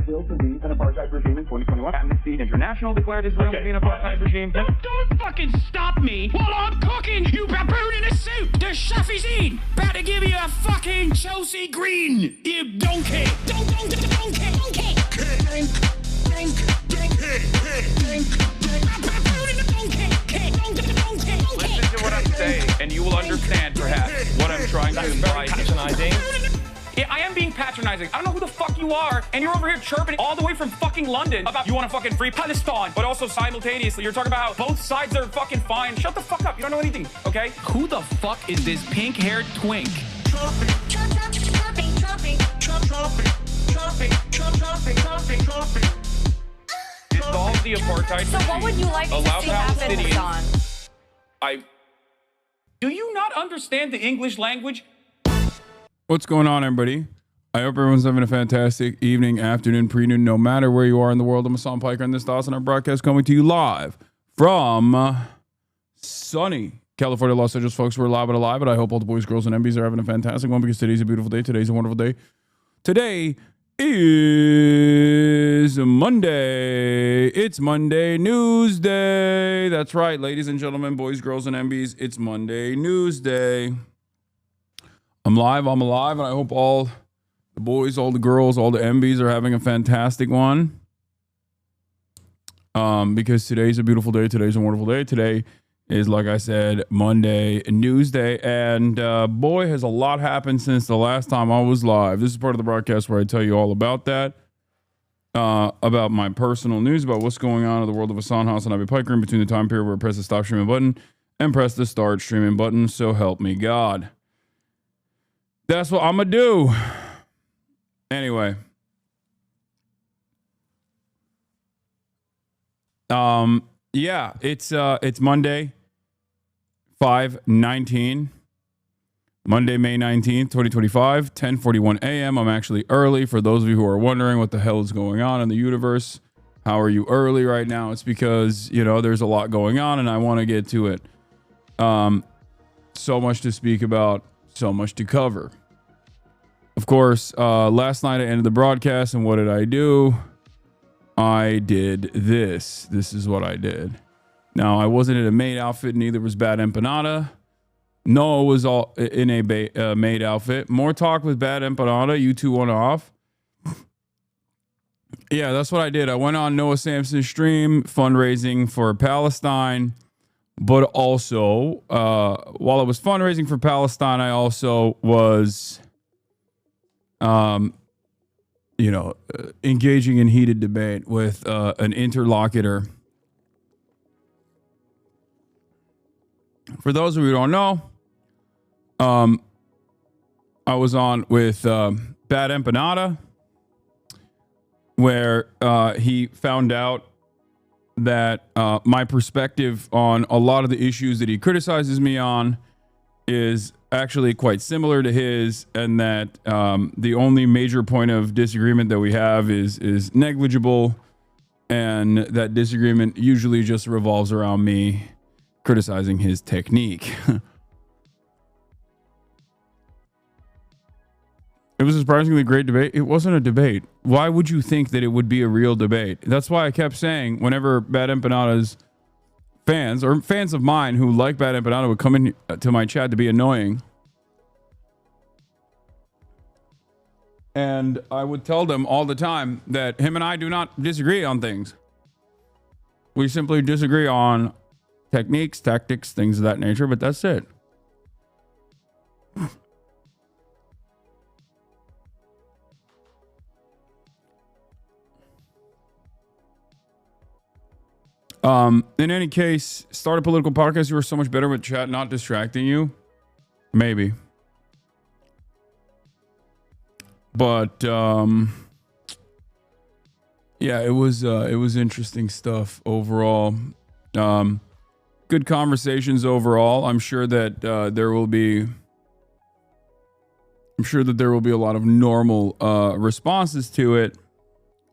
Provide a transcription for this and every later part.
Brazil to be an apartheid regime in 2021. Amnesty International declared Israel to be an apartheid regime. Don't fucking stop me while I'm cooking, you baboon in a suit! The chef is in! Better give me a fucking Chelsea Green, you donkey! Donkey! Listen to what I'm saying, and you will understand, perhaps, what I'm trying to imply. Patronizing. Yeah, I am being patronizing. I don't know who the fuck you are, and you're over here chirping all the way from fucking London about you want to fucking free Palestine, but also simultaneously you're talking about how both sides are fucking fine. Shut the fuck up. You don't know anything, okay? Who the fuck is this pink-haired twink? Dissolve the apartheid. So what would you like to Allow see happen, Palestinians. Hassan? Do you not understand the English language? What's going on, everybody? I hope everyone's having a fantastic evening, afternoon, pre-noon, no matter where you are in the world. I'm Hasan Piker, and this is Hasan, our broadcast coming to you live from sunny California, Los Angeles. Folks, we're live and alive, but I hope all the boys, girls, and MBs are having a fantastic one because today's a beautiful day. Today's a wonderful day. Today is Monday. It's Monday News Day. That's right, ladies and gentlemen, boys, girls, and MBs. It's Monday News Day. I'm live, I'm alive, and I hope all the boys, all the girls, all the MBs are having a fantastic one. Because today's a beautiful day. Today's a wonderful day. Today is, like I said, Monday News Day. And boy, has a lot happened since the last time I was live. This is part of the broadcast where I tell you all about that. About my personal news, about what's going on in the world of Hasan, Hasanabi, Piker, in between the time period where I press the stop streaming button and press the start streaming button. So help me God. That's what I'm going to do. Anyway. Yeah, it's Monday, 5/19, Monday, May 19th, 2025, 10:41 a.m. I'm actually early. For those of you who are wondering what the hell is going on in the universe, how are you early right now? It's because, you know, there's a lot going on and I want to get to it. So much to speak about, so much to cover. Of course, last night I ended the broadcast, and what did I do? I did this. This is what I did. Now, I wasn't in a maid outfit, neither was Bad Empanada. Noah was all in a maid outfit. More talk with Bad Empanada. You two went off. Yeah, that's what I did. I went on Noah Samson's stream, fundraising for Palestine. But also, while I was fundraising for Palestine, I also was, engaging in heated debate with an interlocutor. For those of you who don't know, I was on with Bad Empanada, where he found out that my perspective on a lot of the issues that he criticizes me on is actually quite similar to his, and that the only major point of disagreement that we have is negligible, and that disagreement usually just revolves around me criticizing his technique. It was a surprisingly great debate. It wasn't a debate. Why would you think that it would be a real debate? That's why I kept saying whenever Bad Empanada's fans, or fans of mine who like Bad Empanada, would come in to my chat to be annoying, and I would tell them all the time that him and I do not disagree on things. We simply disagree on techniques, tactics, things of that nature, but that's it. In any case, start a political podcast. You were so much better with chat not distracting you. Maybe. But, yeah, it was interesting stuff overall. Good conversations overall. I'm sure that there will be a lot of normal responses to it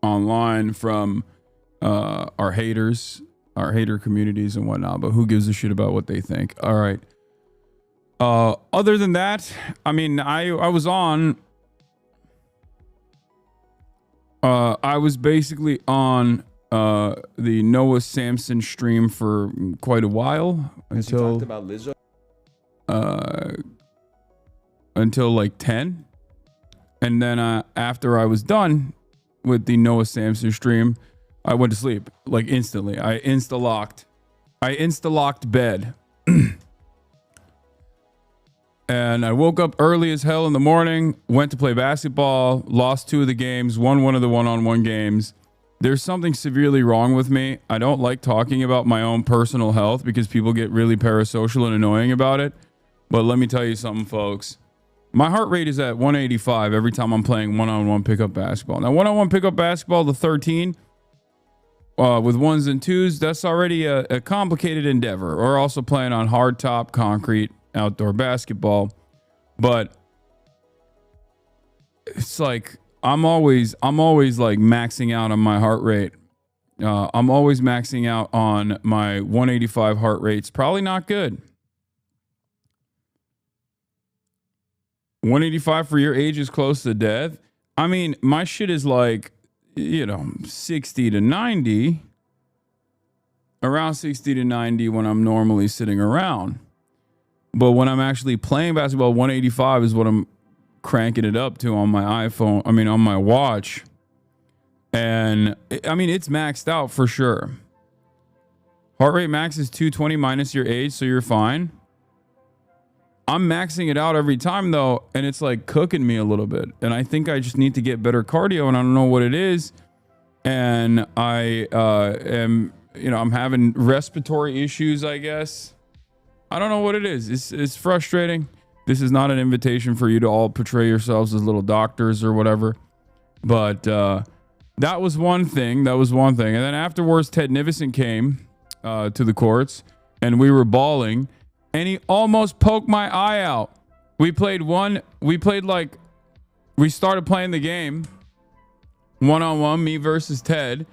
online from our haters, our hater communities and whatnot, but who gives a shit about what they think? All right. Other than that, I mean, I was on I was basically on the Noah Samson stream for quite a while until talked about Lizzo. Until like 10, and then after I was done with the Noah Samson stream, I went to sleep like instantly. I insta-locked bed. And I woke up early as hell in the morning, went to play basketball, lost 2 of the games, won 1 of the one-on-one games. There's something severely wrong with me. I don't like talking about my own personal health because people get really parasocial and annoying about it. But let me tell you something, folks. My heart rate is at 185 every time I'm playing one-on-one pickup basketball. Now, one-on-one pickup basketball, the 13, with 1s and 2s, that's already a complicated endeavor. We're also playing on hard top concrete outdoor basketball, but it's like I'm always like maxing out on my heart rate. I'm always maxing out on my 185 heart rate. It's probably not good. 185 for your age is close to death. I mean, my shit is like, 60 to 90, around 60 to 90 when I'm normally sitting around. But when I'm actually playing basketball, 185 is what I'm cranking it up to on my iPhone. I mean, on my watch. And I mean, it's maxed out for sure. Heart rate max is 220 minus your age, so you're fine. I'm maxing it out every time though, and it's like cooking me a little bit. And I think I just need to get better cardio, and I don't know what it is. And I am, I'm having respiratory issues, I guess. I don't know what it is. It's frustrating. This is not an invitation for you to all portray yourselves as little doctors or whatever. But that was one thing. And then afterwards, Ted Nivison came to the courts, and we were balling, and he almost poked my eye out. We started playing the game one-on-one, me versus Ted.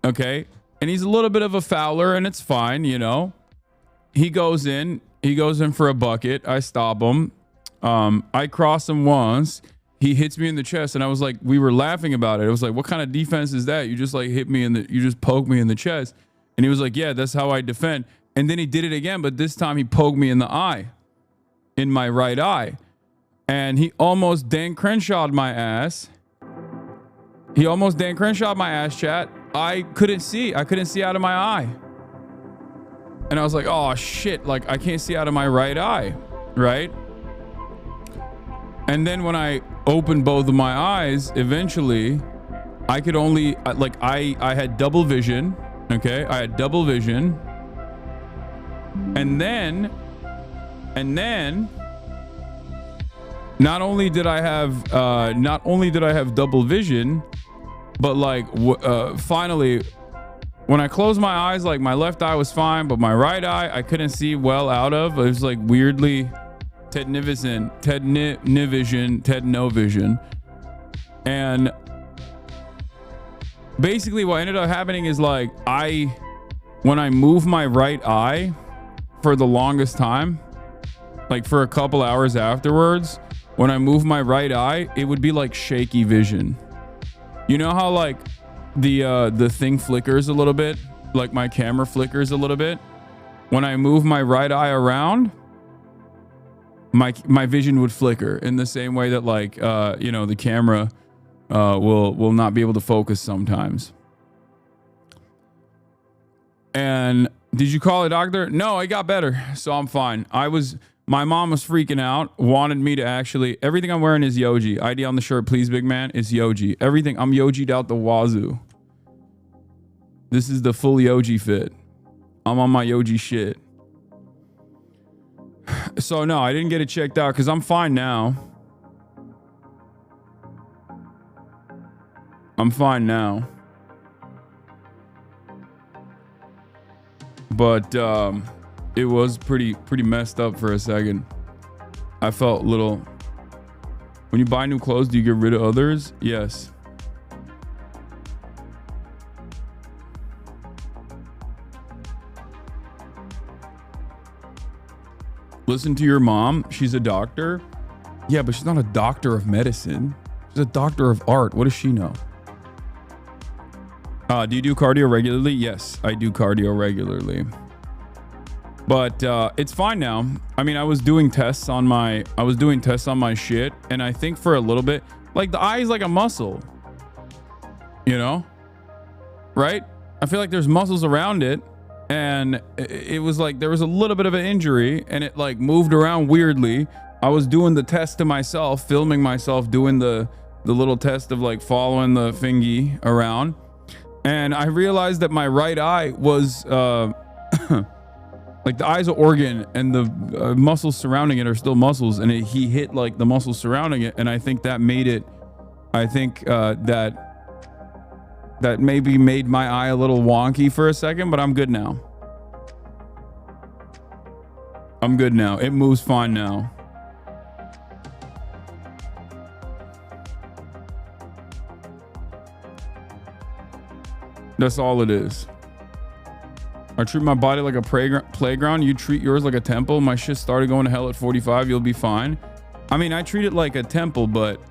Okay. And he's a little bit of a fouler, and it's fine, He goes in for a bucket. I stop him. I cross him once. He hits me in the chest, and I was like, we were laughing about it. It was like, what kind of defense is that? You just like you just poke me in the chest. And he was like, yeah, that's how I defend. And then he did it again, but this time he poked me in the eye, in my right eye. And he almost Dan Crenshaw'd my ass. Chat. I couldn't see out of my eye. And I was like, oh shit, like I can't see out of my right eye, right? And then when I opened both of my eyes, eventually I could only, I had double vision, okay? I had double vision. And then not only did I have double vision, but finally, when I closed my eyes, like my left eye was fine, but my right eye, I couldn't see well out of. It was like weirdly Ted no vision. And basically what ended up happening is like when I move my right eye for the longest time, like for a couple hours afterwards, when I move my right eye, it would be like shaky vision. You know how like the thing flickers a little bit, like my camera flickers a little bit? When I move my right eye around, my vision would flicker in the same way that like the camera will not be able to focus sometimes. And did you call a doctor? No, I got better, so I'm fine. My mom was freaking out, wanted me to actually, everything I'm wearing is Yoji. ID on the shirt, please, big man, is Yoji. Everything, I'm Yoji'd out the wazoo. This is the full Yoji fit. I'm on my Yoji shit. So no, I didn't get it checked out because I'm fine now. But it was pretty messed up for a second. I felt little. When you buy new clothes, do you get rid of others? Yes. Listen to your mom. She's a doctor. Yeah, but she's not a doctor of medicine. She's a doctor of art. What does she know? Do you do cardio regularly? Yes, I do cardio regularly. But it's fine now. I mean, I was doing tests on my shit, and I think for a little bit, like the eye is like a muscle. You know? Right? I feel like there's muscles around it, and it was like there was a little bit of an injury, and it like moved around weirdly. I was doing the test to myself, filming myself doing the little test of like following the thingy around, and I realized that my right eye was like the eye's an organ, and the muscles surrounding it are still muscles, and he hit like the muscles surrounding it, and I think that made it. I think that maybe made my eye a little wonky for a second, but I'm good now. I'm good now. It moves fine now. That's all it is. I treat my body like a playground. You treat yours like a temple. My shit started going to hell at 45. You'll be fine. I mean, I treat it like a temple, but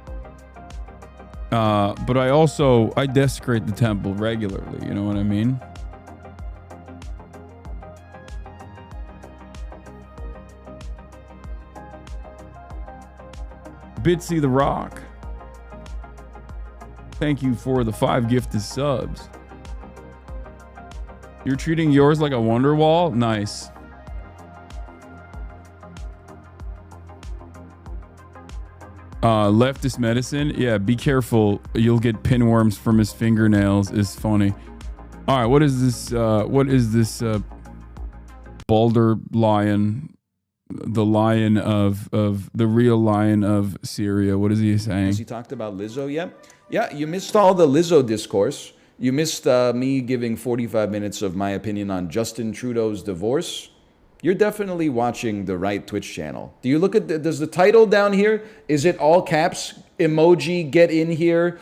I desecrate the temple regularly. You know what I mean? Bitsy the Rock. Thank you for the 5 gifted subs. You're treating yours like a wonder wall? Nice. Leftist medicine. Yeah, be careful. You'll get pinworms from his fingernails. Is funny. All right, what is this? Balder lion? The lion of the real lion of Syria. What is he saying? Has he talked about Lizzo yet? Yeah, you missed all the Lizzo discourse. You missed me giving 45 minutes of my opinion on Justin Trudeau's divorce. You're definitely watching the right Twitch channel. Do you look at does the title down here? Is it all caps? Emoji, get in here.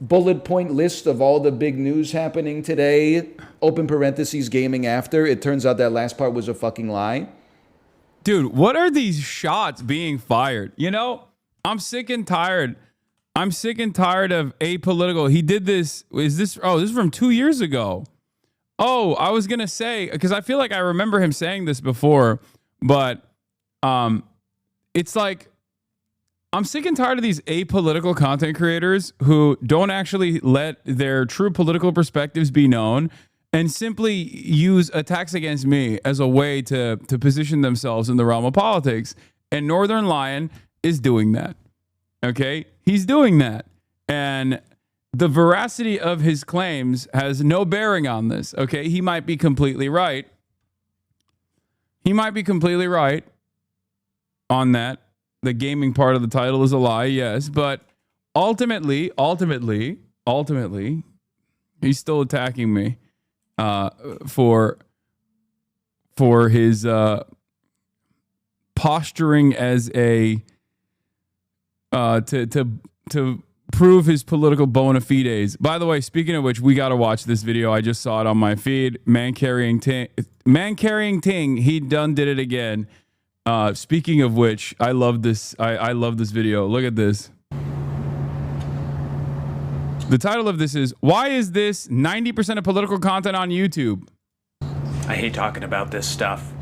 Bullet point list of all the big news happening today. Open parentheses, gaming after. It turns out that last part was a fucking lie. Dude, what are these shots being fired? You know, I'm sick and tired. I'm sick and tired of apolitical. He did this. This is from 2 years ago. Oh, I was going to say, because I feel like I remember him saying this before, but it's like, I'm sick and tired of these apolitical content creators who don't actually let their true political perspectives be known and simply use attacks against me as a way to position themselves in the realm of politics. And Northern Lion is doing that. Okay? He's doing that. And the veracity of his claims has no bearing on this. Okay? He might be completely right. He might be completely right on that. The gaming part of the title is a lie, yes. But ultimately, he's still attacking me for his posturing as a to prove his political bona fides. By the way, speaking of which, we got to watch this video. I just saw it on my feed. Man carrying ting. He done did it again. Speaking of which, I love this. I love this video. Look at this. The title of this is, why is this 90% of political content on YouTube? I hate talking about this stuff.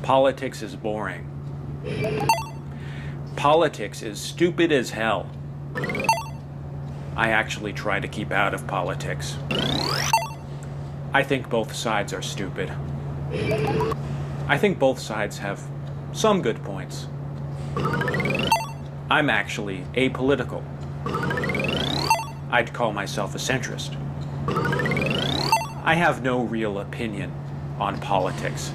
Politics is boring. Politics is stupid as hell. I actually try to keep out of politics. I think both sides are stupid. I think both sides have some good points. I'm actually apolitical. I'd call myself a centrist. I have no real opinion on politics,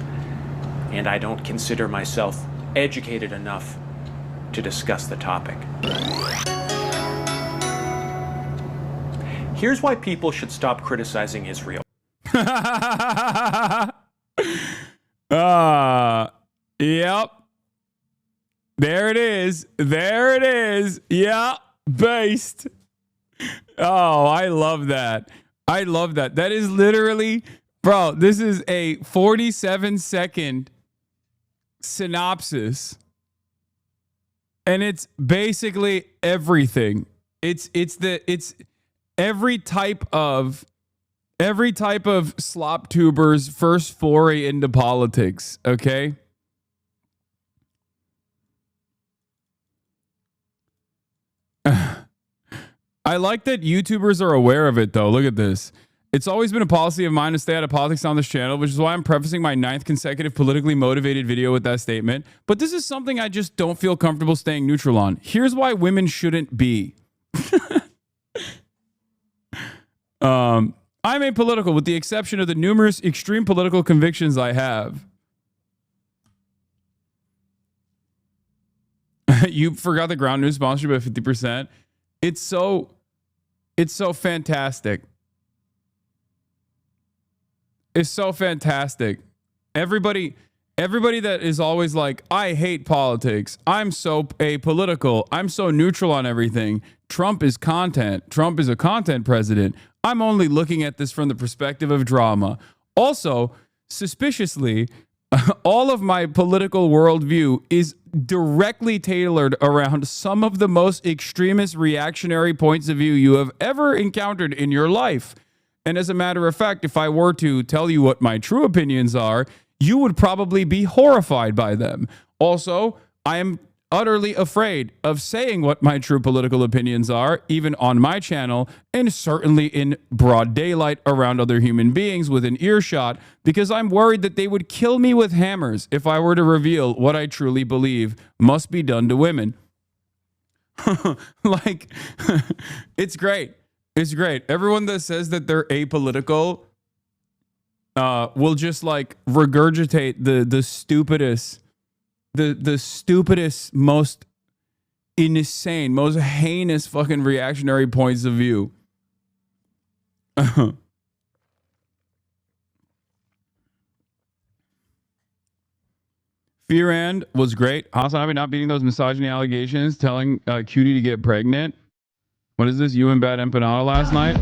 and I don't consider myself educated enough to discuss the topic. Here's why people should stop criticizing Israel. Yep. There it is. There it is. Yeah. Based. Oh, I love that. I love that. That is literally, bro, this is a 47-second synopsis. And it's basically everything. It's every type of slop tuber's first foray into politics, okay? I like that YouTubers are aware of it, though. Look at this. It's always been a policy of mine to stay out of politics on this channel, which is why I'm prefacing my 9th consecutive politically motivated video with that statement. But this is something I just don't feel comfortable staying neutral on. Here's why women shouldn't be. I'm apolitical with the exception of the numerous extreme political convictions I have. You forgot the Ground News sponsorship at 50%. It's so fantastic. It's so fantastic. Everybody that is always like, I hate politics. I'm so apolitical. I'm so neutral on everything. Trump is content. Trump is a content president. I'm only looking at this from the perspective of drama. Also, suspiciously, all of my political worldview is directly tailored around some of the most extremist reactionary points of view you have ever encountered in your life. And as a matter of fact, if I were to tell you what my true opinions are, you would probably be horrified by them. Also, I am utterly afraid of saying what my true political opinions are, even on my channel, and certainly in broad daylight around other human beings within earshot, because I'm worried that they would kill me with hammers if I were to reveal what I truly believe must be done to women. Like, it's great. It's great. Everyone that says that they're apolitical will just like regurgitate the stupidest, the stupidest, most insane, most heinous fucking reactionary points of view. Fearand was great. Hasanabi not beating those misogyny allegations, telling Cutie to get pregnant. What is this? You and Bad Empanada last night?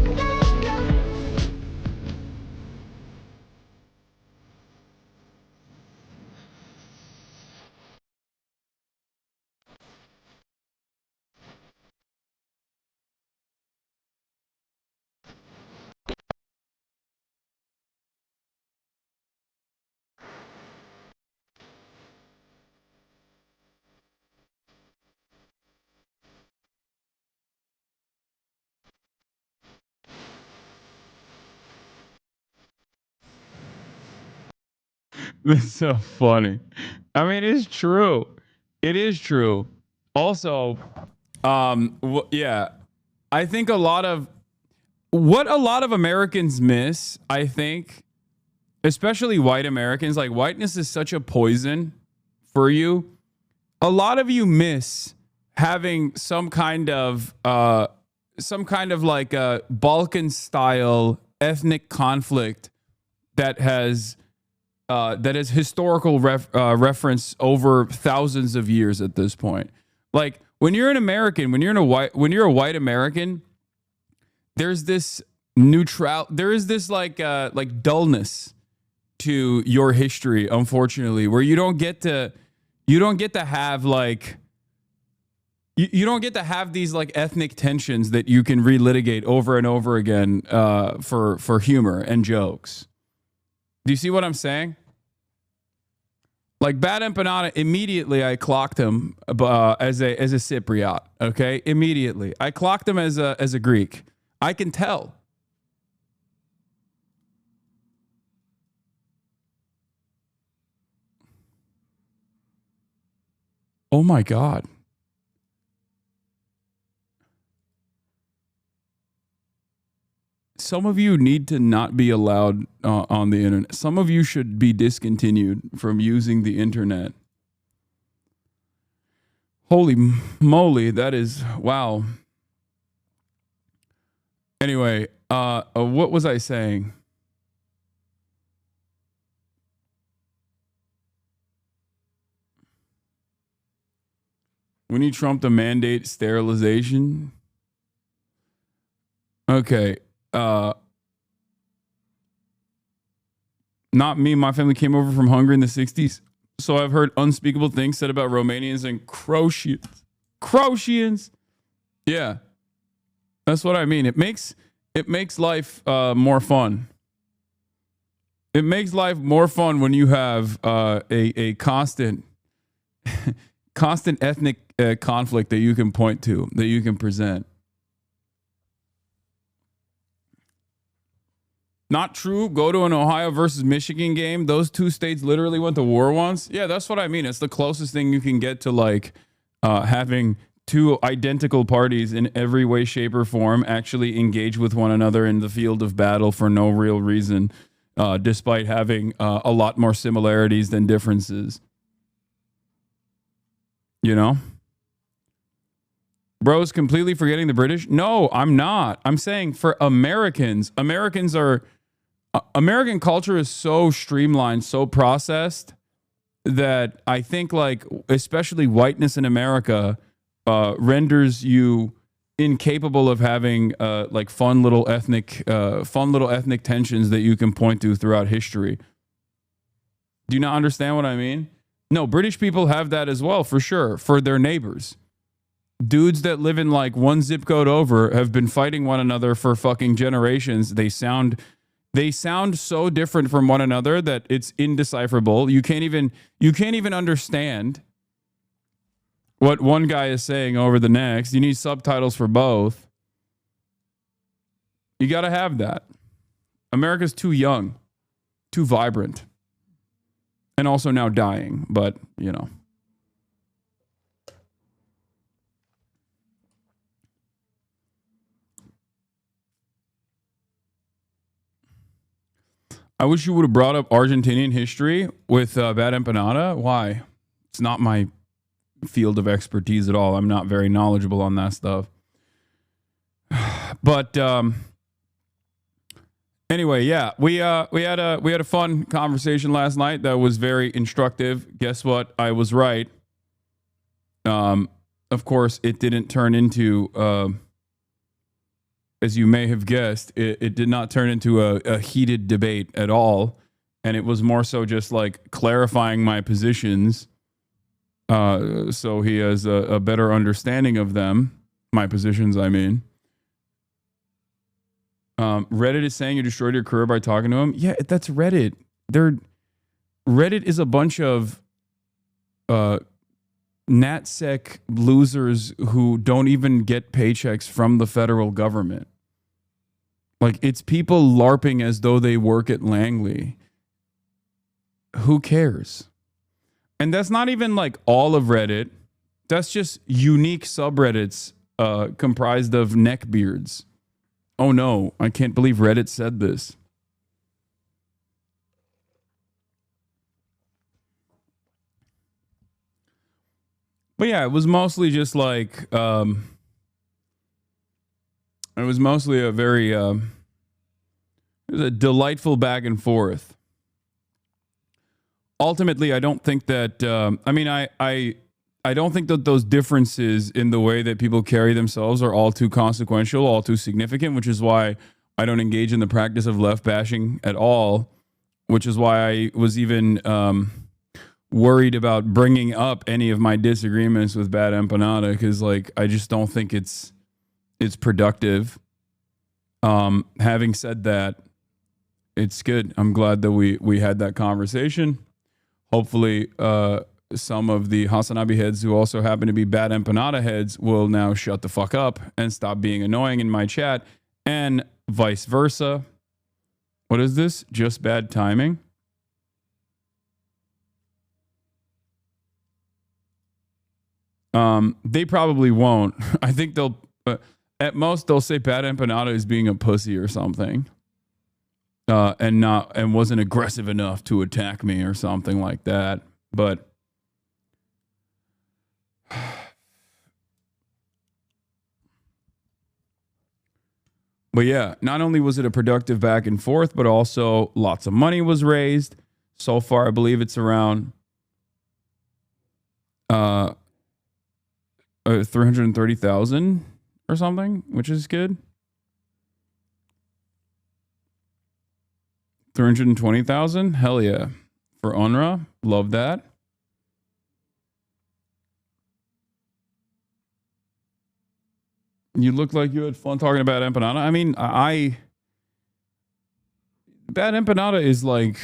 That's so funny. I mean, it's true. It is true. Also, yeah, I think a lot of Americans miss, I think, especially white Americans, like whiteness is such a poison for you. A lot of you miss having some kind of like a Balkan style ethnic conflict that has historical reference over thousands of years at this point. Like when you're an American, when you're a white American, there's this like dullness to your history, unfortunately, where you don't get to have like you don't get to have these like ethnic tensions that you can relitigate over and over again for humor and jokes. Do you see what I'm saying? Like Bad Empanada, immediately I clocked him as a Cypriot. Okay, immediately I clocked him as a Greek. I can tell. Oh my God. Some of you need to not be allowed on the internet. Some of you should be discontinued from using the internet. Holy moly, that is, wow. Anyway, what was I saying? We need Trump to mandate sterilization. Okay. Not me. My family came over from Hungary in the 60s. So I've heard unspeakable things said about Romanians and Croatians. Croatians. Yeah. That's what I mean. It makes It makes life more fun. It makes life more fun when you have a constant constant ethnic conflict that you can point to, that you can present. Not true. Go to an Ohio versus Michigan game. Those two states literally went to war once. Yeah, that's what I mean. It's the closest thing you can get to like having two identical parties in every way, shape, or form actually engage with one another in the field of battle for no real reason, despite having a lot more similarities than differences. You know? Bro's completely forgetting the British? No, I'm not. I'm saying for American culture is so streamlined, so processed that I think like especially whiteness in America renders you incapable of having like fun little ethnic tensions that you can point to throughout history. Do you not understand what I mean? No, British people have that as well, for sure, for their neighbors. Dudes that live in like one zip code over have been fighting one another for fucking generations. They sound so different from one another that it's indecipherable. You can't even understand what one guy is saying over the next. You need subtitles for both. You got to have that. America's too young, too vibrant, and also now dying, but you know. I wish you would have brought up Argentinian history with Bad Empanada. Why? It's not my field of expertise at all. I'm not very knowledgeable on that stuff. But anyway, yeah, we had a fun conversation last night that was very instructive. Guess what? I was right. Of course, it didn't turn into as you may have guessed, it did not turn into a heated debate at all. And it was more so just like clarifying my positions. So he has a better understanding of them. My positions, I mean. Reddit is saying you destroyed your career by talking to him. Yeah, that's Reddit. Reddit is a bunch of NatSec losers who don't even get paychecks from the federal government. Like, it's people LARPing as though they work at Langley. Who cares? And that's not even like all of Reddit. That's just unique subreddits comprised of neckbeards. Oh no, I can't believe Reddit said this. But yeah, it was mostly just like, it was mostly a very, it was a delightful back and forth. Ultimately, I don't think that, I don't think that those differences in the way that people carry themselves are all too consequential, all too significant, which is why I don't engage in the practice of left bashing at all, which is why I was even, worried about bringing up any of my disagreements with Bad Empanada, because like I just don't think it's productive. Having said that, it's good. I'm glad that we had that conversation. Hopefully some of the Hasanabi heads who also happen to be Bad Empanada heads will now shut the fuck up and stop being annoying in my chat, and vice versa. What is this? Just bad timing? They probably won't. I think they'll, at most, they'll say Bad Empanada is being a pussy or something, and wasn't aggressive enough to attack me or something like that. But yeah, not only was it a productive back and forth, but also lots of money was raised. So far, I believe it's around 330,000 or something, which is good. 320,000, hell yeah, for UNRWA, love that. You look like you had fun talking about empanada. I mean, Bad Empanada is like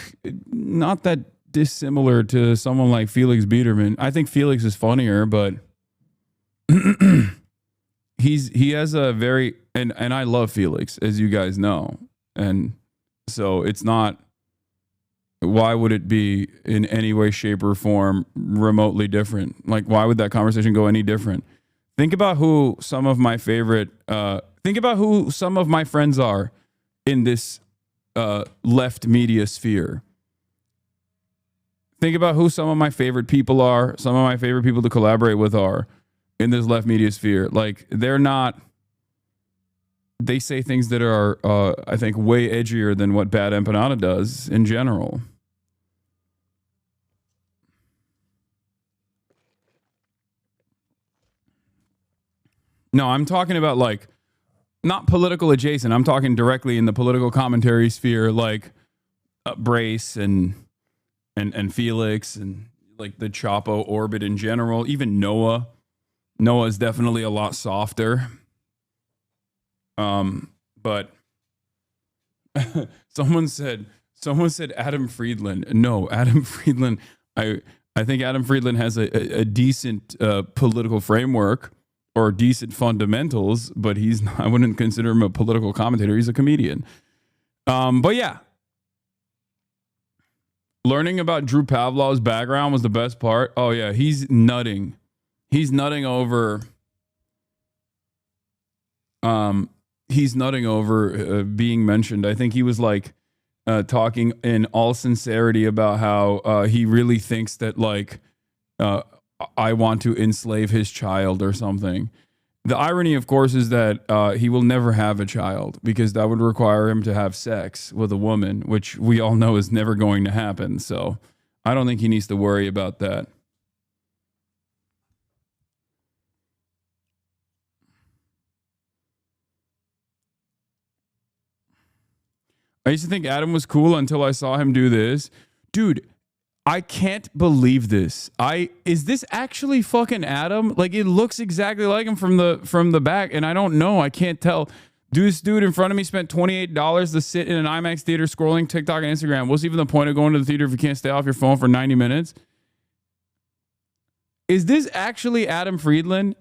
not that dissimilar to someone like Felix Biederman. I think Felix is funnier, but he has a very and I love Felix, as you guys know. And so it's not, why would it be in any way, shape, or form remotely different? Like, why would that conversation go any different? Think about who some of my favorite think about who some of my friends are in this left media sphere. Think about who some of my favorite people are, some of my favorite people to collaborate with are in this left media sphere. Like, they're not, they say things that are, I think, way edgier than what Bad Empanada does in general. No, I'm talking about, like, not political adjacent. I'm talking directly in the political commentary sphere, like Brace and Felix and like the Chapo orbit in general. Even Noah. Noah is definitely a lot softer. But someone said Adam Friedland. No, Adam Friedland. I think Adam Friedland has a decent political framework or decent fundamentals, but he's not, I wouldn't consider him a political commentator. He's a comedian. But yeah, learning about Drew Pavlov's background was the best part. Oh yeah, he's nutting. He's nutting over. He's nutting over being mentioned. I think he was like talking in all sincerity about how he really thinks that like I want to enslave his child or something. The irony, of course, is that he will never have a child because that would require him to have sex with a woman, which we all know is never going to happen. So I don't think he needs to worry about that. I used to think Adam was cool until I saw him do this. Dude, I can't believe this. Is this actually fucking Adam? Like, it looks exactly like him from the back, and I don't know. I can't tell. This dude in front of me spent $28 to sit in an IMAX theater scrolling TikTok and Instagram. What's even the point of going to the theater if you can't stay off your phone for 90 minutes? Is this actually Adam Friedland?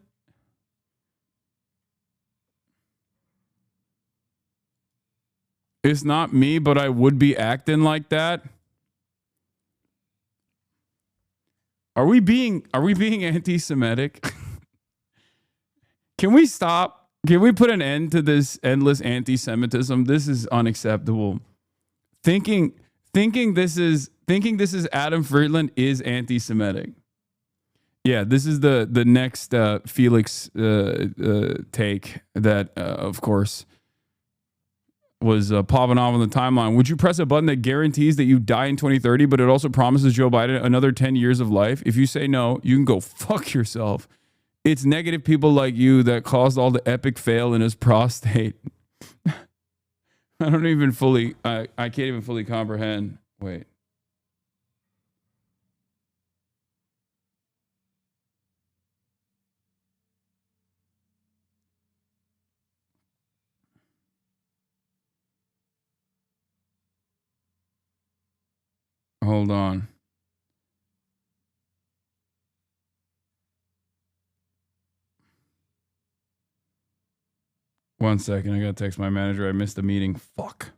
It's not me, but I would be acting like that. Are we being anti-Semitic? Can we stop? Can we put an end to this endless anti-Semitism? This is unacceptable. Thinking this is Adam Friedland is anti-Semitic. Yeah, this is the next Felix take that, of course, was popping off on the timeline. Would you press a button that guarantees that you die in 2030, but it also promises Joe Biden another 10 years of life? If you say no, you can go fuck yourself. It's negative people like you that caused all the epic fail in his prostate. I can't even fully comprehend. Wait. Hold on. One second. I gotta text my manager. I missed the meeting. Fuck.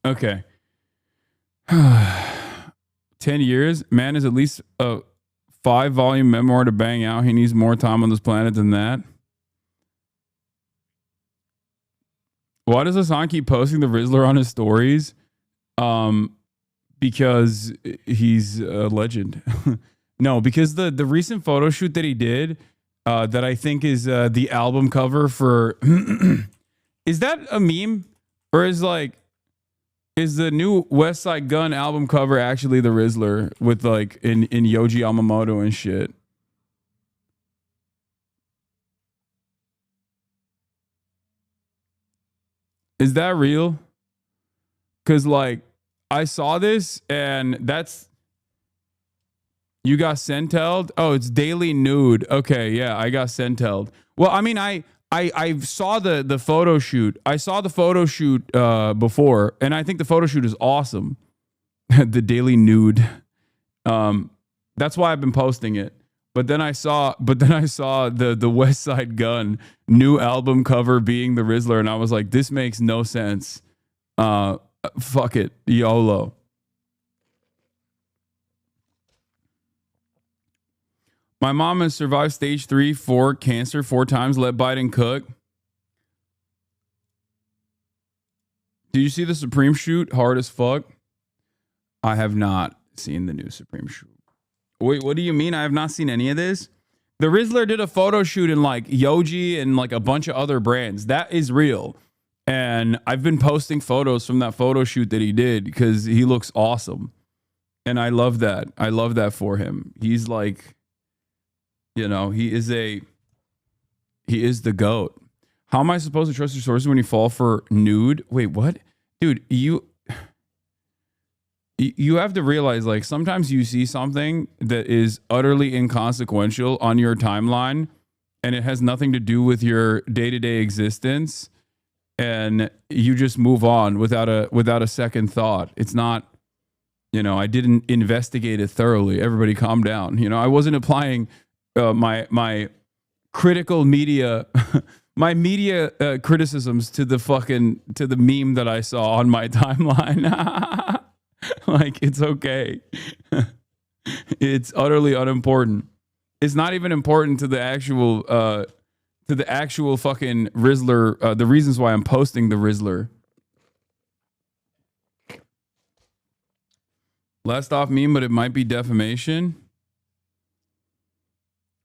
Okay. 10 years. Man is at least a 5-volume memoir to bang out. He needs more time on this planet than that. Why does Hasan keep posting the Rizzler on his stories? Because he's a legend. No, because the recent photo shoot that he did, that I think is the album cover for... Is that a meme? Or is the new West Side Gun album cover actually the Rizzler with like in Yoji Yamamoto and shit? Is that real? Because like I saw this, and that's you got centelled. Oh, it's Daily Nude. Okay, yeah, I got centelled. Well, I mean, I saw the photo shoot. I saw the photo shoot before, and I think the photo shoot is awesome. The Daily Nude. That's why I've been posting it. But then I saw the West Side Gun new album cover being the Rizzler, and I was like, this makes no sense. Fuck it, YOLO. My mom has survived stage 3-4 cancer 4 times. Let Biden cook. Did you see the Supreme shoot? Hard as fuck. I have not seen the new Supreme shoot. Wait, what do you mean? I have not seen any of this. The Rizzler did a photo shoot in like Yoji and like a bunch of other brands. That is real. And I've been posting photos from that photo shoot that he did because he looks awesome. And I love that. I love that for him. He's like, you know, he is the GOAT. How am I supposed to trust your sources when you fall for nude? Wait, what? Dude, you have to realize, like, sometimes you see something that is utterly inconsequential on your timeline and it has nothing to do with your day-to-day existence, and you just move on without a second thought. It's not, you know, I didn't investigate it thoroughly. Everybody calm down. You know, I wasn't applying my critical media my media criticisms to the meme that I saw on my timeline. Like, it's okay. It's utterly unimportant. It's not even important to the actual fucking Rizzler. The reasons why I'm posting the Rizzler. Last off meme, but it might be defamation.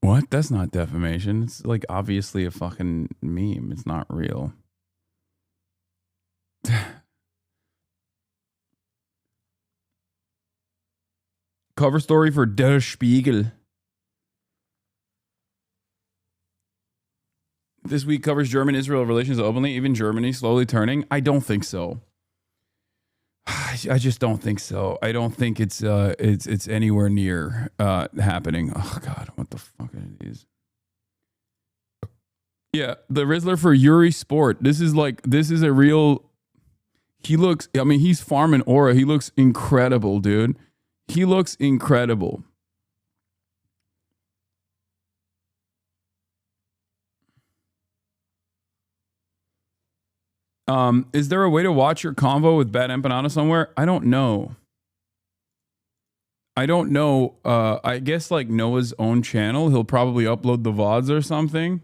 What? That's not defamation. It's like obviously a fucking meme. It's not real. Cover story for Der Spiegel. This week covers German-Israel relations openly, even Germany slowly turning. I don't think so. I just don't think so. I don't think it's anywhere near happening. Oh God, what the fuck are these? Yeah, the Rizzler for Yuri Sport. This is a real. He looks. I mean, he's farming aura. He looks incredible, dude. He looks incredible. Is there a way to watch your convo with Bad Empanada somewhere? I don't know. I guess like Noah's own channel. He'll probably upload the VODs or something.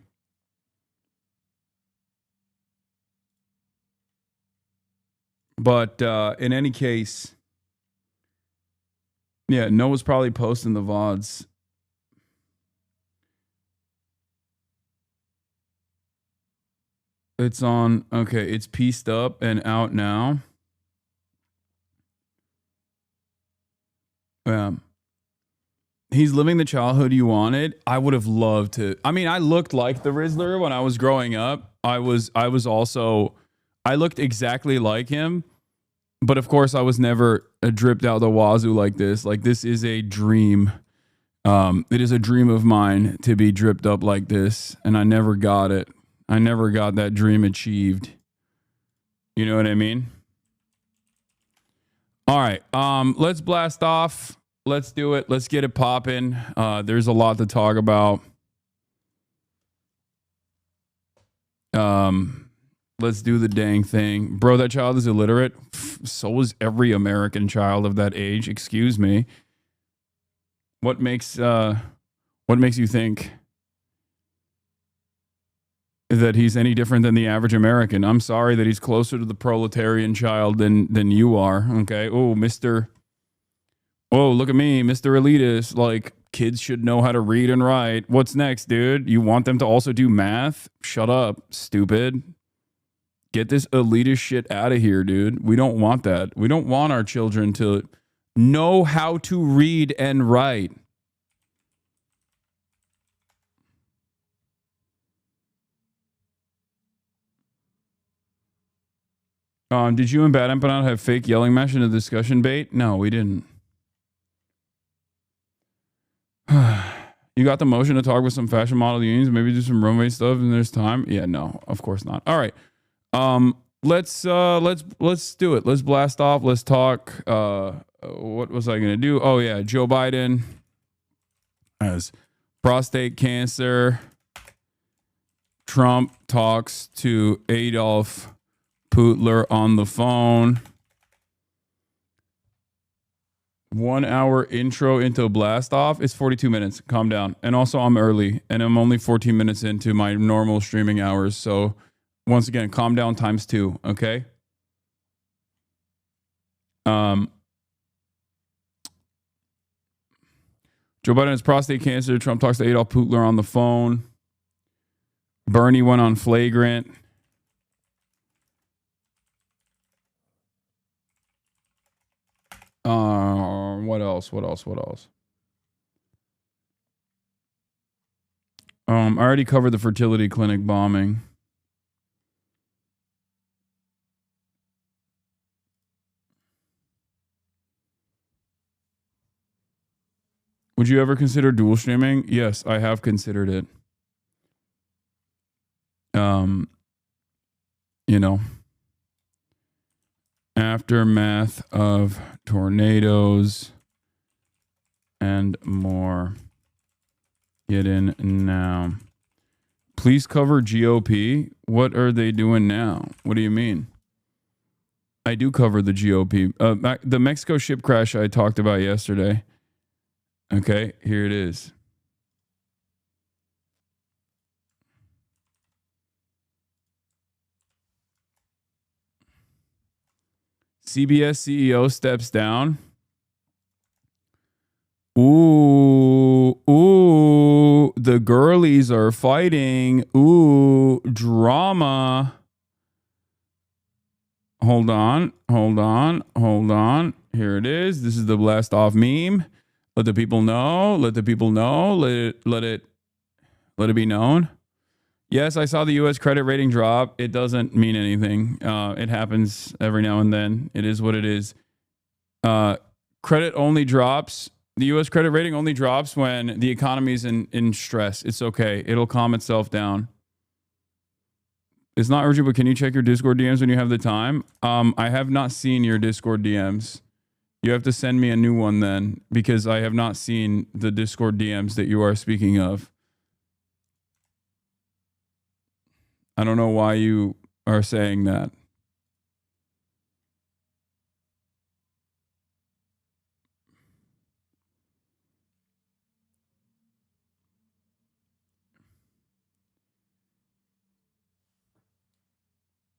But in any case, yeah, Noah's probably posting the VODs. It's on, okay, it's pieced up and out now. He's living the childhood you wanted. I would have loved to. I mean, I looked like the Rizzler when I was growing up. I looked exactly like him. But of course, I was never dripped out the wazoo like this. Like, this is a dream. It is a dream of mine to be dripped up like this. And I never got it. I never got that dream achieved. You know what I mean? All right. Let's blast off. Let's do it. Let's get it popping. There's a lot to talk about. Let's do the dang thing. Bro, that child is illiterate. So is every American child of that age. Excuse me. What makes you think that he's any different than the average American? I'm sorry that he's closer to the proletarian child than you are. Okay. Oh, look at me, Mr. Elitist. Like, kids should know how to read and write. What's next, dude? You want them to also do math? Shut up, stupid. Get this elitist shit out of here, dude. We don't want that. We don't want our children to know how to read and write. Did you and Bad Empanada have fake yelling match in a discussion bait? No, we didn't. You got the motion to talk with some fashion model unions, maybe do some runway stuff and there's time? Yeah, no, of course not. All right. Let's do it. Let's blast off. Let's talk. What was I gonna do? Oh yeah, Joe Biden has prostate cancer. Trump talks to Adolf Putler on the phone. 1 hour intro into blast off. It's 42 minutes. Calm down. And also I'm early and I'm only 14 minutes into my normal streaming hours. So once again, calm down times 2. Okay. Joe Biden has prostate cancer. Trump talks to Adolf Putler on the phone. Bernie went on flagrant. What else? I already covered the fertility clinic bombing. Would you ever consider dual streaming? Yes, I have considered it. You know, aftermath of tornadoes and more. Get in now. Please cover GOP. What are they doing now? What do you mean? I do cover the GOP. The Mexico ship crash I talked about yesterday. Okay, here it is. CBS CEO steps down. Ooh, the girlies are fighting. Ooh, drama. Hold on. Here it is. This is the blast off meme. Let the people know. Let it be known. Yes, I saw the U.S. credit rating drop. It doesn't mean anything. It happens every now and then. It is what it is. Credit only drops. The U.S. credit rating only drops when the economy is in stress. It's okay. It'll calm itself down. It's not urgent, but can you check your Discord DMs when you have the time? I have not seen your Discord DMs. You have to send me a new one then, because I have not seen the Discord DMs that you are speaking of. I don't know why you are saying that.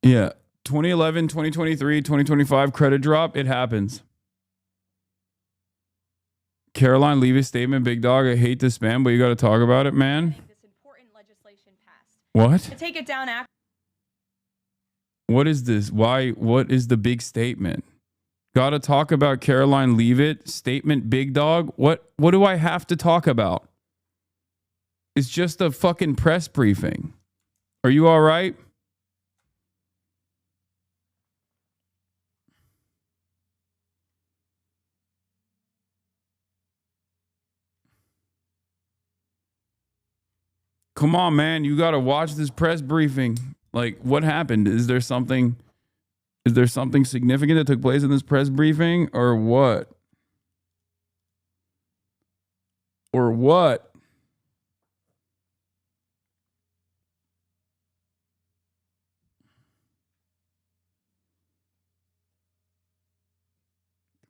Yeah. 2011, 2023, 2025 credit drop. It happens. Caroline, leave a statement. Big dog, I hate the spam, but you got to talk about it, man. This important legislation passed. What? To take it down after. What is this? Why? What is the big statement? Got to talk about Caroline, leave it. Statement, big dog. What do I have to talk about? It's just a fucking press briefing. Are you all right? Come on, man. You got to watch this press briefing. Like, what happened? Is there something significant that took place in this press briefing or what? Or what?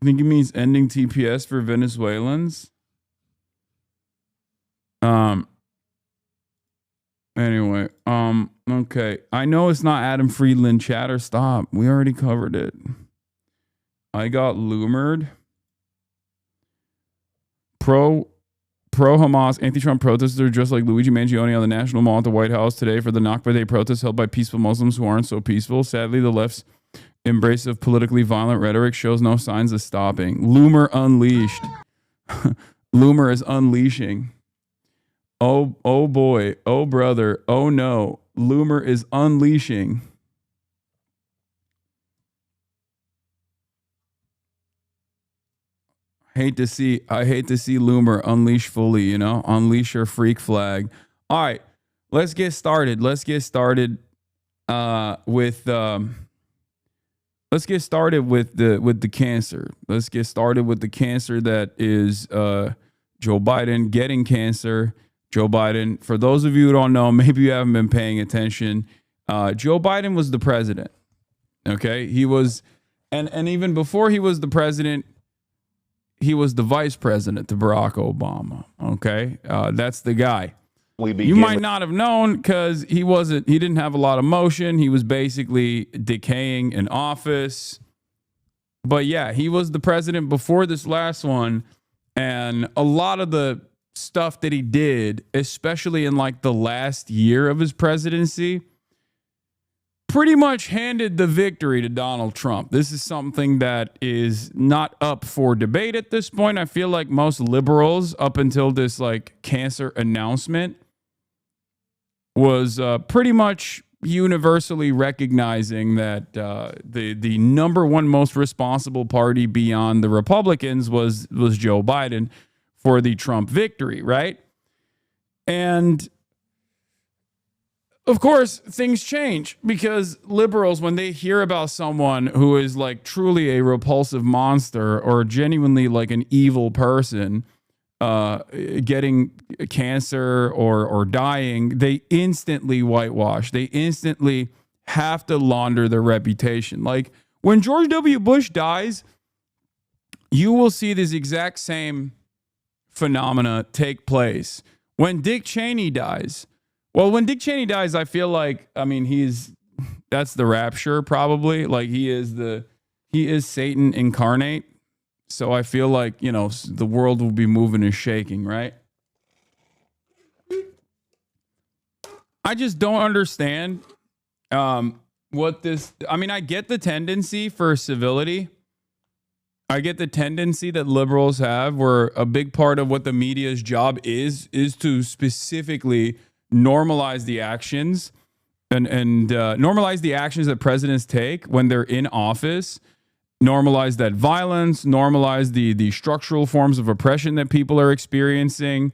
I think it means ending TPS for Venezuelans. Anyway, okay. I know it's not Adam Friedland chatter. Stop. We already covered it. I got loomered. Pro-Hamas anti-Trump protesters dressed like Luigi Mangione on the National Mall at the White House today for the Nakba Day protests held by peaceful Muslims who aren't so peaceful. Sadly, the left's embrace of politically violent rhetoric shows no signs of stopping. Loomer unleashed. Loomer is unleashing. Oh boy. Oh brother. Oh no. Loomer is unleashing. I hate to see Loomer unleash fully, you know, unleash your freak flag. All right, let's get started. Let's get started with the cancer. Let's get started with the cancer that is Joe Biden getting cancer. Joe Biden, for those of you who don't know, maybe you haven't been paying attention. Joe Biden was the president. Okay, he was, and even before he was the president, he was the vice president to Barack Obama. Okay, that's the guy. You might not have known because he didn't have a lot of motion. He was basically decaying in office. But yeah, he was the president before this last one. And a lot of the stuff that he did, especially in like the last year of his presidency, pretty much handed the victory to Donald Trump. This is something that is not up for debate at this point. I feel like most liberals, up until this like cancer announcement, was pretty much universally recognizing that the number one most responsible party beyond the Republicans was Joe Biden for the Trump victory, right? And of course, things change because liberals, when they hear about someone who is like truly a repulsive monster or genuinely like an evil person getting cancer or dying, they instantly whitewash. They instantly have to launder their reputation. Like when George W. Bush dies, you will see this exact same phenomena take place. When Dick Cheney dies, well, when Dick Cheney dies, I feel like, I mean, that's the rapture probably. Like he is Satan incarnate. So I feel like, you know, the world will be moving and shaking, right? I just don't understand what this, I mean, I get the tendency for civility. I get the tendency that liberals have where a big part of what the media's job is to specifically normalize the actions and normalize the actions that presidents take when they're in office, normalize that violence, normalize the structural forms of oppression that people are experiencing.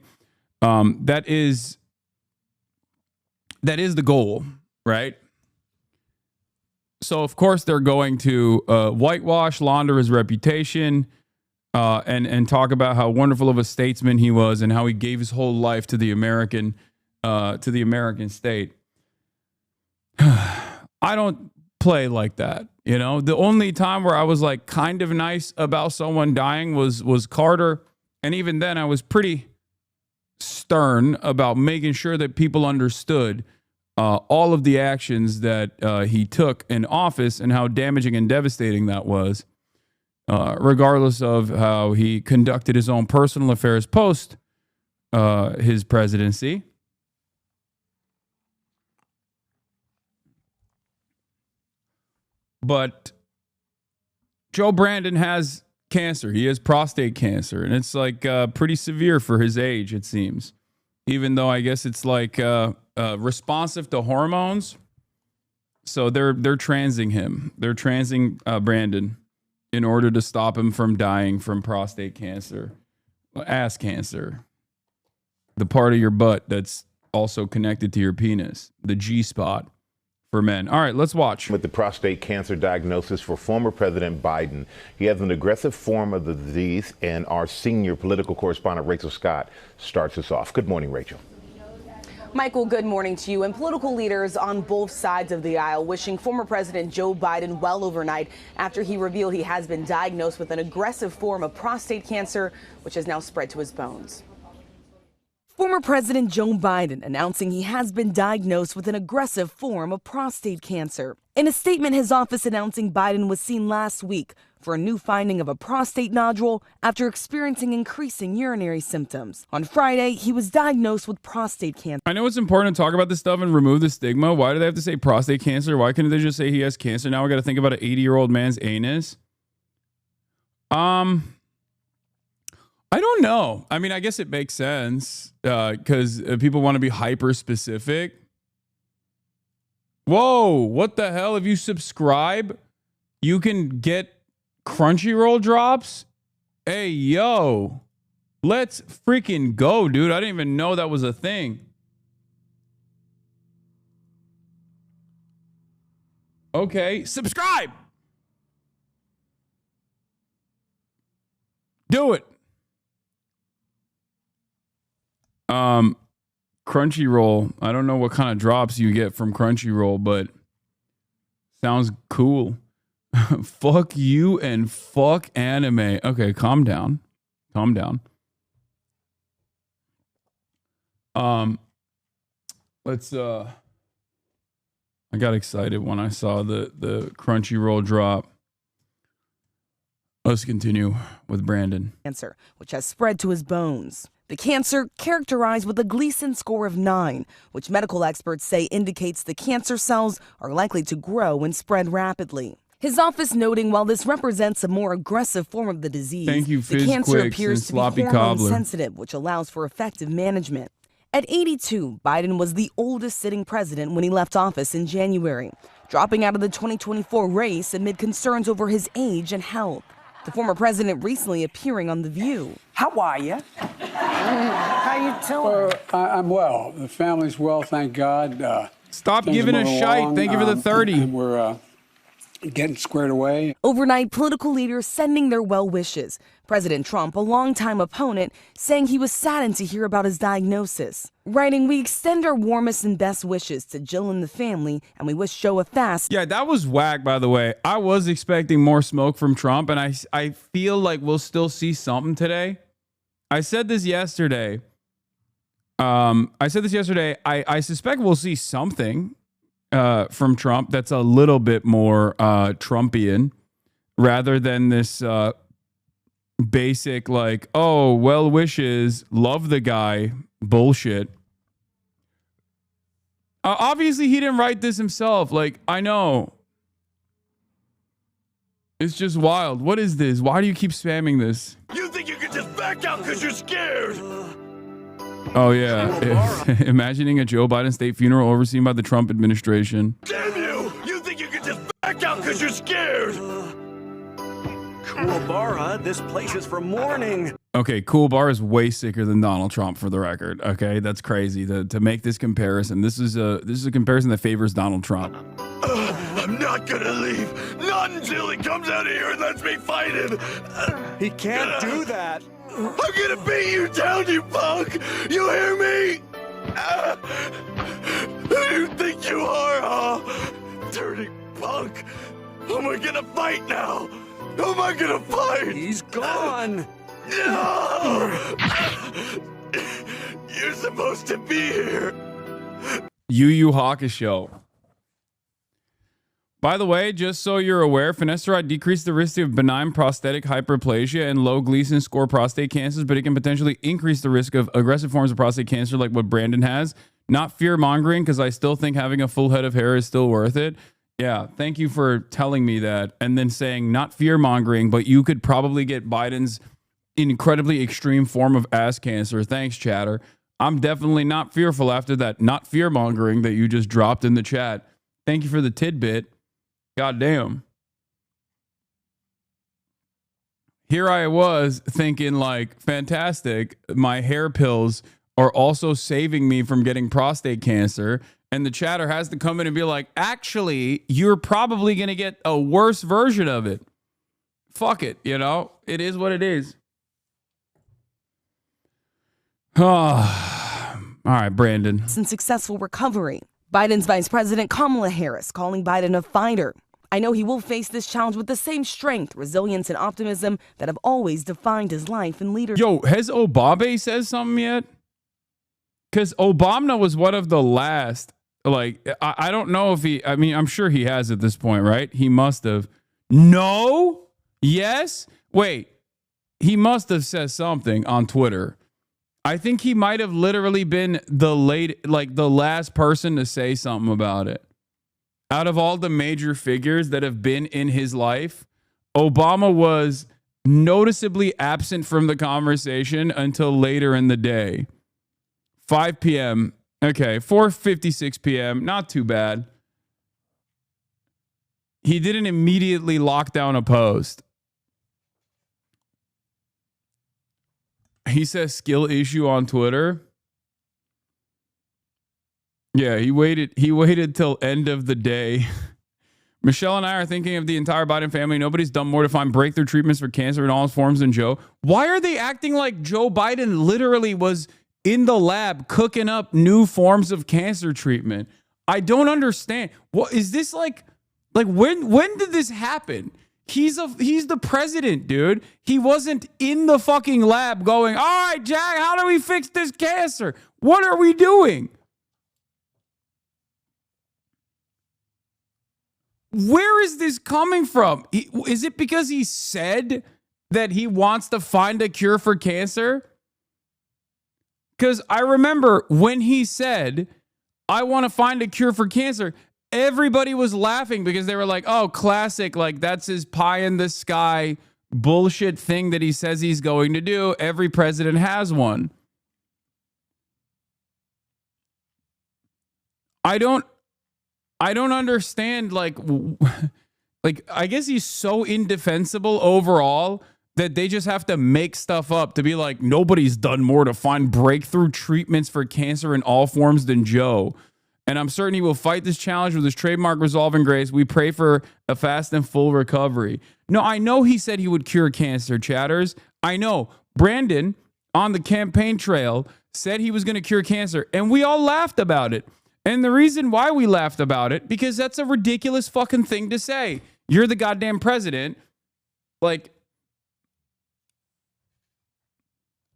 That is the goal, right? So of course they're going to whitewash, launder his reputation, and talk about how wonderful of a statesman he was and how he gave his whole life to the American state. I don't play like that. You know, the only time where I was like kind of nice about someone dying was Carter. And even then I was pretty stern about making sure that people understood all of the actions that he took in office and how damaging and devastating that was, regardless of how he conducted his own personal affairs post his presidency. But Joe Brandon has cancer. He has prostate cancer, and it's like pretty severe for his age, it seems. Even though I guess it's like responsive to hormones. So they're transing him. They're transing Brandon in order to stop him from dying from prostate cancer, ass cancer, the part of your butt that's also connected to your penis, the G spot. For men. All right, let's watch. With the prostate cancer diagnosis for former President Biden. He has an aggressive form of the disease, and our senior political correspondent, Rachel Scott, starts us off. Good morning, Rachel. Michael, good morning to you. And political leaders on both sides of the aisle wishing former President Joe Biden well overnight after he revealed he has been diagnosed with an aggressive form of prostate cancer, which has now spread to his bones. Former President Joe Biden announcing he has been diagnosed with an aggressive form of prostate cancer. In a statement, his office announcing Biden was seen last week for a new finding of a prostate nodule after experiencing increasing urinary symptoms. On Friday, he was diagnosed with prostate cancer. I know it's important to talk about this stuff and remove the stigma. Why do they have to say prostate cancer? Why couldn't they just say he has cancer? Now we got to think about an 80-year-old man's anus. I don't know. I mean, I guess it makes sense because people want to be hyper specific. Whoa, what the hell? If you subscribe, you can get Crunchyroll drops Hey, yo. Let's freaking go, dude. I didn't even know that was a thing. Okay, subscribe. Do it. Crunchyroll. I don't know what kind of drops you get from Crunchyroll, but sounds cool. Fuck you and fuck anime. Okay, calm down. Calm down. Let's I got excited when I saw the Crunchyroll drop. Let's continue with Brandon. Cancer, which has spread to his bones. The cancer characterized with a Gleason score of 9, which medical experts say indicates the cancer cells are likely to grow and spread rapidly. His office noting while this represents a more aggressive form of the disease, Thank you, the cancer Fizz appears to be Sloppy hormone Cobbler. sensitive, which allows for effective management. At 82, Biden was the oldest sitting president when he left office in January, dropping out of the 2024 race amid concerns over his age and health. The former president recently appearing on The View. How are you? How you doing? I'm well. The family's well, thank God. Stop Things giving are a moving shite. along, Thank you for the 30. And we're getting squared away. Overnight, political leaders sending their well wishes. President Trump, a longtime opponent, saying he was saddened to hear about his diagnosis. Writing, "We extend our warmest and best wishes to Jill and the family, and we wish Joe a fast." Yeah, that was whack, by the way. I was expecting more smoke from Trump, and I feel like we'll still see something today. I said this yesterday. I suspect we'll see something from Trump that's a little bit more Trumpian rather than this basic, like, oh, well wishes, love the guy bullshit. Obviously, he didn't write this himself. Like, I know. It's just wild. What is this? Why do you keep spamming this? You think you can just back out because you're scared? Oh, yeah. Imagining a Joe Biden state funeral overseen by the Trump administration. Damn you! You think you can just back out because you're scared? Cool bar, huh? This place is for mourning. Okay, Cool Bar is way sicker than Donald Trump, for the record. Okay, that's crazy to make this comparison. This is a comparison that favors Donald Trump. I'm not gonna leave. Not until he comes out of here and lets me fight him. He can't do that. I'm gonna beat you down, you punk! You hear me? Who do you think you are, huh? Dirty punk! Who am I gonna fight now? Who am I gonna fight? He's gone! No! You're supposed to be here! Yu Yu Hakusho. By the way, just so you're aware, finasteride decreases the risk of benign prostatic hyperplasia and low Gleason score prostate cancers, but it can potentially increase the risk of aggressive forms of prostate cancer like what Brandon has. Not fear-mongering, because I still think having a full head of hair is still worth it. Yeah, thank you for telling me that. And then saying not fear-mongering, but you could probably get Biden's incredibly extreme form of ass cancer. Thanks, chatter. I'm definitely not fearful after that not fear-mongering that you just dropped in the chat. Thank you for the tidbit. God damn. Here I was thinking, like, fantastic. My hair pills are also saving me from getting prostate cancer. And the chatter has to come in and be like, actually, you're probably going to get a worse version of it. Fuck it, you know? It is what it is. All right, Brandon. And successful recovery. Biden's Vice President Kamala Harris calling Biden a fighter. "I know he will face this challenge with the same strength, resilience, and optimism that have always defined his life and leadership." Yo, has Obama said something yet? Because Obama was one of the last. Like, I don't know if he, I mean, I'm sure he has at this point, right? He must have. No? Yes? Wait. He must have said something on Twitter. I think he might have literally been the last person to say something about it. Out of all the major figures that have been in his life, Obama was noticeably absent from the conversation until later in the day. 5 p.m. Okay, 4:56 p.m. Not too bad. He didn't immediately lock down a post. He says skill issue on Twitter. Yeah, he waited till end of the day. Michelle and I are thinking of the entire Biden family. Nobody's done more to find breakthrough treatments for cancer in all its forms than Joe. Why are they acting like Joe Biden literally was in the lab cooking up new forms of cancer treatment? I don't understand. What is this like when did this happen? He's the president, dude. He wasn't in the fucking lab going, all right, Jack, how do we fix this cancer? What are we doing? Where is this coming from? Is it because he said that he wants to find a cure for cancer? Because I remember when he said, I want to find a cure for cancer, everybody was laughing because they were like, oh, classic. Like, that's his pie in the sky bullshit thing that he says he's going to do. Every president has one. I don't understand, like I guess he's so indefensible overall that they just have to make stuff up to be like, nobody's done more to find breakthrough treatments for cancer in all forms than Joe. And I'm certain he will fight this challenge with his trademark resolve and grace. We pray for a fast and full recovery. No, I know he said he would cure cancer, chatters. I know. Brandon, on the campaign trail, said he was going to cure cancer, and we all laughed about it. And the reason why we laughed about it, because that's a ridiculous fucking thing to say. You're the goddamn president. Like,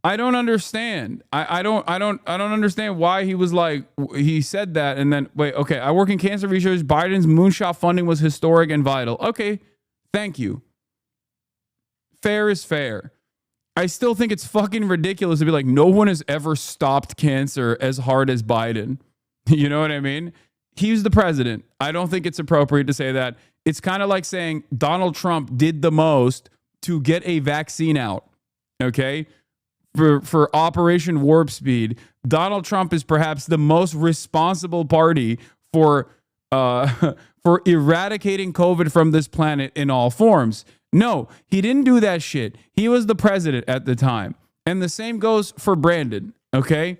I don't understand. I don't understand why he was like, he said that and then, wait, okay, I work in cancer research. Biden's moonshot funding was historic and vital. Okay, thank you. Fair is fair. I still think it's fucking ridiculous to be like, no one has ever stopped cancer as hard as Biden. You know what I mean? He's the president. I don't think it's appropriate to say that. It's kind of like saying Donald Trump did the most to get a vaccine out. Okay? For Operation Warp Speed, Donald Trump is perhaps the most responsible party for eradicating COVID from this planet in all forms. No, he didn't do that shit. He was the president at the time. And the same goes for Brandon. Okay?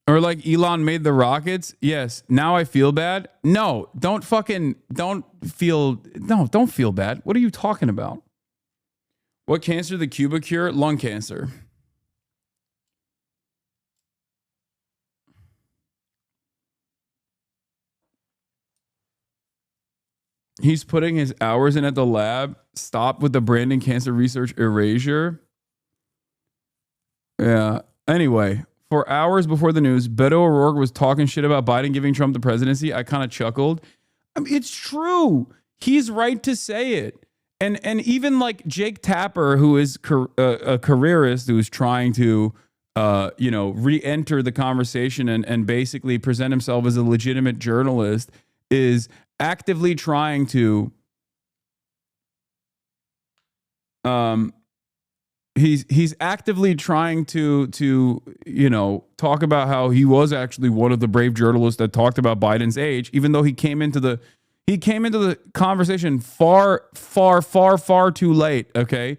Or like Elon made the rockets. Yes. Now I feel bad. No, don't feel bad. What are you talking about? What cancer the Cuba cure? Lung cancer. He's putting his hours in at the lab. Stop with the Brandon cancer research erasure. Yeah. Anyway. For hours before the news, Beto O'Rourke was talking shit about Biden giving Trump the presidency. I kind of chuckled. I mean, it's true. He's right to say it. And even like Jake Tapper, who is a careerist who's trying to, re-enter the conversation and basically present himself as a legitimate journalist, is actively trying to He's actively trying to talk about how he was actually one of the brave journalists that talked about Biden's age, even though he came into the conversation far too late. Okay,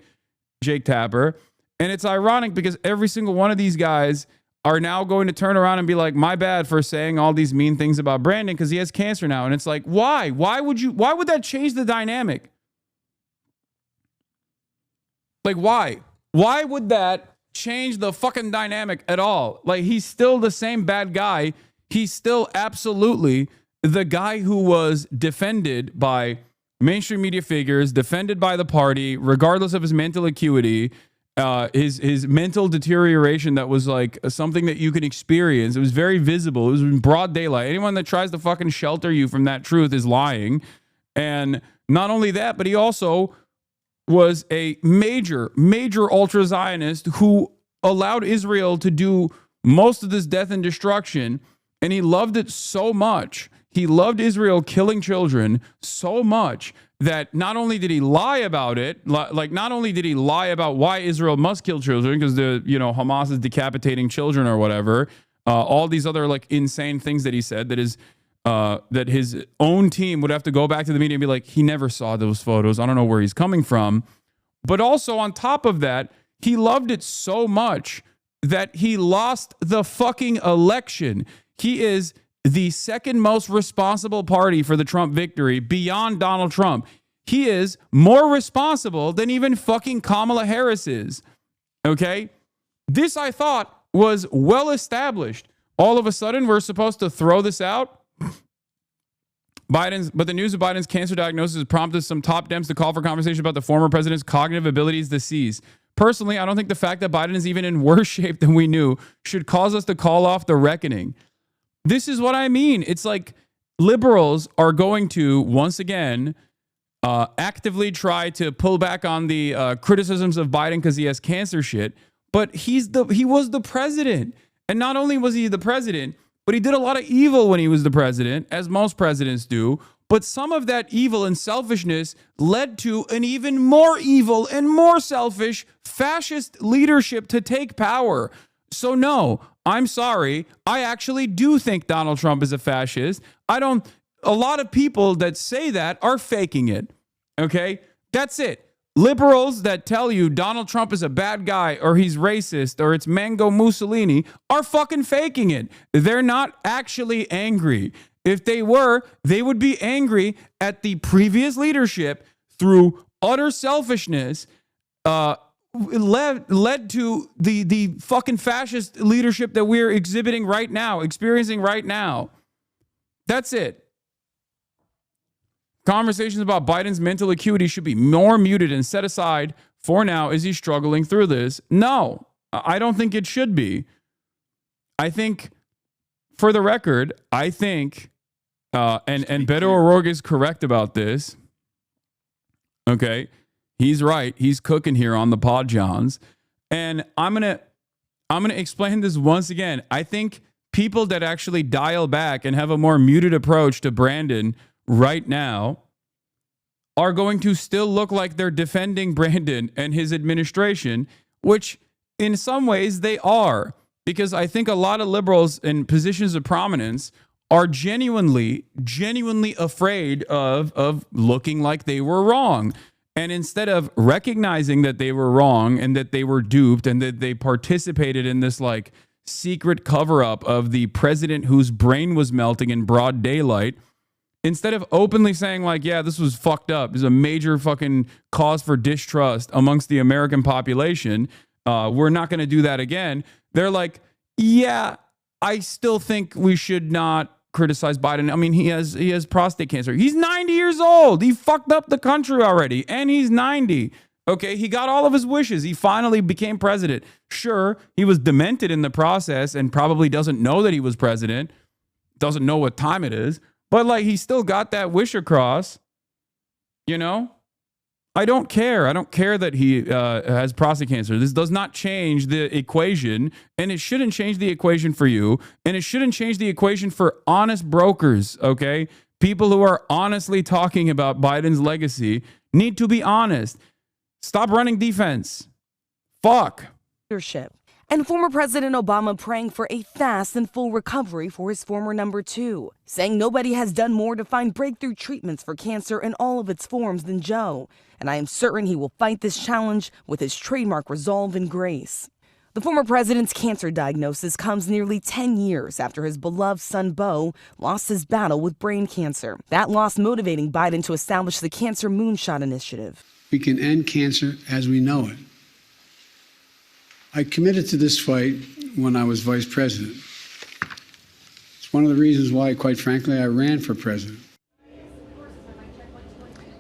Jake Tapper, and it's ironic because every single one of these guys are now going to turn around and be like, "My bad for saying all these mean things about Brandon because he has cancer now." And it's like, why? Why would that change the dynamic? Like, why? Why would that change the fucking dynamic at all? Like, he's still the same bad guy. He's still absolutely the guy who was defended by mainstream media figures, defended by the party, regardless of his mental acuity, his mental deterioration that was like something that you can experience. It was very visible. It was in broad daylight. Anyone that tries to fucking shelter you from that truth is lying. And not only that, but he also was a major ultra-Zionist who allowed Israel to do most of this death and destruction, and he loved it so much. He loved Israel killing children so much that not only did he lie about it, like not only did he lie about why Israel must kill children because Hamas is decapitating children or whatever, all these other like insane things that he said that is that his own team would have to go back to the media and be like, he never saw those photos. I don't know where he's coming from. But also on top of that, he loved it so much that he lost the fucking election. He is the second most responsible party for the Trump victory beyond Donald Trump. He is more responsible than even fucking Kamala Harris is. Okay? This, I thought, was well established. All of a sudden, we're supposed to throw this out. But the news of Biden's cancer diagnosis prompted some top Dems to call for conversation about the former president's cognitive abilities disease. Personally, I don't think the fact that Biden is even in worse shape than we knew should cause us to call off the reckoning. This is what I mean. It's like liberals are going to, once again, actively try to pull back on the criticisms of Biden because he has cancer shit. But he was the president. And not only was he the president, but he did a lot of evil when he was the president, as most presidents do. But some of that evil and selfishness led to an even more evil and more selfish fascist leadership to take power. So no, I'm sorry. I actually do think Donald Trump is a fascist. A lot of people that say that are faking it. Okay? That's it. Liberals that tell you Donald Trump is a bad guy or he's racist or it's Mango Mussolini are fucking faking it. They're not actually angry. If they were, they would be angry at the previous leadership through utter selfishness led to the fucking fascist leadership that we're exhibiting right now, experiencing right now. That's it. Conversations about Biden's mental acuity should be more muted and set aside for now as he's struggling through this. No, I don't think it should be. I think, for the record, I think, and Beto O'Rourke is correct about this. Okay, he's right. He's cooking here on the Pod Johns, and I'm gonna explain this once again. I think people that actually dial back and have a more muted approach to Brandon right now are going to still look like they're defending Brandon and his administration, which in some ways they are, because I think a lot of liberals in positions of prominence are genuinely afraid of looking like they were wrong. And instead of recognizing that they were wrong and that they were duped and that they participated in this like secret cover up of the president whose brain was melting in broad daylight, instead of openly saying like, yeah, this was fucked up, this is a major fucking cause for distrust amongst the American population, we're not going to do that again. They're like, yeah, I still think we should not criticize Biden. I mean, he has prostate cancer. He's 90 years old. He fucked up the country already, and he's 90. Okay, he got all of his wishes. He finally became president. Sure, he was demented in the process and probably doesn't know that he was president, doesn't know what time it is. But like, he still got that wish across, you know? I don't care. I don't care that he has prostate cancer. This does not change the equation, and it shouldn't change the equation for you, and it shouldn't change the equation for honest brokers, okay? People who are honestly talking about Biden's legacy need to be honest. Stop running defense. Fuck. Leadership. And former President Obama praying for a fast and full recovery for his former number two, saying nobody has done more to find breakthrough treatments for cancer in all of its forms than Joe. And I am certain he will fight this challenge with his trademark resolve and grace. The former president's cancer diagnosis comes nearly 10 years after his beloved son, Beau, lost his battle with brain cancer. That loss motivating Biden to establish the Cancer Moonshot Initiative. We can end cancer as we know it. I committed to this fight when I was vice president. It's one of the reasons why, quite frankly, I ran for president.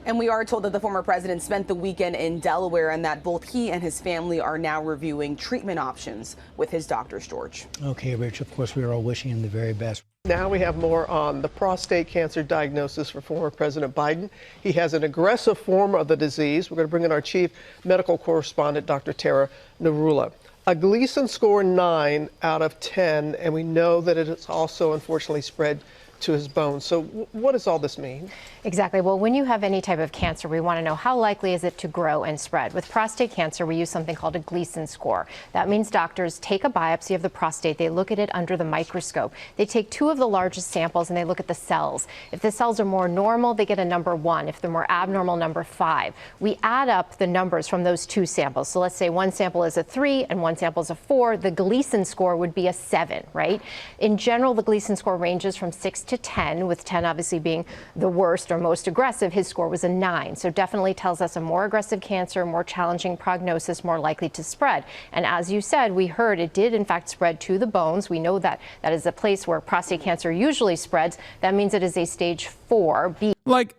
And we are told that the former president spent the weekend in Delaware and that both he and his family are now reviewing treatment options with his doctors, George. Okay, Rich, of course, we are all wishing him the very best. Now we have more on the prostate cancer diagnosis for former President Biden. He has an aggressive form of the disease. We're going to bring in our chief medical correspondent, Dr. Tara Narula. A Gleason score 9 out of 10, and we know that it has also unfortunately spread to his bones. So what does all this mean? Exactly. Well, when you have any type of cancer, we want to know how likely is it to grow and spread. With prostate cancer, we use something called a Gleason score. That means doctors take a biopsy of the prostate. They look at it under the microscope. They take 2 of the largest samples and they look at the cells. If the cells are more normal, they get a number 1. If they're more abnormal, number 5. We add up the numbers from those 2 samples. So let's say one sample is a 3 and one sample is a 4. The Gleason score would be a 7, right? In general, the Gleason score ranges from 6 to 10, with 10 obviously being the worst or most aggressive. His score was a 9. So definitely tells us a more aggressive cancer, more challenging prognosis, more likely to spread. And as you said, we heard it did in fact spread to the bones. We know that that is a place where prostate cancer usually spreads. That means it is a stage 4B. Like,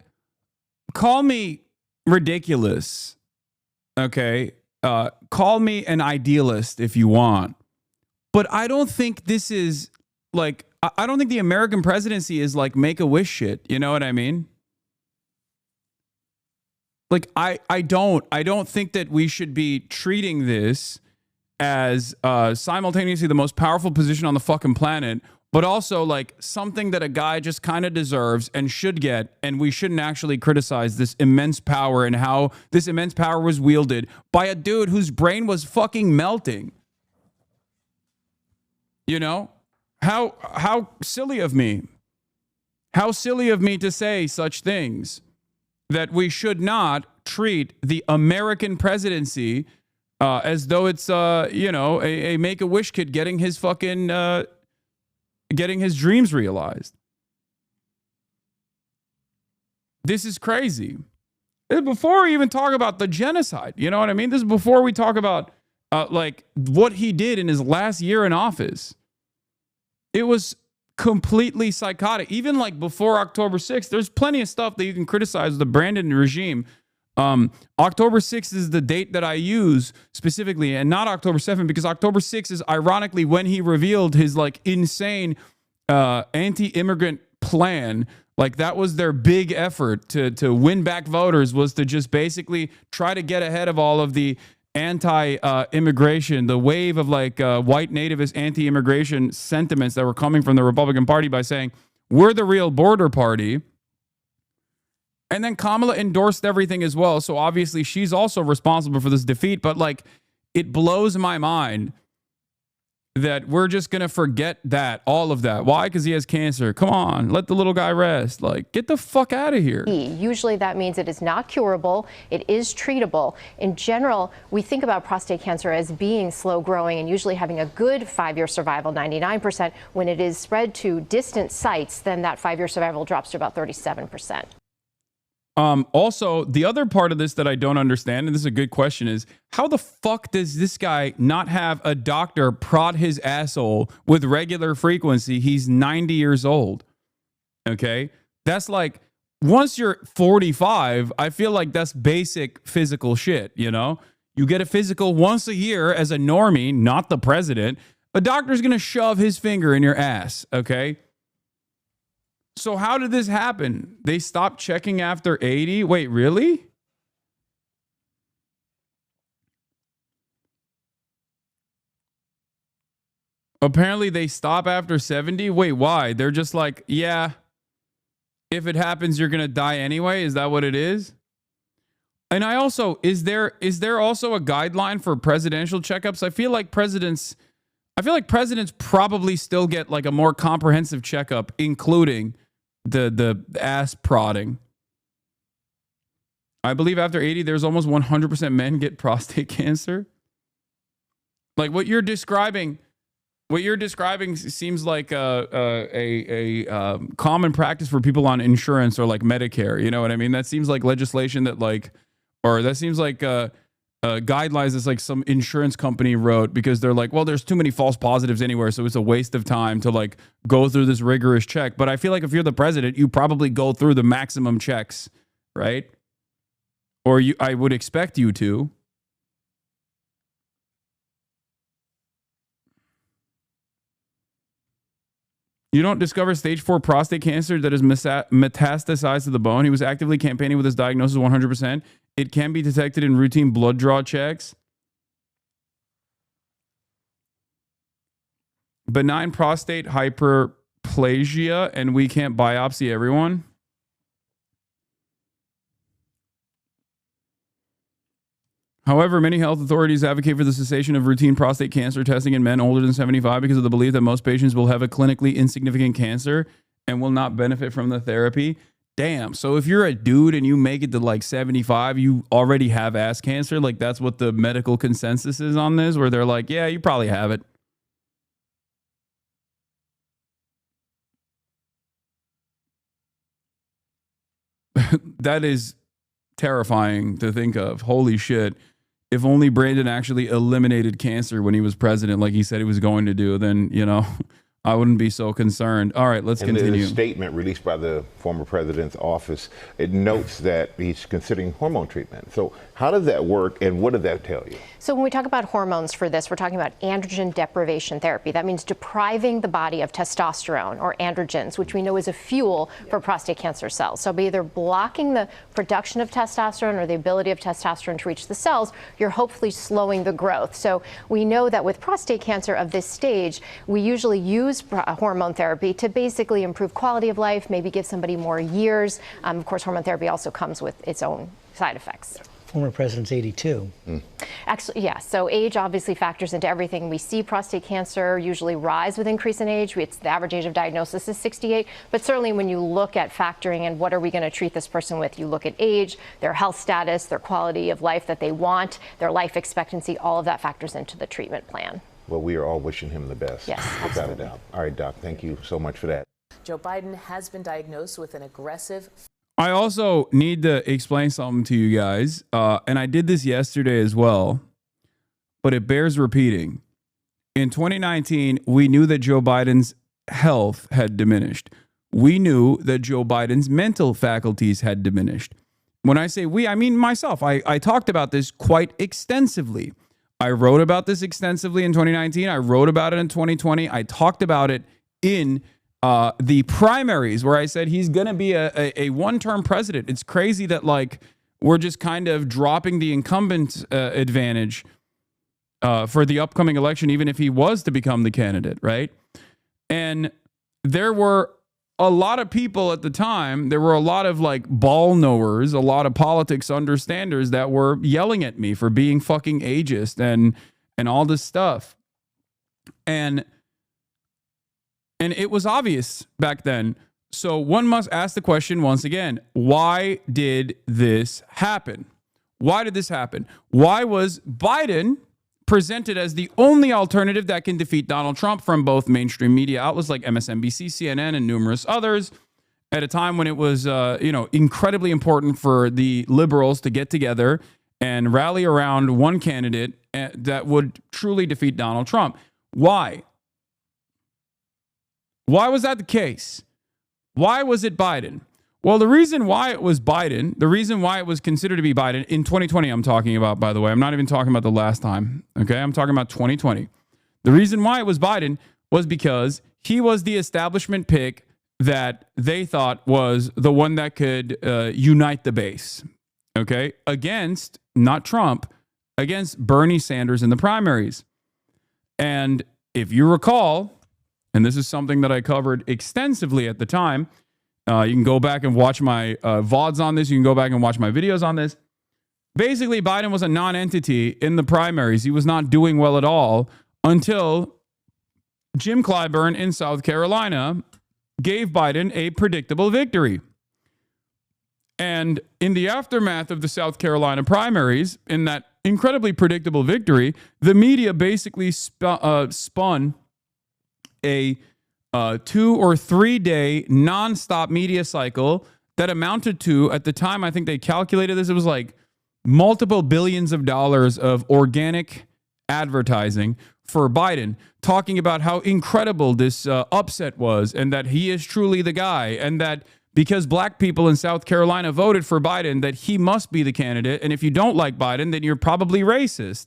call me ridiculous, okay? Call me an idealist if you want. But I don't think this is like, I don't think the American presidency is like Make-A-Wish shit. You know what I mean? Like, I don't think that we should be treating this as simultaneously the most powerful position on the fucking planet, but also like something that a guy just kind of deserves and should get, and we shouldn't actually criticize this immense power and how this immense power was wielded by a dude whose brain was fucking melting. You know? How silly of me. How silly of me to say such things, that we should not treat the American presidency as though it's, you know, a Make-A-Wish kid getting his fucking, getting his dreams realized. This is crazy. Before we even talk about the genocide, you know what I mean? This is before we talk about, like, what he did in his last year in office. It was completely psychotic. Even like before October 6th, there's plenty of stuff that you can criticize the Brandon regime. October 6th is the date that I use specifically, and not October 7th, because October 6th is ironically when he revealed his like insane anti-immigrant plan. Like, that was their big effort to win back voters, was to just basically try to get ahead of all of the anti-immigration, the wave of like white nativist anti-immigration sentiments that were coming from the Republican Party by saying, we're the real border party. And then Kamala endorsed everything as well. So obviously she's also responsible for this defeat. But like, it blows my mind that we're just going to forget that, all of that. Why? Because he has cancer. Come on, let the little guy rest. Like, get the fuck out of here. Usually that means it is not curable. It is treatable. In general, we think about prostate cancer as being slow growing and usually having a good 5-year survival, 99%. When it is spread to distant sites, then that 5-year survival drops to about 37%. Also, the other part of this that I don't understand, and this is a good question, is how the fuck does this guy not have a doctor prod his asshole with regular frequency? He's 90 years old. Okay? That's like, once you're 45, I feel like that's basic physical shit, you know? You get a physical once a year as a normie, not the president. A doctor's gonna shove his finger in your ass, okay? So how did this happen? They stopped checking after 80? Wait, really? Apparently they stop after 70? Wait, why? They're just like, yeah, if it happens, you're going to die anyway? Is that what it is? And I also, is there also a guideline for presidential checkups? I feel like presidents probably still get like a more comprehensive checkup, including the ass prodding. I believe after 80, there's almost 100% men get prostate cancer. Like what you're describing seems like a common practice for people on insurance or like Medicare. You know what I mean? That seems like legislation that like, or that seems like guidelines that's like some insurance company wrote because they're like, well, there's too many false positives anywhere, so it's a waste of time to like go through this rigorous check. But I feel like if you're the president, you probably go through the maximum checks, right? Or I would expect you to. You don't discover stage 4 prostate cancer that is metastasized to the bone. He was actively campaigning with his diagnosis 100%. It can be detected in routine blood draw checks. Benign prostate hyperplasia neoplasia and we can't biopsy everyone? However, many health authorities advocate for the cessation of routine prostate cancer testing in men older than 75 because of the belief that most patients will have a clinically insignificant cancer and will not benefit from the therapy. Damn. So if you're a dude and you make it to like 75, you already have ass cancer. Like that's what the medical consensus is on this, where they're like, yeah, you probably have it. That is terrifying to think of. Holy shit. If only Brandon actually eliminated cancer when he was president, like he said he was going to do, then, you know, I wouldn't be so concerned. All right, let's continue. The statement released by the former president's office, it notes that he's considering hormone treatment. So how does that work and what does that tell you? So when we talk about hormones for this, we're talking about androgen deprivation therapy. That means depriving the body of testosterone or androgens, which we know is a fuel for prostate cancer cells. So by either blocking the production of testosterone or the ability of testosterone to reach the cells, you're hopefully slowing the growth. So we know that with prostate cancer of this stage, we usually use hormone therapy to basically improve quality of life, maybe give somebody more years. Of course, hormone therapy also comes with its own side effects. Former president's 82. Actually, yeah. So age obviously factors into everything. We see prostate cancer usually rise with increase in age. It's the average age of diagnosis is 68. But certainly when you look at factoring in what are we going to treat this person with, you look at age, their health status, their quality of life that they want, their life expectancy, all of that factors into the treatment plan. Well, we are all wishing him the best. Yes, without a doubt. All right, Doc, thank you so much for that. Joe Biden has been diagnosed with an aggressive... I also need to explain something to you guys, and I did this yesterday as well, but it bears repeating. In 2019, we knew that Joe Biden's health had diminished. We knew that Joe Biden's mental faculties had diminished. When I say we, I mean myself. I talked about this quite extensively. I wrote about this extensively in 2019. I wrote about it in 2020. I talked about it in the primaries where I said he's going to be a one-term president. It's crazy that like we're just kind of dropping the incumbent advantage for the upcoming election, even if he was to become the candidate, right? And there were a lot of people at the time, there were a lot of like ball knowers, a lot of politics understanders that were yelling at me for being fucking ageist and all this stuff. And it was obvious back then. So one must ask the question once again, why did this happen? Why did this happen? Why was Biden presented as the only alternative that can defeat Donald Trump from both mainstream media outlets like MSNBC, CNN, and numerous others at a time when it was, incredibly important for the liberals to get together and rally around one candidate that would truly defeat Donald Trump? Why? Why was that the case? Why was it Biden? Well, the reason why it was Biden, the reason why it was considered to be Biden in 2020, I'm talking about, by the way, I'm not even talking about the last time. Okay. I'm talking about 2020. The reason why it was Biden was because he was the establishment pick that they thought was the one that could unite the base. Okay. Against, not Trump, against Bernie Sanders in the primaries. And if you recall, and this is something that I covered extensively at the time. You can go back and watch my VODs on this. You can go back and watch my videos on this. Basically, Biden was a non-entity in the primaries. He was not doing well at all until Jim Clyburn in South Carolina gave Biden a predictable victory. And in the aftermath of the South Carolina primaries, in that incredibly predictable victory, the media basically spun a 2 or 3 day nonstop media cycle that amounted to, at the time, I think they calculated this, it was like multiple billions of dollars of organic advertising for Biden, talking about how incredible this upset was and that he is truly the guy, and that because black people in South Carolina voted for Biden, that he must be the candidate. And if you don't like Biden, then you're probably racist,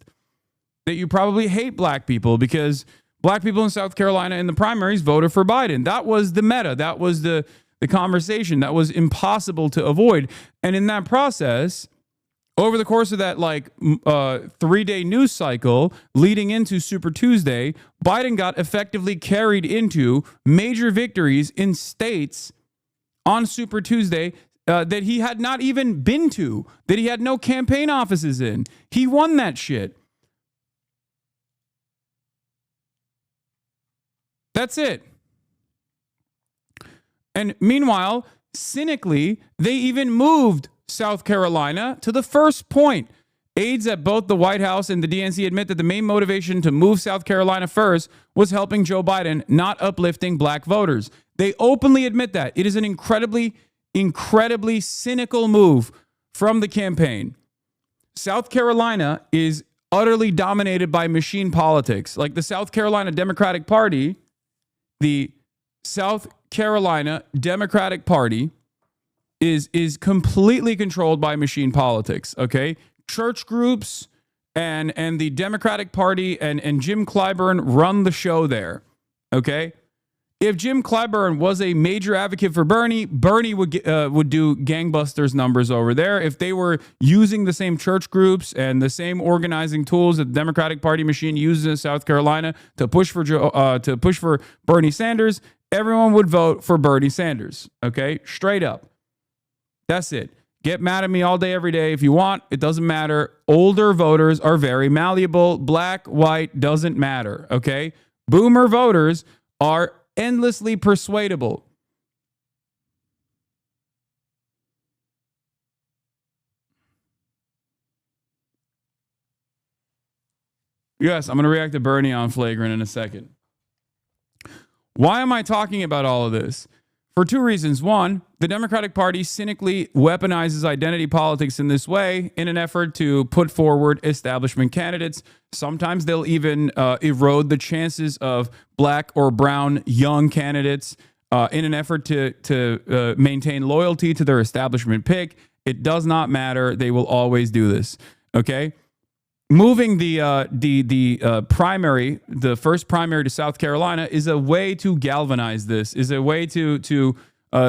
that you probably hate black people because black people in South Carolina in the primaries voted for Biden. That was the meta. That was the conversation that was impossible to avoid. And in that process, Over the course of that 3-day news cycle leading into Super Tuesday, Biden got effectively carried into major victories in states on Super Tuesday that he had not even been to, that he had no campaign offices in. He won that shit. That's it. And meanwhile, cynically, they even moved South Carolina to the first point. Aides at both the White House and the DNC admit that the main motivation to move South Carolina first was helping Joe Biden, not uplifting black voters. They openly admit that. It is an incredibly cynical move from the campaign. South Carolina is utterly dominated by machine politics. Like the South Carolina Democratic Party, the South Carolina Democratic Party is completely controlled by machine politics, okay? Church groups and the Democratic Party and Jim Clyburn run the show there, okay? If Jim Clyburn was a major advocate for Bernie would do gangbusters numbers over there. If they were using the same church groups and the same organizing tools that the Democratic Party machine uses in South Carolina to push for Bernie Sanders, everyone would vote for Bernie Sanders, okay? Straight up. That's it. Get mad at me all day, every day if you want. It doesn't matter. Older voters are very malleable. Black, white, doesn't matter, okay? Boomer voters are endlessly persuadable. Yes, I'm going to react to Bernie on Flagrant in a second. Why am I talking about all of this? For two reasons. One, the Democratic Party cynically weaponizes identity politics in this way in an effort to put forward establishment candidates. Sometimes they'll even erode the chances of black or brown young candidates in an effort to maintain loyalty to their establishment pick. It does not matter. They will always do this. Okay? Moving the primary, the first primary to South Carolina is a way to galvanize this, is a way to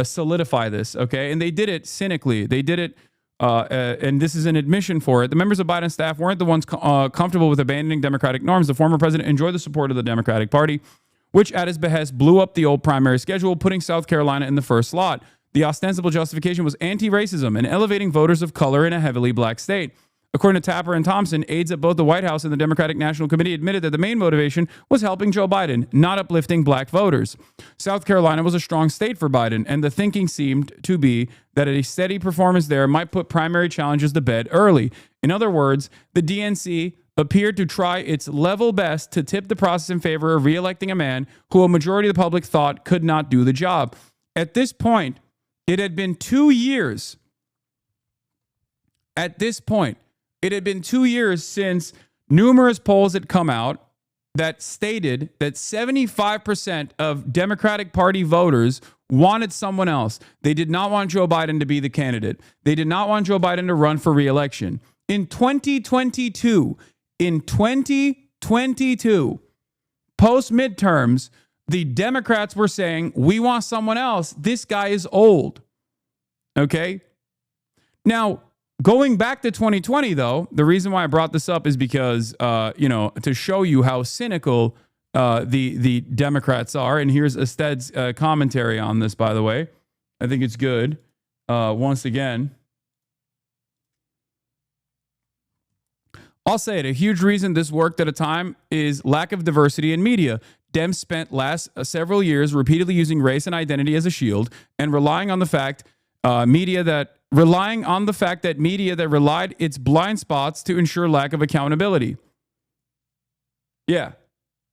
solidify this, okay? And they did it cynically. They did it, and this is an admission for it. The members of Biden's staff weren't the ones comfortable with abandoning Democratic norms. The former president enjoyed the support of the Democratic Party, which at his behest blew up the old primary schedule, putting South Carolina in the first slot. The ostensible justification was anti-racism and elevating voters of color in a heavily black state. According to Tapper and Thompson, aides at both the White House and the Democratic National Committee admitted that the main motivation was helping Joe Biden, not uplifting black voters. South Carolina was a strong state for Biden, and the thinking seemed to be that a steady performance there might put primary challenges to bed early. In other words, the DNC appeared to try its level best to tip the process in favor of re-electing a man who a majority of the public thought could not do the job. At this point, it had been 2 years. At this point, it had been 2 years since numerous polls had come out that stated that 75% of Democratic Party voters wanted someone else. They did not want Joe Biden to be the candidate. They did not want Joe Biden to run for re-election. In 2022, post midterms, the Democrats were saying, we want someone else. This guy is old. Okay? Now, going back to 2020, though, the reason why I brought this up is because, to show you how cynical the Democrats are. And here's Ested's commentary on this, by the way. I think it's good. Once again, I'll say it. A huge reason this worked at a time is lack of diversity in media. Dems spent last several years repeatedly using race and identity as a shield and relying on the fact media that relied its blind spots to ensure lack of accountability. Yeah.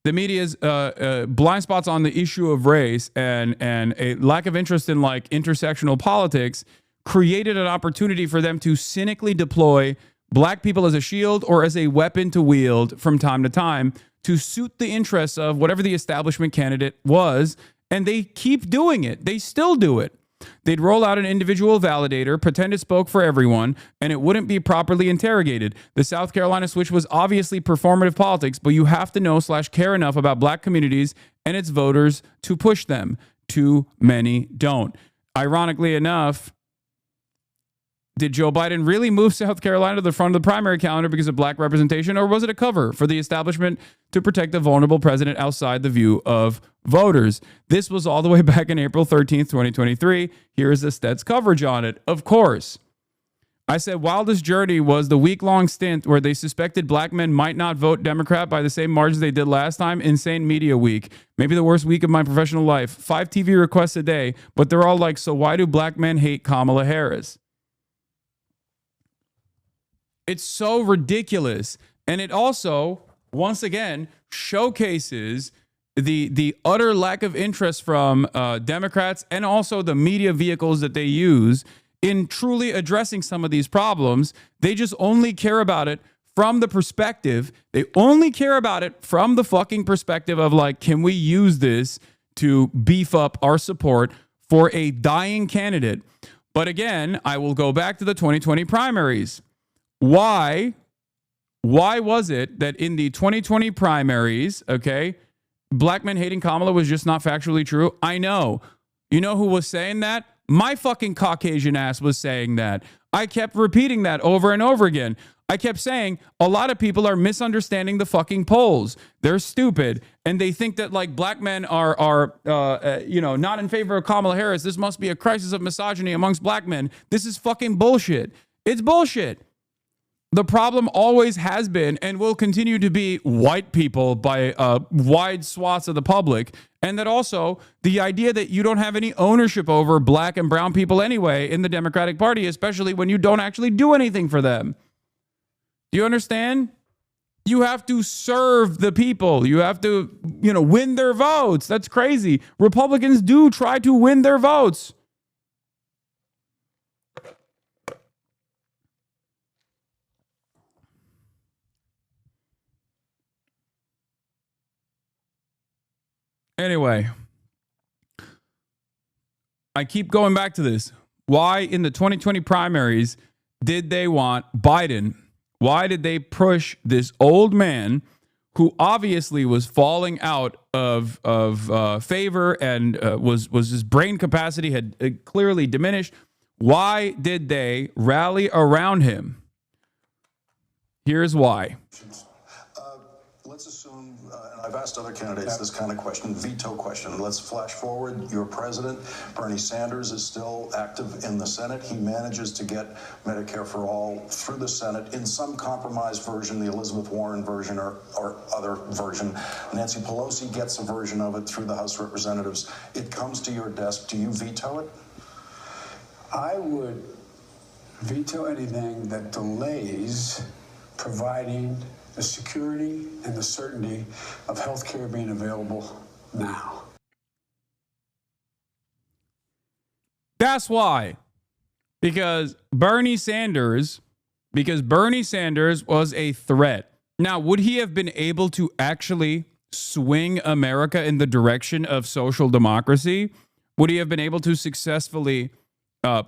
The media's blind spots on the issue of race and a lack of interest in like intersectional politics created an opportunity for them to cynically deploy black people as a shield or as a weapon to wield from time to time to suit the interests of whatever the establishment candidate was. And they keep doing it. They still do it. They'd roll out an individual validator, pretend it spoke for everyone, and it wouldn't be properly interrogated. The South Carolina switch was obviously performative politics, but you have to know/care enough about black communities and its voters to push them. Too many don't. Ironically enough, Did Joe Biden really move South Carolina to the front of the primary calendar because of black representation, or was it a cover for the establishment to protect a vulnerable president outside the view of voters? This was all the way back in April 13th, 2023. Here is the Stats coverage on it. Of course, I said, wildest journey was the week-long stint where they suspected black men might not vote Democrat by the same margins they did last time. Insane media week. Maybe the worst week of my professional life. 5 TV requests a day, but they're all like, so why do black men hate Kamala Harris? It's so ridiculous. And it also, once again, showcases the utter lack of interest from Democrats and also the media vehicles that they use in truly addressing some of these problems. They just only care about it from the perspective. They only care about it from the fucking perspective of like, can we use this to beef up our support for a dying candidate? But again, I will go back to the 2020 primaries. Why was it that in the 2020 primaries, okay, black men hating Kamala was just not factually true? I know. You know who was saying that? My fucking Caucasian ass was saying that. I kept repeating that over and over again. I kept saying a lot of people are misunderstanding the fucking polls. They're stupid. And they think that like black men are not in favor of Kamala Harris. This must be a crisis of misogyny amongst black men. This is fucking bullshit. It's bullshit. The problem always has been and will continue to be white people by wide swaths of the public. And that also the idea that you don't have any ownership over black and brown people anyway in the Democratic Party, especially when you don't actually do anything for them. Do you understand? You have to serve the people. You have to, win their votes. That's crazy. Republicans do try to win their votes. Anyway, I keep going back to this. Why in the 2020 primaries did they want Biden? Why did they push this old man who obviously was falling out of favor and was his brain capacity had clearly diminished? Why did they rally around him? Here's why. Let's assume, and I've asked other candidates this kind of question, veto question. Let's flash forward. Your president, Bernie Sanders, is still active in the Senate. He manages to get Medicare for All through the Senate in some compromised version, the Elizabeth Warren version or other version. Nancy Pelosi gets a version of it through the House of Representatives. It comes to your desk. Do you veto it? I would veto anything that delays providing the security and the certainty of health care being available now. That's why. Because Bernie Sanders was a threat. Now, would he have been able to actually swing America in the direction of social democracy? Would he have been able to successfully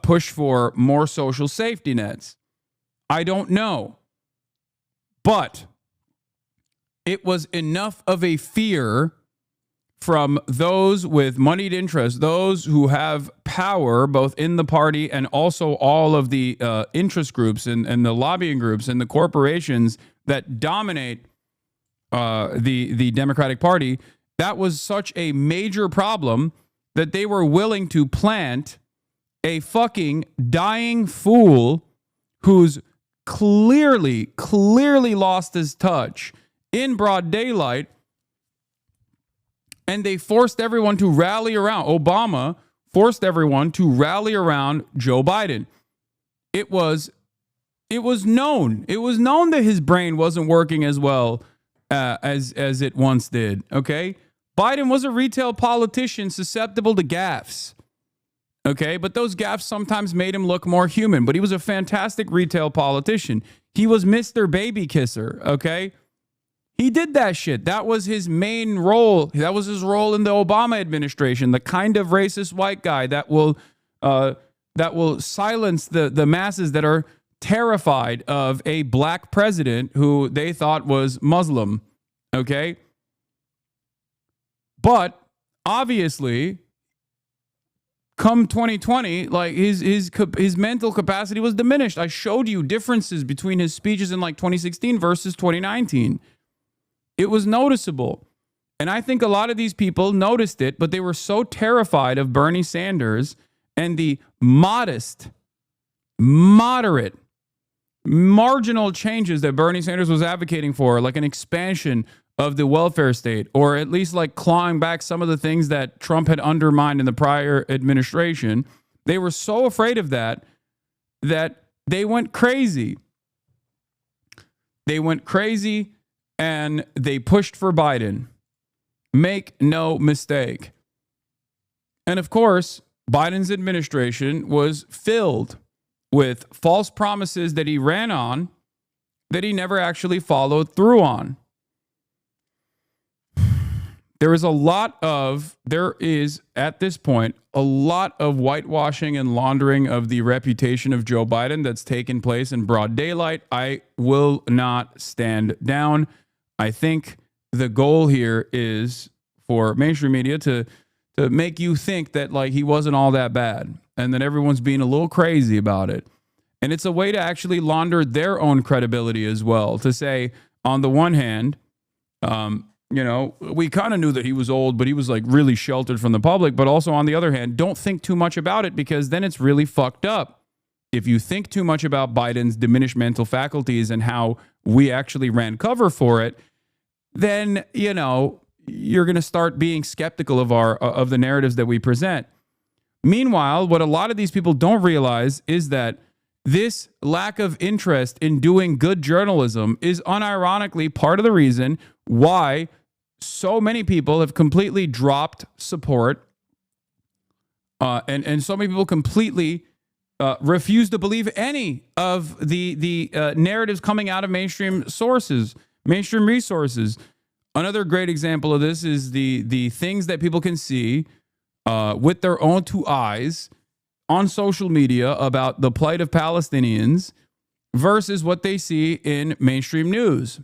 push for more social safety nets? I don't know. But it was enough of a fear from those with moneyed interest, those who have power both in the party and also all of the interest groups and the lobbying groups and the corporations that dominate the Democratic Party. That was such a major problem that they were willing to plant a fucking dying fool who's clearly lost his touch in broad daylight, and they forced everyone to rally around. Obama forced everyone to rally around Joe Biden. It was known. It was known that his brain wasn't working as well as it once did. Okay, Biden was a retail politician susceptible to gaffes. Okay, but those gaffes sometimes made him look more human. But he was a fantastic retail politician. He was Mr. Baby Kisser. Okay. He did that shit. That was his main role. That was his role in the Obama administration, the kind of racist white guy that will silence the masses that are terrified of a black president who they thought was Muslim. Okay? But obviously, come 2020, like his mental capacity was diminished. I showed you differences between his speeches in like 2016 versus 2019. It was noticeable. And I think a lot of these people noticed it, but they were so terrified of Bernie Sanders and the moderate, marginal changes that Bernie Sanders was advocating for, like an expansion of the welfare state, or at least like clawing back some of the things that Trump had undermined in the prior administration. They were so afraid of that they went crazy. They went crazy and they pushed for Biden. Make no mistake. And of course, Biden's administration was filled with false promises that he ran on that he never actually followed through on. There is at this point a lot of whitewashing and laundering of the reputation of Joe Biden that's taken place in broad daylight. I will not stand down. I think the goal here is for mainstream media to make you think that like he wasn't all that bad and that everyone's being a little crazy about it. And it's a way to actually launder their own credibility as well, to say, on the one hand, we kind of knew that he was old, but he was like really sheltered from the public. But also on the other hand, don't think too much about it, because then it's really fucked up. If you think too much about Biden's diminished mental faculties and how we actually ran cover for it, then, you're going to start being skeptical of the narratives that we present. Meanwhile, what a lot of these people don't realize is that this lack of interest in doing good journalism is unironically part of the reason why so many people have completely dropped support, and so many people completely refuse to believe any of the narratives coming out of mainstream sources, mainstream resources. Another great example of this is the things that people can see with their own two eyes on social media about the plight of Palestinians versus what they see in mainstream news.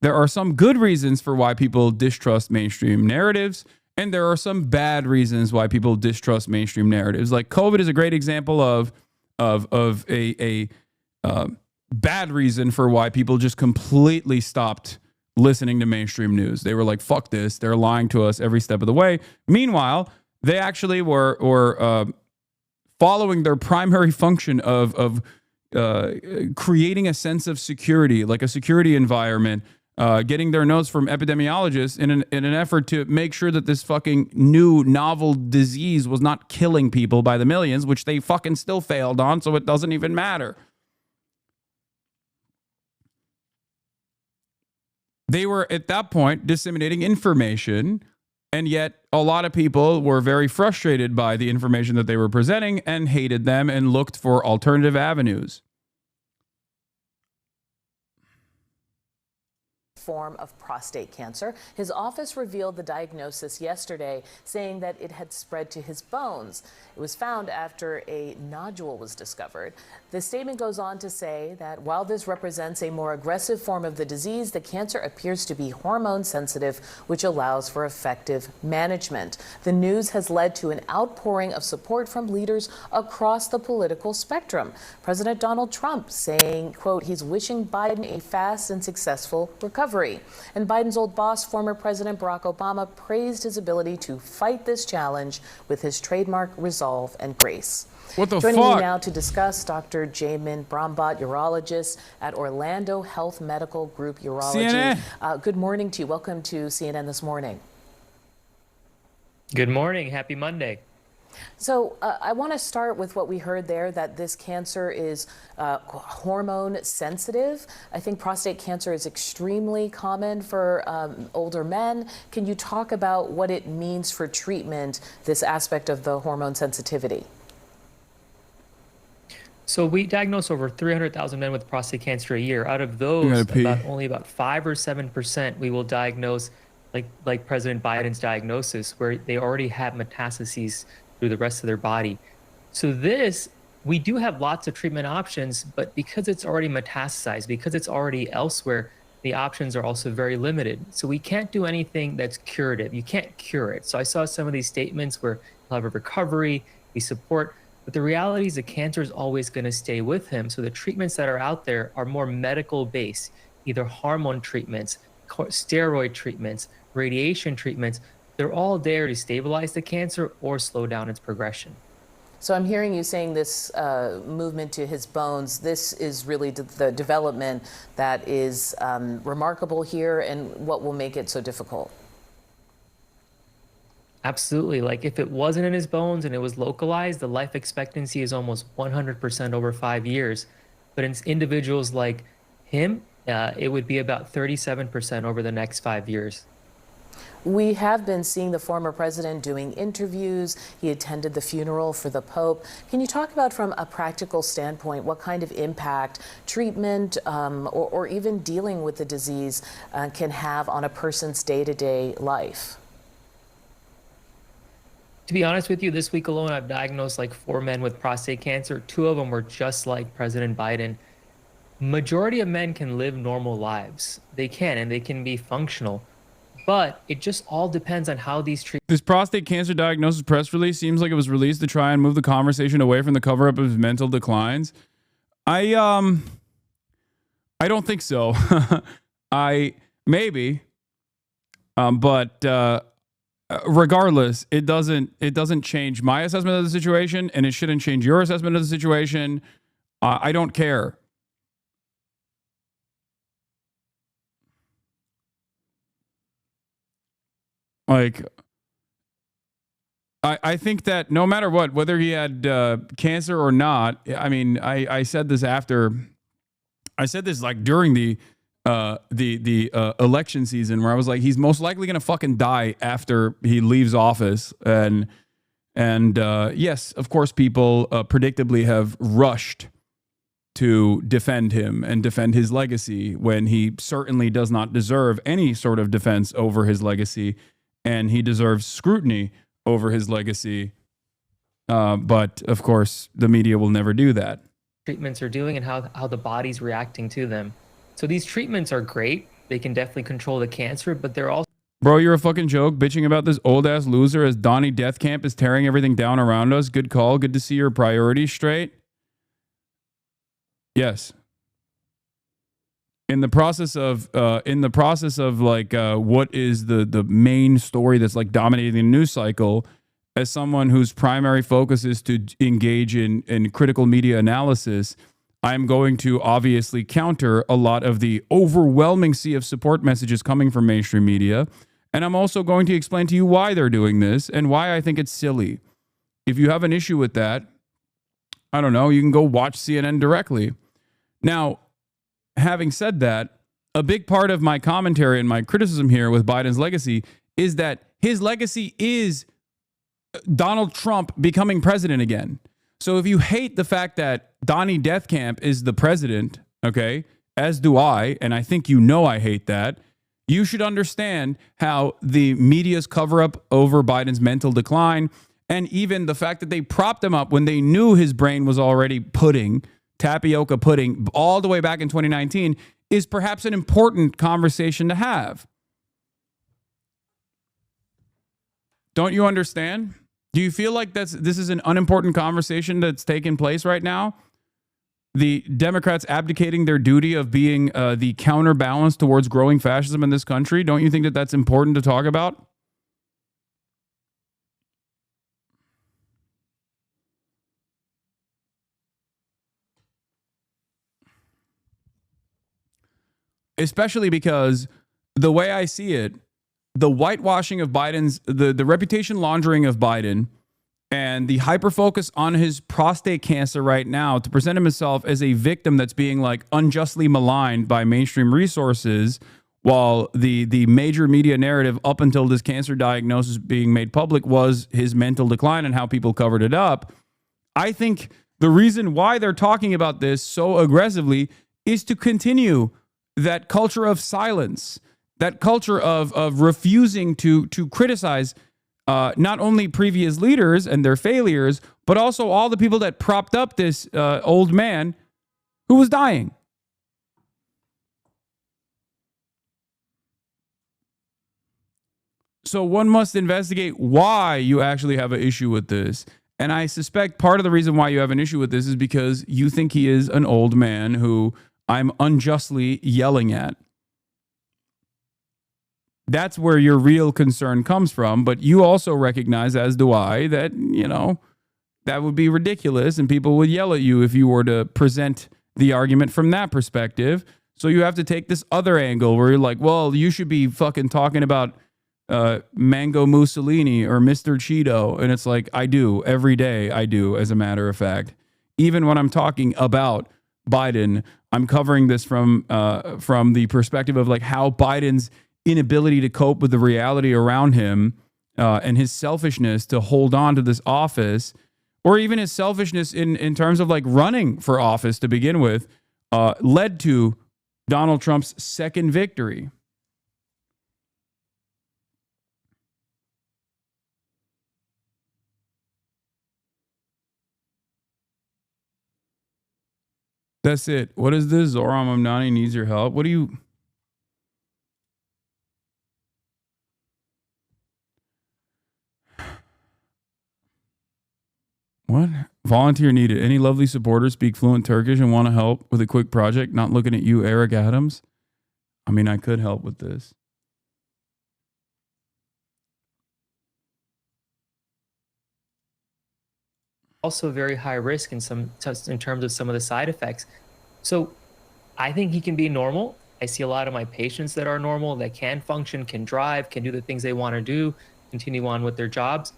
There are some good reasons for why people distrust mainstream narratives, and there are some bad reasons why people distrust mainstream narratives. Like COVID is a great example of a bad reason for why people just completely stopped listening to mainstream news. They were like, fuck this. They're lying to us every step of the way. Meanwhile, they actually were following their primary function of creating a sense of security, like a security environment, getting their notes from epidemiologists in an effort to make sure that this fucking new novel disease was not killing people by the millions, which they fucking still failed on, so it doesn't even matter. They were, at that point, disseminating information, and yet a lot of people were very frustrated by the information that they were presenting and hated them and looked for alternative avenues. Form of prostate cancer. His office revealed the diagnosis yesterday, saying that it had spread to his bones. It was found after a nodule was discovered. The statement goes on to say that while this represents a more aggressive form of the disease, the cancer appears to be hormone sensitive, which allows for effective management. The news has led to an outpouring of support from leaders across the political spectrum. President Donald Trump saying, quote, he's wishing Biden a fast and successful recovery. And Biden's old boss, former President Barack Obama, praised his ability to fight this challenge with his trademark resolve and grace. What the Joining fuck? me now to discuss, Dr. Jamin Brombaut, urologist at Orlando Health Medical Group Urology. Good morning to you. Welcome to CNN This Morning. Good morning. Happy Monday. So I want to start with what we heard there, that this cancer is hormone sensitive. I think prostate cancer is extremely common for older men. Can you talk about what it means for treatment, this aspect of the hormone sensitivity? So we diagnose over 300,000 men with prostate cancer a year. Out of those, only about 5 or 7% we will diagnose like President Biden's diagnosis, where they already have metastases through the rest of their body. So we do have lots of treatment options, but because it's already metastasized, because it's already elsewhere, the options are also very limited. So we can't do anything that's curative. You can't cure it. So I saw some of these statements where you'll have a recovery, we support. But the reality is the cancer is always going to stay with him. So the treatments that are out there are more medical based, either hormone treatments, steroid treatments, radiation treatments. They're all there to stabilize the cancer or slow down its progression. So I'm hearing you saying this movement to his bones, this is really the development that is remarkable here and what will make it so difficult. Absolutely. Like if it wasn't in his bones and it was localized, the life expectancy is almost 100% over 5 years. But in individuals like him, it would be about 37% over the next 5 years. We have been seeing the former president doing interviews. He attended the funeral for the Pope. Can you talk about, from a practical standpoint, what kind of impact treatment or even dealing with the disease can have on a person's day-to-day life? To be honest with you, this week alone, I've diagnosed like 4 men with prostate cancer. 2 of them were just like President Biden. Majority of men can live normal lives. They can, and they can be functional. But it just all depends on how these treatments. This prostate cancer diagnosis press release seems like it was released to try and move the conversation away from the cover-up of his mental declines. I don't think so. Maybe. But regardless, it doesn't change my assessment of the situation, and it shouldn't change your assessment of the situation. I don't care. Like, I think that no matter what, whether he had cancer or not, I mean, I said this like during the election season, where I was like, he's most likely gonna fucking die after he leaves office, and yes, of course, people predictably have rushed to defend him and defend his legacy when he certainly does not deserve any sort of defense over his legacy. And he deserves scrutiny over his legacy. But, of course, the media will never do that. Treatments are doing and how the body's reacting to them. So these treatments are great. They can definitely control the cancer, but they're also... Bro, you're a fucking joke, bitching about this old-ass loser as Donnie Deathcamp is tearing everything down around us. Good call. Good to see your priorities straight. Yes. In the process of like what is the main story that's like dominating the news cycle, as someone whose primary focus is to engage in critical media analysis, I'm going to obviously counter a lot of the overwhelming sea of support messages coming from mainstream media, and I'm also going to explain to you why they're doing this and why I think it's silly. If you have an issue with that, I don't know, you can go watch CNN directly. Now, having said that, a big part of my commentary and my criticism here with Biden's legacy is that his legacy is Donald Trump becoming president again. So if you hate the fact that Donnie Deathcamp is the president, okay, as do I, and I think you know I hate that, you should understand how the media's cover-up over Biden's mental decline, and even the fact that they propped him up when they knew his brain was already tapioca pudding all the way back in 2019, is perhaps an important conversation to have. Don't you understand? Do you feel like this is an unimportant conversation that's taking place right now? The Democrats abdicating their duty of being the counterbalance towards growing fascism in this country. Don't you think that that's important to talk about? Especially because the way I see it, the whitewashing of Biden's, the reputation laundering of Biden, and the hyper-focus on his prostate cancer right now to present himself as a victim that's being like unjustly maligned by mainstream resources, while the major media narrative up until this cancer diagnosis being made public was his mental decline and how people covered it up. I think the reason why they're talking about this so aggressively is to continue that culture of silence, that culture of refusing to criticize not only previous leaders and their failures, but also all the people that propped up this old man who was dying. So one must investigate why you actually have an issue with this And I suspect part of the reason why you have an issue with this is because you think he is an old man who I'm unjustly yelling at. That's where your real concern comes from. But you also recognize, as do I, that, you know, that would be ridiculous and people would yell at you if you were to present the argument from that perspective. So you have to take this other angle where you're like, well, you should be fucking talking about Mango Mussolini or Mr. Cheeto. And it's like, I do. Every day I do, as a matter of fact. Even when I'm talking about Biden, I'm covering this from the perspective of like how Biden's inability to cope with the reality around him and his selfishness to hold on to this office, or even his selfishness in terms of like running for office to begin with, led to Donald Trump's second victory. That's it. What is this? Zoram Amnani needs your help. What do you... What? Volunteer needed. Any lovely supporters speak fluent Turkish and want to help with a quick project? Not looking at you, Eric Adams. I mean, I could help with this. Also very high risk in terms of some of the side effects. So I think he can be normal. I see a lot of my patients that are normal, that can function, can drive, can do the things they want to do, continue on with their jobs.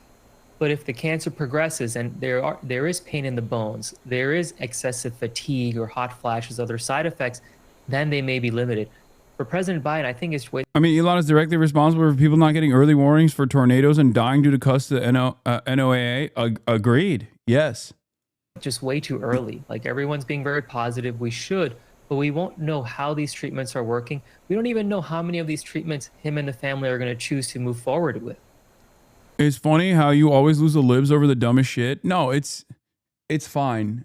But if the cancer progresses and there is pain in the bones, there is excessive fatigue or hot flashes, other side effects, then they may be limited. For President Biden, I think it's way... I mean, Elon is directly responsible for people not getting early warnings for tornadoes and dying due to cuts to NOAA. Agreed. Yes. Just way too early. Like, everyone's being very positive. We should, but we won't know how these treatments are working. We don't even know how many of these treatments him and the family are going to choose to move forward with. It's funny how you always lose the libs over the dumbest shit. No, it's fine.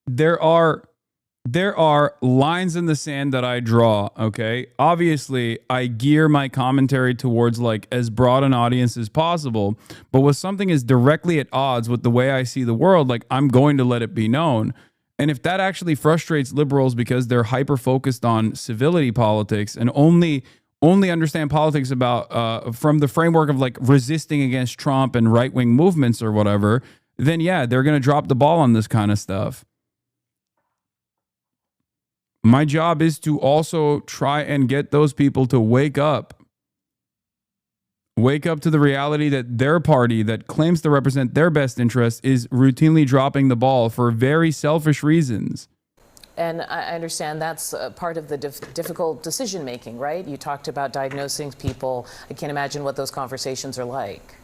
There are lines in the sand that I draw, okay? Obviously, I gear my commentary towards like as broad an audience as possible, but when something is directly at odds with the way I see the world, like I'm going to let it be known. And if that actually frustrates liberals because they're hyper focused on civility politics and only understand politics about from the framework of like resisting against Trump and right-wing movements or whatever, then yeah, they're going to drop the ball on this kind of stuff. My job is to also try and get those people to wake up. Wake up to the reality that their party that claims to represent their best interests is routinely dropping the ball for very selfish reasons. And I understand that's part of the difficult decision making, right? You talked about diagnosing people. I can't imagine what those conversations are like.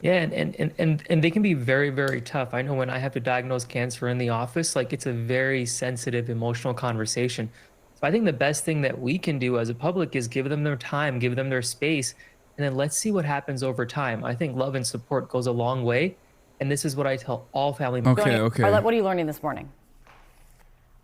Yeah, and they can be very, very tough. I know when I have to diagnose cancer in the office, like it's a very sensitive, emotional conversation. So I think the best thing that we can do as a public is give them their time, give them their space, and then let's see what happens over time. I think love and support goes a long way. And this is what I tell all family members. Okay. Arlette, what are you learning this morning?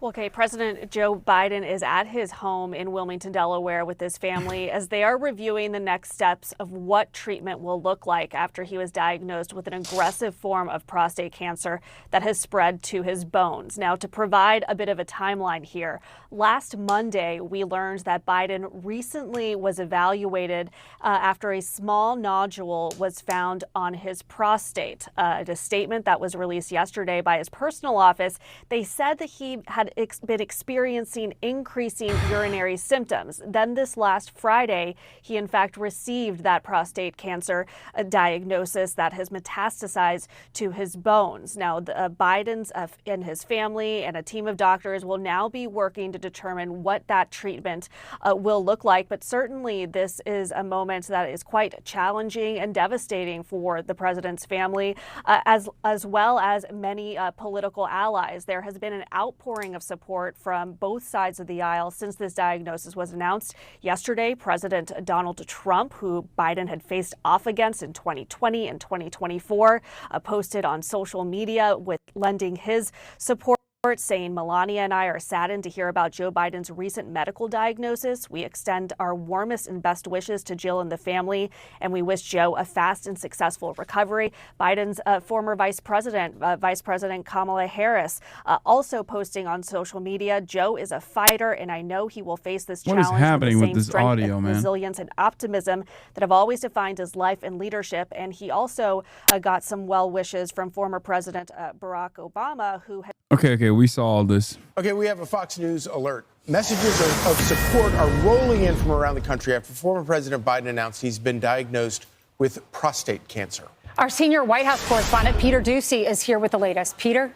Okay, President Joe Biden is at his home in Wilmington, Delaware with his family as they are reviewing the next steps of what treatment will look like after he was diagnosed with an aggressive form of prostate cancer that has spread to his bones. Now, to provide a bit of a timeline here, last Monday, we learned that Biden recently was evaluated after a small nodule was found on his prostate. A statement that was released yesterday by his personal office, they said that he had been experiencing increasing urinary symptoms. Then this last Friday, he in fact received that prostate cancer diagnosis that has metastasized to his bones. Now, Biden's and his family and a team of doctors will now be working to determine what that treatment will look like. But certainly this is a moment that is quite challenging and devastating for the president's family, as well as many political allies. There has been an outpouring of support from both sides of the aisle since this diagnosis was announced. Yesterday, President Donald Trump, who Biden had faced off against in 2020 and 2024, posted on social media with lending his support. saying Melania and I are saddened to hear about Joe Biden's recent medical diagnosis. We extend our warmest and best wishes to Jill and the family, and we wish Joe a fast and successful recovery. Biden's former Vice President Kamala Harris, also posting on social media, Joe is a fighter, and I know he will face this challenge What is happening with with the this same strength, audio, and man? resilience, and optimism that have always defined his life and leadership. And he also got some well wishes from former President Barack Obama, who had Okay, we saw all this. Okay, we have a Fox News alert. Messages of support are rolling in from around the country after former President Biden announced he's been diagnosed with prostate cancer. Our senior White House correspondent, Peter Ducey, is here with the latest. Peter?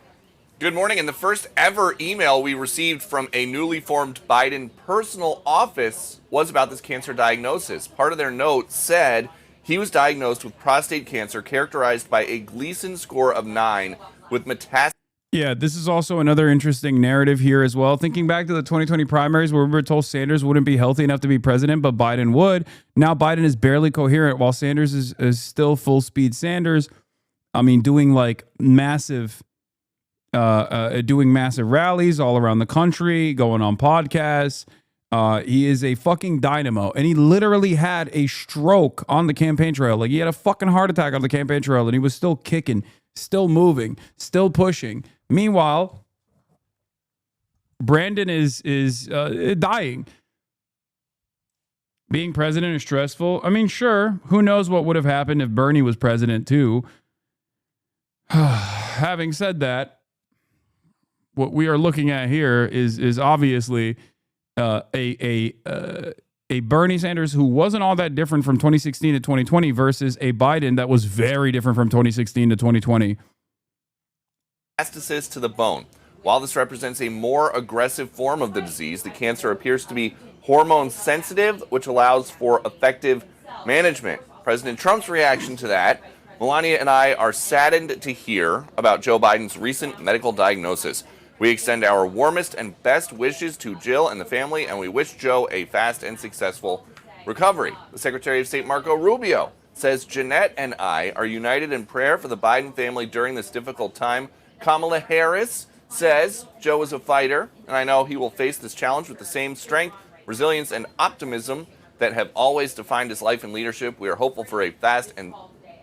Good morning. And the first ever email we received from a newly formed Biden personal office was about this cancer diagnosis. Part of their note said he was diagnosed with prostate cancer characterized by a Gleason score of 9 with metastasis. Yeah, this is also another interesting narrative here as well. Thinking back to the 2020 primaries where we were told Sanders wouldn't be healthy enough to be president, but Biden would. Now Biden is barely coherent while Sanders is still full speed Sanders. I mean, doing like massive rallies all around the country, going on podcasts. He is a fucking dynamo, and he literally had a stroke on the campaign trail. Like he had a fucking heart attack on the campaign trail, and he was still kicking, still moving, still pushing. Meanwhile, Brandon is dying. Being president is stressful. I mean, sure, who knows what would have happened if Bernie was president too. Having said that, what we are looking at here is obviously a Bernie Sanders who wasn't all that different from 2016 to 2020 versus a Biden that was very different from 2016 to 2020. Metastasis to the bone. While this represents a more aggressive form of the disease, the cancer appears to be hormone sensitive, which allows for effective management. President Trump's reaction to that: Melania and I are saddened to hear about Joe Biden's recent medical diagnosis. We extend our warmest and best wishes to Jill and the family, and we wish Joe a fast and successful recovery. The Secretary of State, Marco Rubio, says Jeanette and I are united in prayer for the Biden family during this difficult time. Kamala Harris says Joe is a fighter, and I know he will face this challenge with the same strength, resilience, and optimism that have always defined his life and leadership. We are hopeful for a fast and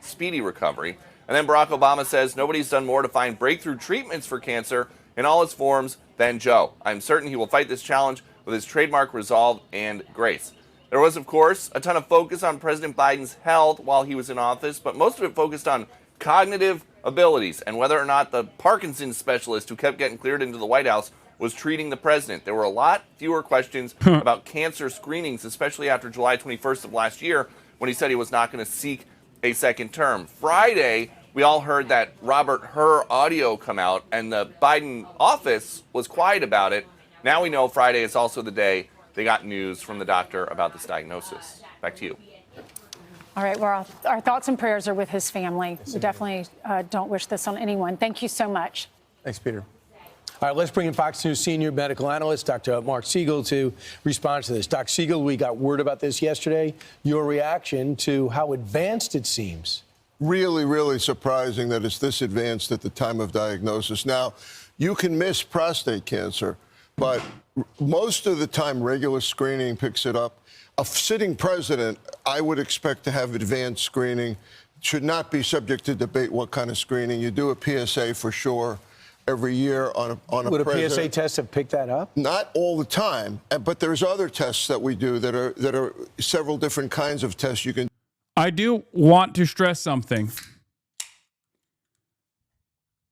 speedy recovery. And then Barack Obama says nobody's done more to find breakthrough treatments for cancer in all its forms than Joe. I'm certain he will fight this challenge with his trademark resolve and grace. There was, of course, a ton of focus on President Biden's health while he was in office, but most of it focused on cognitive abilities and whether or not the Parkinson's specialist who kept getting cleared into the White House was treating the president. There were a lot fewer questions about cancer screenings, especially after July 21st of last year when he said he was not going to seek a second term. Friday, we all heard that Robert Hur audio come out, and the Biden office was quiet about it. Now we know Friday is also the day they got news from the doctor about this diagnosis. Back to you. All right, well, our thoughts and prayers are with his family. We definitely don't wish this on anyone. Thank you so much. Thanks, Peter. All right, let's bring in Fox News senior medical analyst, Dr. Mark Siegel, to respond to this. Dr. Siegel, we got word about this yesterday. Your reaction to how advanced it seems. Really, really surprising that it's this advanced at the time of diagnosis. Now, you can miss prostate cancer, but most of the time regular screening picks it up. A sitting president, I would expect to have advanced screening. Should not be subject to debate what kind of screening. You do a PSA for sure every year on a Would president. a PSA test have picked that up? Not all the time, but there's other tests that we do that are several different kinds of tests you can. I do want to stress something.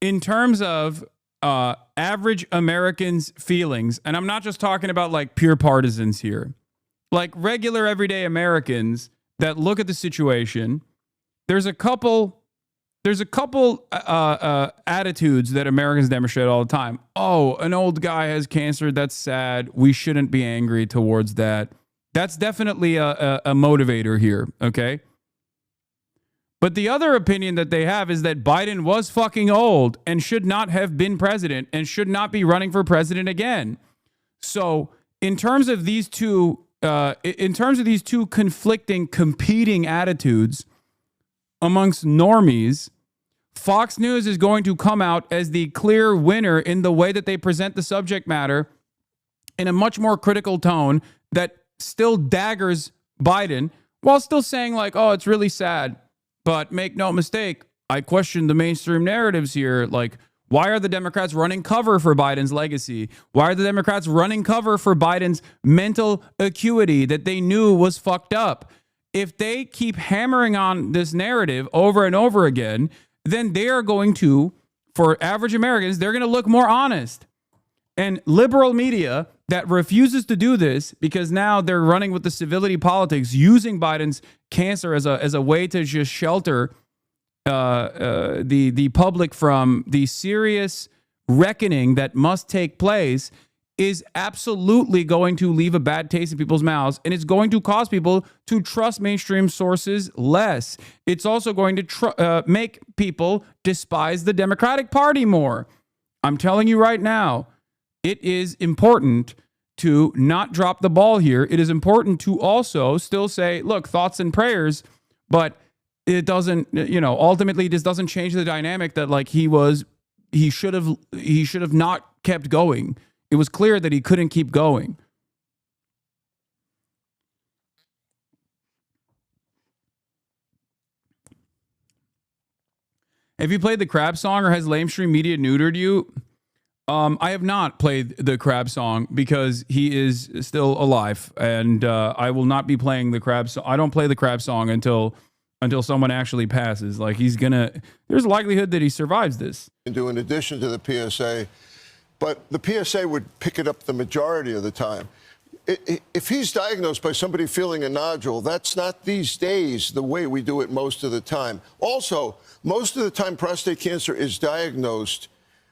In terms of average Americans' feelings, and I'm not just talking about like pure partisans here, like regular everyday Americans that look at the situation, there's a couple attitudes that Americans demonstrate all the time. Oh, an old guy has cancer. That's sad. We shouldn't be angry towards that. That's definitely a motivator here, okay? But the other opinion that they have is that Biden was fucking old and should not have been president and should not be running for president again. So in terms of these two conflicting, competing attitudes amongst normies, Fox News is going to come out as the clear winner in the way that they present the subject matter in a much more critical tone that still daggers Biden while still saying like, oh, it's really sad. But make no mistake, I question the mainstream narratives here. Like, why are the Democrats running cover for Biden's legacy? Why are the Democrats running cover for Biden's mental acuity that they knew was fucked up? If they keep hammering on this narrative over and over again, then they are going to, for average Americans, they're going to look more honest. And liberal media that refuses to do this because now they're running with the civility politics, using Biden's cancer as a way to just shelter the public from the serious reckoning that must take place, is absolutely going to leave a bad taste in people's mouths, and it's going to cause people to trust mainstream sources less. It's also going to make people despise the Democratic Party more. I'm telling you right now, it is important to not drop the ball here. It is important to also still say, look, thoughts and prayers, but it doesn't, ultimately this doesn't change the dynamic that like he should have not kept going. It was clear that he couldn't keep going. Have you played the Crab song, or has lamestream media neutered you? I have not played the Crab song because he is still alive, and I will not be playing the Crab song. I don't play the Crab song until someone actually passes. Like there's a likelihood that he survives this. In addition to the PSA, but the PSA would pick it up the majority of the time. If he's diagnosed by somebody feeling a nodule, that's not these days the way we do it most of the time. Also, most of the time prostate cancer is diagnosed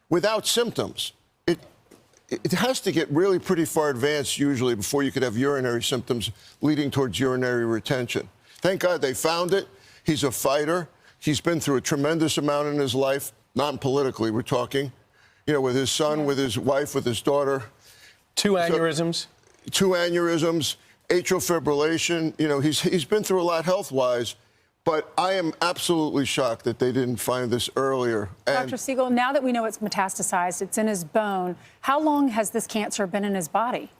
without symptoms. It has to get really pretty far advanced usually before you could have urinary symptoms leading towards urinary retention. Thank God they found it. He's a fighter. He's been through a tremendous amount in his life, not politically, we're talking, with his son, with his wife, with his daughter. Two aneurysms, atrial fibrillation. He's been through a lot health-wise. But I am absolutely shocked that they didn't find this earlier. And Dr. Siegel, now that we know it's metastasized, it's in his bone, how long has this cancer been in his body?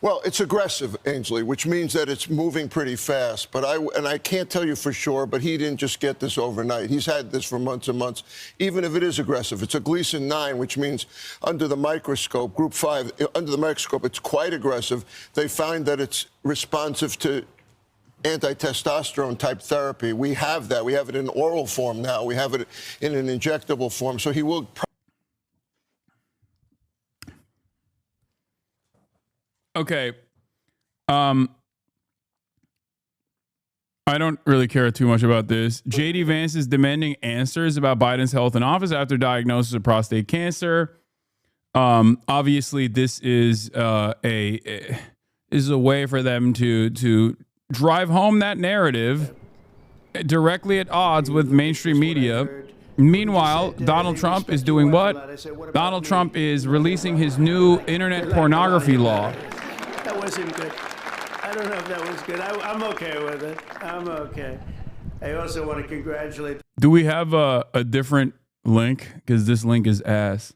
Well, it's aggressive, Ainsley, which means that it's moving pretty fast. But I can't tell you for sure, but he didn't just get this overnight. He's had this for months and months. Even if it is aggressive, it's a Gleason 9, which means under the microscope, group 5, under the microscope, it's quite aggressive. They find that it's responsive to anti-testosterone type therapy. We have that. We have it in oral form now. We have it in an injectable form. So he will. Okay. I don't really care too much about this. J.D. Vance is demanding answers about Biden's health in office after diagnosis of prostate cancer. Obviously, this is a way for them to drive home that narrative directly at odds with mainstream media. Meanwhile, Donald Trump is doing what? Donald Trump is releasing his new internet pornography law. That wasn't good. I don't know if that was good. I'm okay with it. I'm okay. I also want to congratulate. Do we have a different link? Because this link is ass.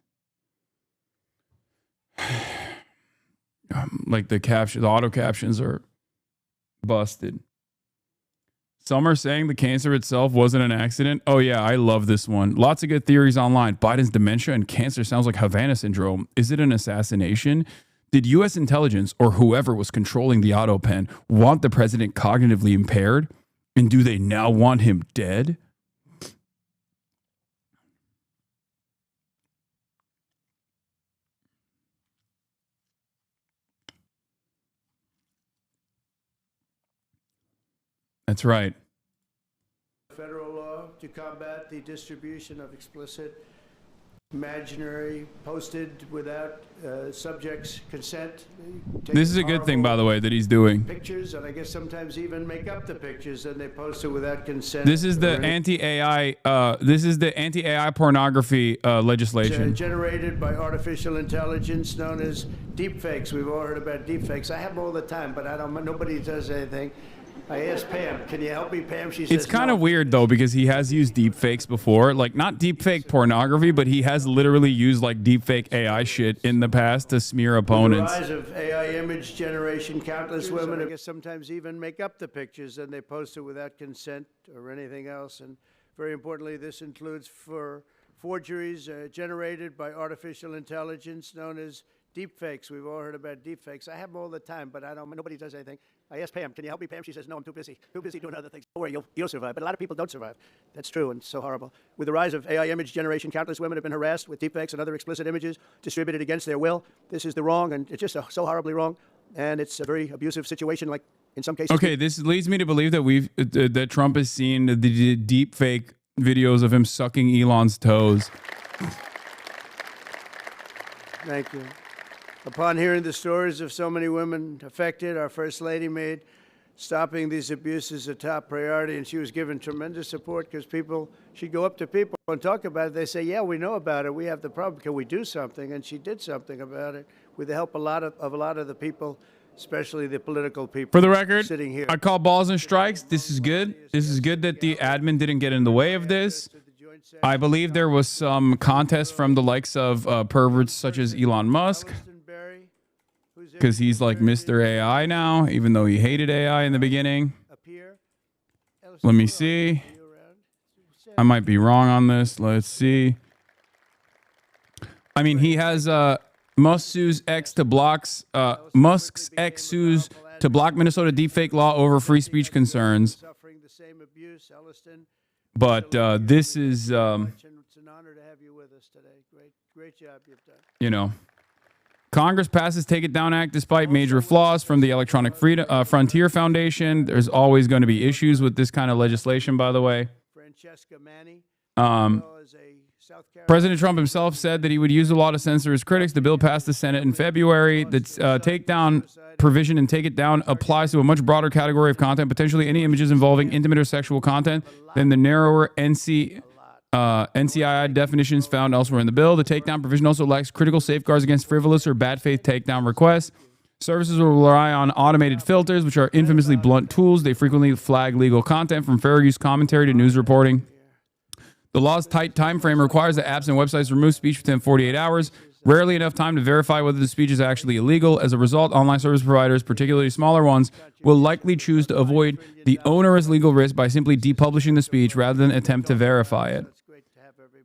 Like the auto captions are busted. Some are saying the cancer itself wasn't an accident. Oh yeah, I love this one. Lots of good theories online. Biden's dementia and cancer sounds like Havana syndrome. Is it an assassination? Did U.S. intelligence or whoever was controlling the auto pen want the president cognitively impaired? And do they now want him dead? That's right. Federal law to combat the distribution of explicit, imaginary, posted without subject's consent. This is a good thing, by the way, that he's doing. Pictures, and I guess sometimes even make up the pictures, and they post it without consent. This is the anti-AI. This is the anti-AI pornography legislation. Generated by artificial intelligence, known as deepfakes. We've all heard about deepfakes. I have them all the time, but I don't. Nobody does anything. I asked Pam, can you help me, Pam? She says It's kind of no. weird though, because he has used deep fakes before, like not deep fake pornography, but he has literally used like deep fake AI shit in the past to smear opponents. With the rise of AI image generation, countless women, I guess, sometimes even make up the pictures and they post it without consent or anything else. And very importantly, this includes for forgeries generated by artificial intelligence known as deepfakes. We've all heard about deepfakes. I have them all the time, but nobody does anything. I asked Pam, can you help me, Pam? She says, no, I'm too busy doing other things. Don't worry, you'll survive. But a lot of people don't survive. That's true, and it's so horrible. With the rise of AI image generation, countless women have been harassed with deepfakes and other explicit images distributed against their will. This is the wrong, and it's just so horribly wrong. And it's a very abusive situation, like in some cases. Okay, this leads me to believe that that Trump has seen the deep fake videos of him sucking Elon's toes. Thank you. Upon hearing the stories of so many women affected, our First Lady made stopping these abuses a top priority, and she was given tremendous support because she'd go up to people and talk about it. They say, yeah, we know about it. We have the problem. Can we do something? And she did something about it with the help of a lot of the people, especially the political people. For the record, sitting here. I call balls and strikes. This is good. This is good that the admin didn't get in the way of this. I believe there was some contest from the likes of perverts such as Elon Musk, because he's like Mr. AI now, even though he hated AI in the beginning. Let me see. I might be wrong on this. Let's see. I mean, he has Musk sues X to blocks Musk's X sues to block Minnesota deepfake law over free speech concerns. But this is, It's an honor to have you with us today. Great job you've done. you know, Congress passes Take It Down Act despite major flaws from the Electronic Freedom Frontier Foundation. There's always going to be issues with this kind of legislation, by the way. President Trump himself said that he would use the law to censor his critics. The bill passed the Senate in February. The takedown provision in Take It Down applies to a much broader category of content, potentially any images involving intimate or sexual content, than the narrower NCII definitions found elsewhere in the bill. The takedown provision also lacks critical safeguards against frivolous or bad faith takedown requests. Services will rely on automated filters, which are infamously blunt tools. They frequently flag legal content, from fair use commentary to news reporting. The law's tight time frame requires that apps and websites remove speech within 48 hours, rarely enough time to verify whether the speech is actually illegal. As a result, online service providers, particularly smaller ones, will likely choose to avoid the onerous legal risk by simply depublishing the speech rather than attempt to verify it.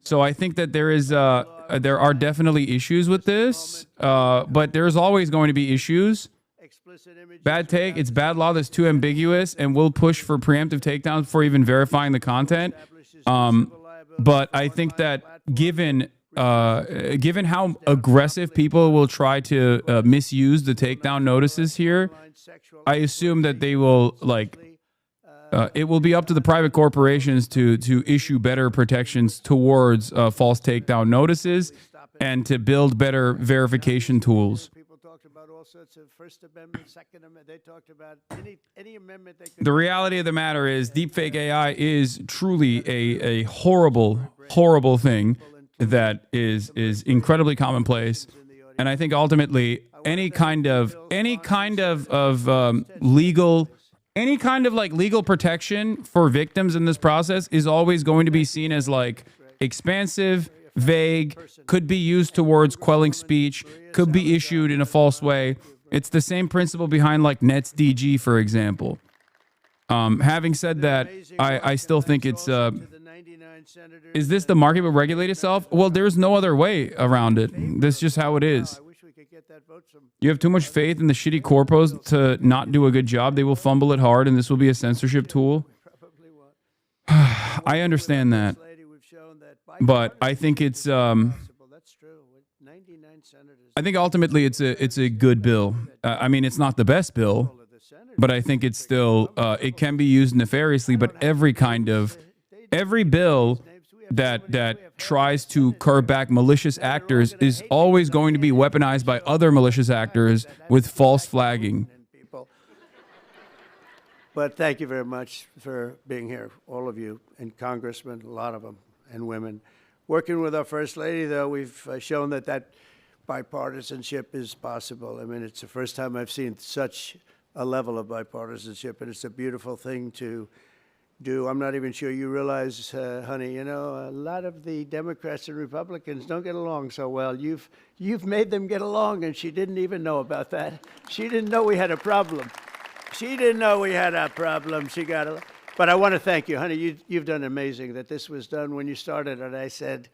So I think that there are definitely issues with this, but there's always going to be issues. Bad take, it's bad law that's too ambiguous, and will push for preemptive takedowns before even verifying the content. But I think that given how aggressive people will try to misuse the takedown notices here, I assume that they will it will be up to the private corporations to issue better protections towards false takedown notices and to build better verification tools. People talked about all sorts of First Amendment, Second Amendment. They talked about any amendment they could. The reality of the matter is deepfake AI is truly a horrible, horrible thing that is incredibly commonplace. And I think ultimately any kind of legal protection for victims in this process is always going to be seen as like expansive, vague, could be used towards quelling speech, could be issued in a false way. It's the same principle behind like NetsDG, for example. Having said that, I still think it's is this the market will regulate itself? Well, there's no other way around it. That's just how it is. You have too much faith in the shitty corpos to not do a good job. They will fumble it hard, and this will be a censorship tool. I understand that. But I think it's I think ultimately it's a good bill. I mean, it's not the best bill, but I think it's still it can be used nefariously. But every bill that tries to curb back malicious actors is always going to be weaponized by other malicious actors with false flagging. But thank you very much for being here, all of you, and congressmen, a lot of them, and women. Working with our First Lady, though, we've shown that bipartisanship is possible. I mean, it's the first time I've seen such a level of bipartisanship, and it's a beautiful thing to do. I'm not even sure you realize, honey, you know, a lot of the Democrats and Republicans don't get along so well. You've made them get along, and she didn't even know about that. She didn't know we had a problem. She didn't know we had a problem. She got a... But I want to thank you, honey. You've done amazing that this was done when you started. And I said,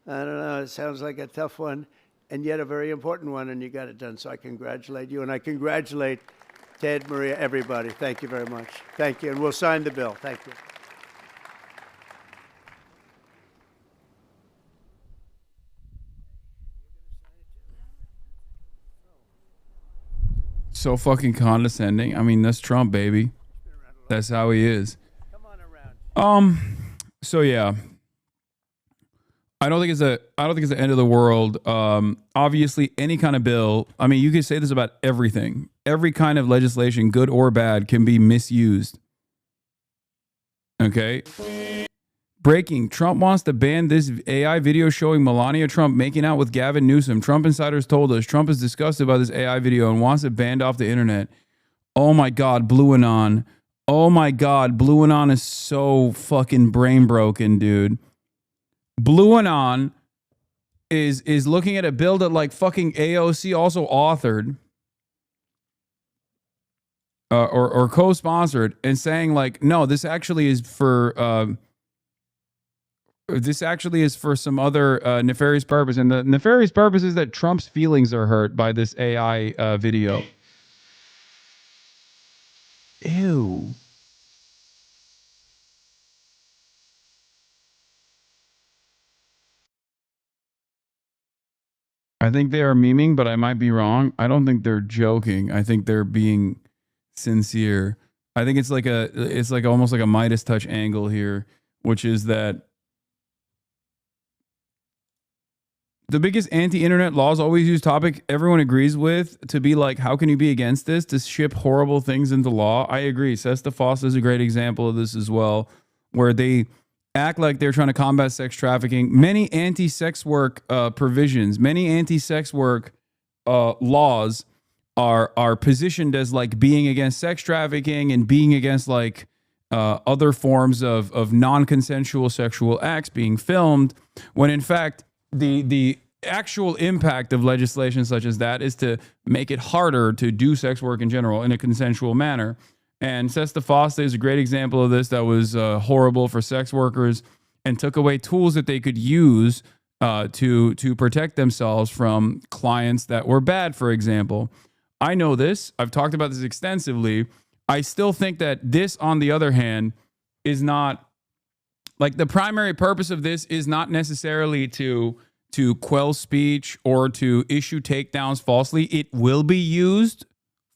I don't know, it sounds like a tough one, and yet a very important one, and you got it done. So I congratulate you, and I congratulate Ted, Maria, everybody. Thank you very much. Thank you, and we'll sign the bill. Thank you. So fucking condescending. I mean, that's Trump, baby. That's how he is. So yeah. I don't think it's the end of the world. Obviously, any kind of bill. I mean, you could say this about everything. Every kind of legislation, good or bad, can be misused. Okay. Breaking: Trump wants to ban this AI video showing Melania Trump making out with Gavin Newsom. Trump insiders told us Trump is disgusted by this AI video and wants it banned off the internet. Oh my God, Blue Anon. Oh my God, Blue Anon is so fucking brain broken, dude. Blue Anon is looking at a bill that like fucking AOC also authored or co-sponsored and saying like, no, this actually is for some other nefarious purpose. And the nefarious purpose is that Trump's feelings are hurt by this AI video. Ew. I think they are memeing, but I might be wrong. I don't think they're joking. I think they're being sincere. I think it's like almost like a Midas touch angle here, which is that the biggest anti-internet laws always use topic everyone agrees with to be like, how can you be against this? To ship horrible things into law. I agree. Sesta Foster is a great example of this as well, where they act like they're trying to combat sex trafficking. Many anti-sex work provisions, many anti-sex work laws are positioned as like being against sex trafficking and being against like other forms of non-consensual sexual acts being filmed, when in fact the actual impact of legislation such as that is to make it harder to do sex work in general in a consensual manner. And Sesta Foster is a great example of this. That was horrible for sex workers and took away tools that they could use to protect themselves from clients that were bad, for example. I know this. I've talked about this extensively. I still think that this, on the other hand, is not like the primary purpose of this is not necessarily to quell speech or to issue takedowns falsely. It will be used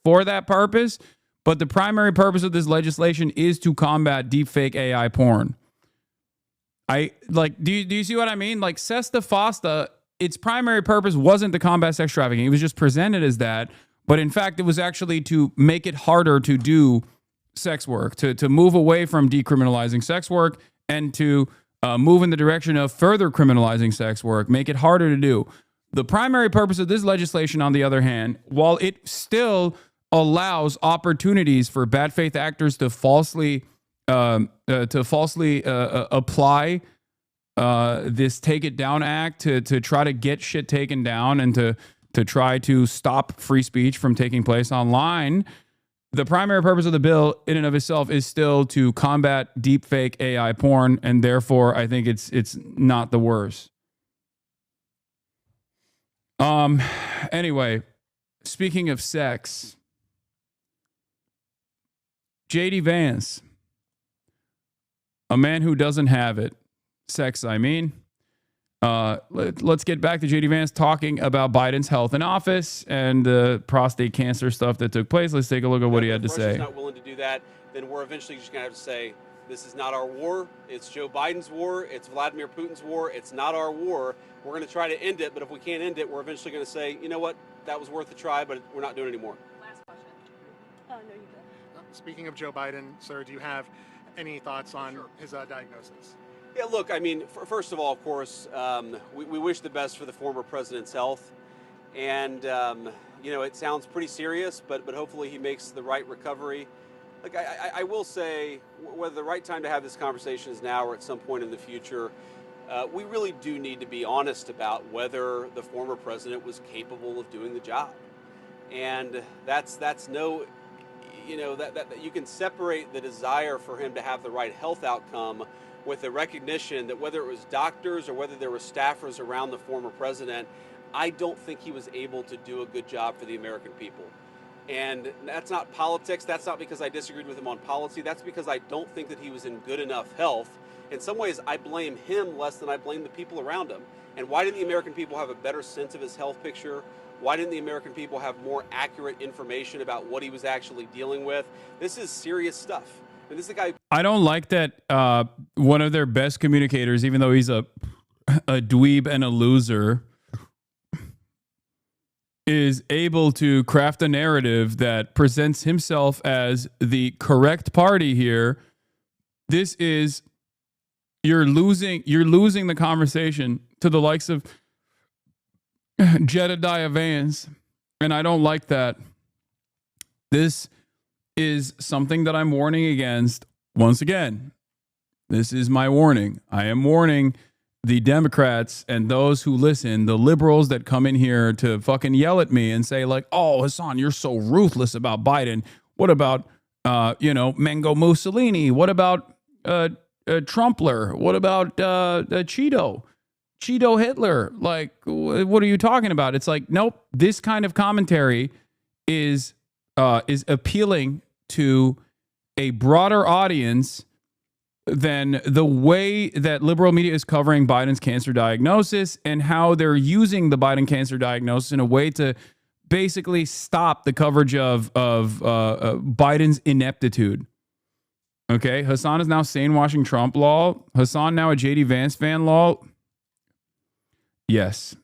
for that purpose. But the primary purpose of this legislation is to combat deepfake AI porn. Do you see what I mean? Like Sesta Foster, its primary purpose wasn't to combat sex trafficking. It was just presented as that. But in fact, it was actually to make it harder to do sex work, to move away from decriminalizing sex work and to move in the direction of further criminalizing sex work, make it harder to do. The primary purpose of this legislation, on the other hand, while it still allows opportunities for bad faith actors to falsely apply this Take It Down Act to try to get shit taken down and to try to stop free speech from taking place online. The primary purpose of the bill in and of itself is still to combat deepfake AI porn, and therefore I think it's not the worst. Anyway, speaking of sex, JD Vance, a man who doesn't have it. Sex, I mean. Let's get back to JD Vance talking about Biden's health in office and the prostate cancer stuff that took place. Let's take a look at what he had to say. If Russia's not willing to do that, then we're eventually just going to have to say, this is not our war. It's Joe Biden's war. It's Vladimir Putin's war. It's not our war. We're going to try to end it, but if we can't end it, we're eventually going to say, you know what, that was worth a try, but we're not doing it anymore. Last question. Oh, no, you did. Speaking of Joe Biden, sir, do you have any thoughts on his diagnosis? Yeah, look, I mean, first of all, of course, we wish the best for the former president's health. And, you know, it sounds pretty serious, but hopefully he makes the right recovery. Like I will say, whether the right time to have this conversation is now or at some point in the future, we really do need to be honest about whether the former president was capable of doing the job. And that's no, you know, that you can separate the desire for him to have the right health outcome with the recognition that whether it was doctors or whether there were staffers around the former president, I don't think he was able to do a good job for the American people. And that's not politics. That's not because I disagreed with him on policy. That's because I don't think that he was in good enough health. In some ways, I blame him less than I blame the people around him. And why didn't the American people have a better sense of his health picture? Why didn't the American people have more accurate information about what he was actually dealing with? This is serious stuff. And this is the guy. I don't like that one of their best communicators, even though he's a dweeb and a loser, is able to craft a narrative that presents himself as the correct party here. This is, you're losing the conversation to the likes of Jedediah Vance, and I don't like that. This is something that I'm warning against. Once again, this is my warning. I am warning the Democrats and those who listen, the liberals that come in here to fucking yell at me and say like, oh, Hasan, you're so ruthless about Biden. What about, Mango Mussolini? What about Trumpler? What about Cheeto Hitler? Like, what are you talking about? It's like, nope, this kind of commentary is appealing to a broader audience than the way that liberal media is covering Biden's cancer diagnosis and how they're using the Biden cancer diagnosis in a way to basically stop the coverage of Biden's ineptitude. Okay, Hasan is now sane-washing Trump law. Hasan now a J.D. Vance fan law. Yes,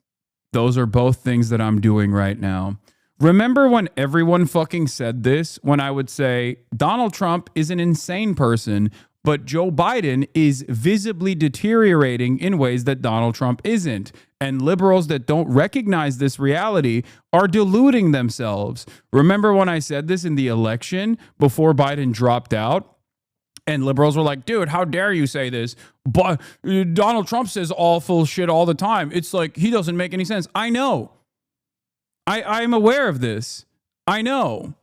those are both things that I'm doing right now. Remember when everyone fucking said this? When I would say Donald Trump is an insane person, but Joe Biden is visibly deteriorating in ways that Donald Trump isn't. And liberals that don't recognize this reality are deluding themselves. Remember when I said this in the election before Biden dropped out? And liberals were like, dude, how dare you say this? But Donald Trump says awful shit all the time. It's like, he doesn't make any sense. I know. I'm aware of this. I know.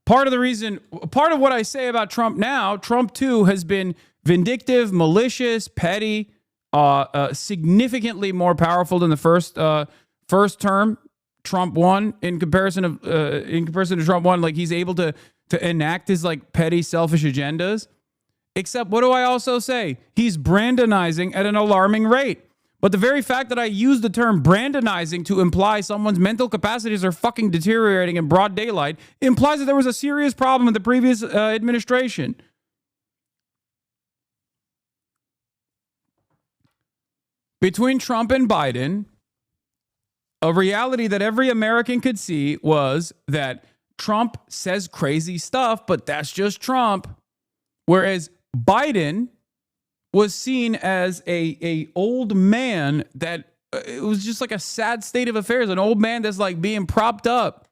Part of what I say about Trump now, Trump too has been vindictive, malicious, petty, significantly more powerful than the first term Trump won in comparison to Trump won. Like, he's able to enact his like petty, selfish agendas. Except, what do I also say? He's Brandonizing at an alarming rate. But the very fact that I use the term Brandonizing to imply someone's mental capacities are fucking deteriorating in broad daylight implies that there was a serious problem in the previous administration. Between Trump and Biden, a reality that every American could see was that Trump says crazy stuff, but that's just Trump. Whereas Biden was seen as a old man that it was just like a sad state of affairs. An old man that's like being propped up,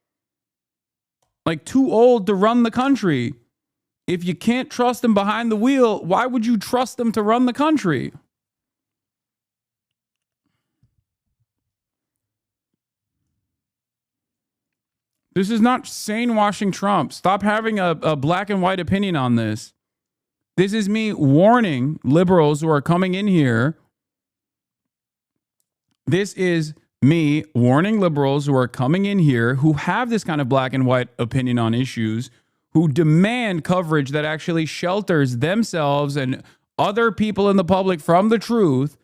like too old to run the country. If you can't trust him behind the wheel, why would you trust him to run the country? This is not sane washing Trump. Stop having a black and white opinion on this. This is me warning liberals who are coming in here. This is me warning liberals who are coming in here who have this kind of black and white opinion on issues, who demand coverage that actually shelters themselves and other people in the public from the truth.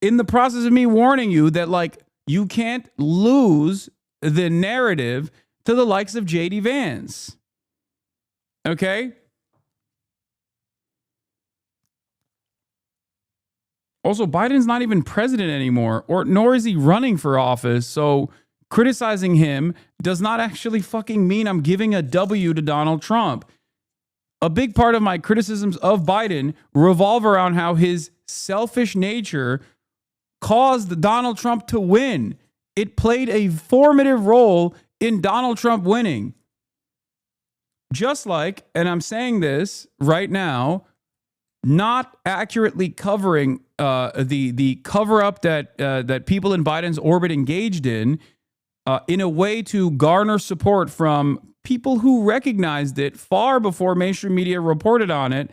In the process of me warning you that, like, you can't lose the narrative to the likes of J.D. Vance. Okay? Also, Biden's not even president anymore, nor is he running for office. So criticizing him does not actually fucking mean I'm giving a W to Donald Trump. A big part of my criticisms of Biden revolve around how his selfish nature caused Donald Trump to win. it played a formative role in Donald Trump winning. Just like, and I'm saying this right now, not accurately covering the cover up that people in Biden's orbit engaged in a way to garner support from people who recognized it far before mainstream media reported on it,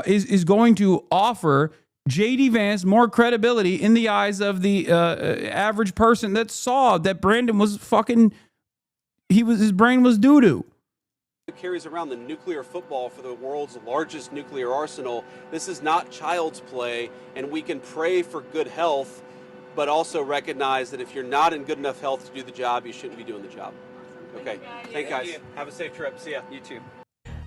is going to offer J.D. Vance more credibility in the eyes of the average person that saw that Brandon was fucking, his brain was doo-doo. Carries around the nuclear football for the world's largest nuclear arsenal. This is not child's play, and we can pray for good health, but also recognize that if you're not in good enough health to do the job, you shouldn't be doing the job. Okay. Thank you guys. Have a safe trip. See ya. You too.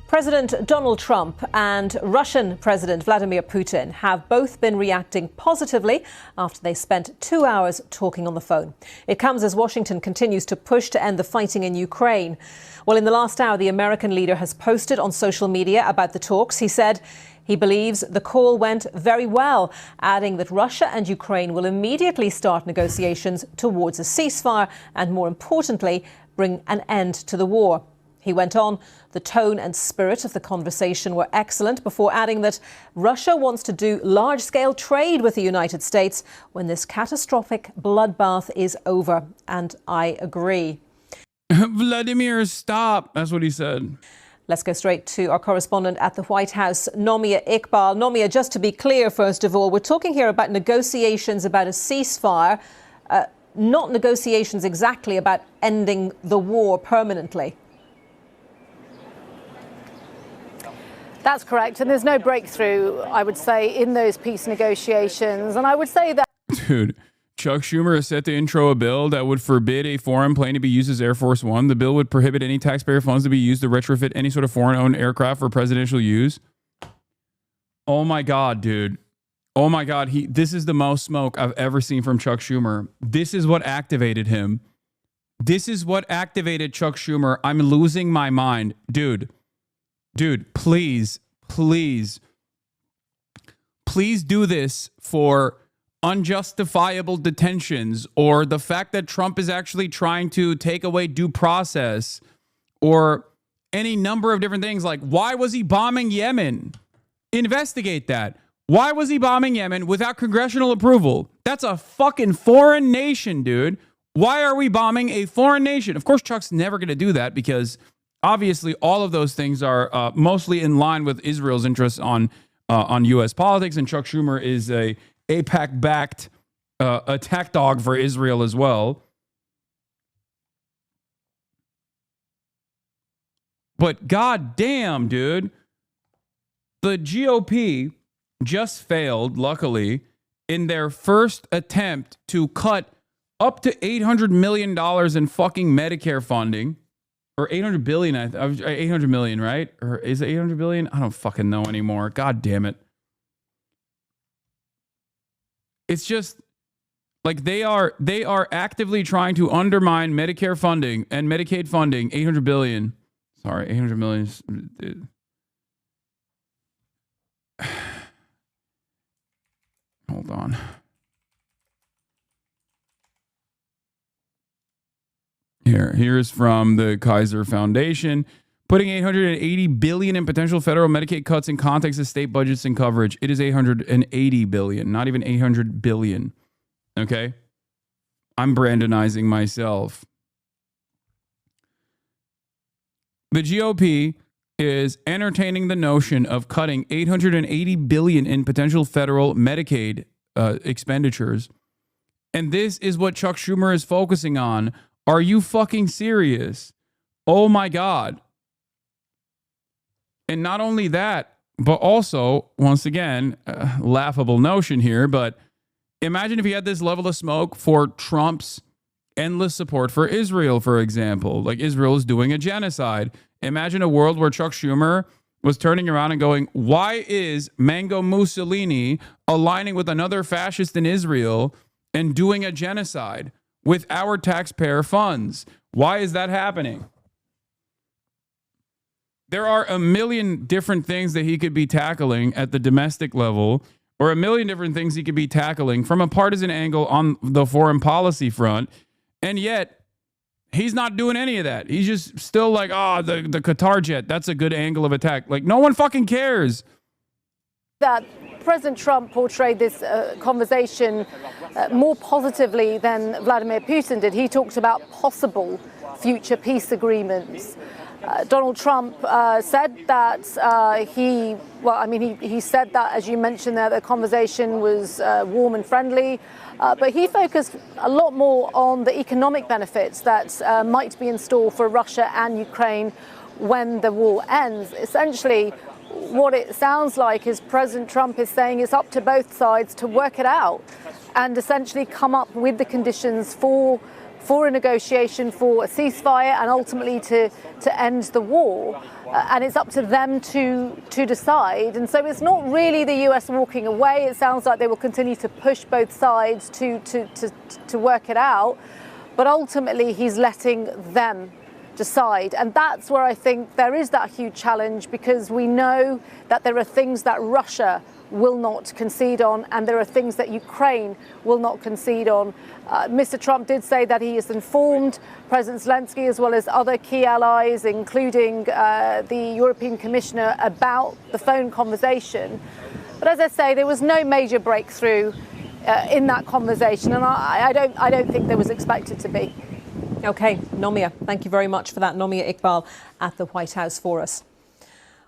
President Donald Trump and Russian President Vladimir Putin have both been reacting positively after they spent 2 hours talking on the phone. It comes as Washington continues to push to end the fighting in Ukraine. Well, in the last hour, the American leader has posted on social media about the talks. He said he believes the call went very well, adding that Russia and Ukraine will immediately start negotiations towards a ceasefire and, more importantly, bring an end to the war. He went on, the tone and spirit of the conversation were excellent, before adding that Russia wants to do large-scale trade with the United States when this catastrophic bloodbath is over. And I agree. Vladimir, stop. That's what he said. Let's go straight to our correspondent at the White House, Nomia Iqbal. Nomia, just to be clear, first of all, we're talking here about negotiations about a ceasefire, not negotiations exactly about ending the war permanently. That's correct. And there's no breakthrough, I would say, in those peace negotiations. And I would say that... Dude, Chuck Schumer is set to intro a bill that would forbid a foreign plane to be used as Air Force One. The bill would prohibit any taxpayer funds to be used to retrofit any sort of foreign-owned aircraft for presidential use. Oh my God, dude. Oh my God. This is the most smoke I've ever seen from Chuck Schumer. This is what activated him. This is what activated Chuck Schumer. I'm losing my mind. Dude, please do this for unjustifiable detentions, or the fact that Trump is actually trying to take away due process, or any number of different things. Like, why was he bombing Yemen? Investigate that. Why was he bombing Yemen without congressional approval? That's a fucking foreign nation, dude. Why are we bombing a foreign nation? Of course, Chuck's never going to do that, because obviously all of those things are mostly in line with Israel's interests on U.S. politics, and Chuck Schumer is a AIPAC-backed attack dog for Israel as well. But goddamn, dude, the GOP just failed, luckily, in their first attempt to cut up to $800 million in fucking Medicare funding. Or 800 billion, 800 million, right? Or is it 800 billion? I don't fucking know anymore. God damn it. It's just like they are actively trying to undermine Medicare funding and Medicaid funding. 800 billion. Sorry, 800 million. Hold on. Here's from the Kaiser Foundation. Putting $880 billion in potential federal Medicaid cuts in context of state budgets and coverage. It is $880 billion, not even $800 billion. Okay? I'm Brandonizing myself. The GOP is entertaining the notion of cutting $880 billion in potential federal Medicaid expenditures. And this is what Chuck Schumer is focusing on. Are you fucking serious? Oh my God. And not only that, but also, once again, laughable notion here, but imagine if you had this level of smoke for Trump's endless support for Israel, for example. Like, Israel is doing a genocide. Imagine a world where Chuck Schumer was turning around and going, why is Mango Mussolini aligning with another fascist in Israel and doing a genocide with our taxpayer funds? Why is that happening? There are a million different things that he could be tackling at the domestic level, or a million different things he could be tackling from a partisan angle on the foreign policy front. And yet, he's not doing any of that. He's just still like, oh, the Qatar jet, that's a good angle of attack. Like, no one fucking cares. That President Trump portrayed this conversation more positively than Vladimir Putin did. He talked about possible future peace agreements. Donald Trump said that he said that, as you mentioned there, the conversation was warm and friendly, but he focused a lot more on the economic benefits that might be in store for Russia and Ukraine when the war ends. Essentially, what it sounds like is President Trump is saying it's up to both sides to work it out and essentially come up with the conditions for a negotiation, for a ceasefire, and ultimately to end the war. And it's up to them to decide. And so it's not really the US walking away. It sounds like they will continue to push both sides to work it out. But ultimately, he's letting them decide. And that's where I think there is that huge challenge, because we know that there are things that Russia will not concede on, and there are things that Ukraine will not concede on. Mr. Trump did say that he has informed President Zelensky as well as other key allies, including the European Commissioner, about the phone conversation. But as I say, there was no major breakthrough in that conversation, and I don't think there was expected to be. Okay, Nomia, thank you very much for that. Nomia Iqbal at the White House for us.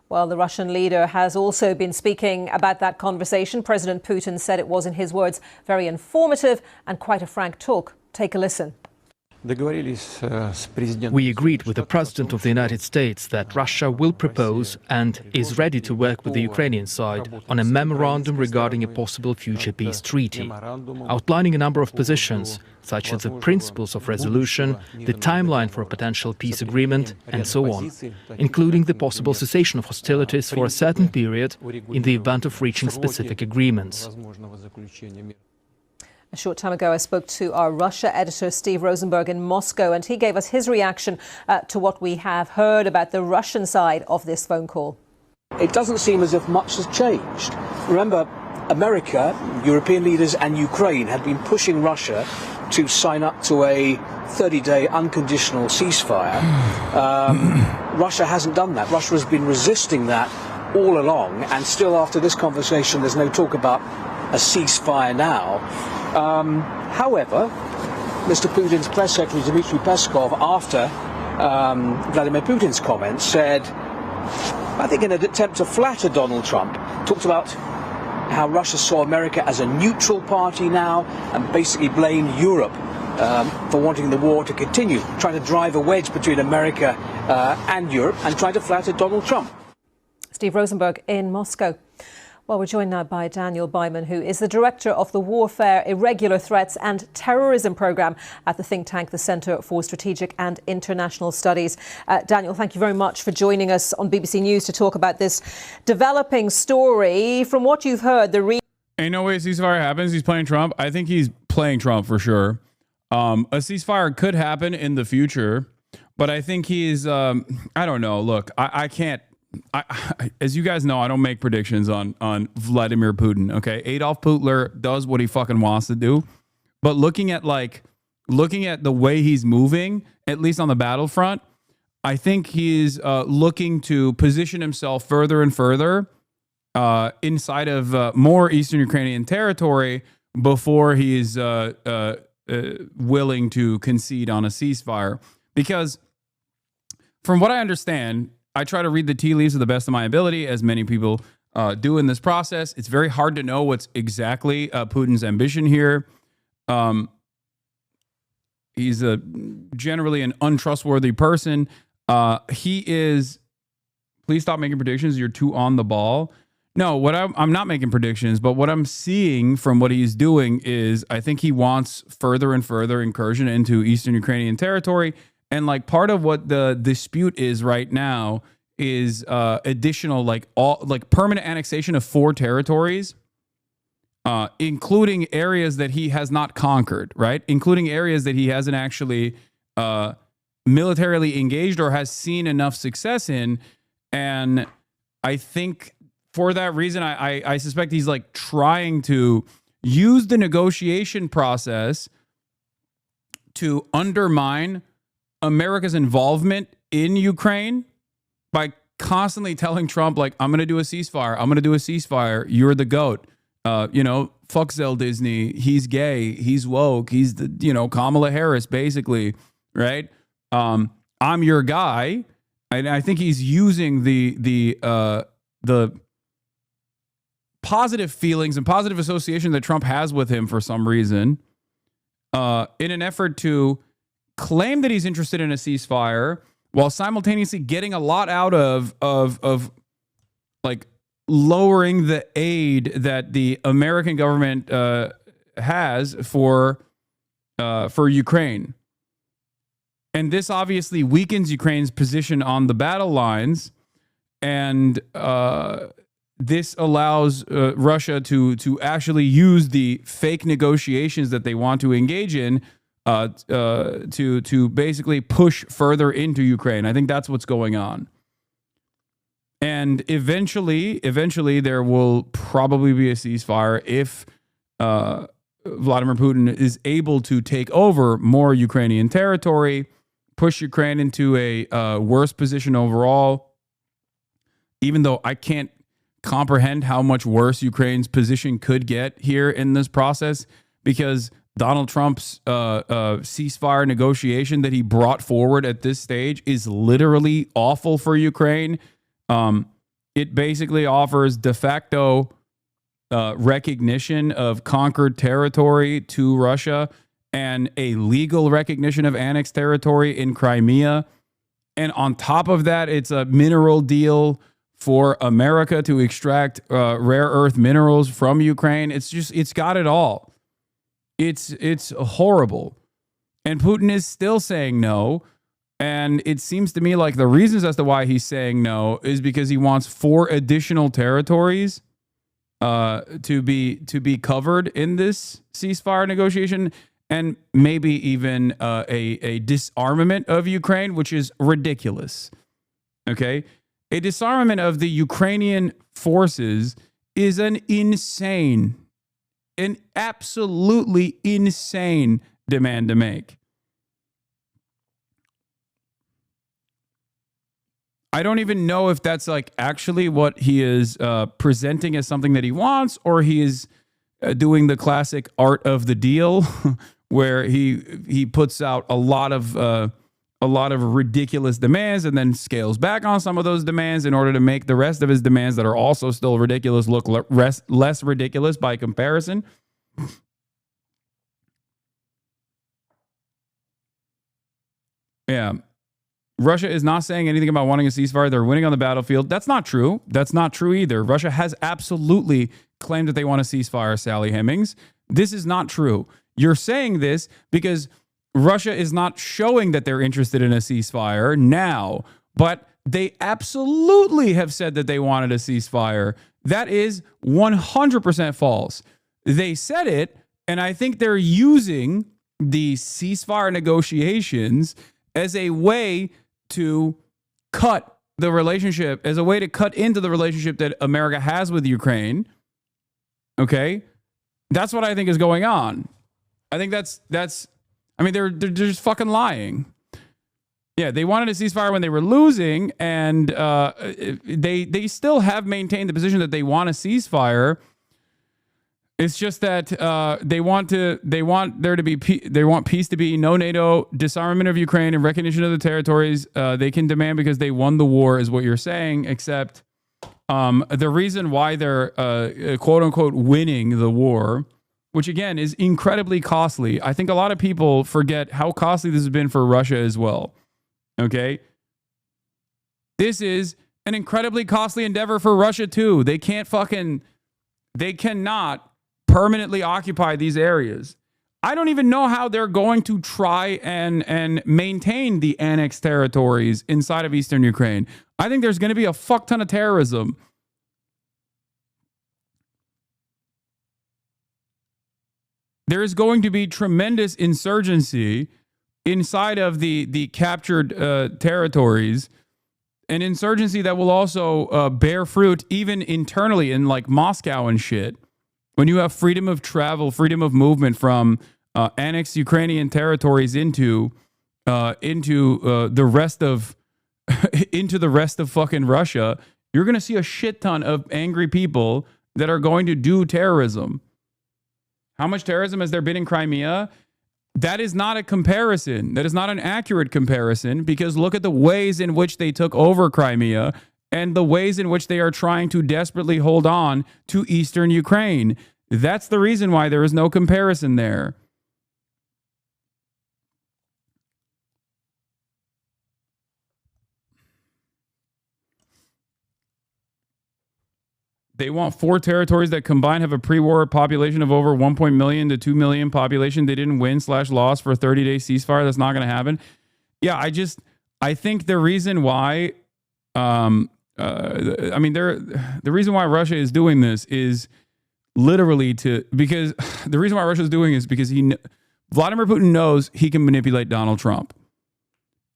Well, the Russian leader has also been speaking about that conversation. President Putin said it was, in his words, very informative and quite a frank talk. Take a listen. We agreed with the President of the United States that Russia will propose and is ready to work with the Ukrainian side on a memorandum regarding a possible future peace treaty, outlining a number of positions, such as the principles of resolution, the timeline for a potential peace agreement, and so on, including the possible cessation of hostilities for a certain period in the event of reaching specific agreements. A short time ago, I spoke to our Russia editor, Steve Rosenberg, in Moscow, and he gave us his reaction to what we have heard about the Russian side of this phone call. It doesn't seem as if much has changed. Remember, America, European leaders and Ukraine had been pushing Russia to sign up to a 30-day unconditional ceasefire. Russia hasn't done that. Russia has been resisting that all along, and still after this conversation, there's no talk about a ceasefire now. However, Mr. Putin's press secretary, Dmitry Peskov, after Vladimir Putin's comments, said, I think in an attempt to flatter Donald Trump, talked about how Russia saw America as a neutral party now and basically blamed Europe for wanting the war to continue, trying to drive a wedge between America and Europe and trying to flatter Donald Trump. Steve Rosenberg in Moscow. Well, we're joined now by Daniel Byman, who is the director of the Warfare, Irregular Threats and Terrorism Programme at the think tank, the Centre for Strategic and International Studies. Daniel, thank you very much for joining us on BBC News to talk about this developing story. From what you've heard, ain't no way a ceasefire happens. He's playing Trump. I think he's playing Trump for sure. A ceasefire could happen in the future, but I think he's, I don't know. Look, I can't. As you guys know, I don't make predictions on Vladimir Putin. Okay, Adolf Putler does what he fucking wants to do, but looking at the way he's moving, at least on the battlefront, I think he's looking to position himself further and further inside of more Eastern Ukrainian territory before he's willing to concede on a ceasefire. Because from what I understand, I try to read the tea leaves to the best of my ability, as many people do in this process. It's very hard to know what's exactly Putin's ambition here. He's generally an untrustworthy person. He is. Please stop making predictions. You're too on the ball. No, I'm not making predictions, but what I'm seeing from what he's doing is I think he wants further and further incursion into Eastern Ukrainian territory. And like part of what the dispute is right now is additional permanent annexation of 4 territories, including areas that he has not conquered, right? Including areas that he hasn't actually militarily engaged or has seen enough success in. And I think for that reason, I suspect he's like trying to use the negotiation process to undermine America's involvement in Ukraine by constantly telling Trump, like, I'm going to do a ceasefire. I'm going to do a ceasefire. You're the GOAT. Fuck Zell Disney. He's gay. He's woke. He's the, Kamala Harris, basically, right? I'm your guy. And I think he's using the positive feelings and positive association that Trump has with him for some reason in an effort to claim that he's interested in a ceasefire while simultaneously getting a lot out of like lowering the aid that the American government has for Ukraine. And this obviously weakens Ukraine's position on the battle lines, and this allows Russia to actually use the fake negotiations that they want to engage in to basically push further into Ukraine. I think that's what's going on. And eventually there will probably be a ceasefire if Vladimir Putin is able to take over more Ukrainian territory, push Ukraine into a worse position overall, even though I can't comprehend how much worse Ukraine's position could get here in this process, because Donald Trump's ceasefire negotiation that he brought forward at this stage is literally awful for Ukraine. It basically offers de facto recognition of conquered territory to Russia and a legal recognition of annexed territory in Crimea. And on top of that, it's a mineral deal for America to extract rare earth minerals from Ukraine. It's got it all. It's horrible. And Putin is still saying no. And it seems to me like the reasons as to why he's saying no is because he wants 4 additional territories to be covered in this ceasefire negotiation, and maybe even a disarmament of Ukraine, which is ridiculous. Okay? A disarmament of the Ukrainian forces is an absolutely insane demand to make. I don't even know if that's like actually what he is presenting as something that he wants, or he is doing the classic art of the deal where he puts out a lot of ridiculous demands and then scales back on some of those demands in order to make the rest of his demands that are also still ridiculous look less ridiculous by comparison. Yeah. Russia is not saying anything about wanting a ceasefire. They're winning on the battlefield. That's not true. That's not true either. Russia has absolutely claimed that they want a ceasefire, Sally Hemings. This is not true. You're saying this because Russia is not showing that they're interested in a ceasefire now, but they absolutely have said that they wanted a ceasefire. That is 100% false. They said it, and I think they're using the ceasefire negotiations as a way to cut the relationship, as a way to cut into the relationship that America has with Ukraine. Okay? That's what I think is going on. I think they're just fucking lying. Yeah, they wanted a ceasefire when they were losing, and they still have maintained the position that they want a ceasefire. It's just that they want peace to be no NATO, disarmament of Ukraine, and recognition of the territories they can demand because they won the war, is what you're saying. Except the reason why they're quote unquote winning the war, which again is incredibly costly. I think a lot of people forget how costly this has been for Russia as well. Okay, this is an incredibly costly endeavor for Russia too. They cannot permanently occupy these areas. I don't even know how they're going to try and maintain the annexed territories inside of eastern Ukraine. I think there's going to be a fuck ton of terrorism. There is going to be tremendous insurgency inside of the captured territories, an insurgency that will also bear fruit even internally in like Moscow and shit. When you have freedom of travel, freedom of movement from annex Ukrainian territories into the rest of into the rest of fucking Russia, you're going to see a shit ton of angry people that are going to do terrorism. How much terrorism has there been in Crimea? That is not a comparison. That is not an accurate comparison, because look at the ways in which they took over Crimea and the ways in which they are trying to desperately hold on to eastern Ukraine. That's the reason why there is no comparison there. They want 4 territories that combined have a pre-war population of over 1 million to 2 million population. They didn't win/lost for a 30-day ceasefire. That's not going to happen. Yeah, I think the reason why, the reason why Russia is doing this is literally because Vladimir Putin knows he can manipulate Donald Trump.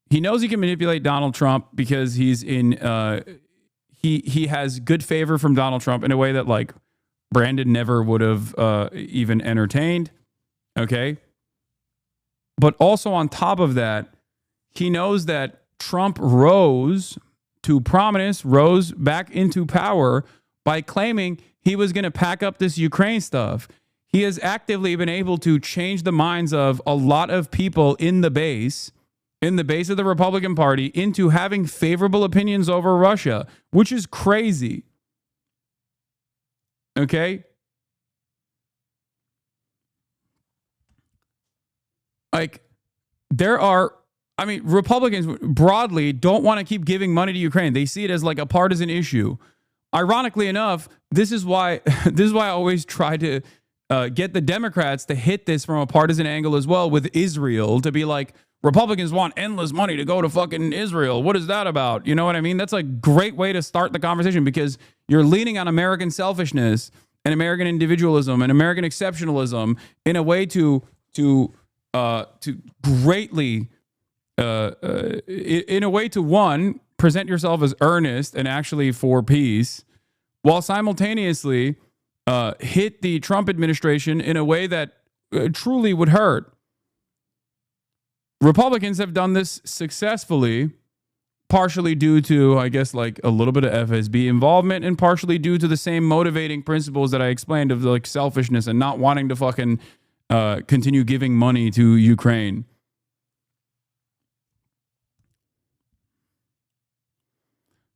He knows he can manipulate Donald Trump because he's in, he has good favor from Donald Trump in a way that like Brandon never would have even entertained. Okay. But also on top of that, he knows that Trump rose to prominence, rose back into power by claiming he was going to pack up this Ukraine stuff. He has actively been able to change the minds of a lot of people in the base of the Republican Party into having favorable opinions over Russia, which is crazy. Okay? Like, Republicans broadly don't want to keep giving money to Ukraine. They see it as like a partisan issue. Ironically enough, this is why I always try to get the Democrats to hit this from a partisan angle as well with Israel, to be like, Republicans want endless money to go to fucking Israel. What is that about? You know what I mean? That's a great way to start the conversation, because you're leaning on American selfishness and American individualism and American exceptionalism in a way to greatly, in a way to, one, present yourself as earnest and actually for peace, while simultaneously hit the Trump administration in a way that truly would hurt. Republicans have done this successfully, partially due to, I guess, like a little bit of FSB involvement, and partially due to the same motivating principles that I explained of like selfishness and not wanting to fucking continue giving money to Ukraine.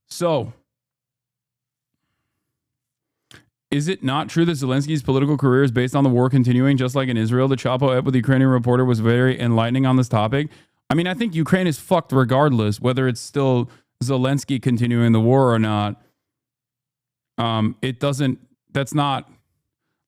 So, is it not true that Zelensky's political career is based on the war continuing, just like in Israel? The Chapo ep with the Ukrainian reporter was very enlightening on this topic. I mean, I think Ukraine is fucked regardless, whether it's still Zelensky continuing the war or not. That's not,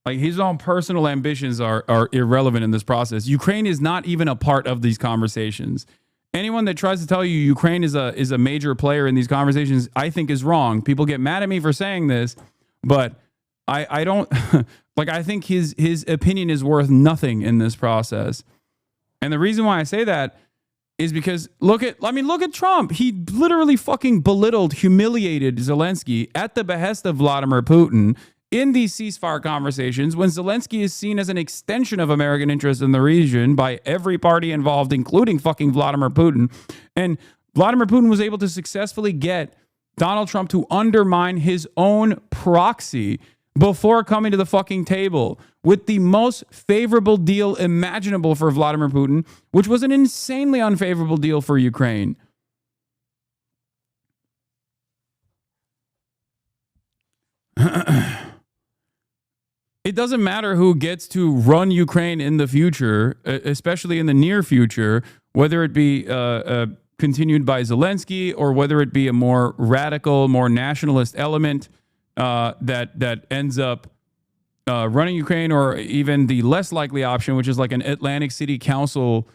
like, his own personal ambitions are irrelevant in this process. Ukraine is not even a part of these conversations. Anyone that tries to tell you Ukraine is a major player in these conversations, I think is wrong. People get mad at me for saying this, but I don't like, I think his opinion is worth nothing in this process. And the reason why I say that is because look at Trump. He literally fucking belittled, humiliated Zelensky at the behest of Vladimir Putin in these ceasefire conversations, when Zelensky is seen as an extension of American interests in the region by every party involved, including fucking Vladimir Putin. And Vladimir Putin was able to successfully get Donald Trump to undermine his own proxy before coming to the fucking table with the most favorable deal imaginable for Vladimir Putin, which was an insanely unfavorable deal for Ukraine. It doesn't matter who gets to run Ukraine in the future, especially in the near future, whether it be continued by Zelensky or whether it be a more radical, more nationalist element that ends up running Ukraine, or even the less likely option, which is like an Atlantic Council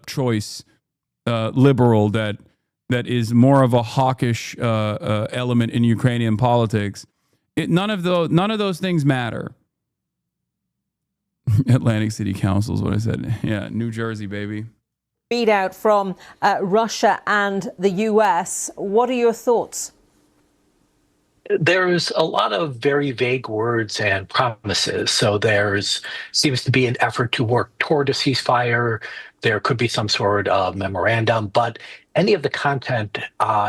choice liberal that is more of a hawkish element in Ukrainian politics. None of those things matter. Atlantic City Council is what I said. Yeah, New Jersey, baby. Readout from Russia and the US. What are your thoughts? There's a lot of very vague words and promises. So there's seems to be an effort to work toward a ceasefire. There could be some sort of memorandum, but any of the content,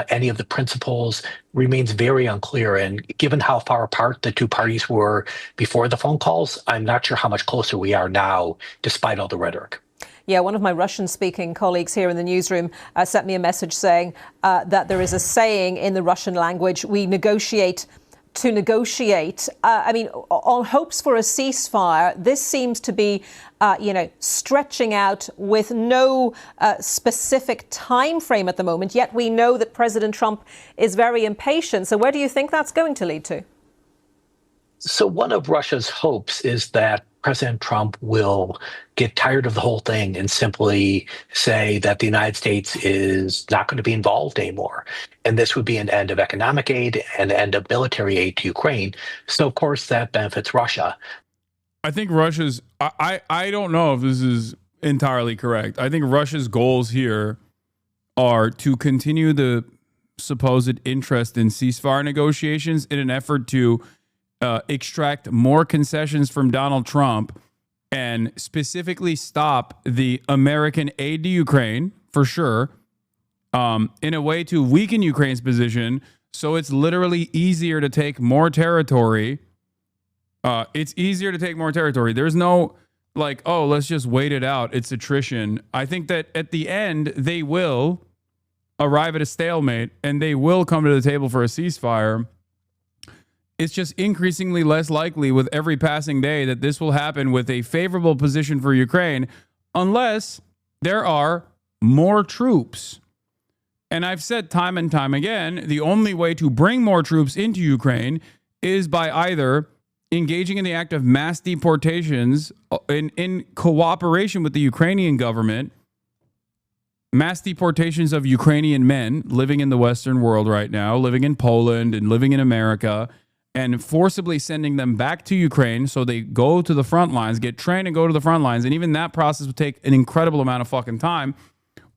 any of the principles remains very unclear. And given how far apart the two parties were before the phone calls, I'm not sure how much closer we are now, despite all the rhetoric. Yeah, one of my Russian-speaking colleagues here in the newsroom sent me a message saying that there is a saying in the Russian language, we negotiate to negotiate. I mean, on hopes for a ceasefire, this seems to be, stretching out with no specific time frame at the moment, yet we know that President Trump is very impatient. So where do you think that's going to lead to? So one of Russia's hopes is that President Trump will get tired of the whole thing and simply say that the United States is not going to be involved anymore. And this would be an end of economic aid and end of military aid to Ukraine. So, of course, that benefits Russia. I think Russia's, I don't know if this is entirely correct. I think Russia's goals here are to continue the supposed interest in ceasefire negotiations in an effort to extract more concessions from Donald Trump and specifically stop the American aid to Ukraine, for sure, in a way to weaken Ukraine's position so it's literally easier to take more territory. It's easier to take more territory. There's no like, oh, let's just wait it out. It's attrition. I think that at the end, they will arrive at a stalemate and they will come to the table for a ceasefire. It's just increasingly less likely with every passing day that this will happen with a favorable position for Ukraine unless there are more troops. And I've said time and time again, the only way to bring more troops into Ukraine is by either engaging in the act of mass deportations in cooperation with the Ukrainian government, mass deportations of Ukrainian men living in the Western world right now, living in Poland and living in America, and forcibly sending them back to Ukraine so they go to the front lines, get trained and go to the front lines. And even that process would take an incredible amount of fucking time.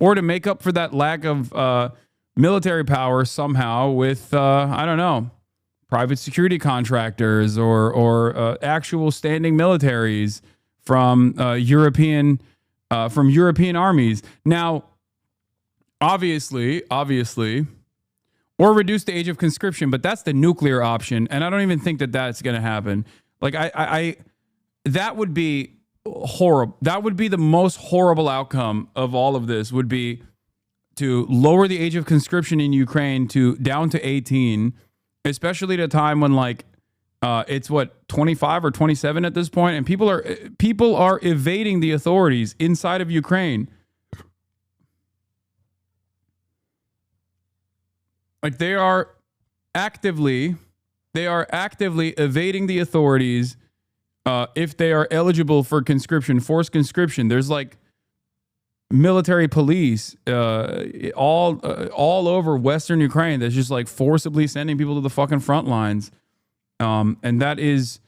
Or to make up for that lack of military power somehow with, I don't know, private security contractors or actual standing militaries from European armies. Now, obviously, or reduce the age of conscription, but that's the nuclear option, and I don't even think that that's going to happen. Like, I that would be horrible. That would be the most horrible outcome of all of this, would be to lower the age of conscription in Ukraine down to 18, especially at a time when it's 25 or 27 at this point, and people are evading the authorities inside of Ukraine. Like they are actively evading the authorities if they are eligible for conscription, forced conscription. There's like military police all over Western Ukraine that's just like forcibly sending people to the fucking front lines, and that's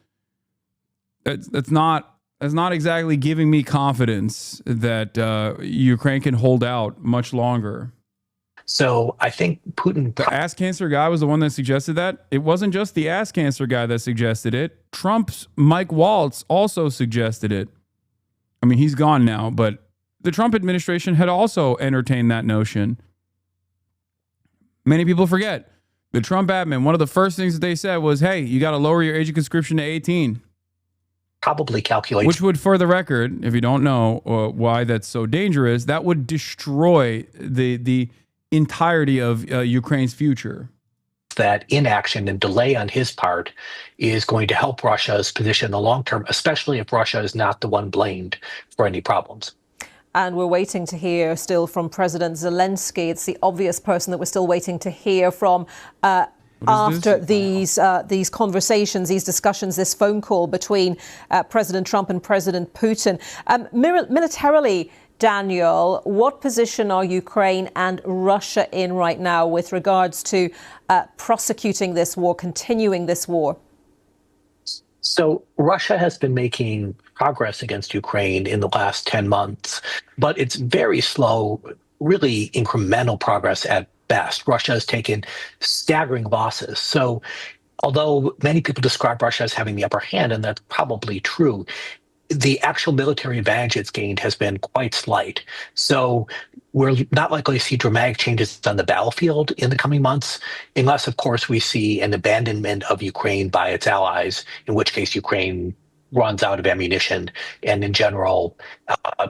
not exactly giving me confidence that Ukraine can hold out much longer. So I think Putin... The ass cancer guy was the one that suggested that. It wasn't just the ass cancer guy that suggested it. Trump's Mike Waltz also suggested it. I mean, he's gone now, but the Trump administration had also entertained that notion. Many people forget. The Trump admin, one of the first things that they said was, hey, you got to lower your age of conscription to 18. Probably calculates. Which would, for the record, if you don't know why that's so dangerous, that would destroy the entirety of Ukraine's future. That inaction and delay on his part is going to help Russia's position in the long term, especially if Russia is not the one blamed for any problems. And we're waiting to hear still from President Zelensky. It's the obvious person that we're still waiting to hear from after these conversations, these discussions, this phone call between President Trump and President Putin. Militarily, Daniel, what position are Ukraine and Russia in right now with regards to prosecuting this war, continuing this war? So Russia has been making progress against Ukraine in the last 10 months, but it's very slow, really incremental progress at best. Russia has taken staggering losses. So although many people describe Russia as having the upper hand, and that's probably true, the actual military advantage it's gained has been quite slight. So we're not likely to see dramatic changes on the battlefield in the coming months, unless, of course, we see an abandonment of Ukraine by its allies, in which case Ukraine runs out of ammunition and, in general,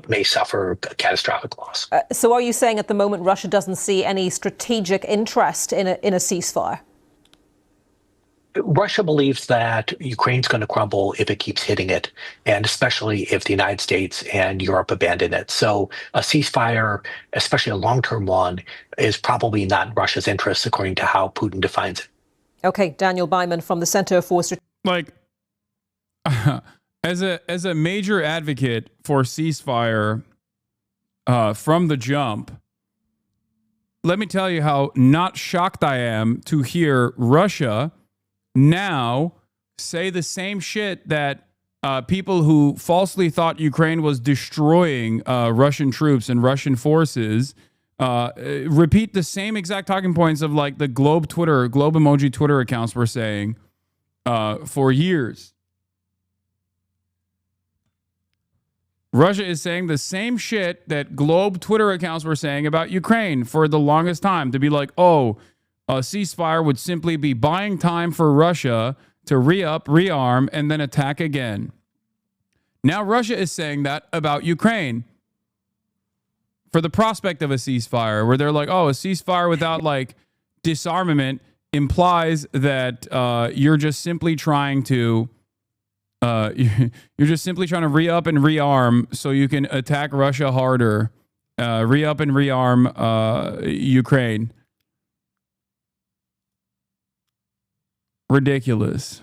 may suffer catastrophic loss. So are you saying at the moment Russia doesn't see any strategic interest in a ceasefire? Russia believes that Ukraine's going to crumble if it keeps hitting it, and especially if the United States and Europe abandon it. So a ceasefire, especially a long-term one, is probably not in Russia's interest, according to how Putin defines it. Okay, Daniel Byman from the Center for Like, as a major advocate for ceasefire from the jump, let me tell you how not shocked I am to hear Russia now say the same shit that people who falsely thought Ukraine was destroying Russian troops and Russian forces repeat the same exact talking points of like the Globe emoji Twitter accounts were saying for years. Russia is saying the same shit that Globe Twitter accounts were saying about Ukraine for the longest time, to be like, oh, a ceasefire would simply be buying time for Russia to re-up, rearm, and then attack again. Now Russia is saying that about Ukraine for the prospect of a ceasefire, where they're like, oh, a ceasefire without like disarmament implies that you're just simply trying to re-up and rearm so you can attack Russia harder, re-up and rearm Ukraine. Ridiculous.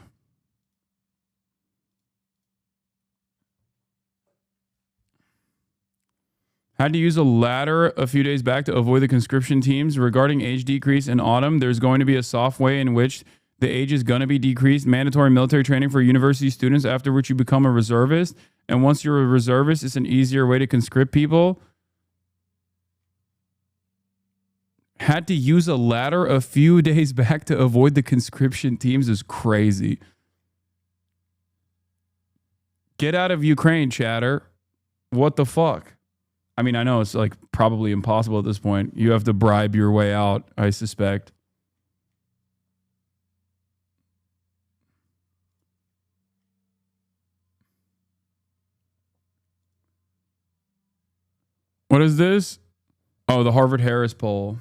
Had to use a ladder a few days back to avoid the conscription teams. Regarding age decrease in autumn, there's going to be a soft way in which the age is going to be decreased. Mandatory military training for university students, after which you become a reservist. And once you're a reservist, it's an easier way to conscript people. Had to use a ladder a few days back to avoid the conscription teams is crazy. Get out of Ukraine, chatter. What the fuck? I mean, I know it's like probably impossible at this point. You have to bribe your way out, I suspect. What is this? Oh, the Harvard-Harris poll.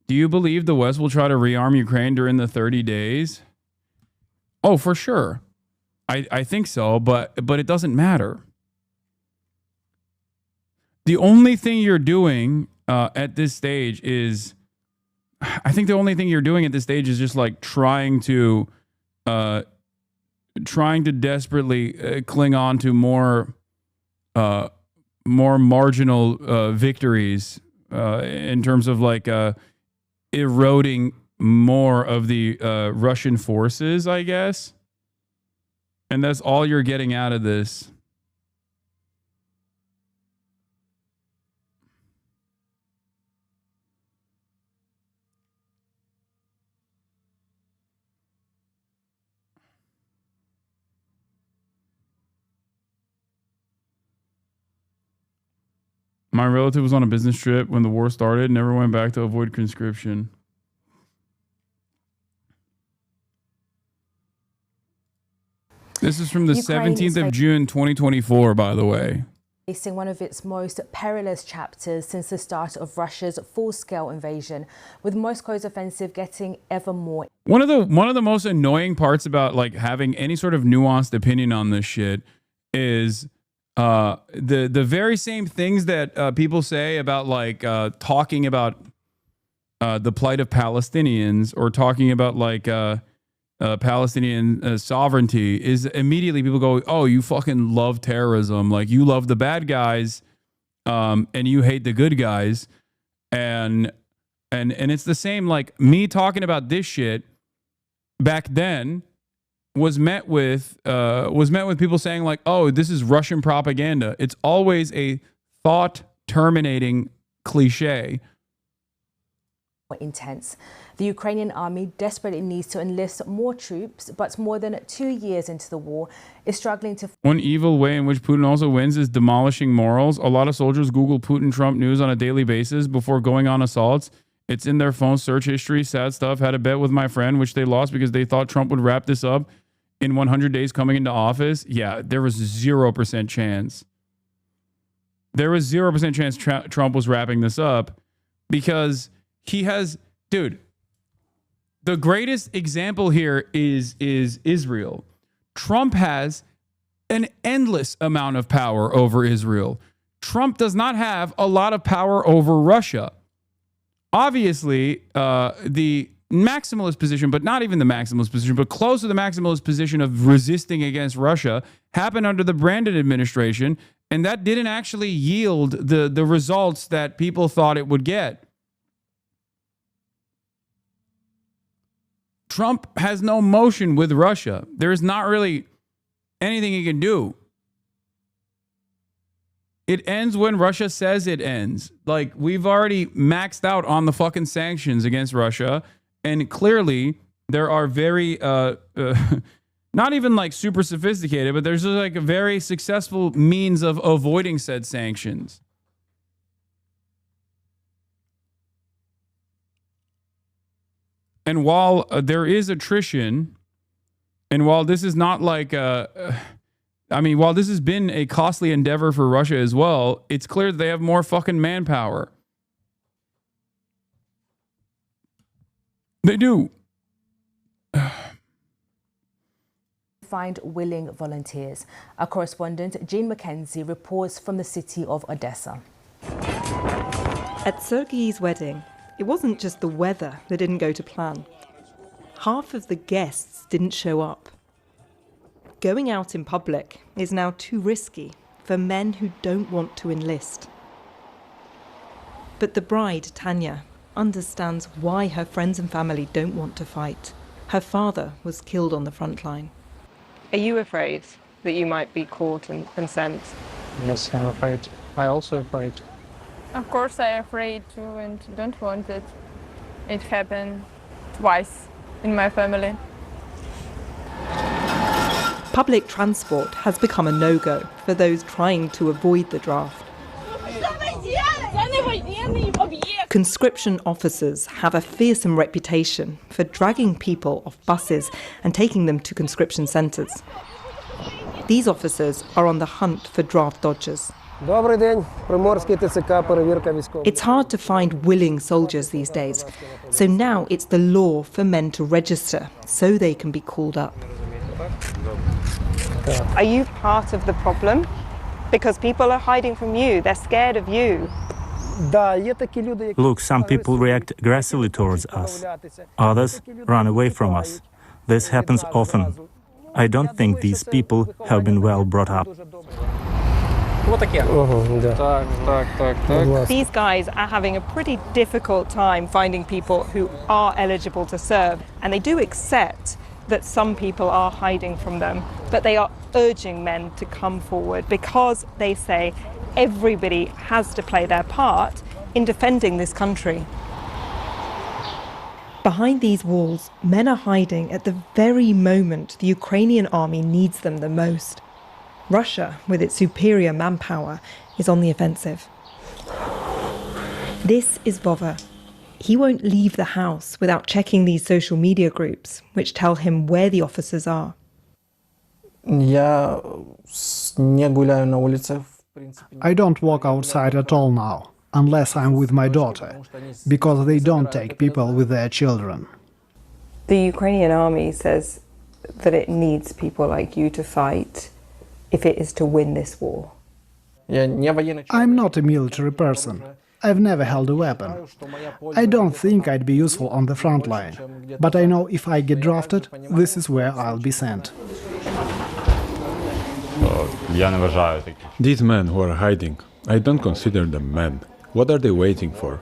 Do you believe the West will try to rearm Ukraine during the 30 days? Oh, for sure. I think so, but it doesn't matter. The only thing you're doing at this stage is, I think the only thing you're doing at this stage is just like trying to desperately cling on to more marginal victories in terms of like eroding more of the Russian forces, I guess. And that's all you're getting out of this. My relative was on a business trip when the war started, never went back to avoid conscription. This is from the 17th of June, 2024, by the way. Facing one of its most perilous chapters since the start of Russia's full-scale invasion, with Moscow's offensive getting ever more. One of the most annoying parts about like having any sort of nuanced opinion on this shit is the very same things that people say about like talking about the plight of Palestinians or talking about like Palestinian sovereignty is immediately people go, oh, you fucking love terrorism. Like you love the bad guys and you hate the good guys. And it's the same, like me talking about this shit back then was met with people saying like, oh, this is Russian propaganda. It's always a thought terminating cliche. intense. The Ukrainian army desperately needs to enlist more troops, but more than 2 years into the war is struggling to... One evil way in which Putin also wins is demolishing morals. A lot of soldiers Google Putin-Trump news on a daily basis before going on assaults. It's in their phone search history. Sad stuff. Had a bet with my friend, which they lost because they thought Trump would wrap this up in 100 days coming into office. Yeah, there was 0% chance. There was 0% chance Trump was wrapping this up because he has... Dude, the greatest example here is Israel. Trump has an endless amount of power over Israel. Trump does not have a lot of power over Russia. Obviously, the maximalist position, but not even the maximalist position, but close to the maximalist position of resisting against Russia happened under the Brandon administration, and that didn't actually yield the results that people thought it would get. Trump has no motion with Russia. There's not really anything he can do. It ends when Russia says it ends. Like, we've already maxed out on the fucking sanctions against Russia. And clearly, there are very, not even like super sophisticated, but there's just like a very successful means of avoiding said sanctions. And while there is attrition, and while this is not like, while this has been a costly endeavor for Russia as well, it's clear that they have more fucking manpower. They do. Find willing volunteers. Our correspondent, Jane McKenzie, reports from the city of Odessa. At Sergei's wedding, it wasn't just the weather that didn't go to plan. Half of the guests didn't show up. Going out in public is now too risky for men who don't want to enlist. But the bride, Tanya, understands why her friends and family don't want to fight. Her father was killed on the front line. Are you afraid that you might be caught and sent? Yes, I'm afraid. I'm also afraid. Of course I'm afraid too and don't want it. It happened twice in my family. Public transport has become a no-go for those trying to avoid the draft. Conscription officers have a fearsome reputation for dragging people off buses and taking them to conscription centres. These officers are on the hunt for draft dodgers. It's hard to find willing soldiers these days, so now it's the law for men to register so they can be called up. Are you part of the problem? Because people are hiding from you, they're scared of you. Look, some people react aggressively towards us. Others run away from us. This happens often. I don't think these people have been well brought up. These guys are having a pretty difficult time finding people who are eligible to serve, and they do accept that some people are hiding from them, but they are urging men to come forward because they say everybody has to play their part in defending this country. Behind these walls, men are hiding at the very moment the Ukrainian army needs them the most. Russia, with its superior manpower, is on the offensive. This is Vova. He won't leave the house without checking these social media groups, which tell him where the officers are. I don't walk outside at all now, unless I'm with my daughter, because they don't take people with their children. The Ukrainian army says that it needs people like you to fight if it is to win this war. I'm not a military person. I've never held a weapon. I don't think I'd be useful on the front line, but I know if I get drafted, this is where I'll be sent. These men who are hiding, I don't consider them men. What are they waiting for?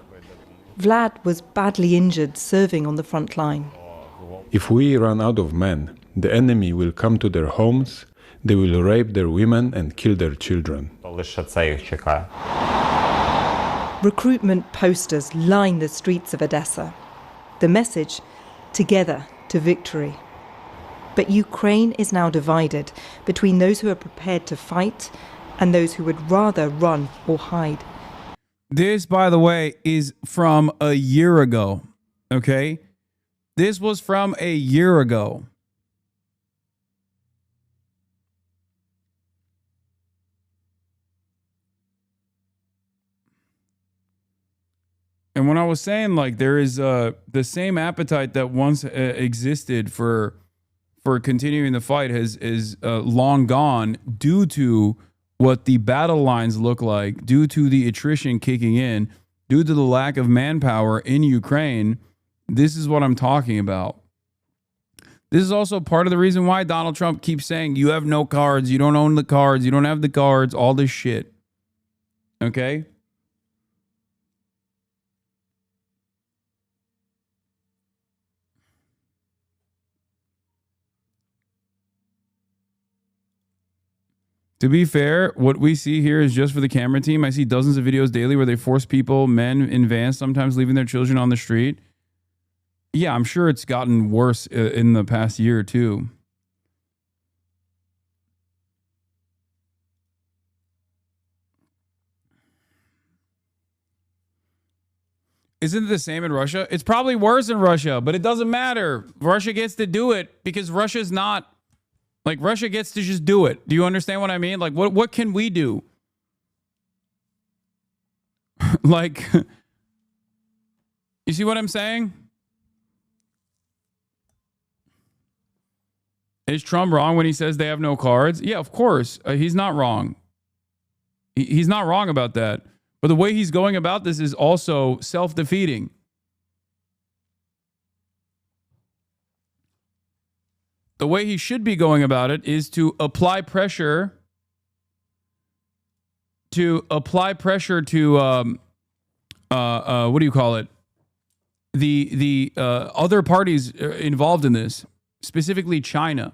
Vlad was badly injured serving on the front line. If we run out of men, the enemy will come to their homes, they will rape their women and kill their children. Recruitment posters line the streets of Odessa. The message, together to victory. But Ukraine is now divided between those who are prepared to fight and those who would rather run or hide. This, by the way, is from a year ago, okay? This was from a year ago. And when I was saying, like, there is the same appetite that once existed for continuing the fight is long gone due to what the battle lines look like, due to the attrition kicking in, due to the lack of manpower in Ukraine. This is what I'm talking about. This is also part of the reason why Donald Trump keeps saying, you have no cards, you don't own the cards, you don't have the cards, all this shit. Okay? To be fair, what we see here is just for the camera team. I see dozens of videos daily where they force people, men in vans, sometimes leaving their children on the street. Yeah, I'm sure it's gotten worse in the past year or two. Isn't it the same in Russia? It's probably worse in Russia, but it doesn't matter. Russia gets to do it because Russia's not... Like, Russia gets to just do it. Do you understand what I mean? Like, what can we do? Like, you see what I'm saying? Is Trump wrong when he says they have no cards? Yeah, of course. He's not wrong. He's not wrong about that. But the way he's going about this is also self-defeating. The way he should be going about it is to apply pressure to what do you call it? The other parties involved in this, specifically China.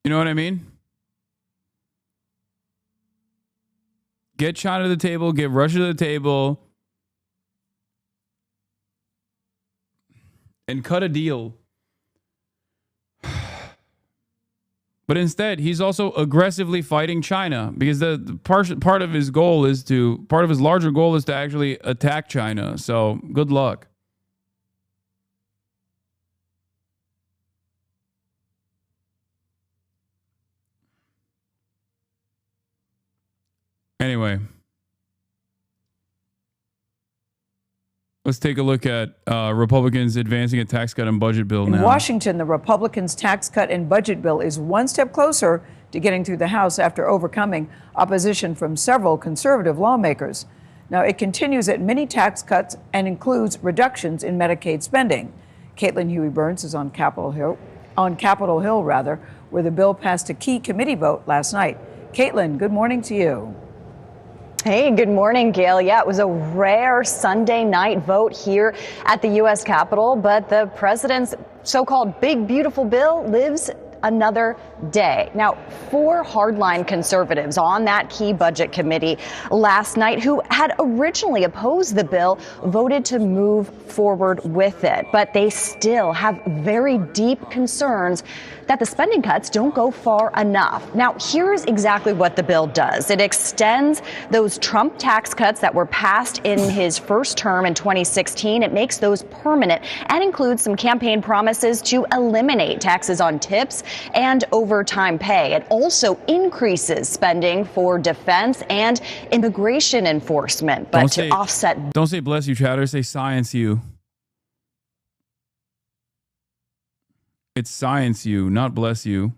You know what I mean? Get China to the table, get Russia to the table, and cut a deal. But instead, he's also aggressively fighting China because the part of his goal is to, part of his larger goal is to actually attack China. So good luck. Anyway. Let's take a look at Republicans advancing a tax cut and budget bill now. In Washington, the Republicans' tax cut and budget bill is one step closer to getting through the House after overcoming opposition from several conservative lawmakers. Now, it continues at many tax cuts and includes reductions in Medicaid spending. Caitlin Huey-Burns is on Capitol Hill, where the bill passed a key committee vote last night. Caitlin, good morning to you. Hey, good morning, Gail. Yeah, it was a rare Sunday night vote here at the U.S. Capitol, but the president's so-called big, beautiful bill lives another day. Now, 4 hardline conservatives on that key budget committee last night who had originally opposed the bill voted to move forward with it. But they still have very deep concerns that the spending cuts don't go far enough. Now, here's exactly what the bill does. It extends those Trump tax cuts that were passed in his first term in 2016. It makes those permanent and includes some campaign promises to eliminate taxes on tips and overtime pay. It also increases spending for defense and immigration enforcement, but to offset. Don't say bless you, chatter. Say science you. It's science you, not bless you.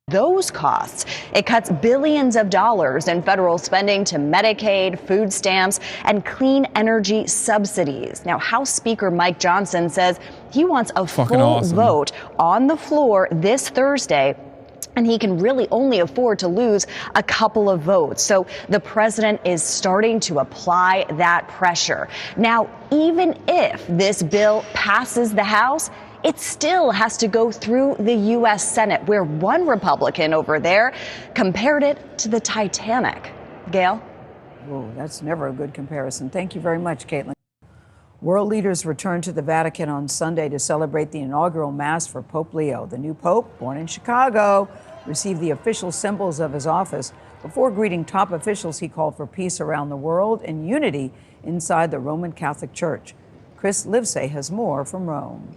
Those costs. It cuts billions of dollars in federal spending to Medicaid, food stamps, and clean energy subsidies. Now, House Speaker Mike Johnson says he wants a full vote on the floor this Thursday, and he can really only afford to lose a couple of votes. So the president is starting to apply that pressure. Now, even if this bill passes the House, it still has to go through the U.S. Senate, where one Republican over there compared it to the Titanic. Gail? Oh, that's never a good comparison. Thank you very much, Caitlin. World leaders returned to the Vatican on Sunday to celebrate the inaugural Mass for Pope Leo. The new pope, born in Chicago, received the official symbols of his office. Before greeting top officials, he called for peace around the world and unity inside the Roman Catholic Church. Chris Livesay has more from Rome.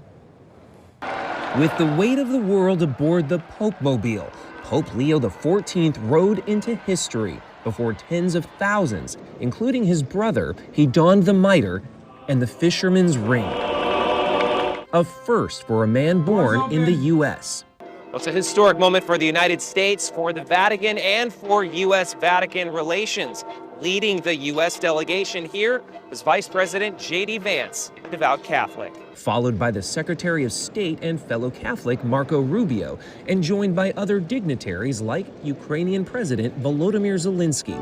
With the weight of the world aboard the Pope Mobile, Pope Leo XIV rode into history. Before tens of thousands, including his brother, he donned the mitre and the fisherman's ring. A first for a man born in the U.S. It's a historic moment for the United States, for the Vatican, and for U.S.-Vatican relations. Leading the U.S. delegation here was Vice President J.D. Vance, a devout Catholic. Followed by the Secretary of State and fellow Catholic Marco Rubio, and joined by other dignitaries like Ukrainian President Volodymyr Zelensky.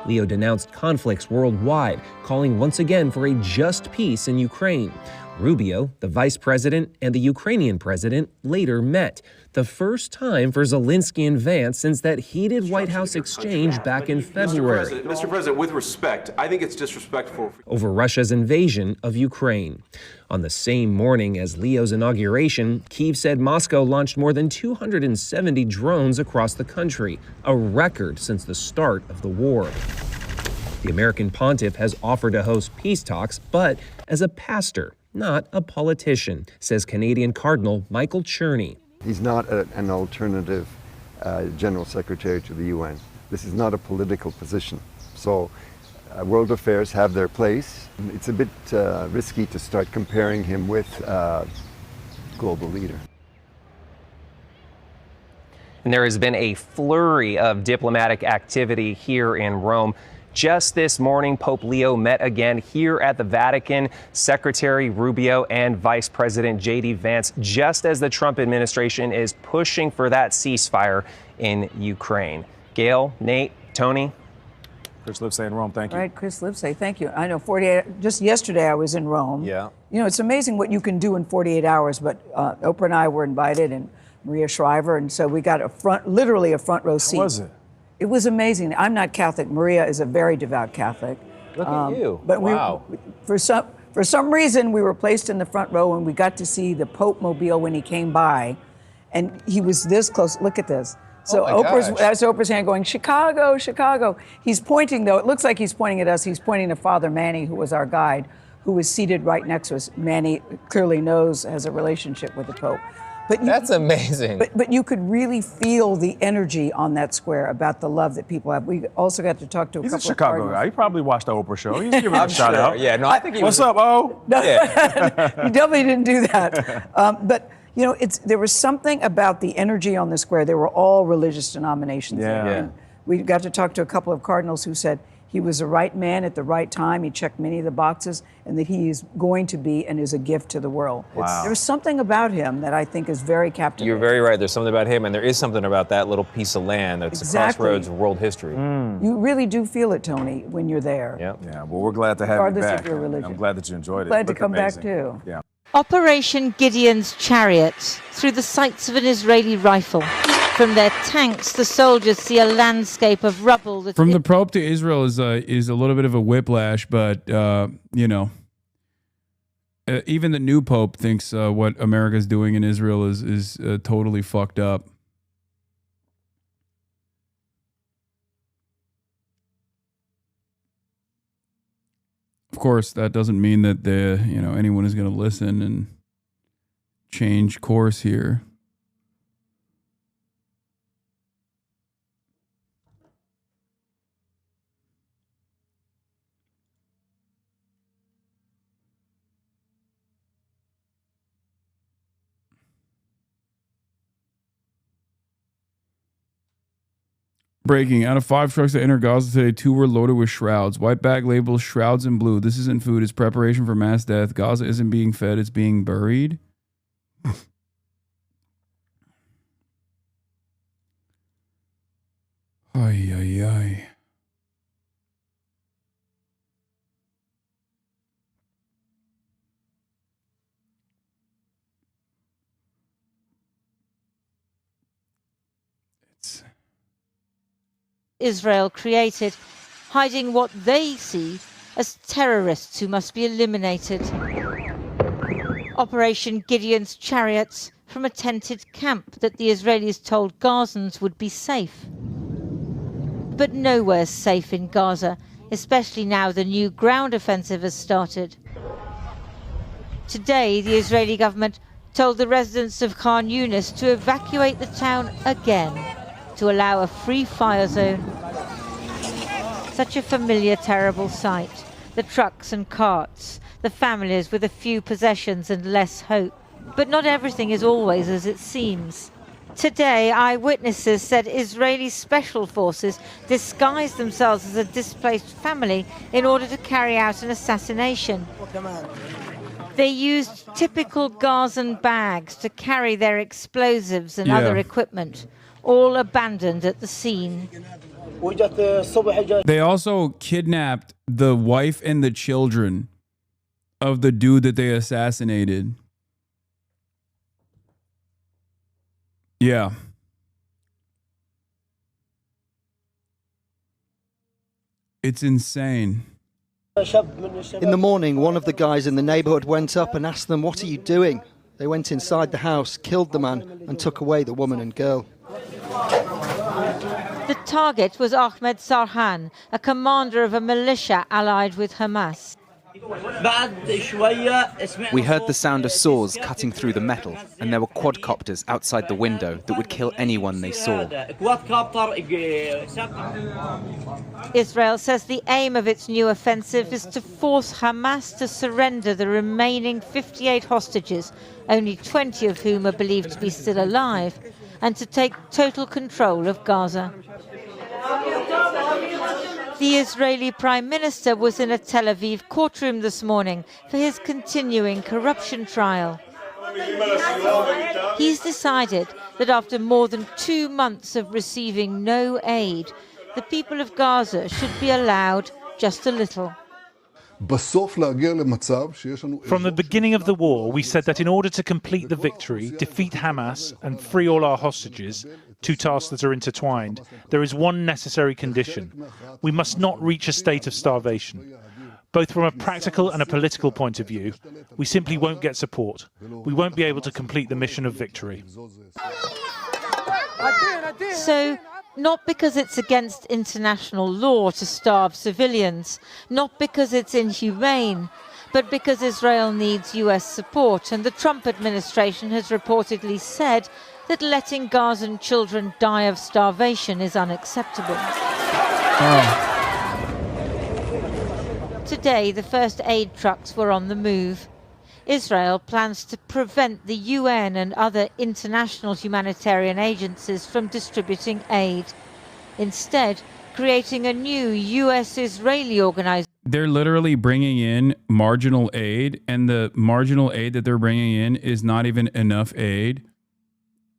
Leo denounced conflicts worldwide, calling once again for a just peace in Ukraine. Rubio, the vice president, and the Ukrainian president later met, the first time for Zelensky and Vance since that heated White House exchange back in February. Mr. President, with respect, I think it's disrespectful Over Russia's invasion of Ukraine. On the same morning as Leo's inauguration, Kyiv said Moscow launched more than 270 drones across the country, a record since the start of the war. The American pontiff has offered to host peace talks, but as a pastor, not a politician, says Canadian Cardinal Michael Cherney. He's not an alternative General Secretary to the UN. This is not a political position. So world affairs have their place. It's a bit risky to start comparing him with a global leader. And there has been a flurry of diplomatic activity here in Rome. Just this morning, Pope Leo met again here at the Vatican, Secretary Rubio and Vice President J.D. Vance, just as the Trump administration is pushing for that ceasefire in Ukraine. Gail, Nate, Tony. Chris Livesay in Rome, thank you. Right, Chris Livesay, thank you. I know 48, just yesterday I was in Rome. Yeah. You know, it's amazing what you can do in 48 hours, but Oprah and I were invited, and Maria Shriver, and so we got literally a front row seat. How was it? It was amazing. I'm not Catholic. Maria is a very devout Catholic. Look at you. But wow. For some reason, we were placed in the front row, and we got to see the Pope Mobile when he came by, and he was this close. Look at this. So that's Oprah's hand going, Chicago, Chicago. He's pointing, though. It looks like he's pointing at us. He's pointing to Father Manny, who was our guide, who was seated right next to us. Manny clearly has a relationship with the Pope. That's amazing. But you could really feel the energy on that square about the love that people have. We also got to talk to a He's couple a Chicago of guy. He probably watched the Oprah show. He's giving a shout out. Yeah, no, I think he What's up, O? No, Yeah. you definitely didn't do that. But you know, there was something about the energy on the square. They were all religious denominations. Yeah. And we got to talk to a couple of cardinals who said he was the right man at the right time. He checked many of the boxes, and that he is going to be and is a gift to the world. Wow. There's something about him that I think is very captivating. You're very right. There's something about him, and there is something about that little piece of land that's a crossroads of world history. You really do feel it, Tony, when you're there. Yeah. Yeah, well, we're glad to have you Regardless back. of your religion. I'm glad that you enjoyed it. Glad to Looked come back, amazing. too. Yeah. Operation Gideon's Chariot, through the sights of an Israeli rifle. From their tanks, the soldiers see a landscape of rubble. From the Pope to Israel is a little bit of a whiplash, but you know, even the new Pope thinks what America's doing in Israel is totally fucked up. Of course, that doesn't mean that anyone is going to listen and change course here. Breaking. Out of 5 trucks that enter Gaza today, 2 were loaded with shrouds. White bag labels, shrouds in blue. This isn't food. It's preparation for mass death. Gaza isn't being fed. It's being buried. Ay, ay, ay. Israel created, hiding what they see as terrorists who must be eliminated. Operation Gideon's Chariots from a tented camp that the Israelis told Gazans would be safe. But nowhere's safe in Gaza, especially now the new ground offensive has started. Today, the Israeli government told the residents of Khan Yunis to evacuate the town again to allow a free fire zone. Such a familiar, terrible sight. The trucks and carts, the families with a few possessions and less hope. But not everything is always as it seems. Today, eyewitnesses said Israeli special forces disguised themselves as a displaced family in order to carry out an assassination. They used typical Gazan bags to carry their explosives and other equipment, all abandoned at the scene. They also kidnapped the wife and the children of the dude that they assassinated. Yeah. It's insane. In the morning, one of the guys in the neighborhood went up and asked them, "What are you doing?" They went inside the house, killed the man, and took away the woman and girl. The target was Ahmed Sarhan, a commander of a militia allied with Hamas. We heard the sound of saws cutting through the metal, and there were quadcopters outside the window that would kill anyone they saw. Israel says the aim of its new offensive is to force Hamas to surrender the remaining 58 hostages, only 20 of whom are believed to be still alive, and to take total control of Gaza. The Israeli Prime Minister was in a Tel Aviv courtroom this morning for his continuing corruption trial. He's decided that after more than 2 months of receiving no aid, the people of Gaza should be allowed just a little. From the beginning of the war, we said that in order to complete the victory, defeat Hamas and free all our hostages, two tasks that are intertwined, there is one necessary condition. We must not reach a state of starvation. Both from a practical and a political point of view, we simply won't get support. We won't be able to complete the mission of victory. So, not because it's against international law to starve civilians, not because it's inhumane, but because Israel needs US support, and the Trump administration has reportedly said that letting Gazan children die of starvation is unacceptable. Today, the first aid trucks were on the move. Israel plans to prevent the UN and other international humanitarian agencies from distributing aid, instead creating a new US-Israeli organization. They're literally bringing in marginal aid, and the marginal aid that they're bringing in is not even enough aid,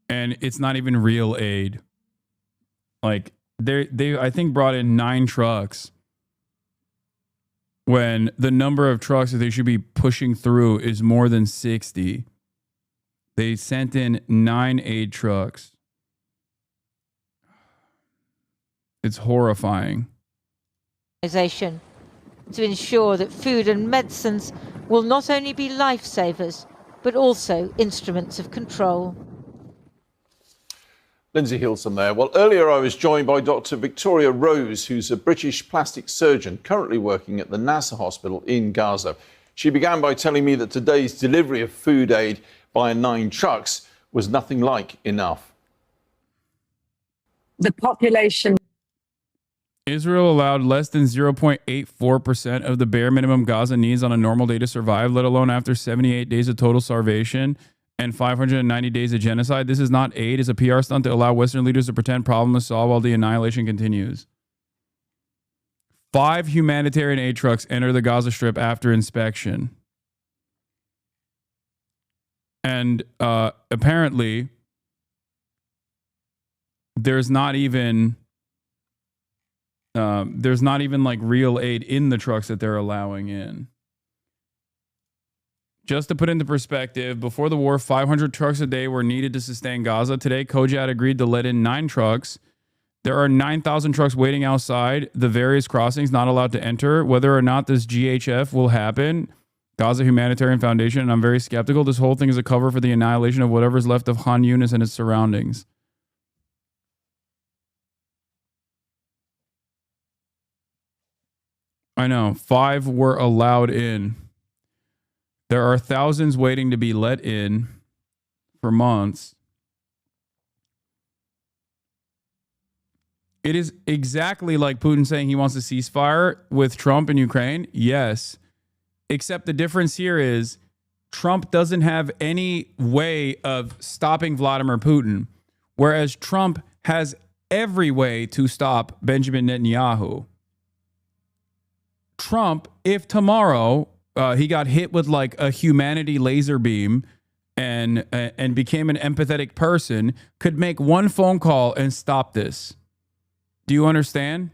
and it's not even real aid. Like, they I think brought in 9 trucks, when the number of trucks that they should be pushing through is more than 60. They sent in 9 aid trucks. It's horrifying. To ensure that food and medicines will not only be lifesavers, but also instruments of control. Lindsay Hilson there. Well, earlier I was joined by Dr. Victoria Rose, who's a British plastic surgeon currently working at the Nasser hospital in Gaza. She began by telling me that today's delivery of food aid by 9 trucks was nothing like enough. The population. Israel allowed less than 0.84% of the bare minimum Gaza needs on a normal day to survive, let alone after 78 days of total starvation and 590 days of genocide. This is not aid. It's a PR stunt to allow Western leaders to pretend problem is solved while the annihilation continues. 5 humanitarian aid trucks enter the Gaza Strip after inspection. And apparently, there's not even like real aid in the trucks that they're allowing in. Just to put into perspective, before the war, 500 trucks a day were needed to sustain Gaza. Today, Kojat agreed to let in 9 trucks. There are 9,000 trucks waiting outside the various crossings, not allowed to enter. Whether or not this GHF will happen, Gaza Humanitarian Foundation, and I'm very skeptical. This whole thing is a cover for the annihilation of whatever's left of Khan Yunis and its surroundings. I know. 5 were allowed in. There are thousands waiting to be let in for months. It is exactly like Putin saying he wants a ceasefire with Trump in Ukraine. Yes. Except the difference here is Trump doesn't have any way of stopping Vladimir Putin, whereas Trump has every way to stop Benjamin Netanyahu. Trump, if tomorrow he got hit with like a humanity laser beam and became an empathetic person, could make one phone call and stop this. Do you understand?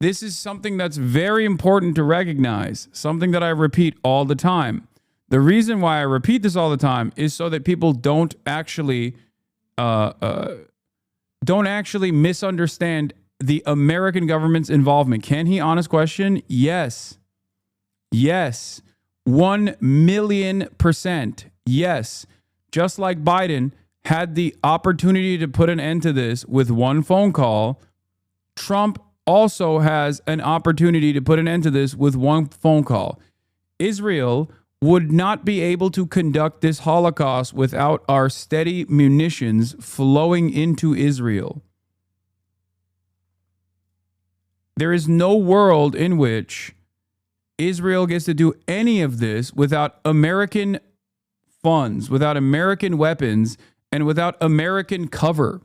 This is something that's very important to recognize, something that I repeat all the time. The reason why I repeat this all the time is so that people don't actually misunderstand the American government's involvement. Can he? Honest question. Yes. Yes. 1,000,000%. Yes. Just like Biden had the opportunity to put an end to this with one phone call, Trump also has an opportunity to put an end to this with one phone call. Israel would not be able to conduct this Holocaust without our steady munitions flowing into Israel. There is no world in which Israel gets to do any of this without American funds, without American weapons, and without American cover.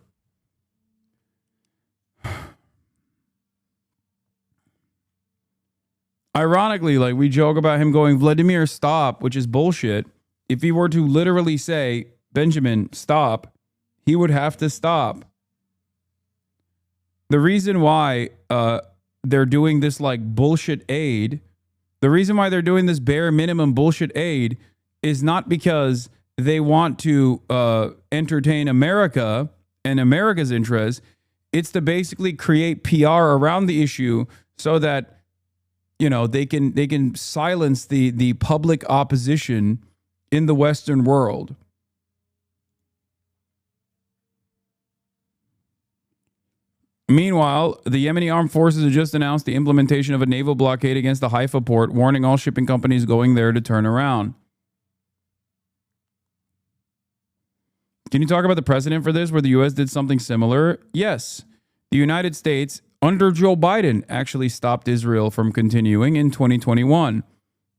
Ironically, like we joke about him going, Vladimir, stop, which is bullshit. If he were to literally say, Benjamin, stop, he would have to stop. The reason why they're doing this like bullshit aid, the reason why they're doing this bare minimum bullshit aid is not because they want to entertain America and America's interests. It's to basically create PR around the issue so that, you know, they can silence the public opposition in the Western world. Meanwhile, the Yemeni armed forces have just announced the implementation of a naval blockade against the Haifa port, warning all shipping companies going there to turn around. Can you talk about the precedent for this, where the U.S. did something similar? Yes. The United States, under Joe Biden, actually stopped Israel from continuing in 2021.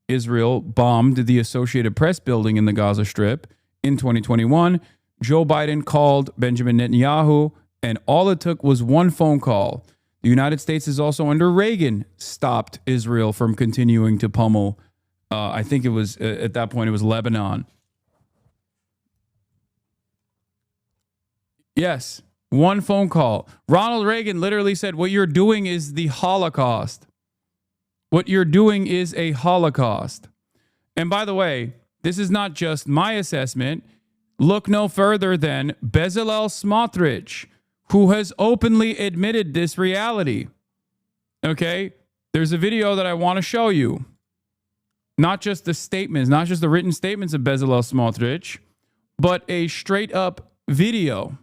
Israel bombed the Associated Press building in the Gaza Strip in 2021. Joe Biden called Benjamin Netanyahu, and all it took was one phone call. The United States is also, under Reagan, stopped Israel from continuing to pummel. I think it was, at that point, it was Lebanon. Yes, one phone call. Ronald Reagan literally said, what you're doing is the Holocaust. What you're doing is a Holocaust. And by the way, this is not just my assessment. Look no further than Bezalel Smotrich, who has openly admitted this reality. Okay? There's a video that I want to show you. Not just the statements, not just the written statements of Bezalel Smotrich, but a straight up video.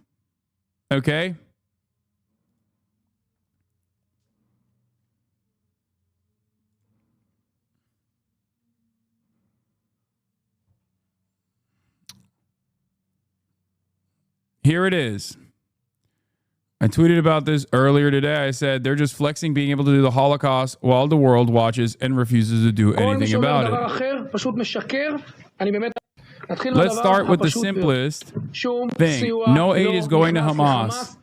Okay? Here it is. I tweeted about this earlier today. I said they're just flexing being able to do the Holocaust while the world watches and refuses to do anything about it. Let's start with the simplest thing. No aid is going to Hamas.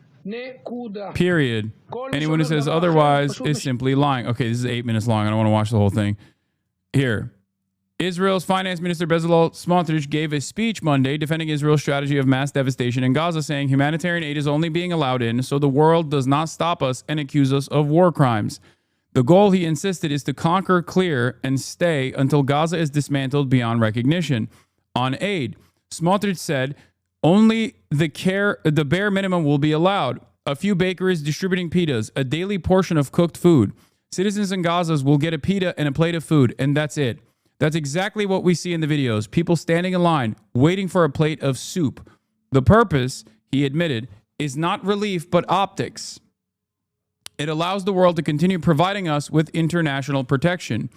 Period. Anyone who says otherwise is simply lying. Okay, this is 8 minutes long. I don't want to watch the whole thing. Here. Israel's Finance Minister Bezalel Smotrich gave a speech Monday defending Israel's strategy of mass devastation in Gaza, saying humanitarian aid is only being allowed in so the world does not stop us and accuse us of war crimes. The goal, he insisted, is to conquer, clear, and stay until Gaza is dismantled beyond recognition. On aid, Smotrich said, Only the bare minimum will be allowed. A few bakeries distributing pitas, a daily portion of cooked food. Citizens in Gaza will get a pita and a plate of food, and that's it. That's exactly what we see in the videos. People standing in line, waiting for a plate of soup. The purpose, he admitted, is not relief, but optics. It allows the world to continue providing us with international protection.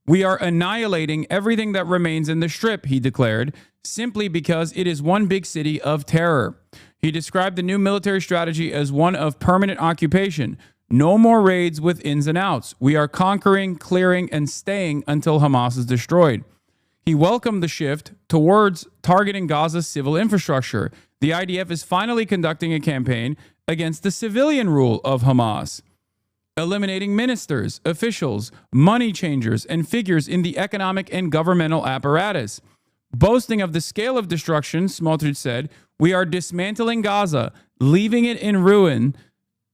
We are annihilating everything that remains in the Strip, he declared, simply because it is one big city of terror. He described the new military strategy as one of permanent occupation. No more raids with ins and outs. We are conquering, clearing, and staying until Hamas is destroyed. He welcomed the shift towards targeting Gaza's civil infrastructure. The IDF is finally conducting a campaign against the civilian rule of Hamas, eliminating ministers, officials, money changers, and figures in the economic and governmental apparatus. Boasting of the scale of destruction, Smotrich said, "We are dismantling Gaza, leaving it in ruin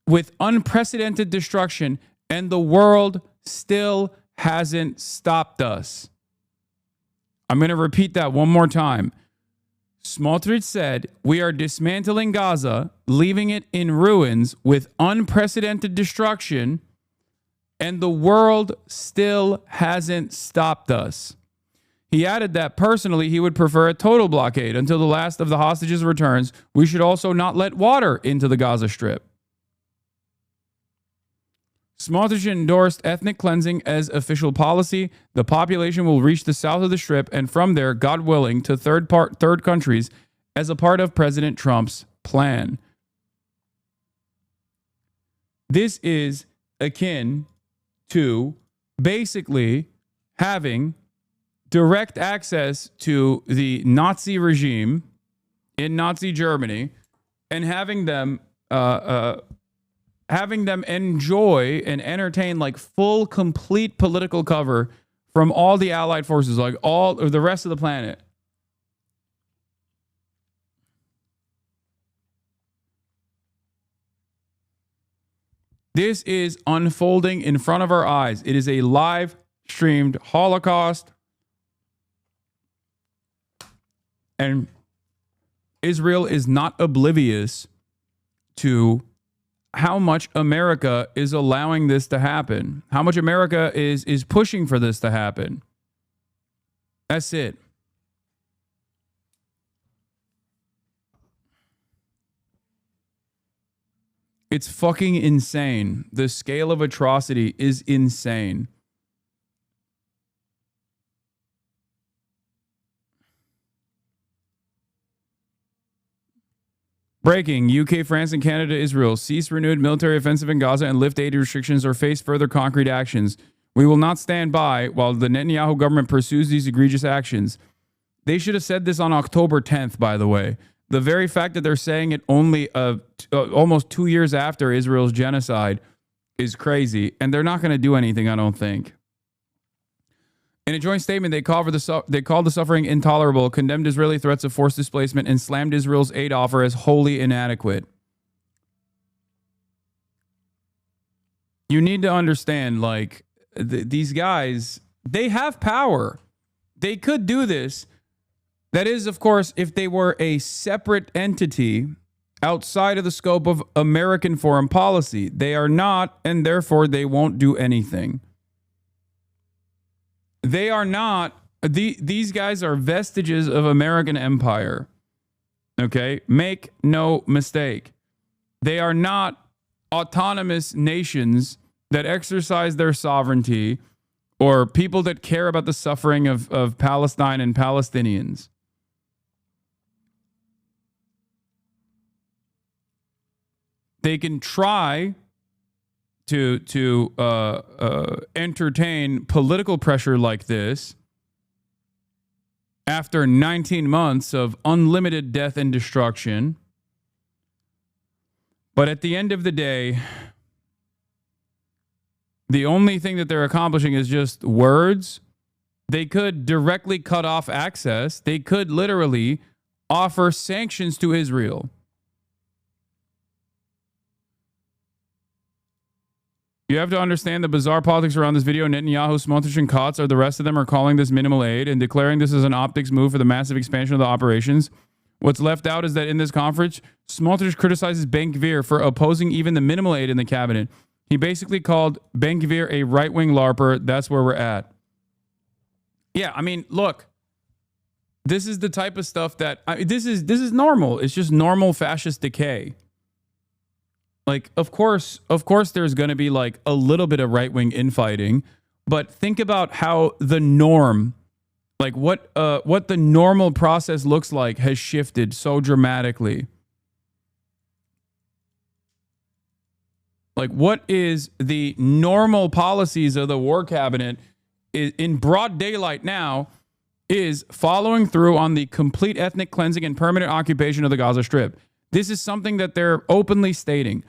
with unprecedented destruction, and the world still hasn't stopped us." I'm going to repeat that one more time. Smotrich said, "We are dismantling Gaza, leaving it in ruins with unprecedented destruction, and the world still hasn't stopped us." He added that personally he would prefer a total blockade until the last of the hostages returns. We should also not let water into the Gaza Strip. Smotrich endorsed ethnic cleansing as official policy. The population will reach the south of the Strip and from there, God willing, to third countries as a part of President Trump's plan. This is akin to basically having direct access to the Nazi regime in Nazi Germany and having them enjoy and entertain like full, complete political cover from all the allied forces, like all of the rest of the planet. This is unfolding in front of our eyes. It is a live streamed Holocaust. And Israel is not oblivious to how much America is allowing this to happen, how much America is pushing for this to happen. That's it. It's fucking insane. The scale of atrocity is insane. Breaking. UK, France, and Canada, Israel cease renewed military offensive in Gaza and lift aid restrictions or face further concrete actions. We will not stand by while the Netanyahu government pursues these egregious actions. They should have said this on October 10th, by the way. The very fact that they're saying it only almost 2 years after Israel's genocide is crazy. And they're not going to do anything, I don't think. In a joint statement, they called the suffering intolerable, condemned Israeli threats of forced displacement, and slammed Israel's aid offer as wholly inadequate. You need to understand, like, these guys, they have power. They could do this. That is, of course, if they were a separate entity outside of the scope of American foreign policy. They are not, and therefore they won't do anything. They are not, these guys are vestiges of American empire. Okay? Make no mistake. They are not autonomous nations that exercise their sovereignty or people that care about the suffering of Palestine and Palestinians. They can try to entertain political pressure like this after 19 months of unlimited death and destruction. But at the end of the day, the only thing that they're accomplishing is just words. They could directly cut off access. They could literally offer sanctions to Israel. You have to understand the bizarre politics around this video. Netanyahu, Smotrich, and Katz, or the rest of them, are calling this minimal aid and declaring this as an optics move for the massive expansion of the operations. What's left out is that in this conference, Smotrich criticizes Ben-Gvir for opposing even the minimal aid in the cabinet. He basically called Ben-Gvir a right-wing LARPer. That's where we're at. Yeah, I mean, look, this is the type of stuff that this is normal. It's just normal fascist decay. Like, of course, there's going to be like a little bit of right-wing infighting, but think about how the norm, like what the normal process looks like, has shifted so dramatically. Like, what is the normal policies of the war cabinet in broad daylight now is following through on the complete ethnic cleansing and permanent occupation of the Gaza Strip. This is something that they're openly stating.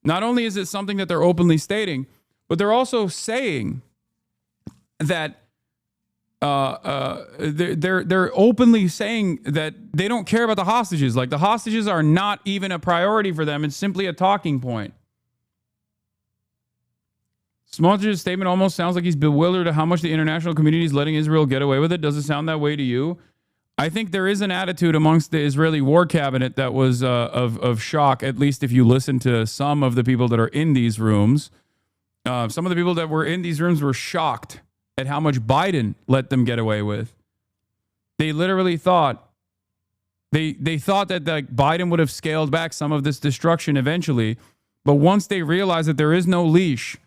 Not only is it something that they're openly stating, but they're also saying that they're openly saying that they don't care about the hostages. Like, the hostages are not even a priority for them. It's simply a talking point. Smotrich's statement almost sounds like he's bewildered at how much the international community is letting Israel get away with it. Does it sound that way to you? I think there is an attitude amongst the Israeli war cabinet that was of shock, at least if you listen to some of the people that are in these rooms. Some of the people that were in these rooms were shocked at how much Biden let them get away with. They literally thought, they thought that Biden would have scaled back some of this destruction eventually, but once they realized that there is no leash,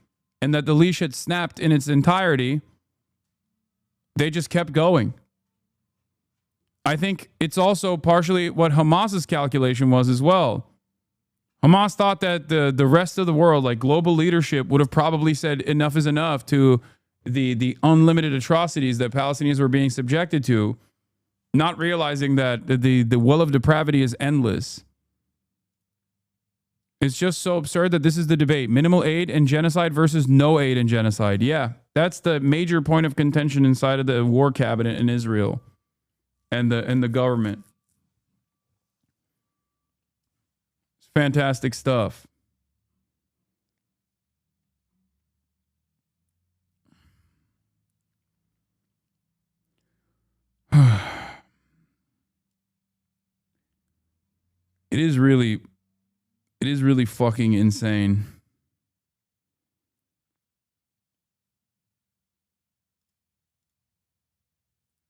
and that the leash had snapped in its entirety, they just kept going. I think it's also partially what Hamas's calculation was as well. Hamas thought that the rest of the world, like global leadership, would have probably said enough is enough to the unlimited atrocities that Palestinians were being subjected to, not realizing that the well of depravity is endless. It's just so absurd that this is the debate. Minimal aid and genocide versus no aid and genocide. Yeah, that's the major point of contention inside of the war cabinet in Israel and the government. It's fantastic stuff. It is really fucking insane.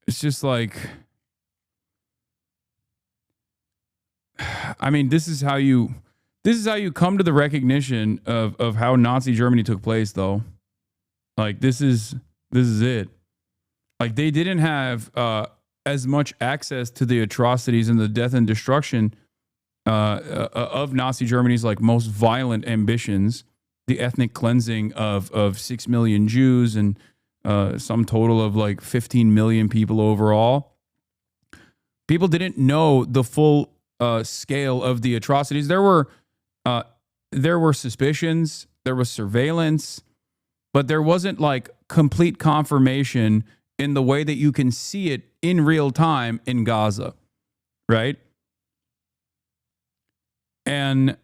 It's just like, I mean, this is how you come to the recognition of how Nazi Germany took place, though. Like, this is it. Like, they didn't have as much access to the atrocities and the death and destruction of Nazi Germany's like most violent ambitions, the ethnic cleansing of 6 million Jews and some total of like 15 million people overall. People didn't know the full scale of the atrocities. There were suspicions, there was surveillance, but there wasn't like complete confirmation in the way that you can see it in real time in Gaza, right? And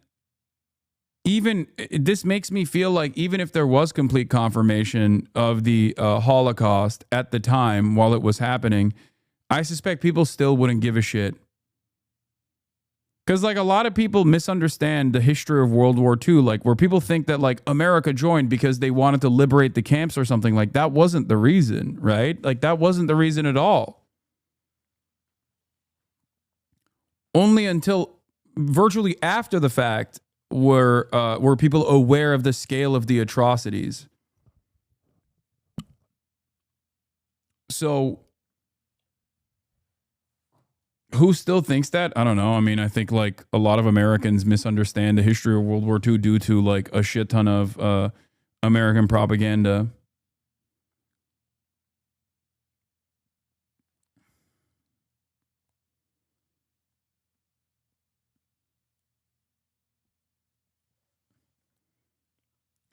even this makes me feel like even if there was complete confirmation of the Holocaust at the time while it was happening, I suspect people still wouldn't give a shit. Because like a lot of people misunderstand the history of World War II, like where people think that like America joined because they wanted to liberate the camps or something. Like that wasn't the reason, right? Like that wasn't the reason at all. Only until virtually after the fact were people aware of the scale of the atrocities. So who still thinks that? I don't know. I mean, I think like a lot of Americans misunderstand the history of World War II due to like a shit ton of American propaganda.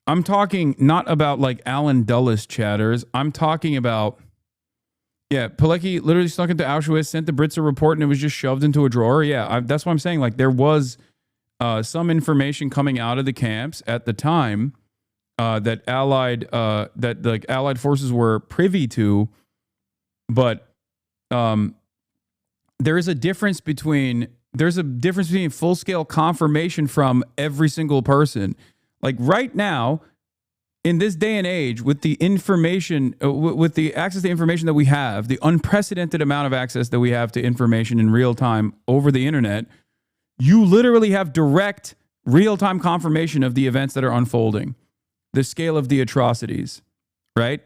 I'm talking not about like Alan Dulles chatters. I'm talking about, yeah, Pilecki literally snuck into Auschwitz, sent the Brits a report, and it was just shoved into a drawer. Yeah, that's what I'm saying. Like there was some information coming out of the camps at the time that Allied forces were privy to, but there's a difference between full-scale confirmation from every single person. Like right now, in this day and age, with the information, with the access to information that we have, the unprecedented amount of access that we have to information in real time over the internet, you literally have direct real-time confirmation of the events that are unfolding, the scale of the atrocities, right?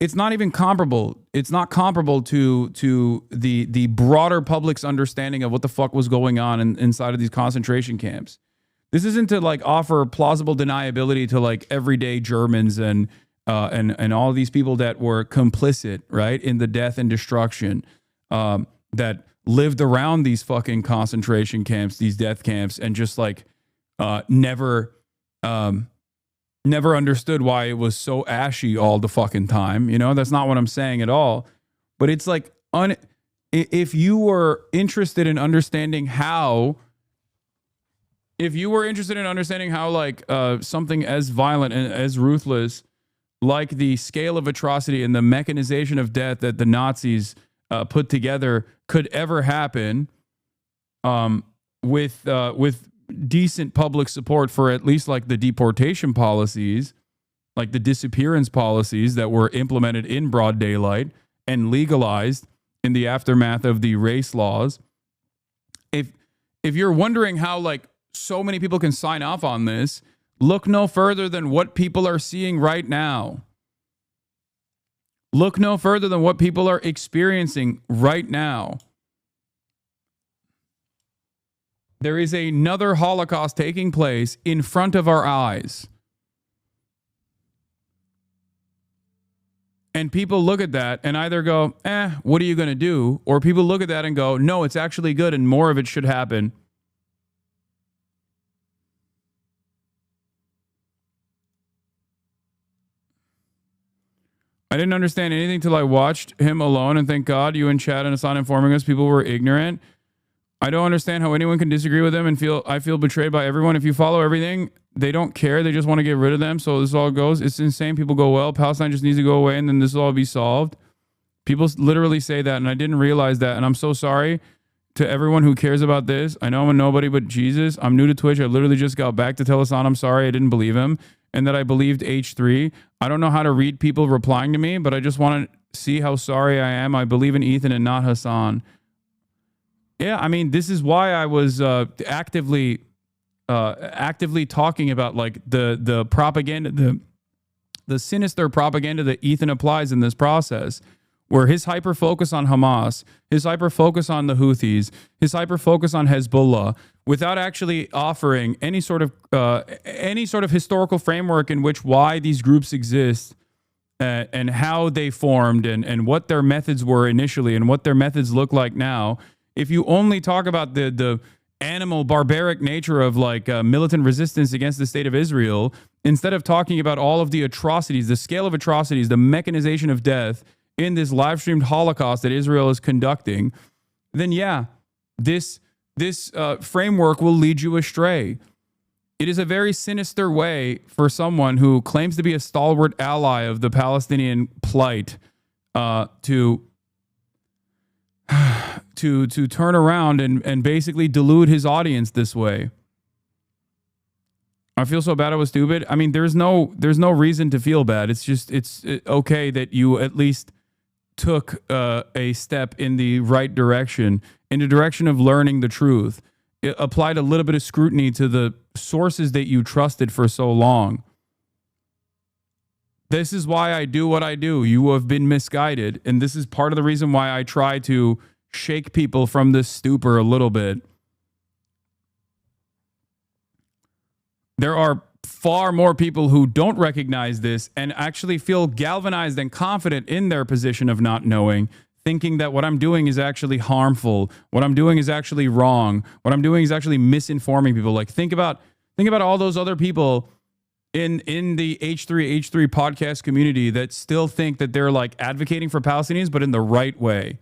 It's not even comparable. It's not comparable to the broader public's understanding of what the fuck was going on inside of these concentration camps. This isn't to like offer plausible deniability to like everyday Germans and all these people that were complicit, right, in the death and destruction that lived around these fucking concentration camps, these death camps, and just like never understood why it was so ashy all the fucking time. You know, that's not what I'm saying at all. But it's like, if you were interested in understanding how, like something as violent and as ruthless, like the scale of atrocity and the mechanization of death that the Nazis put together could ever happen, with decent public support for at least like the deportation policies, like the disappearance policies that were implemented in broad daylight and legalized in the aftermath of the race laws. If you're wondering how like so many people can sign off on this, look no further than what people are seeing right now. Look no further than what people are experiencing right now. There is another Holocaust taking place in front of our eyes. And people look at that and either go, what are you going to do? Or people look at that and go, no, it's actually good and more of it should happen. I didn't understand anything till I watched him alone, and thank God you and Chad and Hasan informing us people were ignorant. I don't understand how anyone can disagree with them and I feel betrayed by everyone. If you follow everything, they don't care. They just want to get rid of them. So this all goes. It's insane. People go, well, Palestine just needs to go away and then this will all be solved. People literally say that, and I didn't realize that. And I'm so sorry to everyone who cares about this. I know I'm a nobody, but Jesus, I'm new to Twitch. I literally just got back to tell Hasan I'm sorry I didn't believe him and that I believed H3. I don't know how to read people replying to me, but I just want to see how sorry I am. I believe in Ethan and not Hasan. Yeah, I mean, this is why I was actively talking about like the propaganda, the sinister propaganda that Ethan applies in this process, where his hyper focus on Hamas, his hyper focus on the Houthis, his hyper focus on Hezbollah, without actually offering any sort of historical framework in which why these groups exist. And how they formed and what their methods were initially and what their methods look like now. If you only talk about the animal barbaric nature of like militant resistance against the state of Israel, instead of talking about all of the atrocities, the scale of atrocities, the mechanization of death in this live streamed Holocaust that Israel is conducting, then yeah, this framework will lead you astray. It is a very sinister way for someone who claims to be a stalwart ally of the Palestinian plight to turn around and basically delude his audience this way. I feel so bad I was stupid. I mean, there's no reason to feel bad. It's just it's okay that you at least took a step in the right direction, in the direction of learning the truth. It applied a little bit of scrutiny to the sources that you trusted for so long. This is why I do what I do. You have been misguided, and this is part of the reason why I try to shake people from this stupor a little bit. There are far more people who don't recognize this and actually feel galvanized and confident in their position of not knowing, thinking that what I'm doing is actually harmful, what I'm doing is actually wrong, what I'm doing is actually misinforming people. Like think about all those other people in the H3 podcast community that still think that they're like advocating for Palestinians, but in the right way.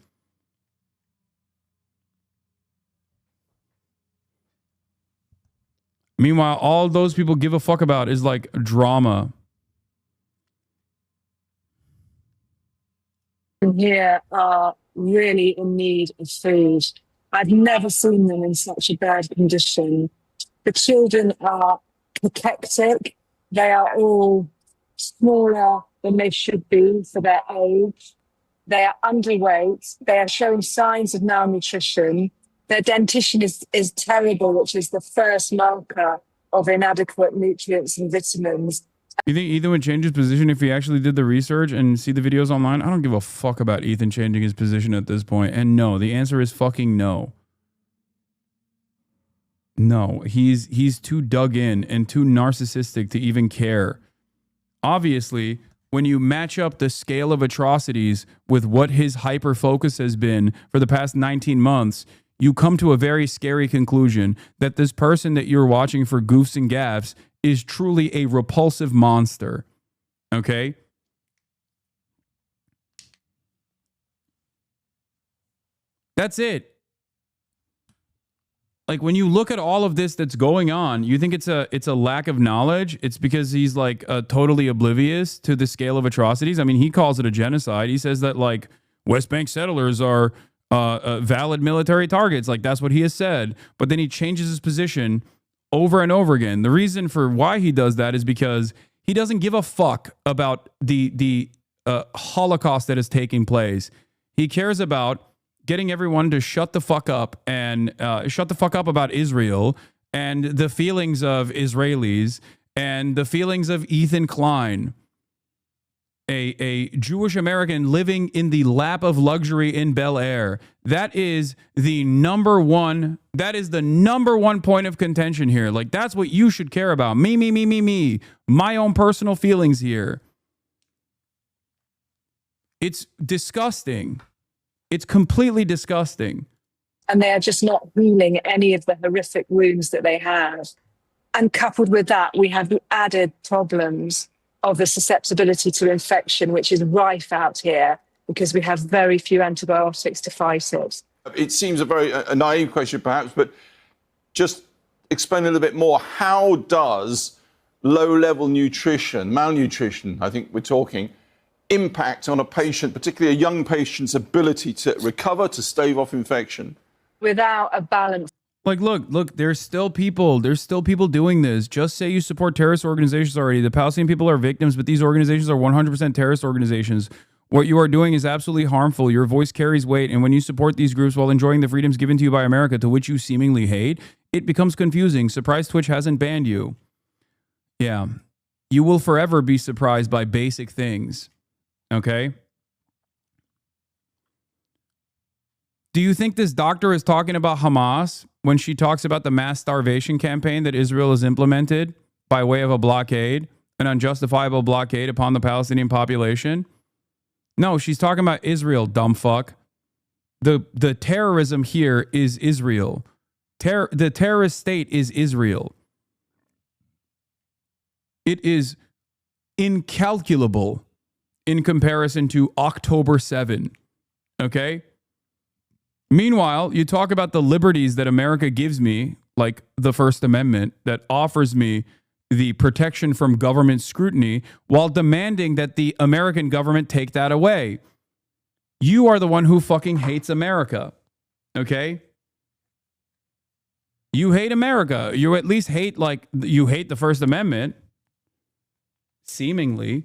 Meanwhile, all those people give a fuck about is like drama. here are really in need of food. I've never seen them in such a bad condition. The children are cachectic. They are all smaller than they should be for their age. They are underweight. They are showing signs of malnutrition. Their dentition is terrible, which is the first marker of inadequate nutrients and vitamins. You think Ethan would change his position if he actually did the research and see the videos online? I don't give a fuck about Ethan changing his position at this point. And no, the answer is fucking no. No, he's too dug in and too narcissistic to even care. Obviously, when you match up the scale of atrocities with what his hyper focus has been for the past 19 months, you come to a very scary conclusion that this person that you're watching for goofs and gaffes is truly a repulsive monster. Okay? That's it. Like, when you look at all of this that's going on, you think it's a lack of knowledge. It's because he's like totally oblivious to the scale of atrocities. I mean, he calls it a genocide. He says that like West Bank settlers are valid military targets. Like, that's what he has said. But then he changes his position over and over again. The reason for why he does that is because he doesn't give a fuck about the Holocaust that is taking place. He cares about getting everyone to shut the fuck up and shut the fuck up about Israel and the feelings of Israelis and the feelings of Ethan Klein, a Jewish American living in the lap of luxury in Bel Air. That is the number one point of contention here. Like, that's what you should care about. Me. My own personal feelings here. It's disgusting. It's completely disgusting. And they are just not healing any of the horrific wounds that they have. And coupled with that, we have the added problems of the susceptibility to infection, which is rife out here because we have very few antibiotics to fight it. It seems a naive question, perhaps, but just explain a little bit more. How does low-level nutrition, malnutrition, I think we're talking, impact on a patient, particularly a young patient's ability to recover, to stave off infection? Without a balance. Like, look, there's still people doing this. Just say you support terrorist organizations already. The Palestinian people are victims, but these organizations are 100% terrorist organizations. What you are doing is absolutely harmful. Your voice carries weight, and when you support these groups while enjoying the freedoms given to you by America, to which you seemingly hate, it becomes confusing. Surprise Twitch hasn't banned you. Yeah. You will forever be surprised by basic things. Okay? Do you think this doctor is talking about Hamas when she talks about the mass starvation campaign that Israel has implemented by way of a blockade, an unjustifiable blockade upon the Palestinian population? No, she's talking about Israel, dumb fuck. The terrorism here is Israel. The terrorist state is Israel. It is incalculable in comparison to October 7. Okay? Meanwhile, you talk about the liberties that America gives me, like the First Amendment, that offers me the protection from government scrutiny, while demanding that the American government take that away. You are the one who fucking hates America. Okay? You hate America. You at least hate, like, you hate the First Amendment. Seemingly.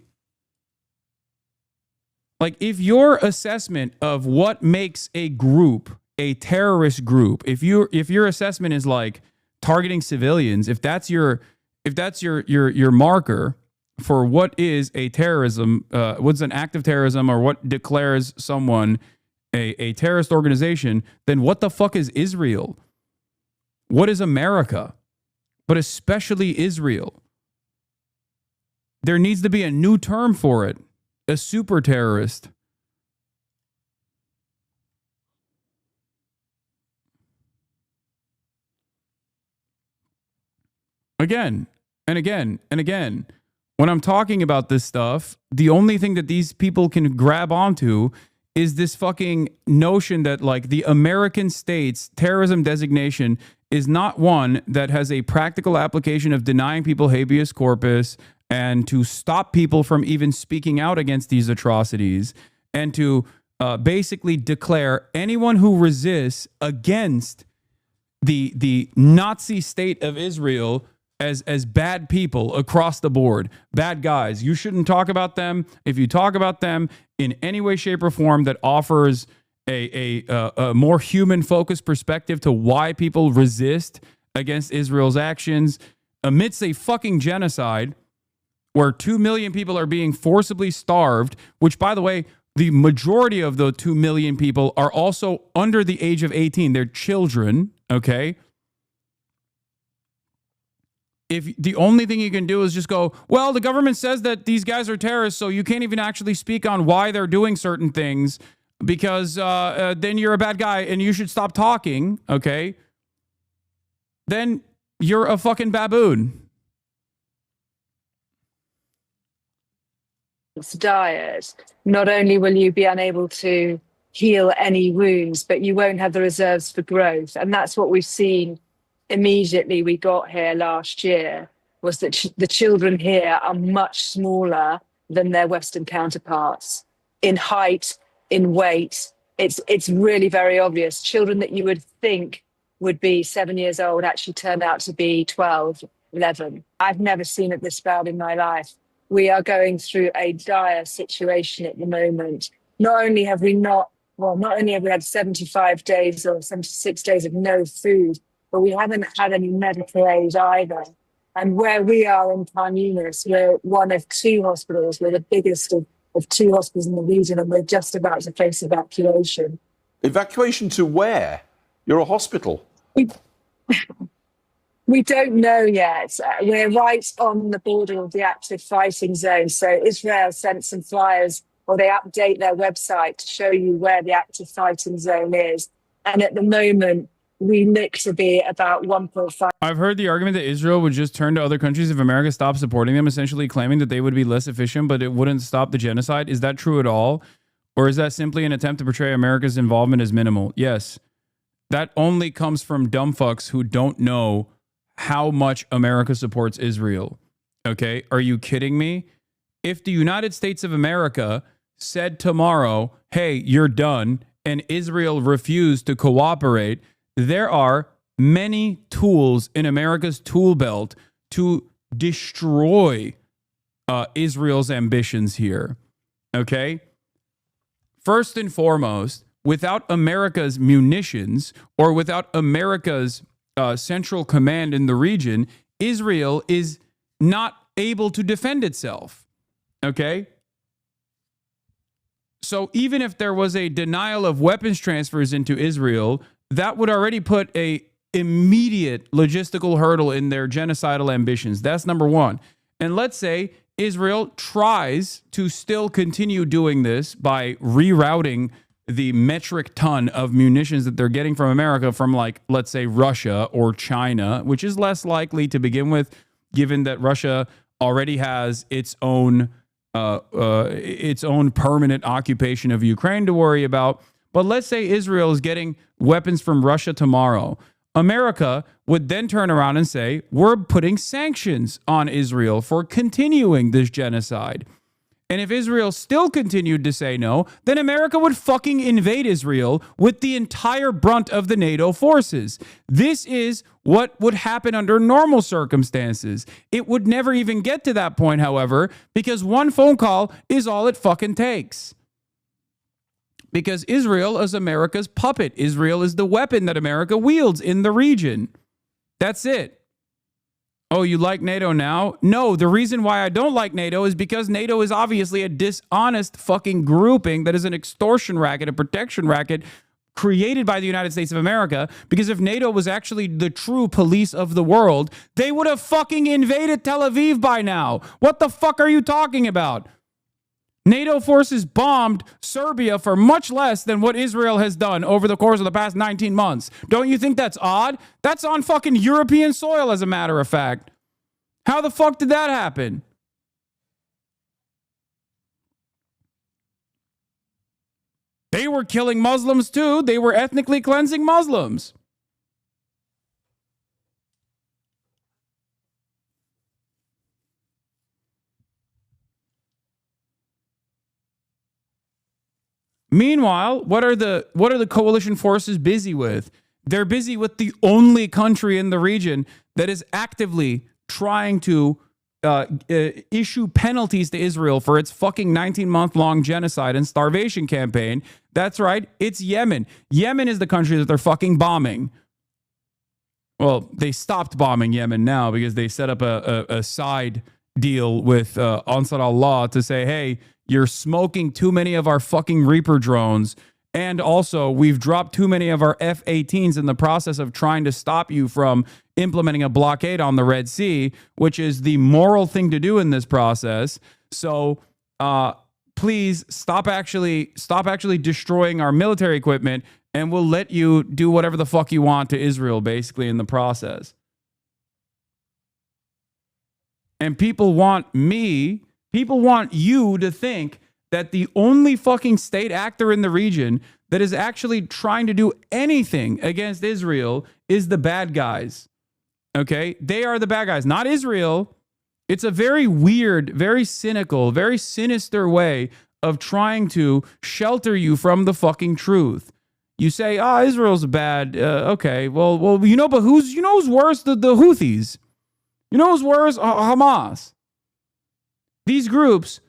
Like, if your assessment of what makes a group a terrorist group, if your assessment is like targeting civilians, if that's your marker for what is a terrorism, what's an act of terrorism, or what declares someone a terrorist organization, then what the fuck is Israel? What is America? But especially Israel. There needs to be a new term for it. A super terrorist. Again and again and again. When I'm talking about this stuff, the only thing that these people can grab onto is this fucking notion that, like, the American state's terrorism designation is not one that has a practical application of denying people habeas corpus and to stop people from even speaking out against these atrocities, and to basically declare anyone who resists against the Nazi state of Israel as bad people across the board, bad guys. You shouldn't talk about them. If you talk about them in any way, shape, or form that offers a more human-focused perspective to why people resist against Israel's actions amidst a fucking genocide where 2 million people are being forcibly starved, which, by the way, the majority of the 2 million people are also under the age of 18. They're children, okay? If the only thing you can do is just go, well, the government says that these guys are terrorists, so you can't even actually speak on why they're doing certain things because then you're a bad guy and you should stop talking, okay? Then you're a fucking baboon. Diet, not only will you be unable to heal any wounds, but you won't have the reserves for growth. And that's what we've seen immediately we got here last year, was that the children here are much smaller than their Western counterparts in height, in weight. It's really very obvious. Children that you would think would be 7 years old actually turned out to be 12, 11. I've never seen it this bad in my life. We are going through a dire situation at the moment. Not only have we had 75 days or 76 days of no food, but we haven't had any medical aid either. And where we are in Khan Yunis, we're one of 2 hospitals. We're the biggest of 2 hospitals in the region, and we're just about to face evacuation. Evacuation to where? You're a hospital. We don't know yet. We're right on the border of the active fighting zone. So Israel sent some flyers, or they update their website to show you where the active fighting zone is. And at the moment, we look to be about 1.5. I've heard the argument that Israel would just turn to other countries if America stopped supporting them, essentially claiming that they would be less efficient, but it wouldn't stop the genocide. Is that true at all? Or is that simply an attempt to portray America's involvement as minimal? Yes. That only comes from dumb fucks who don't know how much America supports Israel. Okay? Are you kidding me? If the United States of America said tomorrow, hey, you're done, and Israel refused to cooperate, there are many tools in America's tool belt to destroy Israel's ambitions here. Okay? First and foremost, without America's munitions or without America's central command in the region, Israel is not able to defend itself. Okay? So even if there was a denial of weapons transfers into Israel, that would already put a immediate logistical hurdle in their genocidal ambitions. That's number one. And let's say Israel tries to still continue doing this by rerouting the metric ton of munitions that they're getting from America from, like, let's say Russia or China, which is less likely to begin with, given that Russia already has its own permanent occupation of Ukraine to worry about. But let's say Israel is getting weapons from Russia tomorrow. America would then turn around and say, we're putting sanctions on Israel for continuing this genocide. And if Israel still continued to say no, then America would fucking invade Israel with the entire brunt of the NATO forces. This is what would happen under normal circumstances. It would never even get to that point, however, because one phone call is all it fucking takes. Because Israel is America's puppet. Israel is the weapon that America wields in the region. That's it. Oh, you like NATO now? No, the reason why I don't like NATO is because NATO is obviously a dishonest fucking grouping that is an extortion racket, a protection racket created by the United States of America. Because if NATO was actually the true police of the world, they would have fucking invaded Tel Aviv by now. What the fuck are you talking about? NATO forces bombed Serbia for much less than what Israel has done over the course of the past 19 months. Don't you think that's odd? That's on fucking European soil, as a matter of fact. How the fuck did that happen? They were killing Muslims too. They were ethnically cleansing Muslims. Meanwhile, what are the coalition forces busy with? They're busy with the only country in the region that is actively trying to issue penalties to Israel for its fucking 19-month-long genocide and starvation campaign. That's right, it's Yemen. Yemen is the country that they're fucking bombing. Well, they stopped bombing Yemen now because they set up a side deal with Ansar Allah to say, hey, you're smoking too many of our fucking Reaper drones. And also, we've dropped too many of our F-18s in the process of trying to stop you from implementing a blockade on the Red Sea, which is the moral thing to do in this process. So please stop actually destroying our military equipment, and we'll let you do whatever the fuck you want to Israel, basically, in the process. And people want you to think that the only fucking state actor in the region that is actually trying to do anything against Israel is the bad guys. Okay? They are the bad guys, not Israel. It's a very weird, very cynical, very sinister way of trying to shelter you from the fucking truth. You say, Israel's bad. Okay, well, but who's worse? The Houthis. You know who's worse? Hamas. These groups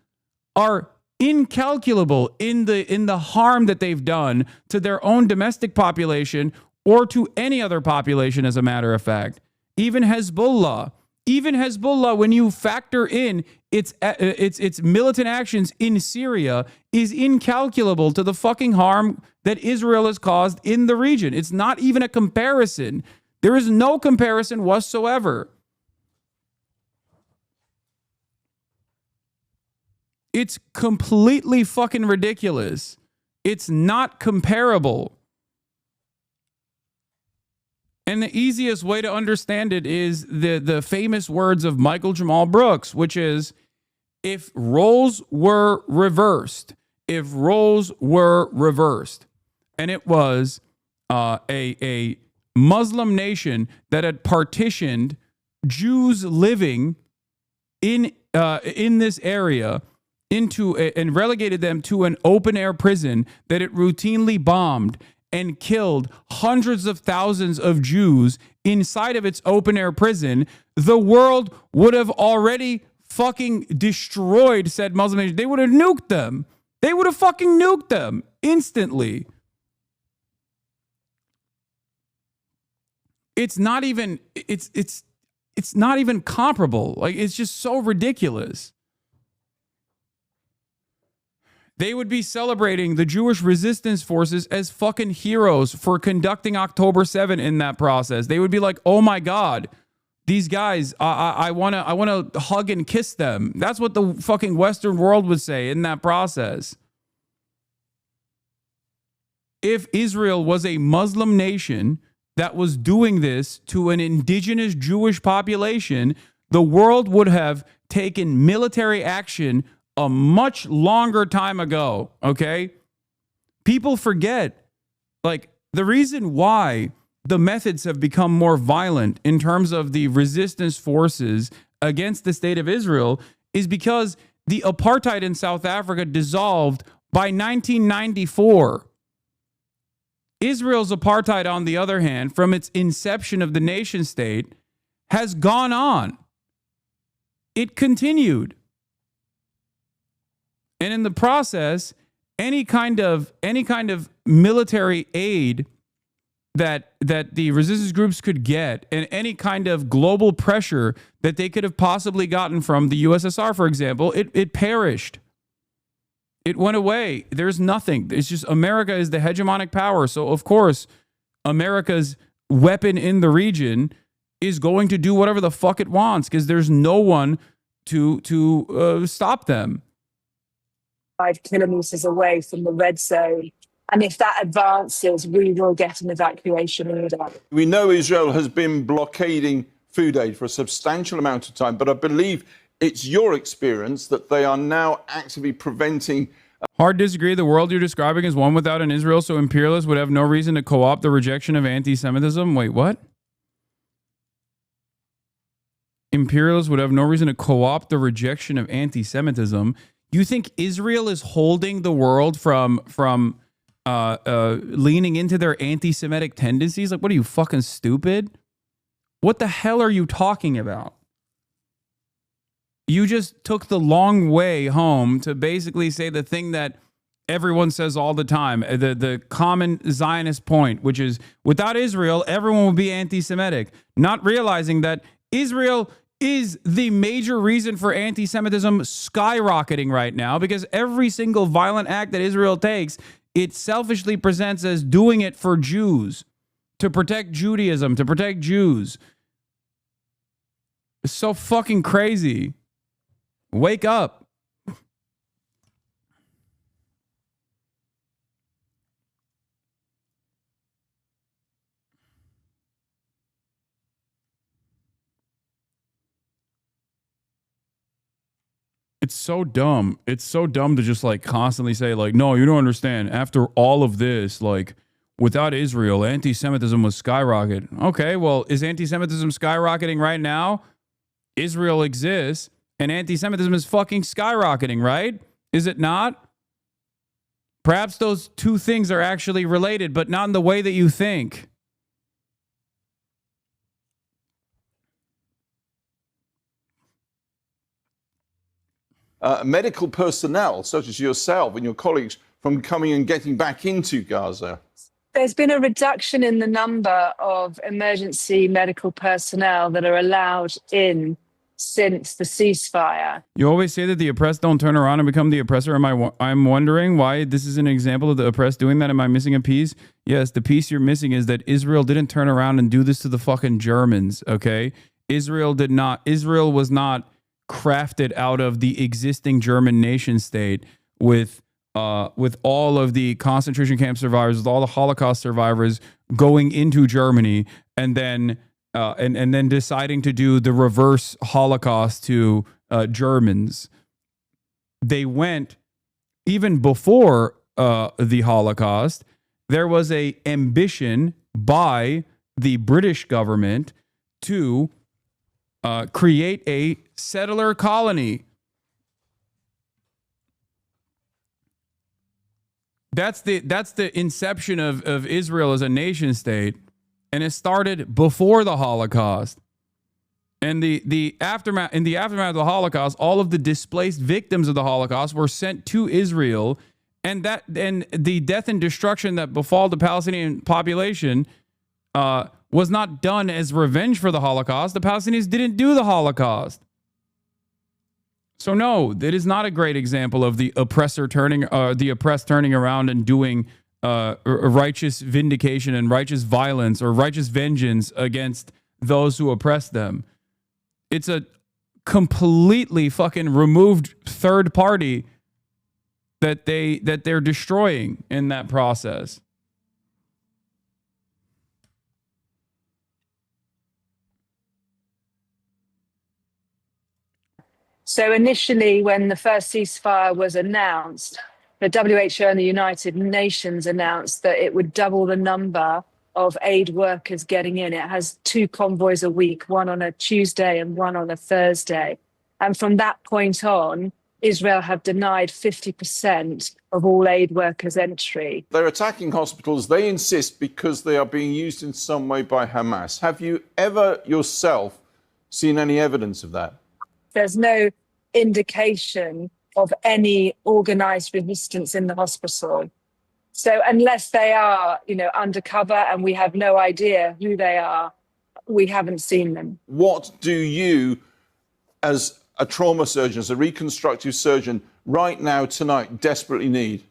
are incalculable in the harm that they've done to their own domestic population or to any other population, as a matter of fact. Even Hezbollah, when you factor in its militant actions in Syria, is incalculable to the fucking harm that Israel has caused in the region. It's not even a comparison. There is no comparison whatsoever. It's completely fucking ridiculous. It's not comparable. And the easiest way to understand it is the famous words of Michael Jamal Brooks, which is, if roles were reversed, and it was a Muslim nation that had partitioned Jews living in this area and relegated them to an open-air prison that it routinely bombed and killed hundreds of thousands of Jews inside of its open-air prison, the world would have already fucking destroyed said Muslim nation. They would have nuked them. They would have fucking nuked them instantly. It's not even comparable. Like, it's just so ridiculous. They would be celebrating the Jewish resistance forces as fucking heroes for conducting October 7 in that process. They would be like, oh my God, these guys, I wanna hug and kiss them. That's what the fucking Western world would say in that process. If Israel was a Muslim nation that was doing this to an indigenous Jewish population, the world would have taken military action a much longer time ago, okay? People forget, like, the reason why the methods have become more violent in terms of the resistance forces against the state of Israel is because the apartheid in South Africa dissolved by 1994. Israel's apartheid, on the other hand, from its inception of the nation state, has gone on. It continued. And in the process, any kind of military aid that the resistance groups could get, and any kind of global pressure that they could have possibly gotten from the USSR, for example, it perished. It went away. There's nothing. It's just America is the hegemonic power. So, of course, America's weapon in the region is going to do whatever the fuck it wants because there's no one to stop them. 5 kilometres away from the red zone. And if that advances, we will get an evacuation order. We know Israel has been blockading food aid for a substantial amount of time, but I believe it's your experience that they are now actively preventing. Hard disagree. The world you're describing is one without an Israel, so imperialists would have no reason to co-opt the rejection of anti-Semitism. Wait, what? Imperialists would have no reason to co-opt the rejection of anti-Semitism. You think Israel is holding the world from leaning into their anti-Semitic tendencies? Like, what are you, fucking stupid? What the hell are you talking about? You just took the long way home to basically say the thing that everyone says all the time, the common Zionist point, which is without Israel, everyone would be anti-Semitic, not realizing that Israel is the major reason for anti-Semitism skyrocketing right now, because every single violent act that Israel takes, it selfishly presents as doing it for Jews, to protect Judaism, to protect Jews. It's so fucking crazy. Wake up. It's so dumb. It's so dumb to just like constantly say like, no, you don't understand. After all of this, like without Israel, anti-Semitism was skyrocket. Okay, well, is anti-Semitism skyrocketing right now? Israel exists and anti-Semitism is fucking skyrocketing, right? Is it not? Perhaps those two things are actually related, but not in the way that you think. Medical personnel, such as yourself and your colleagues, from coming and getting back into Gaza? There's been a reduction in the number of emergency medical personnel that are allowed in since the ceasefire. You always say that the oppressed don't turn around and become the oppressor. I'm wondering why this is an example of the oppressed doing that. Am I missing a piece? Yes, the piece you're missing is that Israel didn't turn around and do this to the fucking Germans, okay? Israel did not. Israel was not crafted out of the existing German nation state with all of the concentration camp survivors, with all the Holocaust survivors going into Germany and then deciding to do the reverse Holocaust to Germans. They went, even before the Holocaust, there was a ambition by the British government to create a settler colony. That's the inception of Israel as a nation state, and it started before the Holocaust. And the aftermath of the Holocaust, all of the displaced victims of the Holocaust were sent to Israel, and the death and destruction that befall the Palestinian population was not done as revenge for the Holocaust. The Palestinians didn't do the Holocaust. So no, that is not a great example of the oppressed turning around and doing righteous vindication and righteous violence or righteous vengeance against those who oppress them. It's a completely fucking removed third party that they're destroying in that process. So initially, when the first ceasefire was announced, the WHO and the United Nations announced that it would double the number of aid workers getting in. It has 2 convoys a week, one on a Tuesday and one on a Thursday. And from that point on, Israel have denied 50% of all aid workers entry. They're attacking hospitals, they insist, because they are being used in some way by Hamas. Have you ever yourself seen any evidence of that? There's no indication of any organized resistance in the hospital. So unless they are, undercover and we have no idea who they are, we haven't seen them. What do you, as a trauma surgeon, as a reconstructive surgeon, right now, tonight, desperately need?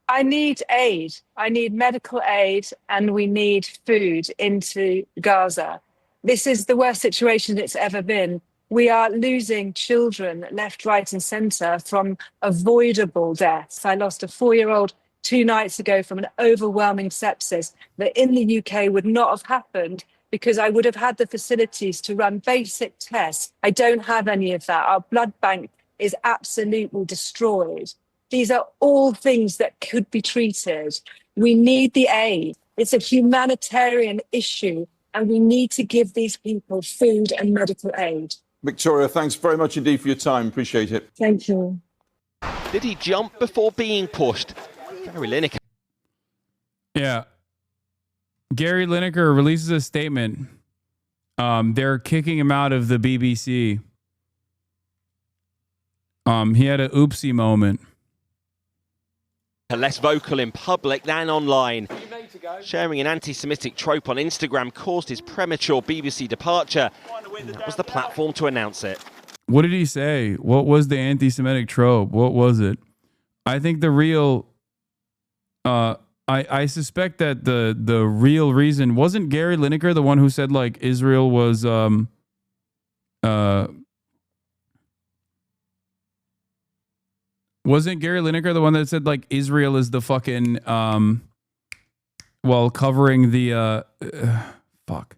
I need aid. I need medical aid, and we need food into Gaza. This is the worst situation it's ever been. We are losing children left, right, and centre from avoidable deaths. I lost a 4-year-old 2 nights ago from an overwhelming sepsis that in the UK would not have happened because I would have had the facilities to run basic tests. I don't have any of that. Our blood bank is absolutely destroyed. These are all things that could be treated. We need the aid. It's a humanitarian issue, and we need to give these people food and medical aid. Victoria, thanks very much indeed for your time. Appreciate it. Thank you. Did he jump before being pushed? Gary Lineker. Yeah. Gary Lineker releases a statement. They're kicking him out of the BBC. He had an oopsie moment. Less vocal in public than online. Sharing an anti-Semitic trope on Instagram caused his premature BBC departure. And that was the platform to announce it. What did he say? What was the anti-Semitic trope? What was it? I think the real... I suspect that the real reason... Wasn't Gary Lineker the one who said, like, Israel was... Wasn't Gary Lineker the one that said, like, Israel is the fucking, well, covering the, fuck.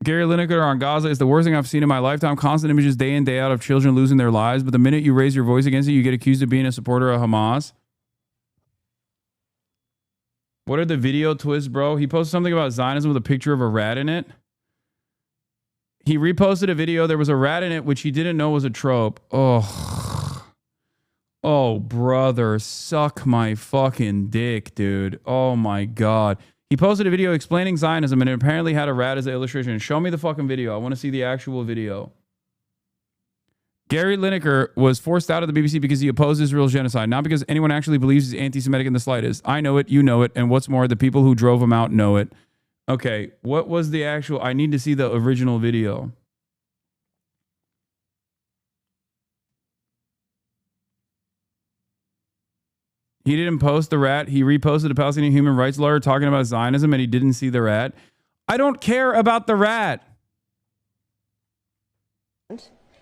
Gary Lineker on Gaza is the worst thing I've seen in my lifetime. Constant images day in, day out of children losing their lives. But the minute you raise your voice against it, you get accused of being a supporter of Hamas. What are the video twists, bro? He posted something about Zionism with a picture of a rat in it. He reposted a video. There was a rat in it, which he didn't know was a trope. Oh, brother, suck my fucking dick, dude. Oh my God. He posted a video explaining Zionism and it apparently had a rat as an illustration. Show me the fucking video. I want to see the actual video. Gary Lineker was forced out of the BBC because he opposed Israel's genocide, not because anyone actually believes he's anti-Semitic in the slightest. I know it, you know it, and what's more, the people who drove him out know it. Okay, what was the actual... I need to see the original video. He didn't post the rat. He reposted a Palestinian human rights lawyer talking about Zionism and he didn't see the rat. I don't care about the rat.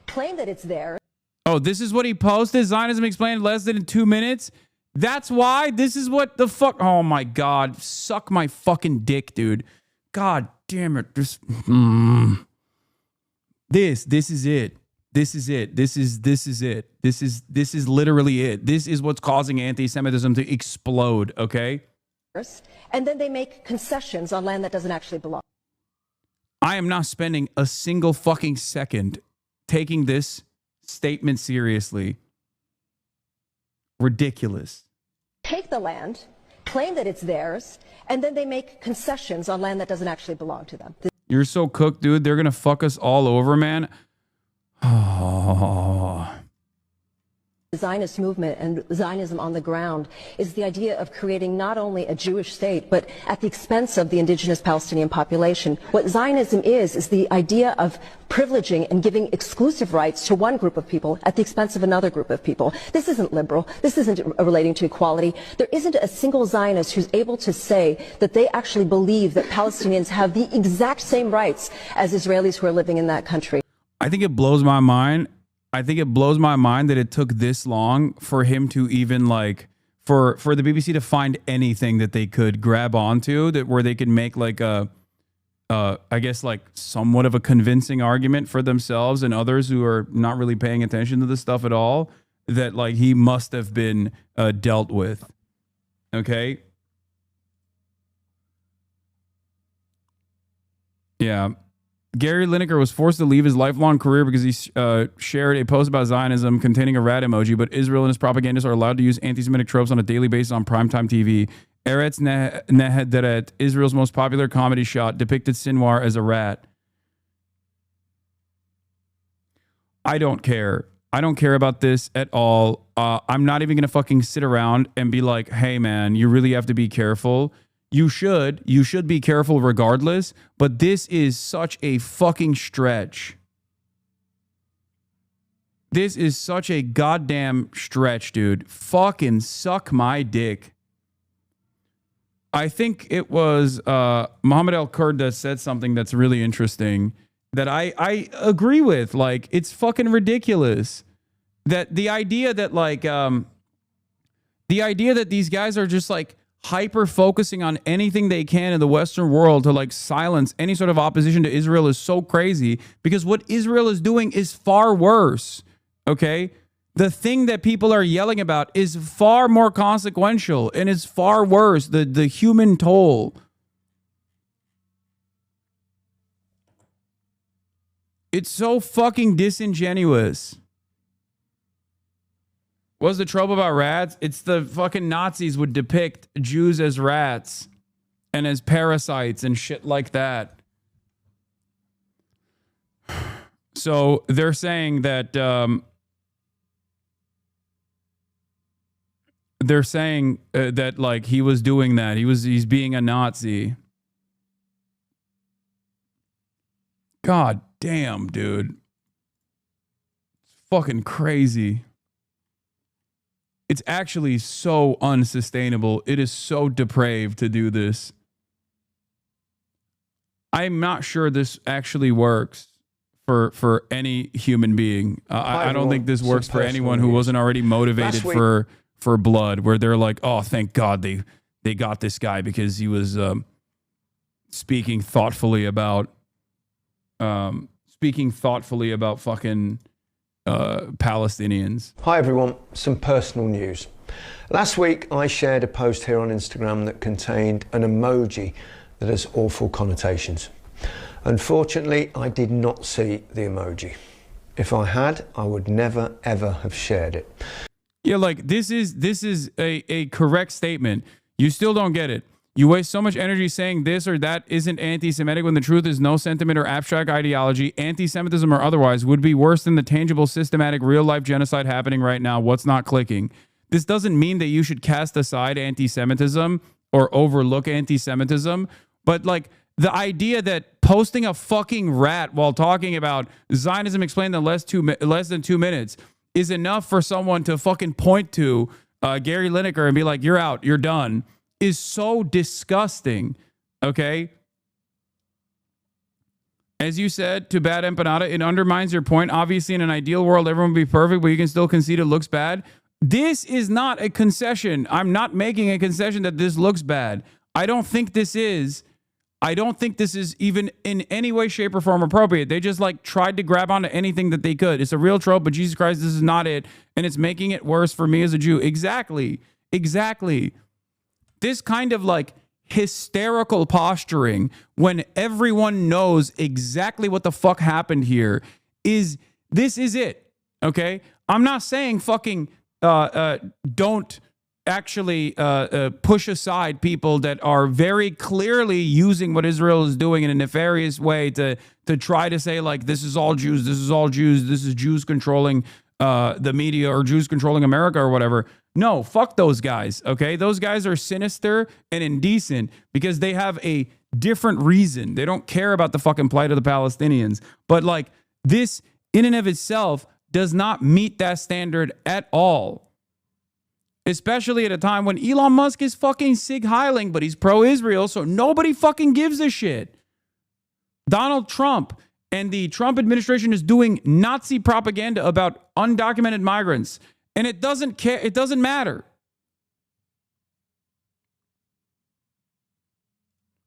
Claim that it's there. Oh, this is what he posted? Zionism explained in less than 2 minutes? That's why? This is what the fuck... Oh my God. Suck my fucking dick, dude. God damn it. This is it. This is it. This is it. This is literally it. This is what's causing anti-Semitism to explode, okay? And then they make concessions on land that doesn't actually belong. I am not spending a single fucking second taking this statement seriously. Ridiculous. Take the land, claim that it's theirs, and then they make concessions on land that doesn't actually belong to them. You're so cooked, dude. They're going to fuck us all over, man. Oh. The Zionist movement and Zionism on the ground is the idea of creating not only a Jewish state, but at the expense of the indigenous Palestinian population. What Zionism is the idea of privileging and giving exclusive rights to one group of people at the expense of another group of people. This isn't liberal. This isn't relating to equality. There isn't a single Zionist who's able to say that they actually believe that Palestinians have the exact same rights as Israelis who are living in that country. I think it blows my mind. I think it blows my mind that it took this long for him to even like for the BBC to find anything that they could grab onto that where they could make like a I guess like somewhat of a convincing argument for themselves and others who are not really paying attention to this stuff at all that like he must have been dealt with. Okay. Yeah. Gary Lineker was forced to leave his lifelong career because he shared a post about Zionism containing a rat emoji, but Israel and its propagandists are allowed to use anti-Semitic tropes on a daily basis on primetime TV. Eretz Nehederet, Israel's most popular comedy shot, depicted Sinwar as a rat. I don't care. I don't care about this at all. I'm not even going to fucking sit around and be like, hey, man, you really have to be careful. You should be careful regardless, but this is such a fucking stretch. This is such a goddamn stretch, dude. Fucking suck my dick. I think it was Mohammed Al-Kurd that said something that's really interesting that I agree with. Like, it's fucking ridiculous. That the idea that like, the idea that these guys are just like, hyper focusing on anything they can in the Western world to like silence any sort of opposition to Israel is so crazy because what Israel is doing is far worse. Okay. The thing that people are yelling about is far more consequential and is far worse. The human toll. It's so fucking disingenuous. What's the trouble about rats? It's the fucking Nazis would depict Jews as rats and as parasites and shit like that. So they're saying that like he was doing that. He's being a Nazi. God damn, dude. It's fucking crazy. It's actually so unsustainable. It is so depraved to do this. I'm not sure this actually works for any human being. I don't think this works for anyone who wasn't already motivated for blood, where they're like, oh, thank God they got this guy because he was speaking thoughtfully about fucking Palestinians. Hi everyone, some personal news. Last week I shared a post here on Instagram that contained an emoji that has awful connotations. Unfortunately, I did not see the emoji. If I had, I would never ever have shared it. Yeah, like this is a correct statement. You still don't get it. You waste so much energy saying this or that isn't anti-Semitic when the truth is no sentiment or abstract ideology, anti-Semitism or otherwise, would be worse than the tangible, systematic, real-life genocide happening right now. What's not clicking? This doesn't mean that you should cast aside anti-Semitism or overlook anti-Semitism, but like the idea that posting a fucking rat while talking about Zionism explained in less than 2 minutes is enough for someone to fucking point to Gary Lineker and be like, you're out, you're done, is so disgusting, okay? As you said to Bad Empanada, it undermines your point. Obviously, in an ideal world, everyone would be perfect, but you can still concede it looks bad. This is not a concession. I'm not making a concession that this looks bad. I don't think this is even in any way, shape, or form appropriate. They just like tried to grab onto anything that they could. It's a real trope, but Jesus Christ, this is not it. And it's making it worse for me as a Jew. Exactly. This kind of like hysterical posturing when everyone knows exactly what the fuck happened here is it. Okay. I'm not saying fucking don't actually push aside people that are very clearly using what Israel is doing in a nefarious way to try to say like this is all Jews, this is Jews controlling the media or Jews controlling America or whatever. No, fuck those guys, okay? Those guys are sinister and indecent because they have a different reason. They don't care about the fucking plight of the Palestinians. But like this in and of itself does not meet that standard at all. Especially at a time when Elon Musk is fucking Sig Heiling, but he's pro-Israel, so nobody fucking gives a shit. Donald Trump and the Trump administration is doing Nazi propaganda about undocumented migrants, and it doesn't care. It doesn't matter.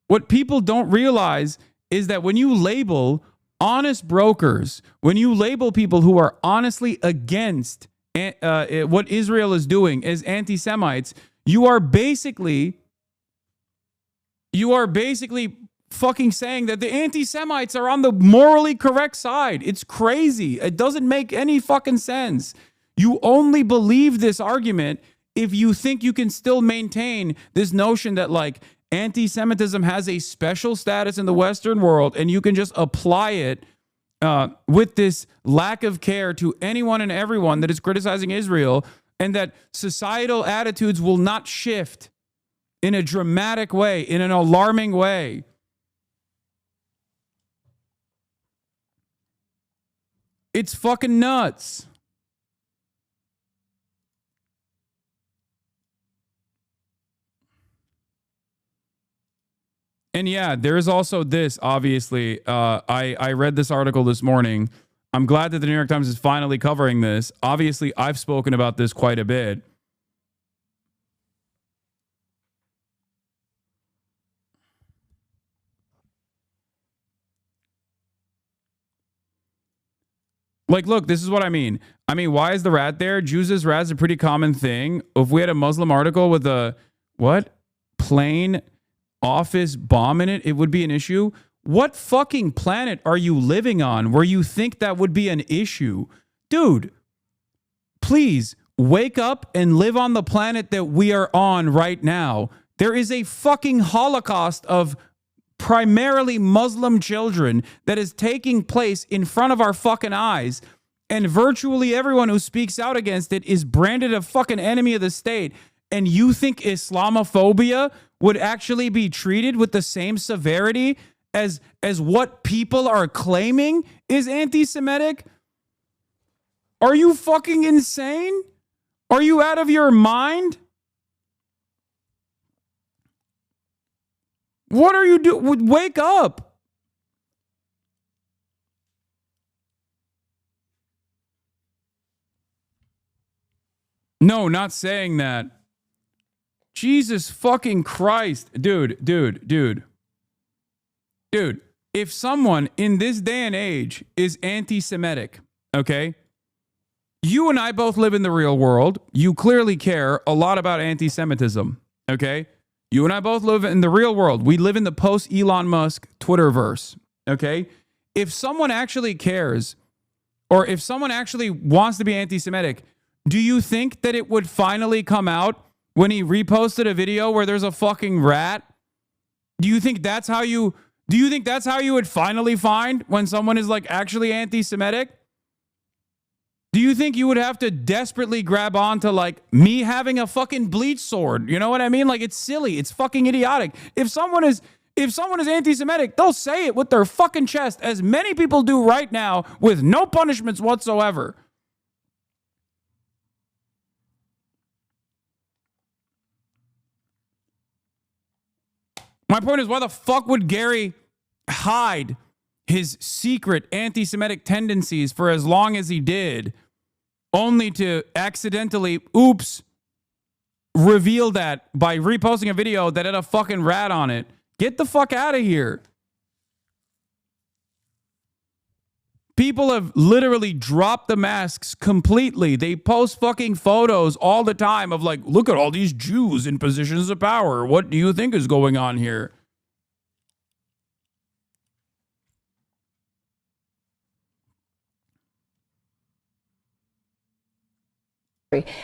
What people don't realize is that when you label honest brokers, when you label people who are honestly against what Israel is doing as anti-Semites, you are basically fucking saying that the anti-Semites are on the morally correct side. It's crazy. It doesn't make any fucking sense. You only believe this argument if you think you can still maintain this notion that like anti-Semitism has a special status in the Western world and you can just apply it with this lack of care to anyone and everyone that is criticizing Israel, and that societal attitudes will not shift in a dramatic way, in an alarming way. It's fucking nuts. And yeah, there is also this, obviously. I read this article this morning. I'm glad that the New York Times is finally covering this. Obviously, I've spoken about this quite a bit. Like, look, this is what I mean. I mean, why is the rat there? Jews as rats is a pretty common thing. If we had a Muslim article with a, what? Plain office bomb in it, it would be an issue. What fucking planet are you living on where you think that would be an issue? Dude, please wake up and live on the planet that we are on right now. There is a fucking holocaust of primarily Muslim children that is taking place in front of our fucking eyes. And virtually everyone who speaks out against it is branded a fucking enemy of the state. And you think Islamophobia would actually be treated with the same severity as what people are claiming is anti-Semitic? Are you fucking insane? Are you out of your mind? What are you doing? Wake up. No, not saying that. Jesus fucking Christ. Dude. If someone in this day and age is anti-Semitic, okay? You and I both live in the real world. You clearly care a lot about anti-Semitism, okay? You and I both live in the real world. We live in the post-Elon Musk Twitterverse, okay? If someone actually cares, or if someone actually wants to be anti-Semitic, do you think that it would finally come out when he reposted a video where there's a fucking rat? Do you think that's how you would finally find when someone is like actually anti-Semitic? Do you think you would have to desperately grab on to like me having a fucking bleach sword? You know what I mean? Like, it's silly. It's fucking idiotic. If someone is anti-Semitic, they'll say it with their fucking chest, as many people do right now with no punishments whatsoever. My point is, why the fuck would Gary hide his secret anti-Semitic tendencies for as long as he did, only to accidentally, reveal that by reposting a video that had a fucking rat on it? Get the fuck out of here. People have literally dropped the masks completely. They post fucking photos all the time of like, look at all these Jews in positions of power. What do you think is going on here?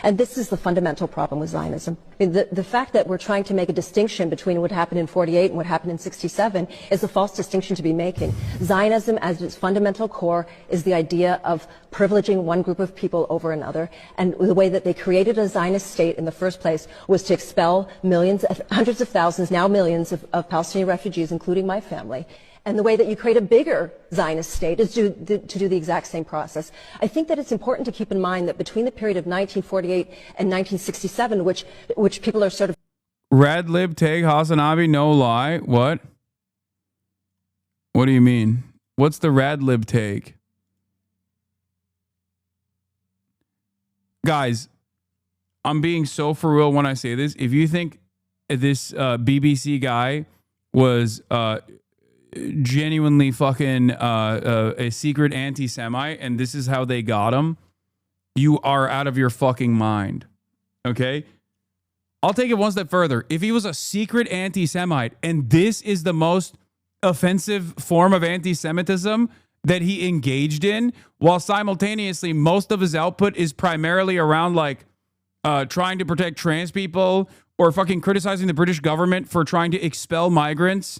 And this is the fundamental problem with Zionism. I mean, the fact that we're trying to make a distinction between what happened in 48 and what happened in 67 is a false distinction to be making. Zionism, as its fundamental core, is the idea of privileging one group of people over another. And the way that they created a Zionist state in the first place was to expel millions, hundreds of thousands, now millions of Palestinian refugees, including my family. And the way that you create a bigger Zionist state is to do the exact same process. I think that it's important to keep in mind that between the period of 1948 and 1967, which people are sort of... Rad lib take Hasanabi, no lie. What? What do you mean? What's the rad lib take? Guys, I'm being so for real when I say this. If you think this BBC guy was... genuinely fucking a secret anti-Semite and this is how they got him, you are out of your fucking mind. Okay? I'll take it one step further. If he was a secret anti-Semite and this is the most offensive form of anti-Semitism that he engaged in, while simultaneously most of his output is primarily around like trying to protect trans people or fucking criticizing the British government for trying to expel migrants,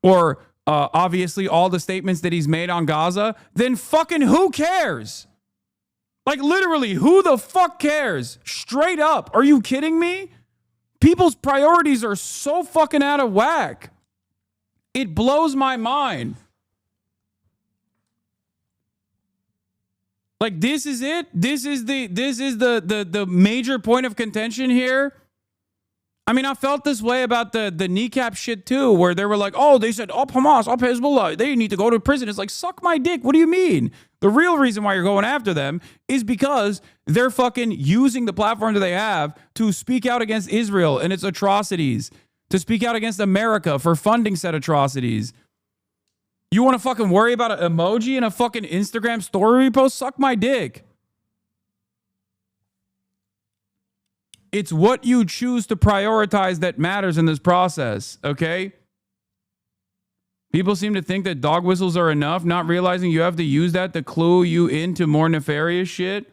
or obviously all the statements that he's made on Gaza, then fucking who cares? Like, literally, who the fuck cares? Straight up. Are you kidding me? People's priorities are so fucking out of whack. It blows my mind. Like, this is it? This is the major point of contention here? I mean, I felt this way about the kneecap shit too, where they were like, oh, they said, up Hamas, up Hezbollah, they need to go to prison. It's like, suck my dick. What do you mean? The real reason why you're going after them is because they're fucking using the platform that they have to speak out against Israel and its atrocities, to speak out against America for funding said atrocities. You want to fucking worry about an emoji in a fucking Instagram story repost? Suck my dick. It's what you choose to prioritize that matters in this process, okay? People seem to think that dog whistles are enough, not realizing you have to use that to clue you into more nefarious shit.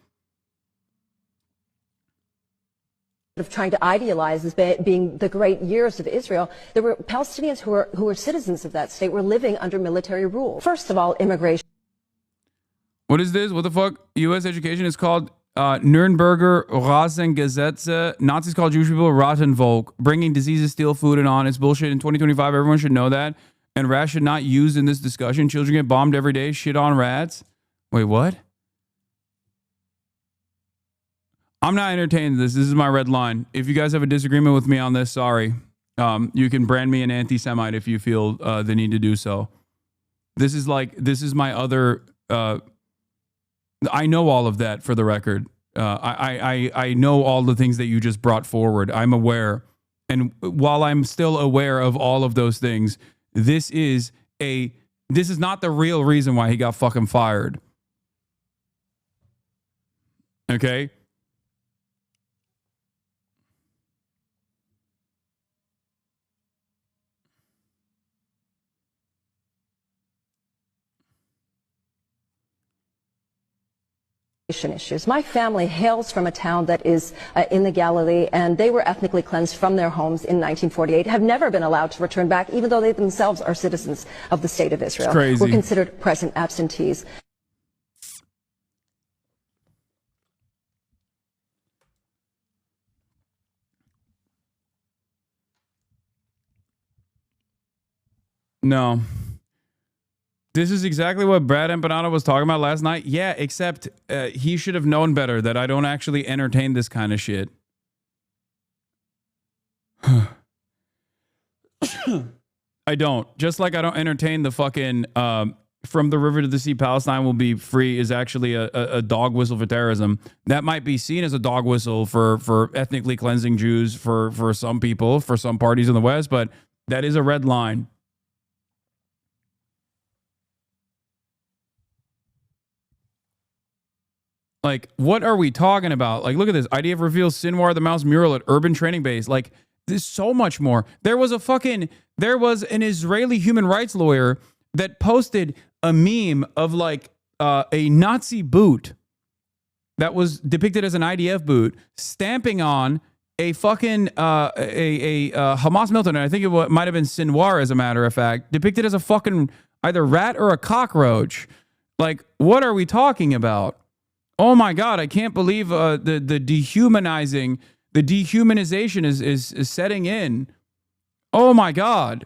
Of trying to idealize as being the great years of Israel, there were Palestinians who were citizens of that state, were living under military rule. First of all, immigration. What is this? What the fuck? U.S. education is called Nürnberger Rassengesetze. Nazis call Jewish people Rattenvolk. Bringing diseases, steal food, and on. It's bullshit. In 2025, everyone should know that. And rats should not use in this discussion. Children get bombed every day. Shit on rats. Wait, what? I'm not entertaining this. This is my red line. If you guys have a disagreement with me on this, sorry. You can brand me an anti-Semite if you feel the need to do so. This is my other... I know all of that, for the record. I know all the things that you just brought forward. I'm aware. And while I'm still aware of all of those things, this is not the real reason why he got fucking fired. Okay? Issues. My family hails from a town that is in the Galilee, and they were ethnically cleansed from their homes in 1948, have never been allowed to return back, even though they themselves are citizens of the state of Israel. It's crazy. Were considered present absentees. No. This is exactly what Brad Empanada was talking about last night. Yeah, except he should have known better that I don't actually entertain this kind of shit. I don't. Just like I don't entertain the fucking from the river to the sea, Palestine will be free is actually a dog whistle for terrorism. That might be seen as a dog whistle for ethnically cleansing Jews for some people, for some parties in the West, but that is a red line. Like, what are we talking about? Like, look at this. IDF reveals Sinwar the Mouse mural at Urban Training Base. Like, there's so much more. There was an Israeli human rights lawyer that posted a meme of like a Nazi boot that was depicted as an IDF boot, stamping on a fucking a Hamas militant. I think it might have been Sinwar, as a matter of fact, depicted as a fucking either rat or a cockroach. Like, what are we talking about? Oh my God, I can't believe the dehumanization is setting in. Oh my God.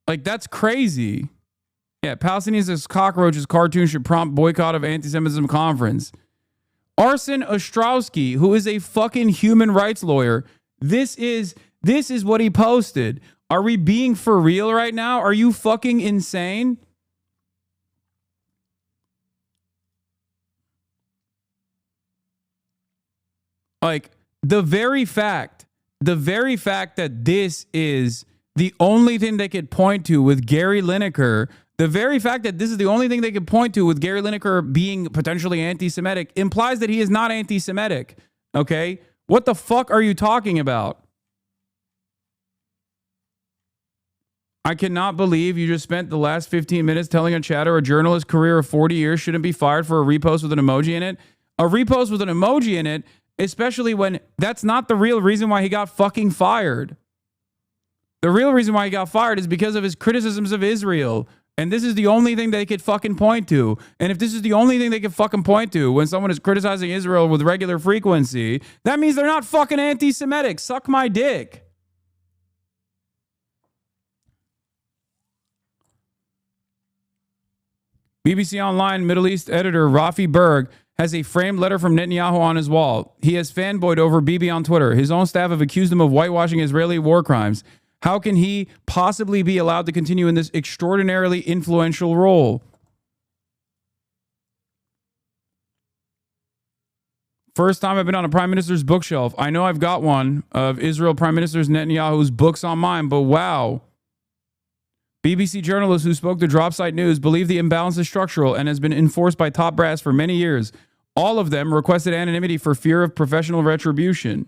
Like, that's crazy. Yeah, Palestinians as cockroaches cartoon should prompt boycott of anti-Semitism conference. Arsen Ostrowski, who is a fucking human rights lawyer, this is what he posted. Are we being for real right now? Are you fucking insane? Like, the very fact that this is the only thing they could point to with Gary Lineker, the very fact that this is the only thing they could point to with Gary Lineker being potentially anti-Semitic implies that he is not anti-Semitic. Okay? What the fuck are you talking about? I cannot believe you just spent the last 15 minutes telling a chatter a journalist career of 40 years shouldn't be fired for a repost with an emoji in it. A repost with an emoji in it, especially when that's not the real reason why he got fucking fired. The real reason why he got fired is because of his criticisms of Israel. And this is the only thing they could fucking point to. And if this is the only thing they could fucking point to when someone is criticizing Israel with regular frequency, that means they're not fucking anti-Semitic. Suck my dick. BBC Online Middle East editor Rafi Berg has a framed letter from Netanyahu on his wall. He has fanboyed over Bibi on Twitter. His own staff have accused him of whitewashing Israeli war crimes. How can he possibly be allowed to continue in this extraordinarily influential role? First time I've been on a prime minister's bookshelf. I know I've got one of Israel Prime Minister Netanyahu's books on mine, but wow. BBC journalists who spoke to Dropsite News believe the imbalance is structural and has been enforced by top brass for many years. All of them requested anonymity for fear of professional retribution.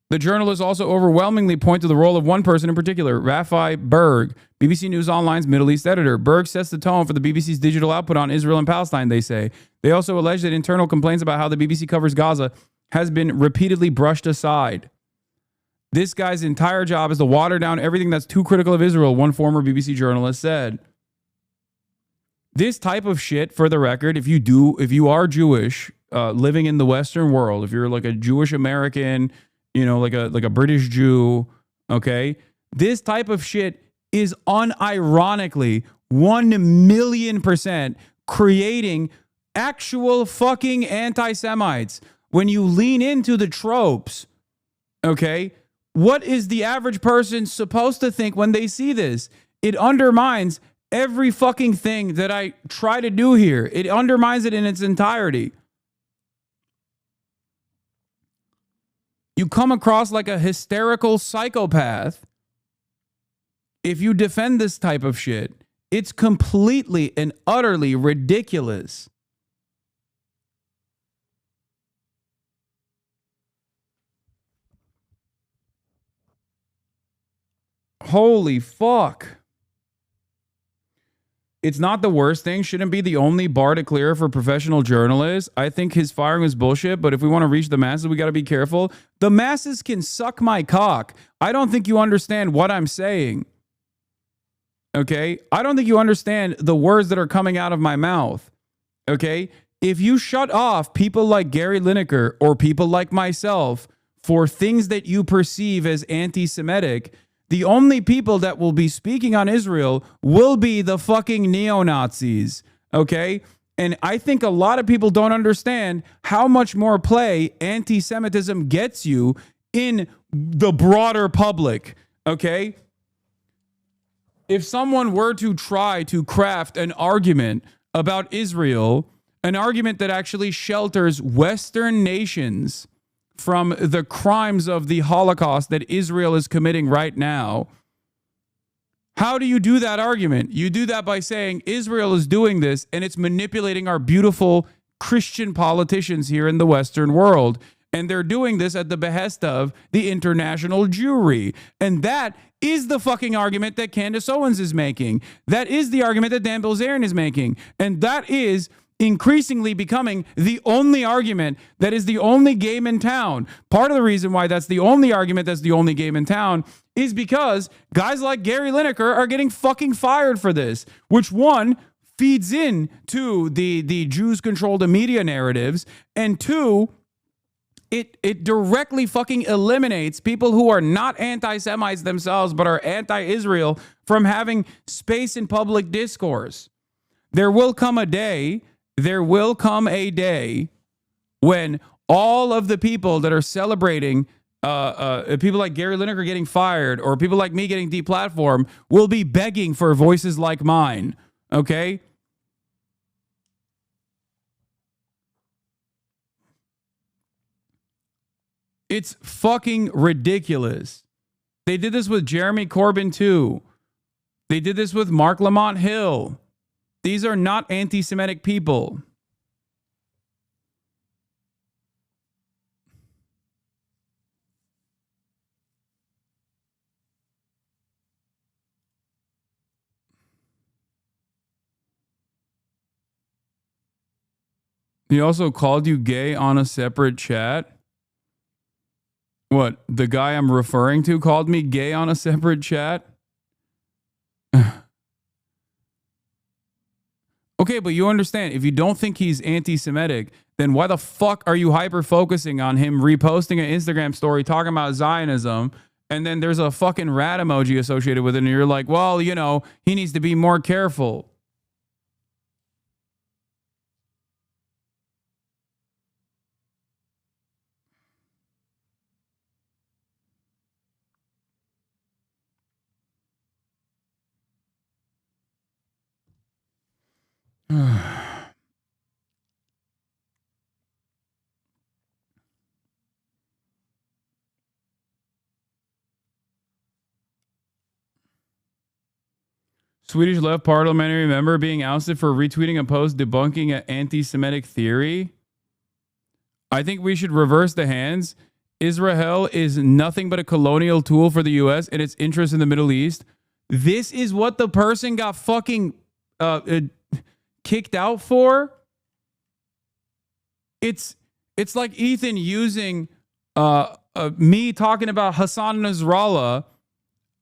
The journalists also overwhelmingly point to the role of one person in particular, Rafi Berg, BBC News Online's Middle East editor. Berg sets the tone for the BBC's digital output on Israel and Palestine, they say. They also allege that internal complaints about how the BBC covers Gaza has been repeatedly brushed aside. This guy's entire job is to water down everything that's too critical of Israel, one former BBC journalist said. This type of shit, for the record, if you are Jewish, living in the Western world, if you're like a Jewish American, you know, like a British Jew, okay, this type of shit is unironically 1,000,000% creating actual fucking anti-Semites. When you lean into the tropes, okay, what is the average person supposed to think when they see this? It undermines every fucking thing that I try to do here. It undermines it in its entirety. You come across like a hysterical psychopath if you defend this type of shit. It's completely and utterly ridiculous. Holy fuck. It's not the worst thing. Shouldn't be the only bar to clear for professional journalists. I think his firing was bullshit, but if we want to reach the masses, we got to be careful. The masses can suck my cock. I don't think you understand what I'm saying. Okay? I don't think you understand the words that are coming out of my mouth. Okay? If you shut off people like Gary Lineker or people like myself for things that you perceive as anti-Semitic, the only people that will be speaking on Israel will be the fucking neo-Nazis, okay? And I think a lot of people don't understand how much more play anti-Semitism gets you in the broader public, okay? If someone were to try to craft an argument about Israel, an argument that actually shelters Western nations from the crimes of the Holocaust that Israel is committing right now, how do you do that argument? You do that by saying Israel is doing this and it's manipulating our beautiful Christian politicians here in the Western world. And they're doing this at the behest of the international Jewry. And that is the fucking argument that Candace Owens is making. That is the argument that Dan Bilzerian is making. And that is increasingly becoming the only argument that is the only game in town. Part of the reason why that's the only argument that's the only game in town is because guys like Gary Lineker are getting fucking fired for this, which one feeds in to the Jews-controlled media narratives, and two, it directly fucking eliminates people who are not anti-Semites themselves but are anti-Israel from having space in public discourse. There will come a day when all of the people that are celebrating people like Gary Lineker getting fired or people like me getting deplatformed will be begging for voices like mine, okay? It's fucking ridiculous. They did this with Jeremy Corbyn too. They did this with Mark Lamont Hill. These are not anti-Semitic people. He also called you gay on a separate chat. What? The guy I'm referring to called me gay on a separate chat? Okay, but you understand, if you don't think he's anti-Semitic, then why the fuck are you hyper-focusing on him reposting an Instagram story talking about Zionism, and then there's a fucking rat emoji associated with it, and you're like, well, you know, he needs to be more careful. Swedish left parliamentary member being ousted for retweeting a post debunking an anti-Semitic theory. I think we should reverse the hands. Israel is nothing but a colonial tool for the U.S. and its interests in the Middle East. This is what the person got fucking kicked out for. It's like Ethan using me talking about Hassan Nasrallah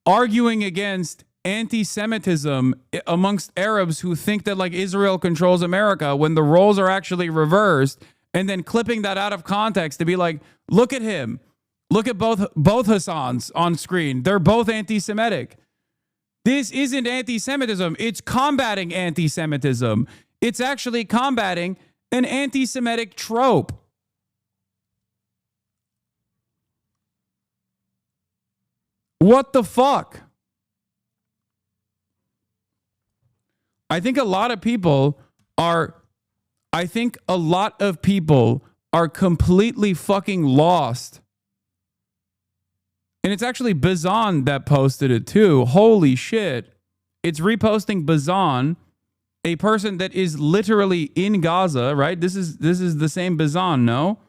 arguing against anti-Semitism amongst Arabs who think that like Israel controls America when the roles are actually reversed, and then clipping that out of context to be like, look at him. Look at both Hassans on screen. They're both anti-Semitic. This isn't anti-Semitism. It's combating anti-Semitism. It's actually combating an anti-Semitic trope. What the fuck? I think a lot of people are completely fucking lost. And it's actually Bazan that posted it too. Holy shit. It's reposting Bazan, a person that is literally in Gaza, right? This is the same Bazan, no?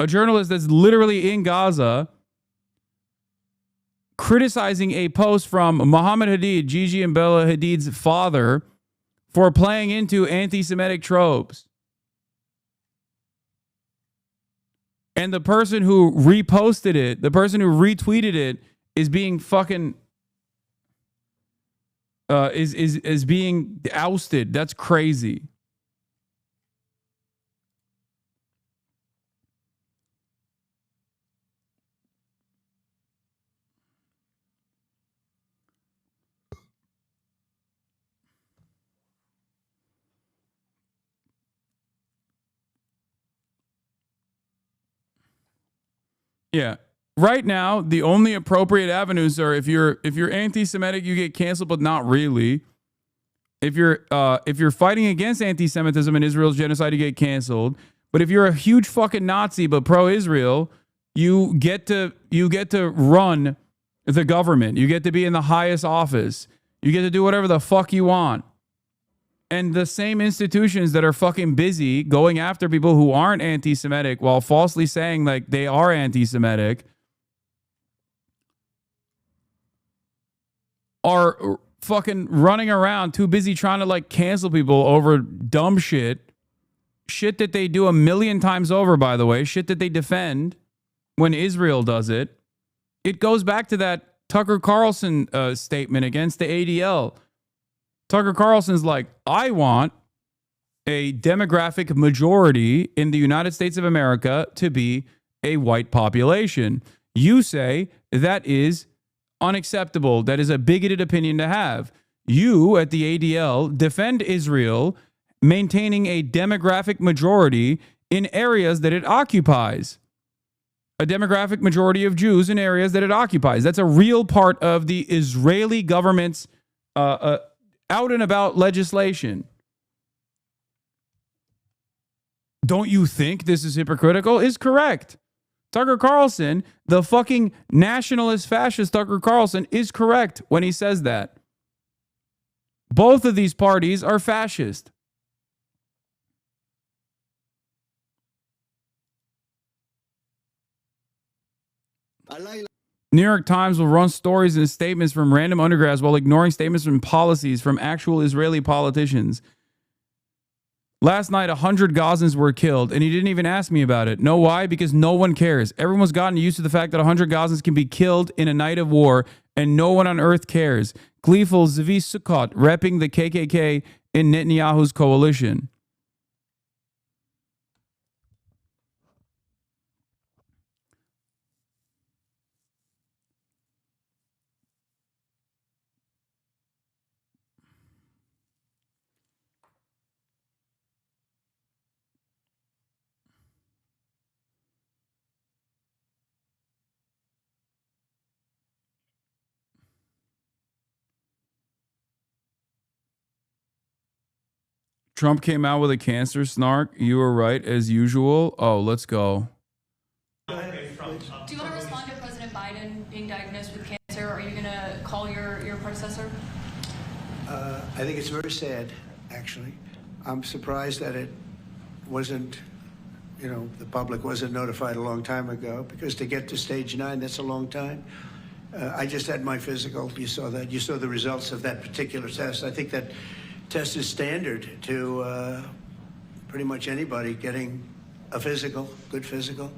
A journalist that's literally in Gaza criticizing a post from Mohammed Hadid, Gigi and Bella Hadid's father, for playing into anti-Semitic tropes. And the person who reposted it, the person who retweeted it, is being fucking is being ousted. That's crazy. Yeah. Right now, the only appropriate avenues are if you're anti-Semitic, you get canceled, but not really. If you're fighting against anti-Semitism and Israel's genocide, you get canceled. But if you're a huge fucking Nazi but pro-Israel, you get to run the government. You get to be in the highest office. You get to do whatever the fuck you want. And the same institutions that are fucking busy going after people who aren't anti-Semitic while falsely saying like they are anti-Semitic are fucking running around too busy trying to like cancel people over dumb shit. Shit that they do a million times over, by the way. Shit that they defend when Israel does it. It goes back to that Tucker Carlson statement against the ADL. Tucker Carlson's like, I want a demographic majority in the United States of America to be a white population. You say that is unacceptable. That is a bigoted opinion to have. You at the ADL defend Israel maintaining a demographic majority in areas that it occupies. A demographic majority of Jews in areas that it occupies. That's a real part of the Israeli government's out and about legislation. Don't you think this is hypocritical? Is correct. Tucker Carlson, the fucking nationalist fascist Tucker Carlson, is correct when he says that. Both of these parties are fascist. New York Times will run stories and statements from random undergrads while ignoring statements from policies from actual Israeli politicians. Last night, 100 Gazans were killed, and he didn't even ask me about it. Know why? Because no one cares. Everyone's gotten used to the fact that 100 Gazans can be killed in a night of war, and no one on earth cares. Gleeful Zvi Sukkot, repping the KKK in Netanyahu's coalition. Trump came out with a cancer snark. You were right, as usual. Oh, let's go. Do you want to respond to President Biden being diagnosed with cancer? Are you going to call your predecessor? I think it's very sad, actually. I'm surprised that it wasn't the public wasn't notified a long time ago, because to get to stage 9, that's a long time. I just had my physical. You saw that. You saw the results of that particular test. I think that test is standard to pretty much anybody getting a physical, good physical.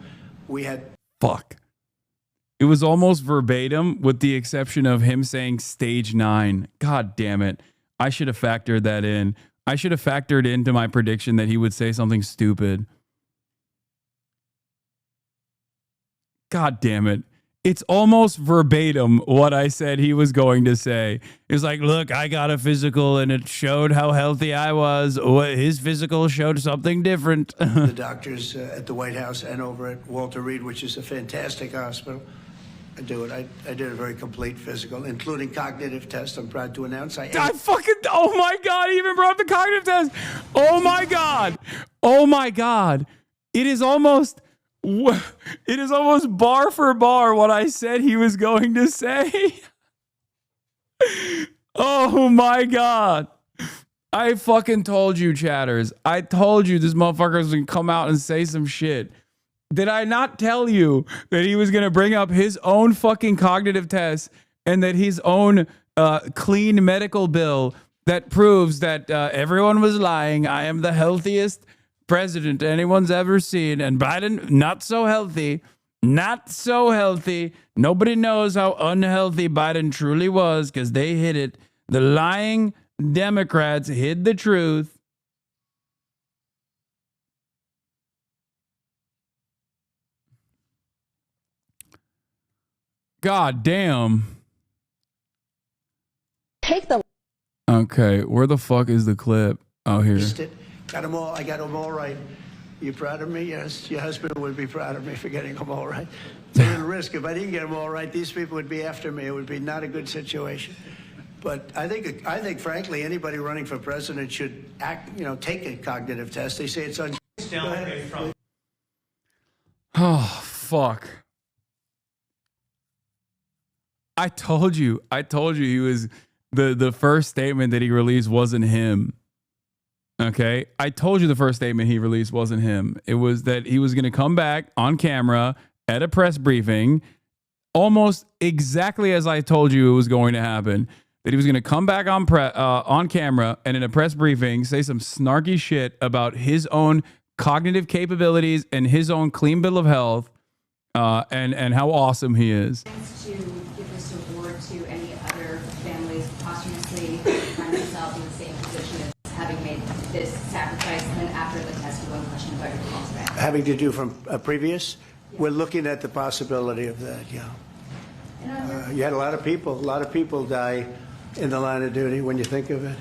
We had... Fuck. It was almost verbatim with the exception of him saying stage 9. God damn it. I should have factored that in. I should have factored into my prediction that he would say something stupid. God damn it. It's almost verbatim what I said he was going to say. It was like, look, I got a physical and it showed how healthy I was. His physical showed something different. The doctors at the White House and over at Walter Reed, which is a fantastic hospital, I did a very complete physical, including cognitive tests. I'm proud to announce Oh my God, he even brought up the cognitive test. Oh my God. Oh my God. It is almost bar for bar what I said he was going to say. Oh my God. I fucking told you, chatters. I told you this motherfucker was going to come out and say some shit. Did I not tell you that he was going to bring up his own fucking cognitive test and that his own clean medical bill that proves that everyone was lying? I am the healthiest president anyone's ever seen, and Biden, not so healthy. Not so healthy. Nobody knows how unhealthy Biden truly was because they hid it. The lying Democrats hid the truth. God damn. Take the... Okay, where the fuck is the clip? Oh, here. Got them all. I got them all right. You proud of me? Yes. Your husband would be proud of me for getting them all right. It's a little risk. If I didn't get them all right, these people would be after me. It would be not a good situation. But I think, frankly, anybody running for president should take a cognitive test. They say it's Oh, fuck. I told you he was the first statement that he released wasn't him. Okay. I told you the first statement he released wasn't him. It was that he was going to come back on camera at a press briefing, almost exactly as I told you it was going to happen. That he was going to come back on camera and in a press briefing say some snarky shit about his own cognitive capabilities and his own clean bill of health, and how awesome he is. To give this award to any other families posthumously find themselves in the same position as having made this sacrifice, and then after the test, one question about your pulse rate. having to do from a previous. We're looking at the possibility of that. Yeah. You had a lot of people die in the line of duty when you think of it,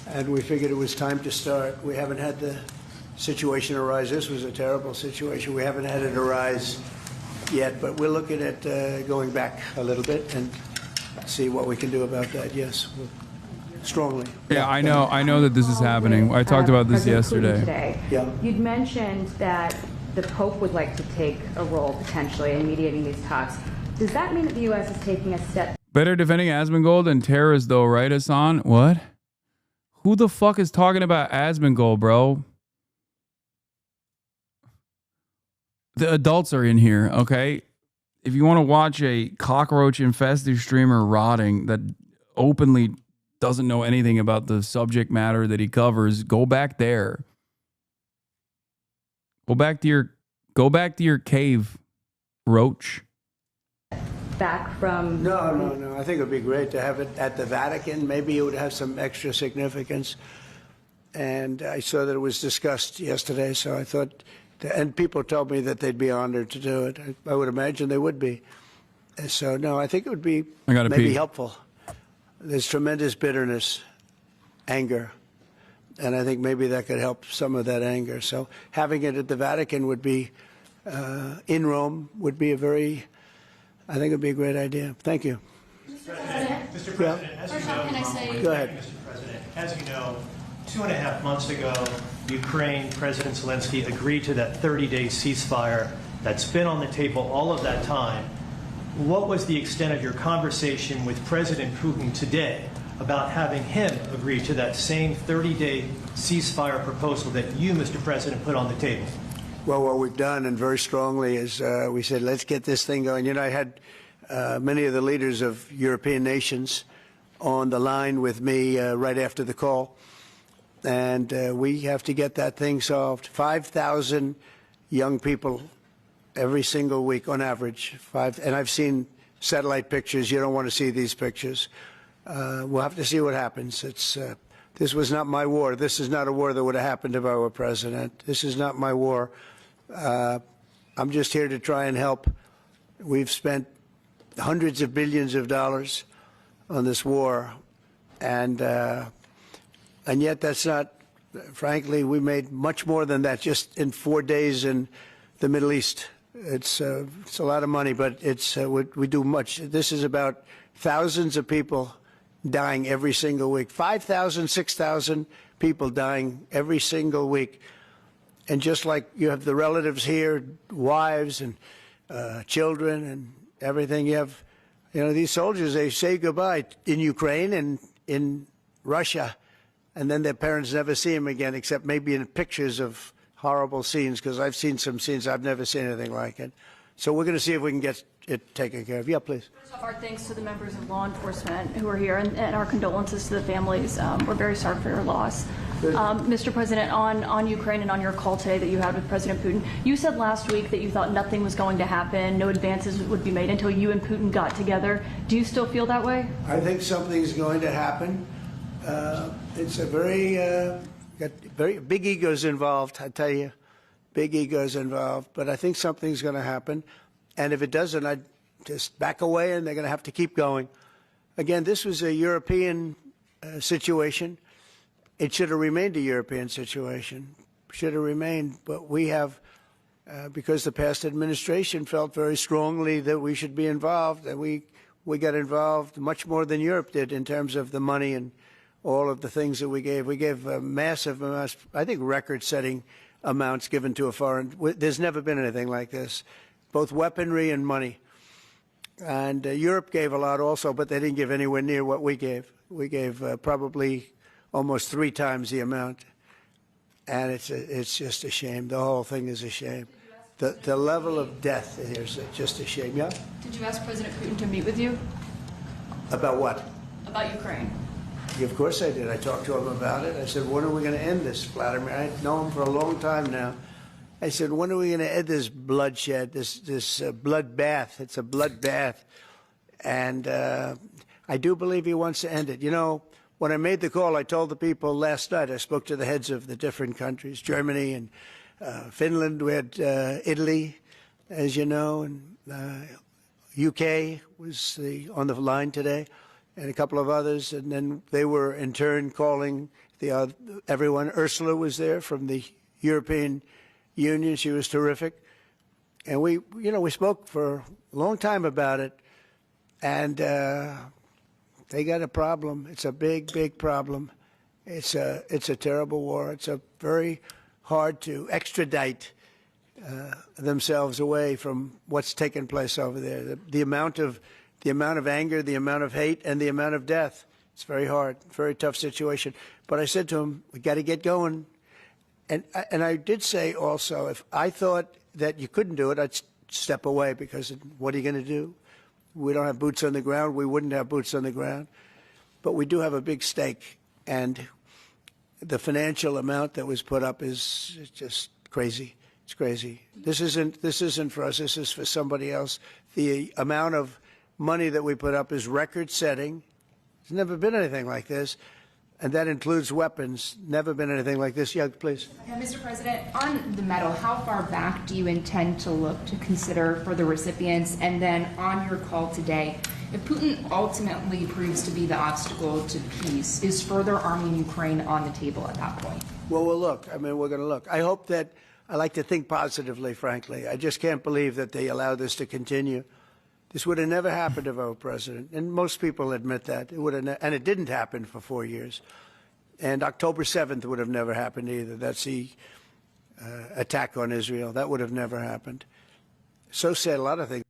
and we figured it was time to start. We haven't had the situation arise. This was a terrible situation. We haven't had it arise yet, but we're looking at going back a little bit and see what we can do about that. Yes, strongly. Yeah, I know that this is happening. I talked about this yesterday. Today. Yeah. You'd mentioned that the Pope would like to take a role potentially in mediating these talks. Does that mean that the U.S. is taking a step? Better defending Asmongold than terrorists, though, right, Hasan? What? Who the fuck is talking about Asmongold, bro? The adults are in here, okay? If you want to watch a cockroach-infested streamer rotting that openly doesn't know anything about the subject matter that he covers, go back there. Go back to your cave, Roach. Back from... No. I think it would be great to have it at the Vatican. Maybe it would have some extra significance. And I saw that it was discussed yesterday, so I thought... And people told me that they'd be honored to do it. I would imagine they would be. So, no, I think it would be maybe helpful. There's tremendous bitterness, anger, and I think maybe that could help some of that anger. So having it at the Vatican would be, in Rome, would be I think it would be a great idea. Thank you. Mr. President, as you know, Go ahead. Mr. President, as you know, 2.5 months ago, Ukraine President Zelensky agreed to that 30-day ceasefire that's been on the table all of that time. What was the extent of your conversation with President Putin today about having him agree to that same 30-day ceasefire proposal that you, Mr. President, put on the table? Well, what we've done, and very strongly, is we said, let's get this thing going. You know, I had many of the leaders of European nations on the line with me right after the call, and we have to get that thing solved. 5,000 young people every single week on average. And I've seen satellite pictures. You don't want to see these pictures. We'll have to see what happens. This was not my war. This is not a war that would have happened if I were president. This is not my war. I'm just here to try and help. We've spent hundreds of billions of dollars on this war, and yet that's not. Frankly, we made much more than that just in 4 days in the Middle East. It's a lot of money, but we do much. This is about thousands of people dying every single week. 5,000, 6,000 people dying every single week. And just like you have the relatives here, wives and children and everything, you have, these soldiers, they say goodbye in Ukraine and in Russia, and then their parents never see them again, except maybe in pictures of horrible scenes, because I've seen some scenes, I've never seen anything like it. So we're going to see if we can get it taken care of. Yeah, please. First off, our thanks to the members of law enforcement who are here, and our condolences to the families. We're very sorry for your loss. Mr. President, on Ukraine and on your call today that you had with President Putin, you said last week that you thought nothing was going to happen, no advances would be made until you and Putin got together. Do you still feel that way? I think something's going to happen. It's a got very big egos involved, I tell you. Big egos involved. But I think something's going to happen. And if it doesn't, I'd just back away, and they're going to have to keep going. Again, this was a European situation. It should have remained a European situation. Should have remained. But we have, because the past administration felt very strongly that we should be involved, and we got involved much more than Europe did in terms of the money and all of the things that we gave. We gave massive amounts, I think record-setting amounts given to a foreign. There's never been anything like this, both weaponry and money. And Europe gave a lot also, but they didn't give anywhere near what we gave. We gave probably almost 3 times the amount. And it's just a shame. The whole thing is a shame. The level of death is just a shame. Yeah? Did you ask President Putin to meet with you? About what? About Ukraine. Of course I did. I talked to him about it. I said, when are we going to end this, Vladimir? I know him for a long time now. I said, when are we going to end this bloodshed, this bloodbath? It's a bloodbath. And I do believe he wants to end it. You know, when I made the call, I told the people last night, I spoke to the heads of the different countries, Germany and Finland. We had Italy, as you know, and UK was on the line today, and a couple of others. And then they were in turn calling everyone. Ursula was there from the European Union. She was terrific. And we spoke for a long time about it. And they got a problem. It's a big, big problem. It's a terrible war. It's a very hard to extradite themselves away from what's taken place over there. The amount of anger, the amount of hate, and the amount of death. It's very hard, very tough situation. But I said to him, we got to get going. And I did say also, if I thought that you couldn't do it, I'd step away, because what are you going to do? We don't have boots on the ground. We wouldn't have boots on the ground. But we do have a big stake. And the financial amount that was put up is just crazy. It's crazy. This isn't for us. This is for somebody else. The amount of money that we put up is record-setting. There's never been anything like this. And that includes weapons. Never been anything like this. Yeah, please. Mr. President, on the medal, how far back do you intend to look to consider for the recipients? And then on your call today, if Putin ultimately proves to be the obstacle to peace, is further arming Ukraine on the table at that point? Well, we'll look. I mean, we're going to look. I hope that, I like to think positively, frankly. I just can't believe that they allow this to continue. This would have never happened if I were president, and most people admit that. It would have, and it didn't happen for 4 years. And October 7th would have never happened either. That's the attack on Israel. That would have never happened. So said a lot of things.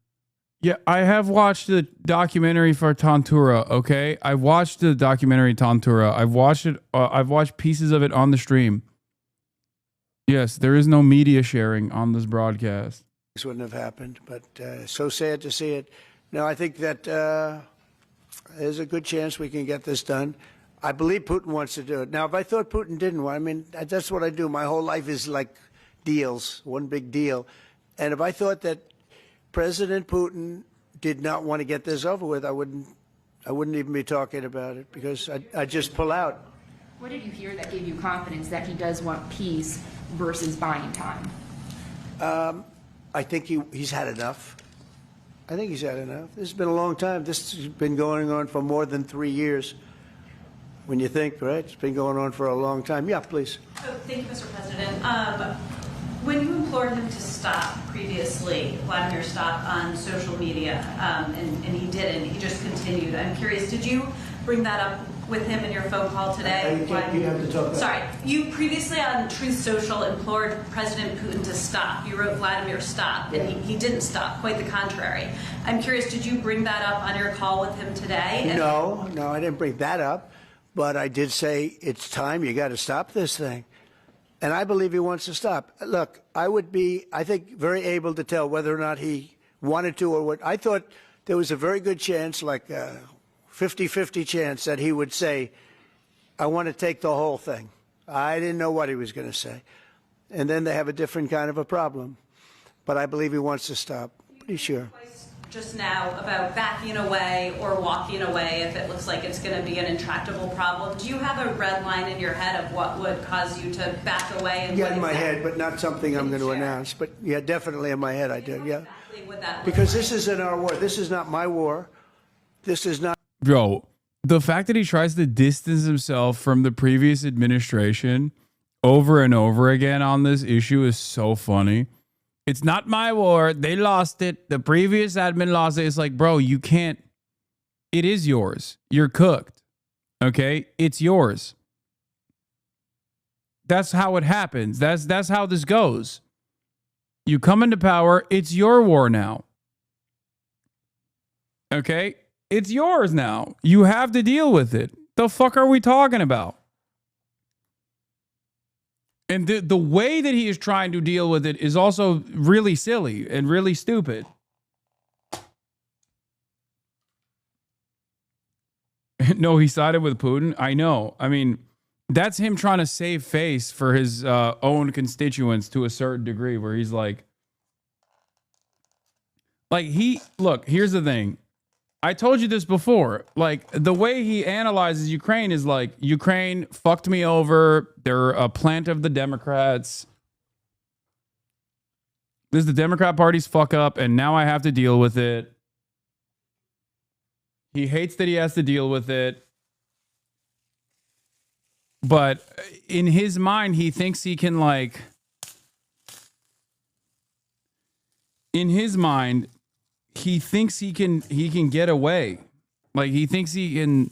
Yeah, I have watched the documentary for Tantura, okay? I've watched the documentary Tantura. I've watched it. I've watched pieces of it on the stream. Yes, there is no media sharing on this broadcast. This wouldn't have happened, but so sad to see it. No, I think that there's a good chance we can get this done. I believe Putin wants to do it. Now, if I thought Putin didn't want, I mean, that's what I do. My whole life is like deals, one big deal. And if I thought that President Putin did not want to get this over with, I wouldn't even be talking about it, because I'd just pull out. What did you hear that gave you confidence that he does want peace versus buying time? I think he's had enough. I think he's had enough. This has been a long time. This has been going on for more than 3 years. When you think, right? It's been going on for a long time. Yeah, please. Oh, thank you, Mr. President. When you implored him to stop previously, Vladimir stopped on social media, and he didn't. He just continued. I'm curious, did you bring that up with him in your phone call today? You have to talk. Sorry, you previously on Truth Social implored President Putin to stop. You wrote Vladimir stop, and he didn't stop. Quite the contrary. I'm curious, did you bring that up on your call with him today? No, I didn't bring that up. But I did say it's time. You got to stop this thing. And I believe he wants to stop. Look, I would be, I think, very able to tell whether or not he wanted to or what. I thought there was a very good chance, like a 50-50 chance, that he would say, I want to take the whole thing. I didn't know what he was going to say. And then they have a different kind of a problem. But I believe he wants to stop. Pretty sure. Just now about backing away or walking away if it looks like it's going to be an intractable problem. Do you have a red line in your head of what would cause you to back away? And yeah, in my head, but not something I'm going to announce. But yeah, definitely in my head I do, yeah. Exactly would that because this isn't our war. This is not my war. This is not... Bro, the fact that he tries to distance himself from the previous administration over and over again on this issue is so funny. It's not my war. They lost it. The previous admin lost it. It's like, bro, you can't. It is yours. You're cooked. Okay? It's yours. That's how it happens. That's how this goes. You come into power. It's your war now. Okay? It's yours now. You have to deal with it. The fuck are we talking about? And the way that he is trying to deal with it is also really silly and really stupid. No, he sided with Putin. I know. I mean, that's him trying to save face for his own constituents to a certain degree, where he's like, look, here's the thing. I told you this before. Like, the way he analyzes Ukraine is like, Ukraine fucked me over. They're a plant of the Democrats. This is the Democrat Party's fuck up, and now I have to deal with it. He hates that he has to deal with it. But in his mind, he thinks he can, like... In his mind... He thinks he can get away. Like, he thinks he can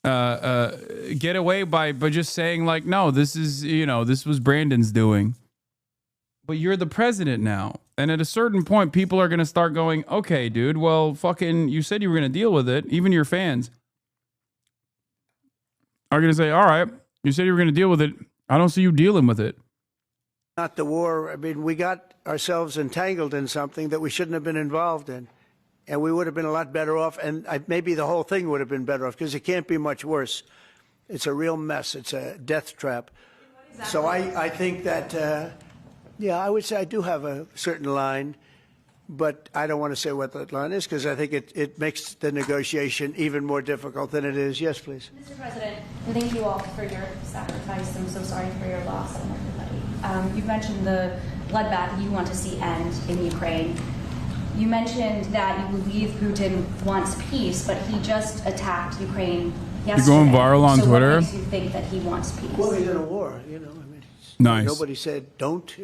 get away by just saying, like, no, this is, this was Brandon's doing. But you're the president now. And at a certain point, people are going to start going, okay, dude, well, fucking, you said you were going to deal with it. Even your fans are going to say, all right, you said you were going to deal with it. I don't see you dealing with it. Not the war. I mean, we got ourselves entangled in something that we shouldn't have been involved in. And we would have been a lot better off. And maybe the whole thing would have been better off, because it can't be much worse. It's a real mess. It's a death trap. Exactly. So I think that, yeah, I would say I do have a certain line. But I don't want to say what that line is, because I think it makes the negotiation even more difficult than it is. Yes, please. Mr. President, thank you all for your sacrifice. I'm so sorry for your loss and everybody. You mentioned the bloodbath you want to see end in Ukraine. You mentioned that you believe Putin wants peace, but he just attacked Ukraine yesterday. You're going viral on Twitter? What makes you think that he wants peace? Well, he's in a war, I mean, nice. Nobody said don't.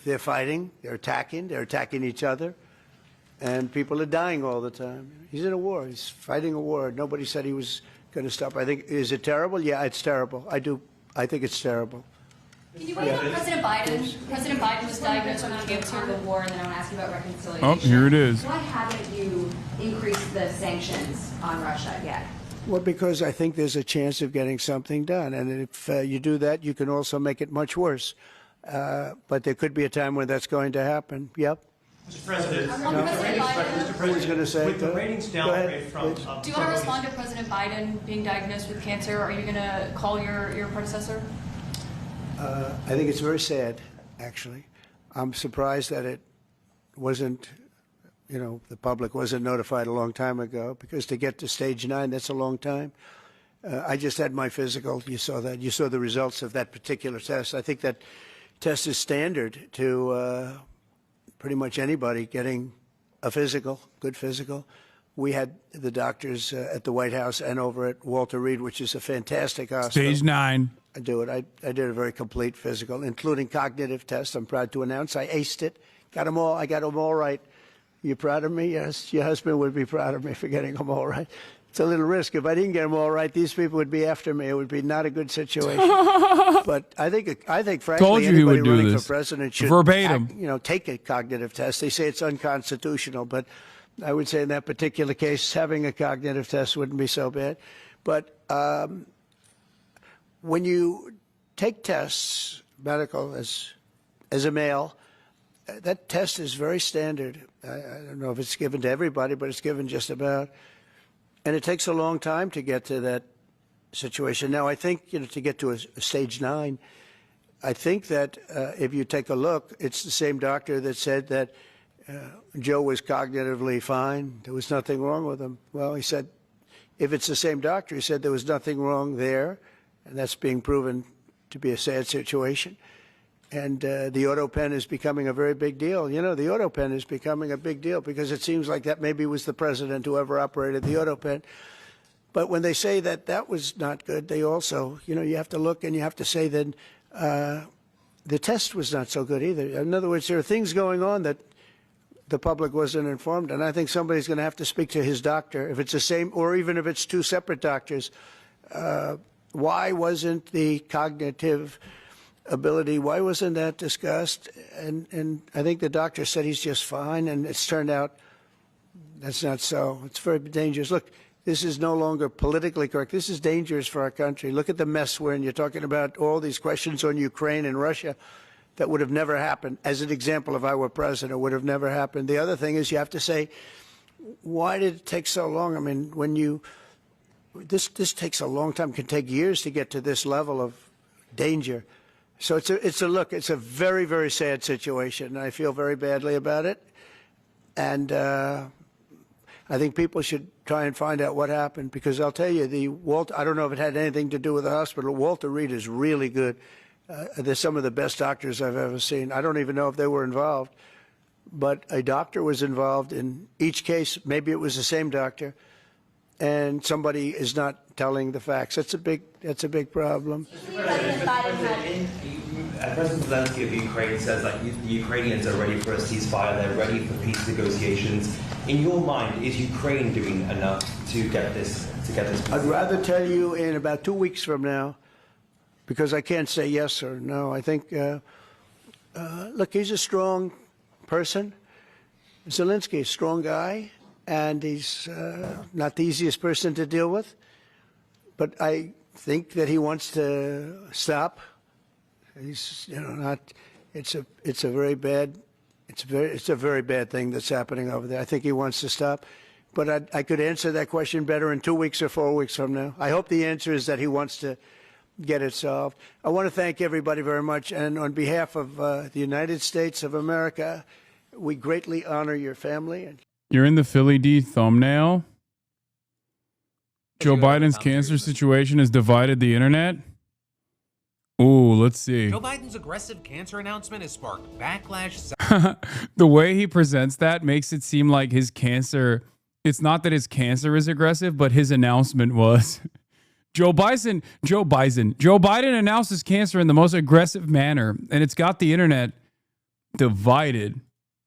They're fighting. They're attacking each other. And people are dying all the time. He's in a war. He's fighting a war. Nobody said he was going to stop. I think, is it terrible? Yeah, it's terrible. I think it's terrible. Can you wait on President Biden? President Biden was diagnosed with cancer of the war, and then I want to ask you about reconciliation. Oh, here it is. Why haven't you increased the sanctions on Russia yet? Well, because I think there's a chance of getting something done. And if you do that, you can also make it much worse. But there could be a time when that's going to happen. Yep. Mr. President, I was going to say, with the ratings downgrade from... Do you want to respond to President Biden being diagnosed with cancer? Are you going to call your predecessor? I think it's very sad, actually. I'm surprised that it wasn't, the public wasn't notified a long time ago, because to get to stage 9, that's a long time. I just had my physical. You saw that. You saw the results of that particular test. I think that test is standard to pretty much anybody getting a physical, good physical. We had the doctors at the White House and over at Walter Reed, which is a fantastic hospital. Stage 9. I do it. I did a very complete physical, including cognitive tests. I'm proud to announce I aced it. Got them all. I got them all right. You proud of me? Yes. Your husband would be proud of me for getting them all right. It's a little risk. If I didn't get them all right, these people would be after me. It would be not a good situation. But I think, frankly, anybody running for president should verbatim. Take a cognitive test. They say it's unconstitutional, but I would say in that particular case, having a cognitive test wouldn't be so bad. But when you take tests, medical, as a male, that test is very standard. I don't know if it's given to everybody, but it's given just about. And it takes a long time to get to that situation. Now, I think, to get to a stage 9, I think that if you take a look, it's the same doctor that said that Joe was cognitively fine. There was nothing wrong with him. Well, he said, if it's the same doctor, he said there was nothing wrong there, and that's being proven to be a sad situation. And the auto pen is becoming a very big deal. The auto pen is becoming a big deal because it seems like that maybe was the president who ever operated the auto pen. But when they say that that was not good, they also, you have to look and you have to say that the test was not so good either. In other words, there are things going on that the public wasn't informed. And I think somebody's going to have to speak to his doctor, if it's the same, or even if it's two separate doctors. Why wasn't the cognitive ability, why wasn't that discussed? And I think the doctor said he's just fine, and it's turned out that's not so. It's very dangerous. Look, this is no longer politically correct. This is dangerous for our country. Look at the mess we're in. You're talking about all these questions on Ukraine and Russia that would have never happened. As an example, if I were president, would have never happened. The other thing is you have to say, why did it take so long? I mean, this takes a long time. It can take years to get to this level of danger. So it's a very, very sad situation. I feel very badly about it. And I think people should try and find out what happened, because I'll tell you, I don't know if it had anything to do with the hospital. Walter Reed is really good. They're some of the best doctors I've ever seen. I don't even know if they were involved, but a doctor was involved in each case. Maybe it was the same doctor, and somebody is not telling the facts. That's a big problem. President Zelensky of Ukraine says that the Ukrainians are ready for a ceasefire. They're ready for peace negotiations. In your mind, is Ukraine doing enough to get this? I'd rather tell you in about 2 weeks from now, because I can't say yes or no. I think, look, he's a strong person. Zelensky, a strong guy, and he's not the easiest person to deal with. But I think that he wants to stop. He's, not. It's a very bad thing that's happening over there. I think he wants to stop. But I could answer that question better in 2 weeks or 4 weeks from now. I hope the answer is that he wants to get it solved. I want to thank everybody very much. And on behalf of the United States of America, we greatly honor your family. You're in the Philly D thumbnail. Joe Biden's cancer situation has divided the internet. Ooh, let's see. Joe Biden's aggressive cancer announcement has sparked backlash. The way he presents that makes it seem like his cancer, it's not that his cancer is aggressive, but his announcement was. Joe Biden announces cancer in the most aggressive manner, and it's got the internet divided.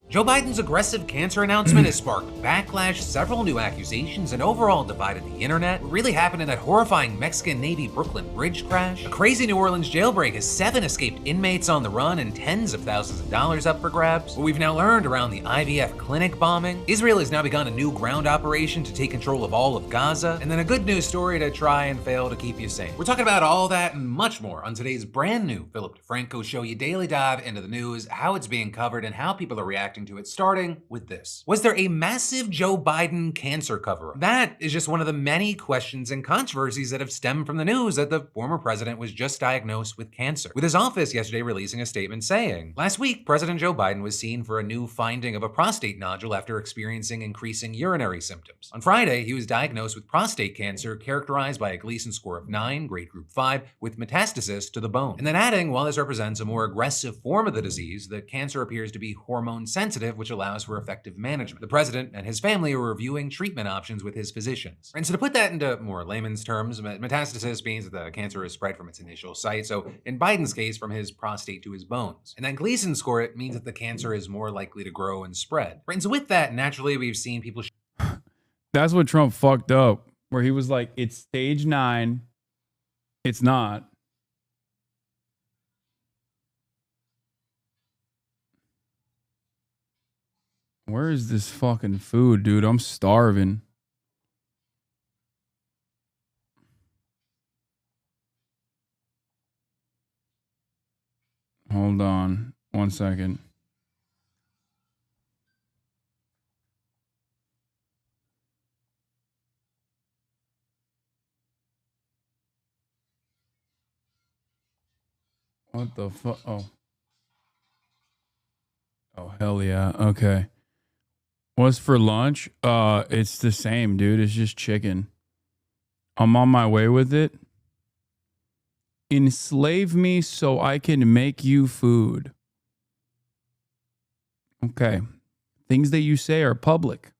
Joe Biden's aggressive cancer announcement has sparked backlash, several new accusations, and overall divided the internet. What really happened in that horrifying Mexican Navy Brooklyn Bridge crash? A crazy New Orleans jailbreak has 7 escaped inmates on the run and tens of thousands of dollars up for grabs. What we've now learned around the IVF clinic bombing. Israel has now begun a new ground operation to take control of all of Gaza. And then a good news story to try and fail to keep you sane. We're talking about all that and much more on today's brand new Philip DeFranco show. You daily dive into the news, how it's being covered, and how people are reacting to it, starting with this. Was there a massive Joe Biden cancer cover-up? That is just one of the many questions and controversies that have stemmed from the news that the former president was just diagnosed with cancer, with his office yesterday releasing a statement saying, last week, President Joe Biden was seen for a new finding of a prostate nodule after experiencing increasing urinary symptoms. On Friday, he was diagnosed with prostate cancer characterized by a Gleason score of 9, grade group 5, with metastasis to the bone. And then adding, while this represents a more aggressive form of the disease, the cancer appears to be hormone sensitive, which allows for effective management. The president and his family are reviewing treatment options with his physicians. And so to put that into more layman's terms, metastasis means that the cancer is spread from its initial site, so in Biden's case, from his prostate to his bones. And that Gleason score, it means that the cancer is more likely to grow and spread. And so with that, naturally, we've seen people... That's what Trump fucked up, where he was like, it's stage 9. It's not. Where is this fucking food, dude? I'm starving. Hold on 1 second. What the fuck? Oh. Oh, hell yeah. Okay. What's for lunch? It's the same, dude. It's just chicken. I'm on my way with it. Enslave me so I can make you food. Okay. Things that you say are public.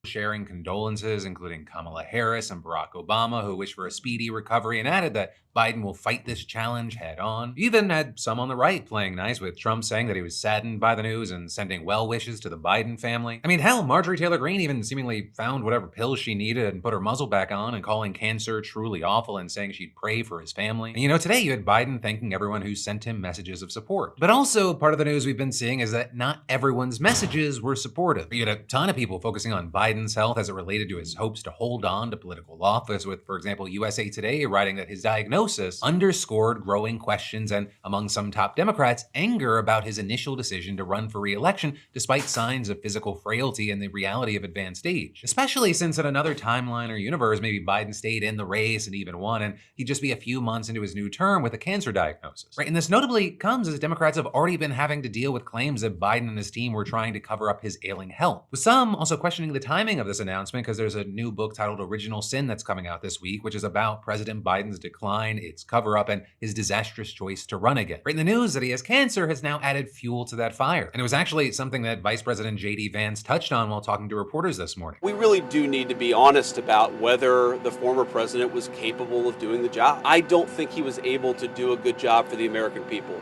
Sharing condolences, including Kamala Harris and Barack Obama, who wished for a speedy recovery and added that Biden will fight this challenge head on. You even had some on the right playing nice, with Trump saying that he was saddened by the news and sending well wishes to the Biden family. I mean, hell, Marjorie Taylor Greene even seemingly found whatever pills she needed and put her muzzle back on and calling cancer truly awful and saying she'd pray for his family. And you know, today you had Biden thanking everyone who sent him messages of support. But also, part of the news we've been seeing is that not everyone's messages were supportive. You had a ton of people focusing on Biden's health as it related to his hopes to hold on to political office, with, for example, USA Today writing that his diagnosis underscored growing questions and, among some top Democrats, anger about his initial decision to run for re-election despite signs of physical frailty and the reality of advanced age. Especially since in another timeline or universe, maybe Biden stayed in the race and even won, and he'd just be a few months into his new term with a cancer diagnosis. Right? And this notably comes as Democrats have already been having to deal with claims that Biden and his team were trying to cover up his ailing health. With some also questioning the timing of this announcement, because there's a new book titled Original Sin that's coming out this week, which is about President Biden's decline, its cover-up, and his disastrous choice to run again. Right, in the news that he has cancer has now added fuel to that fire. And it was actually something that Vice President J.D. Vance touched on while talking to reporters this morning. We really do need to be honest about whether the former president was capable of doing the job. I don't think he was able to do a good job for the American people.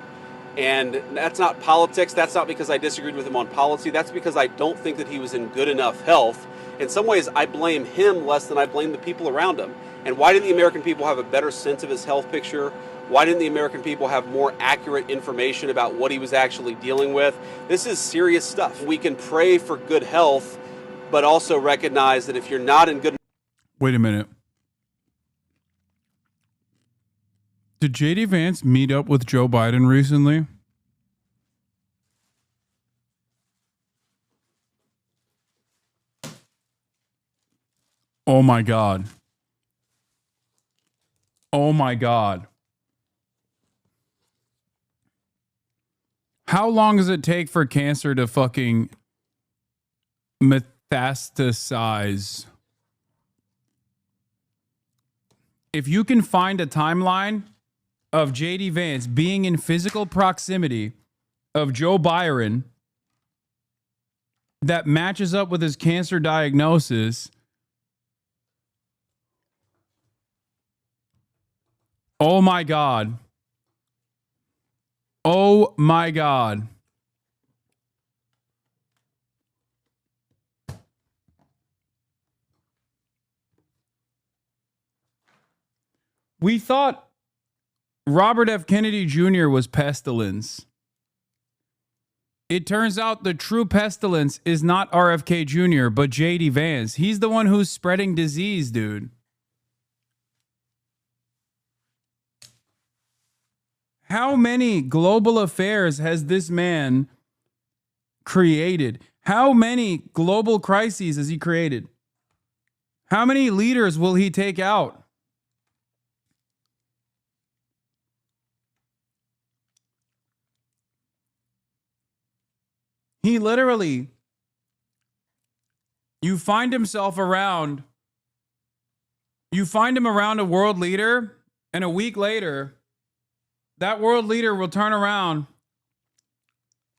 And that's not politics. That's not because I disagreed with him on policy. That's because I don't think that he was in good enough health. In some ways, I blame him less than I blame the people around him. And why didn't the American people have a better sense of his health picture? Why didn't the American people have more accurate information about what he was actually dealing with? This is serious stuff. We can pray for good health, but also recognize that if you're not in good... Wait a minute. Did J.D. Vance meet up with Joe Biden recently? Oh my God. Oh my God. How long does it take for cancer to fucking metastasize? If you can find a timeline of J.D. Vance being in physical proximity of Joe Biden that matches up with his cancer diagnosis, oh my God. Oh my God. We thought Robert F. Kennedy Jr. was pestilence. It turns out the true pestilence is not RFK Jr., but J.D. Vance. He's the one who's spreading disease, dude. How many global affairs has this man created? How many global crises has he created? How many leaders will he take out? He literally, you find him around a world leader, and a week later, that world leader will turn around.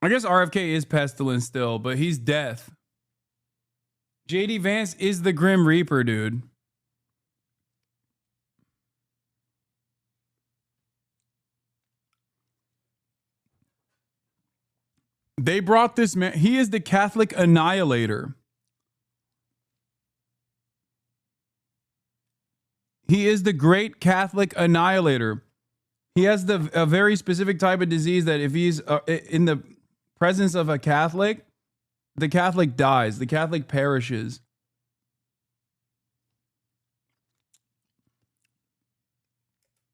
I guess RFK is pestilence still, but he's death. JD Vance is the Grim Reaper, dude. They brought this man. He is the Catholic annihilator. He is the great Catholic annihilator. He has a very specific type of disease that if he's in the presence of a Catholic, the Catholic dies. The Catholic perishes.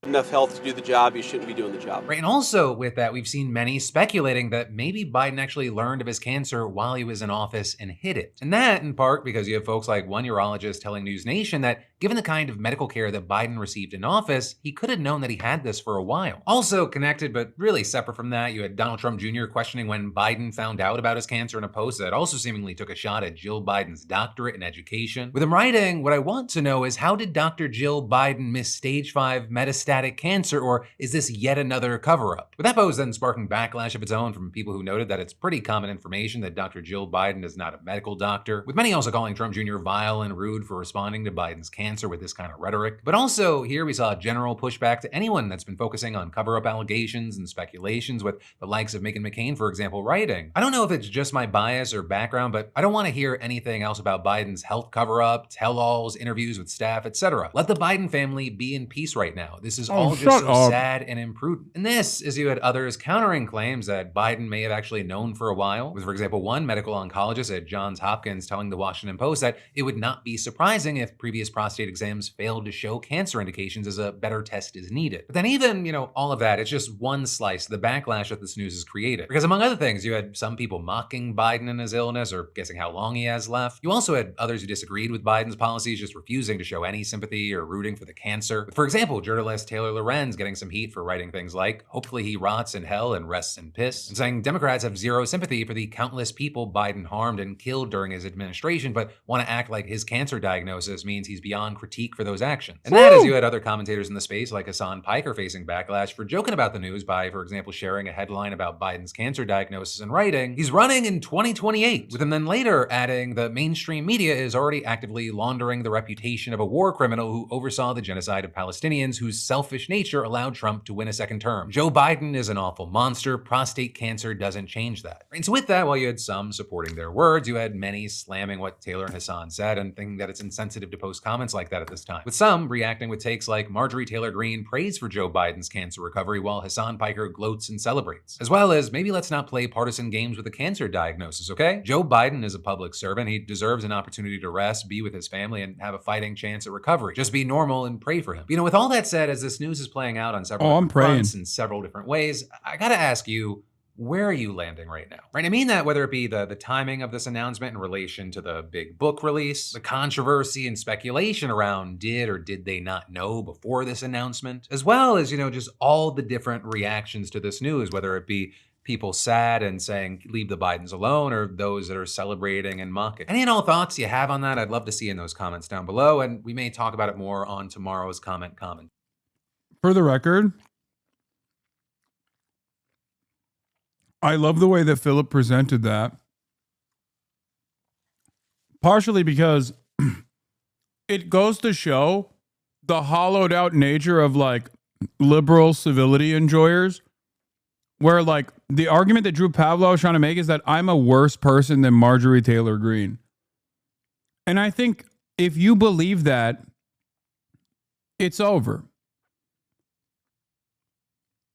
Enough health to do the job, you shouldn't be doing the job. Right, and also with that, we've seen many speculating that maybe Biden actually learned of his cancer while he was in office and hid it. And that, in part, because you have folks like one urologist telling News Nation that given the kind of medical care that Biden received in office, he could have known that he had this for a while. Also connected, but really separate from that, you had Donald Trump Jr. questioning when Biden found out about his cancer in a post that also seemingly took a shot at Jill Biden's doctorate in education. With him writing, what I want to know is how did Dr. Jill Biden miss stage 5 metastatic cancer, or is this yet another cover-up? With that post then sparking backlash of its own from people who noted that it's pretty common information that Dr. Jill Biden is not a medical doctor, with many also calling Trump Jr. vile and rude for responding to Biden's cancer with this kind of rhetoric. But also, here we saw general pushback to anyone that's been focusing on cover-up allegations and speculations, with the likes of Meghan McCain, for example, writing, I don't know if it's just my bias or background, but I don't want to hear anything else about Biden's health cover-up, tell-alls, interviews with staff, etc. Let the Biden family be in peace right now. This is all just so sad and imprudent. And this, as you had others countering claims that Biden may have actually known for a while, with, for example, one medical oncologist at Johns Hopkins telling the Washington Post that it would not be surprising if previous prostate exams failed to show cancer indications as a better test is needed. But then even, all of that, it's just one slice of the backlash that this news has created. Because among other things, you had some people mocking Biden and his illness, or guessing how long he has left. You also had others who disagreed with Biden's policies, just refusing to show any sympathy or rooting for the cancer. For example, journalist Taylor Lorenz getting some heat for writing things like, hopefully he rots in hell and rests in piss, and saying Democrats have zero sympathy for the countless people Biden harmed and killed during his administration, but want to act like his cancer diagnosis means he's beyond critique for those actions. And that, as you had other commentators in the space like Hasan Piker facing backlash for joking about the news by, for example, sharing a headline about Biden's cancer diagnosis and writing, he's running in 2028, with him then later adding the mainstream media is already actively laundering the reputation of a war criminal who oversaw the genocide of Palestinians whose selfish nature allowed Trump to win a second term. Joe Biden is an awful monster. Prostate cancer doesn't change that. And so with that, while you had some supporting their words, you had many slamming what Taylor and Hasan said and thinking that it's insensitive to post comments like that at this time. With some reacting with takes like Marjorie Taylor Greene prays for Joe Biden's cancer recovery while Hasan Piker gloats and celebrates. As well as, maybe let's not play partisan games with a cancer diagnosis, okay? Joe Biden is a public servant. He deserves an opportunity to rest, be with his family, and have a fighting chance at recovery. Just be normal and pray for him. With all that said, as this news is playing out on several fronts in several different ways, I gotta ask you, where are you landing right now? Right? I mean that whether it be the timing of this announcement in relation to the big book release, the controversy and speculation around did or did they not know before this announcement, as well as, just all the different reactions to this news, whether it be people sad and saying, leave the Bidens alone, or those that are celebrating and mocking. Any and all thoughts you have on that, I'd love to see in those comments down below, and we may talk about it more on tomorrow's comment. For the record, I love the way that Philip presented that. Partially because it goes to show the hollowed out nature of liberal civility enjoyers, where like the argument that Drew Pavlov is trying to make is that I'm a worse person than Marjorie Taylor Greene. And I think if you believe that, it's over.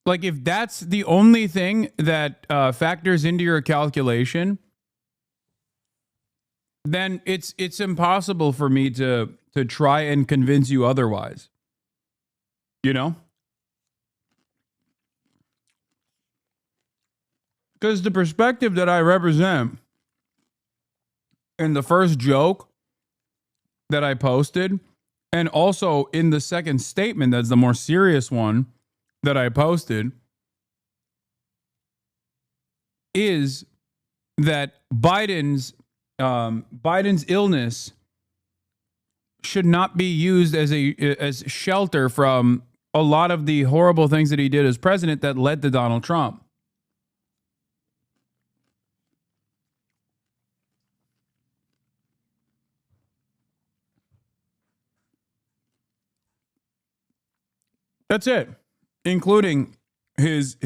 Like if that's the only thing that factors into your calculation, then it's impossible for me to try and convince you otherwise. You know? Because the perspective that I represent in the first joke that I posted, and also in the second statement, that's the more serious one that I posted, is that Biden's illness should not be used as shelter from a lot of the horrible things that he did as president that led to Donald Trump. That's it, including his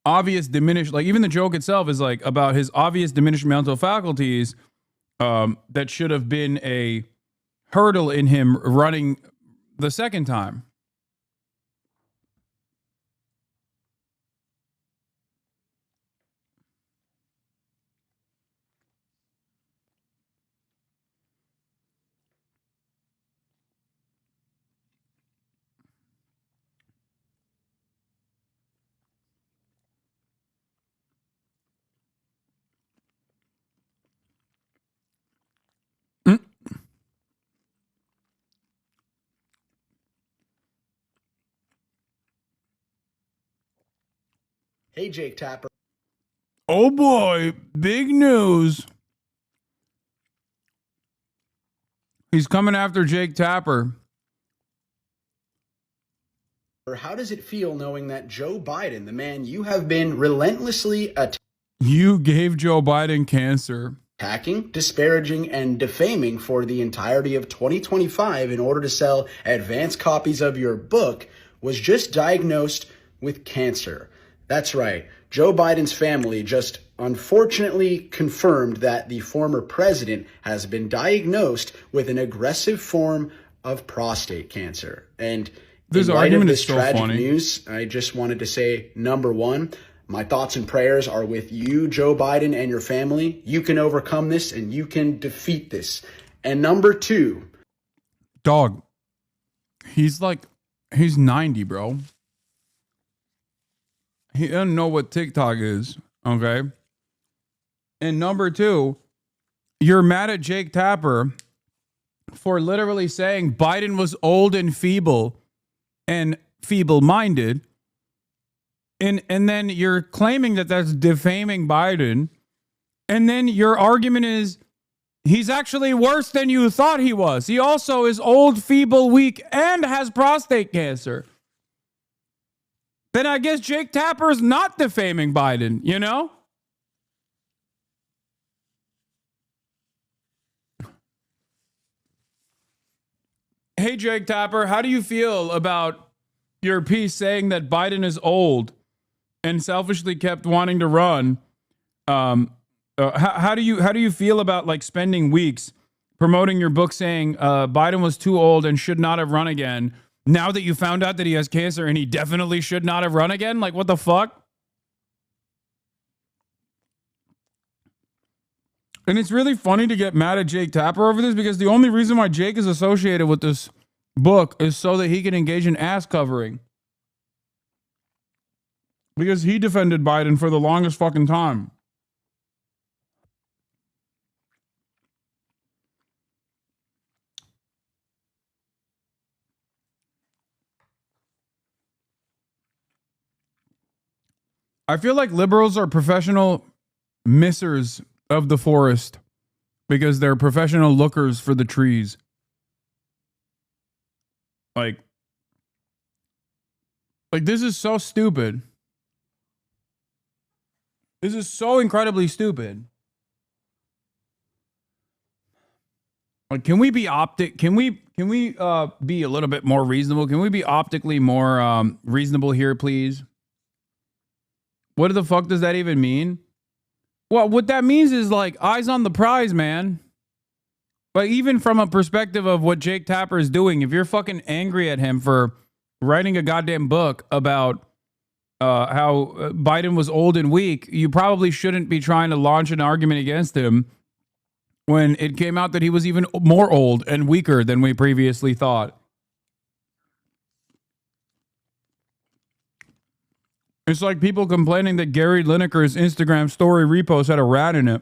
obvious diminished, like even the joke itself is like about his obvious diminished mental faculties that should have been a hurdle in him running the second time. Hey, Jake Tapper. Oh boy, big news. He's coming after Jake Tapper. How does it feel knowing that Joe Biden, the man you have been relentlessly You gave Joe Biden cancer. attacking, disparaging, and defaming for the entirety of 2025 in order to sell advanced copies of your book, was just diagnosed with cancer? That's right. Joe Biden's family just unfortunately confirmed that the former president has been diagnosed with an aggressive form of prostate cancer. And this in light of argument this is so tragic funny. news, I just wanted to say, number one, my thoughts and prayers are with you, Joe Biden, and your family. You can overcome this and you can defeat this. And number two, Dog, he's 90, bro. He doesn't know what TikTok is, okay? And number two, you're mad at Jake Tapper for literally saying Biden was old and feeble-minded. And then you're claiming that that's defaming Biden. And then your argument is he's actually worse than you thought he was. He also is old, feeble, weak, and has prostate cancer. Then I guess Jake Tapper's not defaming Biden, you know? Hey, Jake Tapper, how do you feel about your piece saying that Biden is old and selfishly kept wanting to run? How do you feel about like spending weeks promoting your book saying Biden was too old and should not have run again? Now that you found out that he has cancer and he definitely should not have run again? Like, what the fuck? And it's really funny to get mad at Jake Tapper over this because the only reason why Jake is associated with this book is so that he can engage in ass covering. Because he defended Biden for the longest fucking time. I feel like liberals are professional missers of the forest because they're professional lookers for the trees. Like this is so stupid. This is so incredibly stupid. Like, can we be Can we be a little bit more reasonable? Can we be optically more reasonable here, please? What the fuck does that even mean? Well, what that means is like eyes on the prize, man. But even from a perspective of what Jake Tapper is doing, if you're fucking angry at him for writing a goddamn book about how Biden was old and weak, you probably shouldn't be trying to launch an argument against him when it came out that he was even more old and weaker than we previously thought. It's like people complaining that Gary Lineker's Instagram story repost had a rat in it,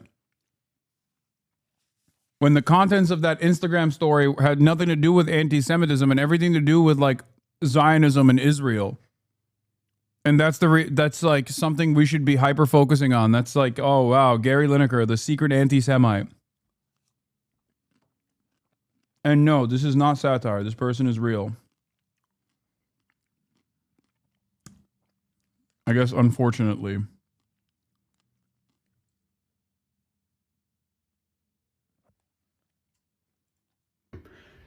when the contents of that Instagram story had nothing to do with anti-Semitism and everything to do with like Zionism and Israel. And that's that's like something we should be hyper focusing on. That's like, oh wow, Gary Lineker, the secret anti-Semite. And no, this is not satire. This person is real. I guess, unfortunately.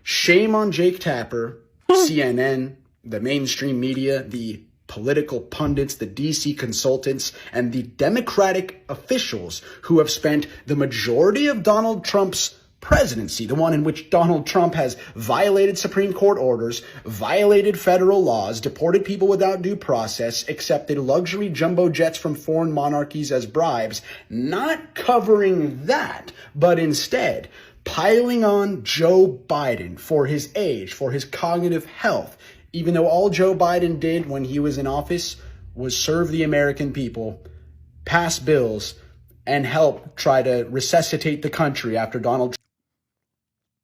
Shame on Jake Tapper, CNN, the mainstream media, the political pundits, the DC consultants, and the Democratic officials who have spent the majority of Donald Trump's presidency, the one in which Donald Trump has violated Supreme Court orders, violated federal laws, deported people without due process, accepted luxury jumbo jets from foreign monarchies as bribes, not covering that, but instead piling on Joe Biden for his age, for his cognitive health, even though all Joe Biden did when he was in office was serve the American people, pass bills, and help try to resuscitate the country after Donald Trump.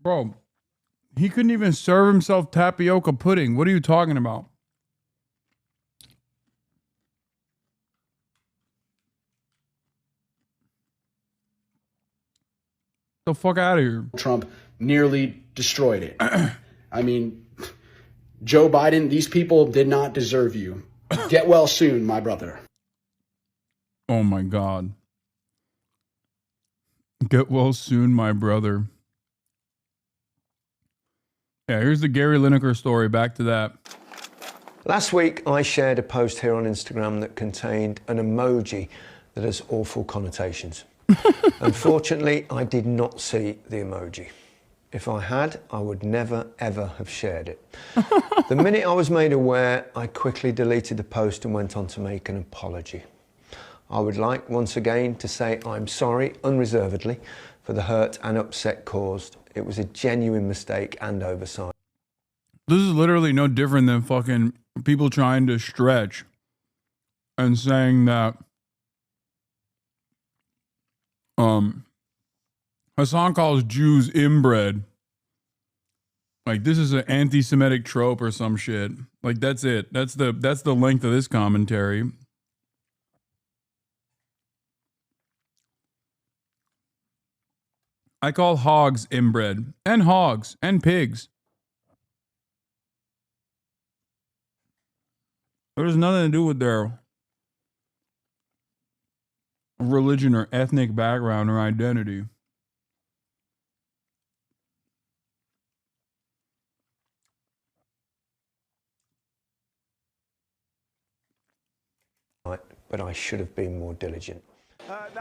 Bro, he couldn't even serve himself tapioca pudding. What are you talking about? The fuck out of here. Trump nearly destroyed it. I mean, Joe Biden, these people did not deserve you. Get well soon, my brother. Oh my God. Get well soon, my brother. Yeah, here's the Gary Lineker story. Back to that. Last week, I shared a post here on Instagram that contained an emoji that has awful connotations. Unfortunately, I did not see the emoji. If I had, I would never, ever have shared it. The minute I was made aware, I quickly deleted the post and went on to make an apology. I would like, once again, to say I'm sorry unreservedly for the hurt and upset caused. It was a genuine mistake and oversight. This is literally no different than fucking people trying to stretch and saying that Hasan calls Jews inbred. Like this is an anti-Semitic trope or some shit. Like that's it. That's the length of this commentary. I call hogs inbred, and hogs, and pigs. There's nothing to do with their religion or ethnic background or identity. But I should have been more diligent.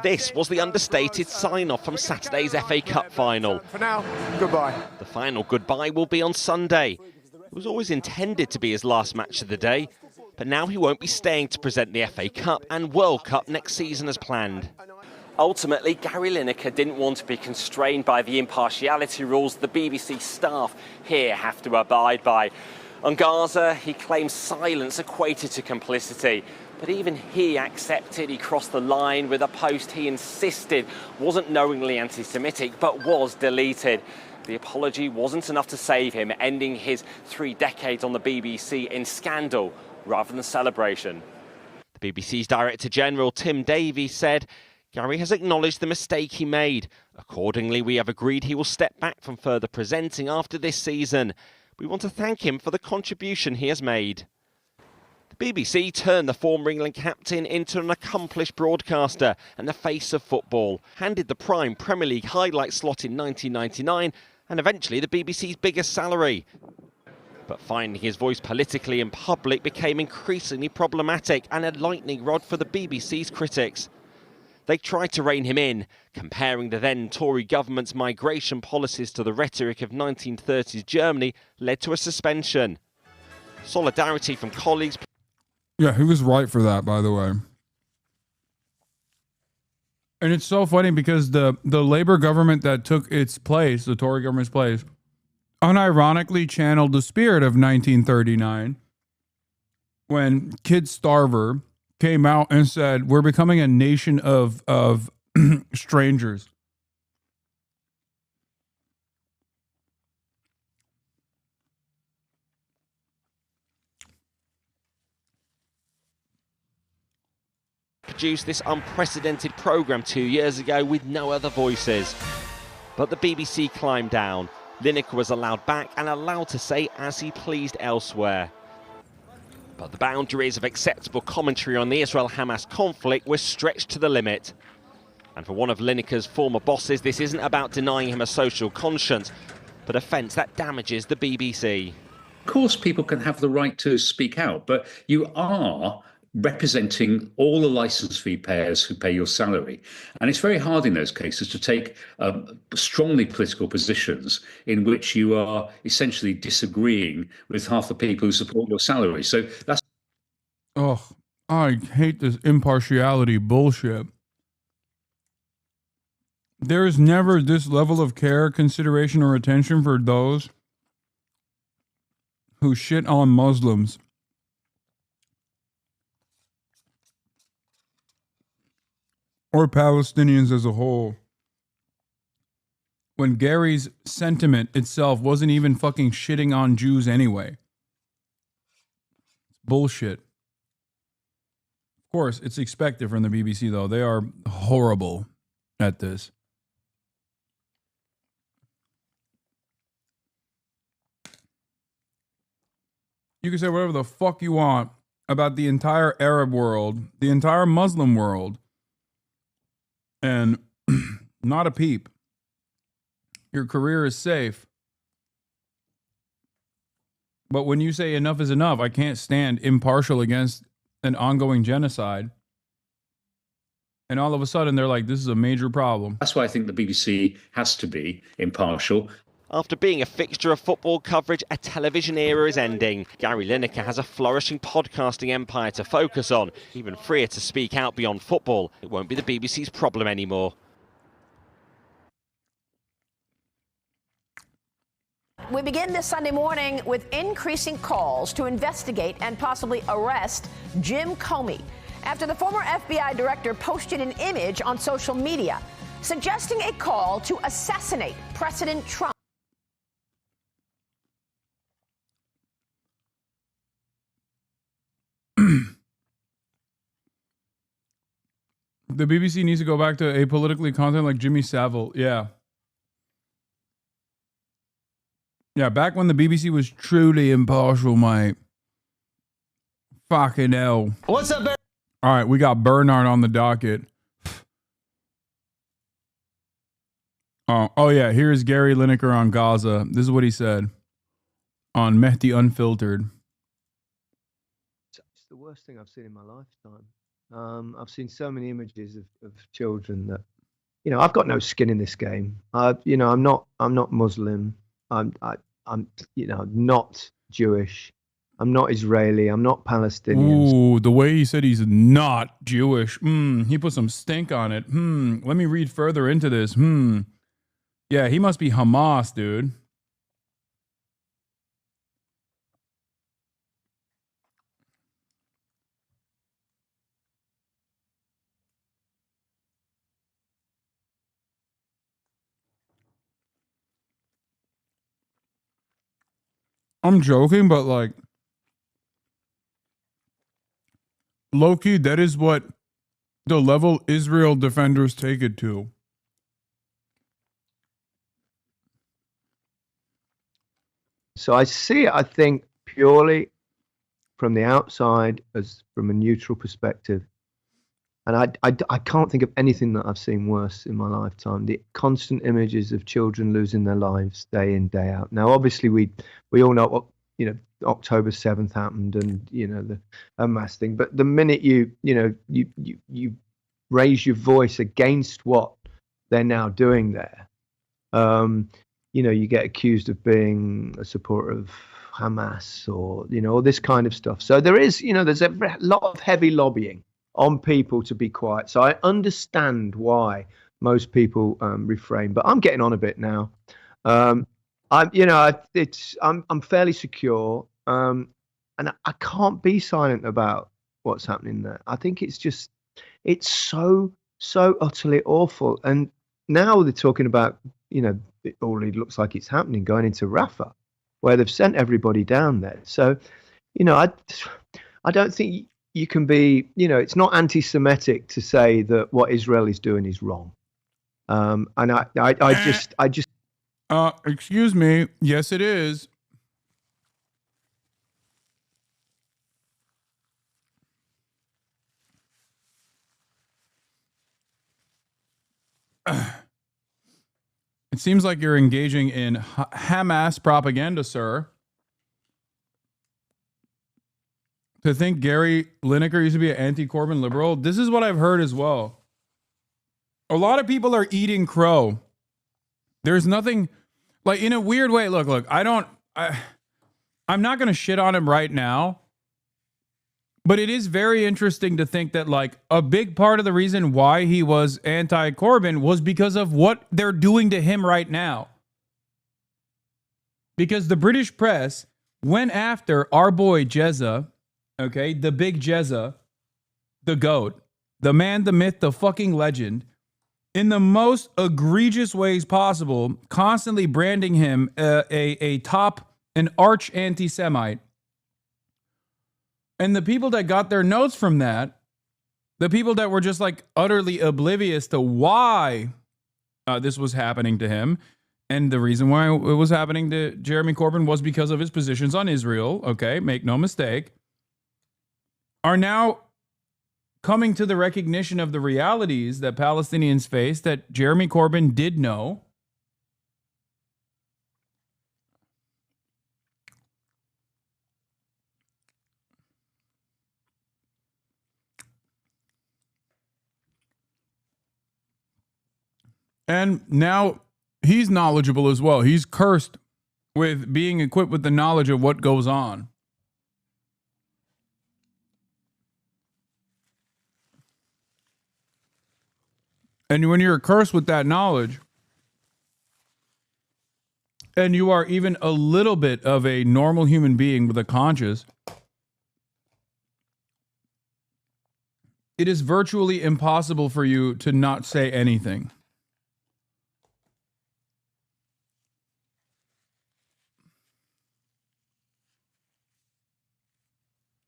This was the understated sign-off from Saturday's FA Cup final. For now, goodbye. The final goodbye will be on Sunday. It was always intended to be his last match of the day, but now he won't be staying to present the FA Cup and World Cup next season as planned. Ultimately, Gary Lineker didn't want to be constrained by the impartiality rules the BBC staff here have to abide by. On Gaza, he claims silence equated to complicity. But even he accepted he crossed the line with a post he insisted wasn't knowingly anti-Semitic, but was deleted. The apology wasn't enough to save him, ending his 3 decades on the BBC in scandal rather than celebration. The BBC's Director General, Tim Davies, said, Gary has acknowledged the mistake he made. Accordingly, we have agreed he will step back from further presenting after this season. We want to thank him for the contribution he has made. The BBC turned the former England captain into an accomplished broadcaster and the face of football, handed the prime Premier League highlight slot in 1999 and eventually the BBC's biggest salary. But finding his voice politically in public became increasingly problematic and a lightning rod for the BBC's critics. They tried to rein him in, comparing the then Tory government's migration policies to the rhetoric of 1930s Germany led to a suspension. Solidarity from colleagues. Yeah, he was right for that, by the way. And it's so funny because the Labour government that took its place, the Tory government's place, unironically channeled the spirit of 1939 when Kid Starver came out and said, we're becoming a nation of strangers. Produced this unprecedented programme 2 years ago with no other voices. But the BBC climbed down. Lineker was allowed back and allowed to say as he pleased elsewhere. But the boundaries of acceptable commentary on the Israel-Hamas conflict were stretched to the limit. And for one of Lineker's former bosses, this isn't about denying him a social conscience, but offence that damages the BBC. Of course, people can have the right to speak out, but you are representing all the licence fee payers who pay your salary. And it's very hard in those cases to take strongly political positions in which you are essentially disagreeing with half the people who support your salary. So that's... Oh, I hate this impartiality bullshit. There is never this level of care, consideration, or attention for those who shit on Muslims. Or Palestinians as a whole. When Gary's sentiment itself wasn't even fucking shitting on Jews anyway. Bullshit. Of course, it's expected from the BBC, though. They are horrible at this. You can say whatever the fuck you want about the entire Arab world, the entire Muslim world, and not a peep. Your career is safe. But when you say enough is enough, I can't stand impartial against an ongoing genocide. And all of a sudden they're like, this is a major problem. That's why I think the BBC has to be impartial. After being a fixture of football coverage, a television era is ending. Gary Lineker has a flourishing podcasting empire to focus on, even freer to speak out beyond football. It won't be the BBC's problem anymore. We begin this Sunday morning with increasing calls to investigate and possibly arrest Jim Comey after the former FBI director posted an image on social media suggesting a call to assassinate President Trump. The BBC needs to go back to apolitically content like Jimmy Savile. Yeah. Yeah, back when the BBC was truly impartial, mate. Fucking hell. What's up, All right, we got Bernard on the docket. Oh yeah, here's Gary Lineker on Gaza. This is what he said on Mehdi Unfiltered. It's the worst thing I've seen in my lifetime. I've seen so many images of children that, you know, I've got no skin in this game. You know, I'm not Muslim. I'm you know, not Jewish. I'm not Israeli. I'm not Palestinian. Ooh, the way he said he's not Jewish. He put some stink on it. Let me read further into this. Yeah, he must be Hamas, dude. I'm joking, but like, low-key, that is what the level Israel defenders take it to. So I see it, I think, purely from the outside, as from a neutral perspective. And I can't think of anything that I've seen worse in my lifetime. The constant images of children losing their lives day in, day out. Now, obviously, we all know October 7th happened and, the Hamas thing. But the minute you raise your voice against what they're now doing there, you get accused of being a supporter of Hamas or, all this kind of stuff. So there is, there's a lot of heavy lobbying on people to be quiet. So I understand why most people refrain, but I'm getting on a bit now. I'm fairly secure, and I can't be silent about what's happening there. I think it's so utterly awful. And now they're talking about, it already looks like it's happening, going into Rafah, where they've sent everybody down there. So, I don't think you can be, it's not anti-Semitic to say that what Israel is doing is wrong. And I just. Excuse me. Yes, it is. It seems like you're engaging in Hamas propaganda, sir. To think Gary Lineker used to be an anti-Corbyn liberal, this is what I've heard as well. A lot of people are eating crow. There's nothing, like, in a weird way. Look, I'm not going to shit on him right now. But it is very interesting to think that, like, a big part of the reason why he was anti-Corbyn was because of what they're doing to him right now. Because the British press went after our boy GAZA, okay, the big GAZA, the GOAT, the man, the myth, the fucking legend, in the most egregious ways possible, constantly branding him an arch anti-Semite. And the people that got their notes from that, the people that were just like utterly oblivious to why this was happening to him, and the reason why it was happening to Jeremy Corbyn was because of his positions on Israel, okay, make no mistake, are now coming to the recognition of the realities that Palestinians face that Jeremy Corbyn did know. And now he's knowledgeable as well. He's cursed with being equipped with the knowledge of what goes on. And when you're cursed with that knowledge, and you are even a little bit of a normal human being with a conscience, it is virtually impossible for you to not say anything.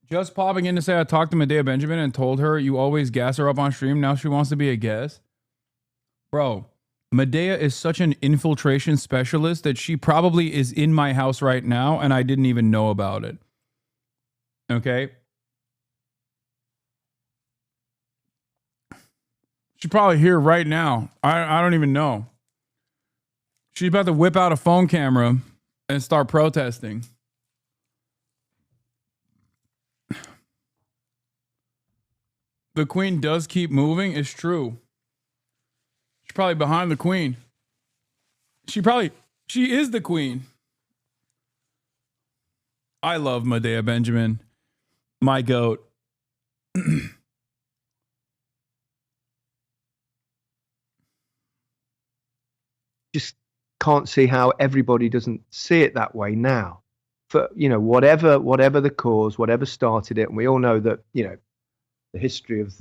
Just popping in to say I talked to Medea Benjamin and told her you always gas her up on stream. Now she wants to be a guest. Bro, Medea is such an infiltration specialist that she probably is in my house right now and I didn't even know about it. Okay? She's probably here right now. I don't even know. She's about to whip out a phone camera and start protesting. The queen does keep moving. It's true. She's probably behind the queen. She is the queen. I love Medea Benjamin. My goat. Just can't see how everybody doesn't see it that way now. For, whatever the cause, whatever started it, and we all know that, the history of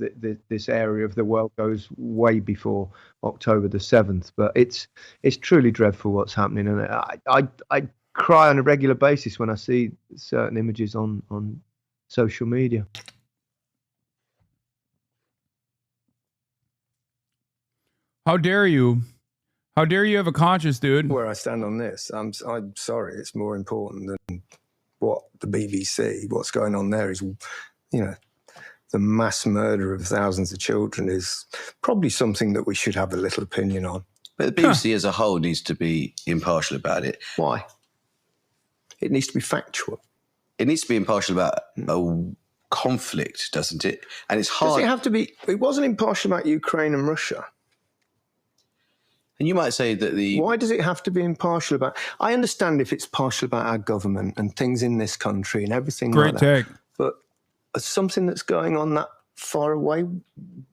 this area of the world goes way before October the 7th, but it's truly dreadful what's happening, and I cry on a regular basis when I see certain images on social media. How dare you? How dare you have a conscience, dude? Where I stand on this, I'm sorry, it's more important than what the BBC, what's going on there is, the mass murder of thousands of children is probably something that we should have a little opinion on. But the BBC as a whole needs to be impartial about it. Why? It needs to be factual. It needs to be impartial about a conflict, doesn't it? And it's hard. Does it have to be? It wasn't impartial about Ukraine and Russia. And you might say that Why does it have to be impartial about... I understand if it's partial about our government and things in this country and everything Great like that. take. But something that's going on that far away,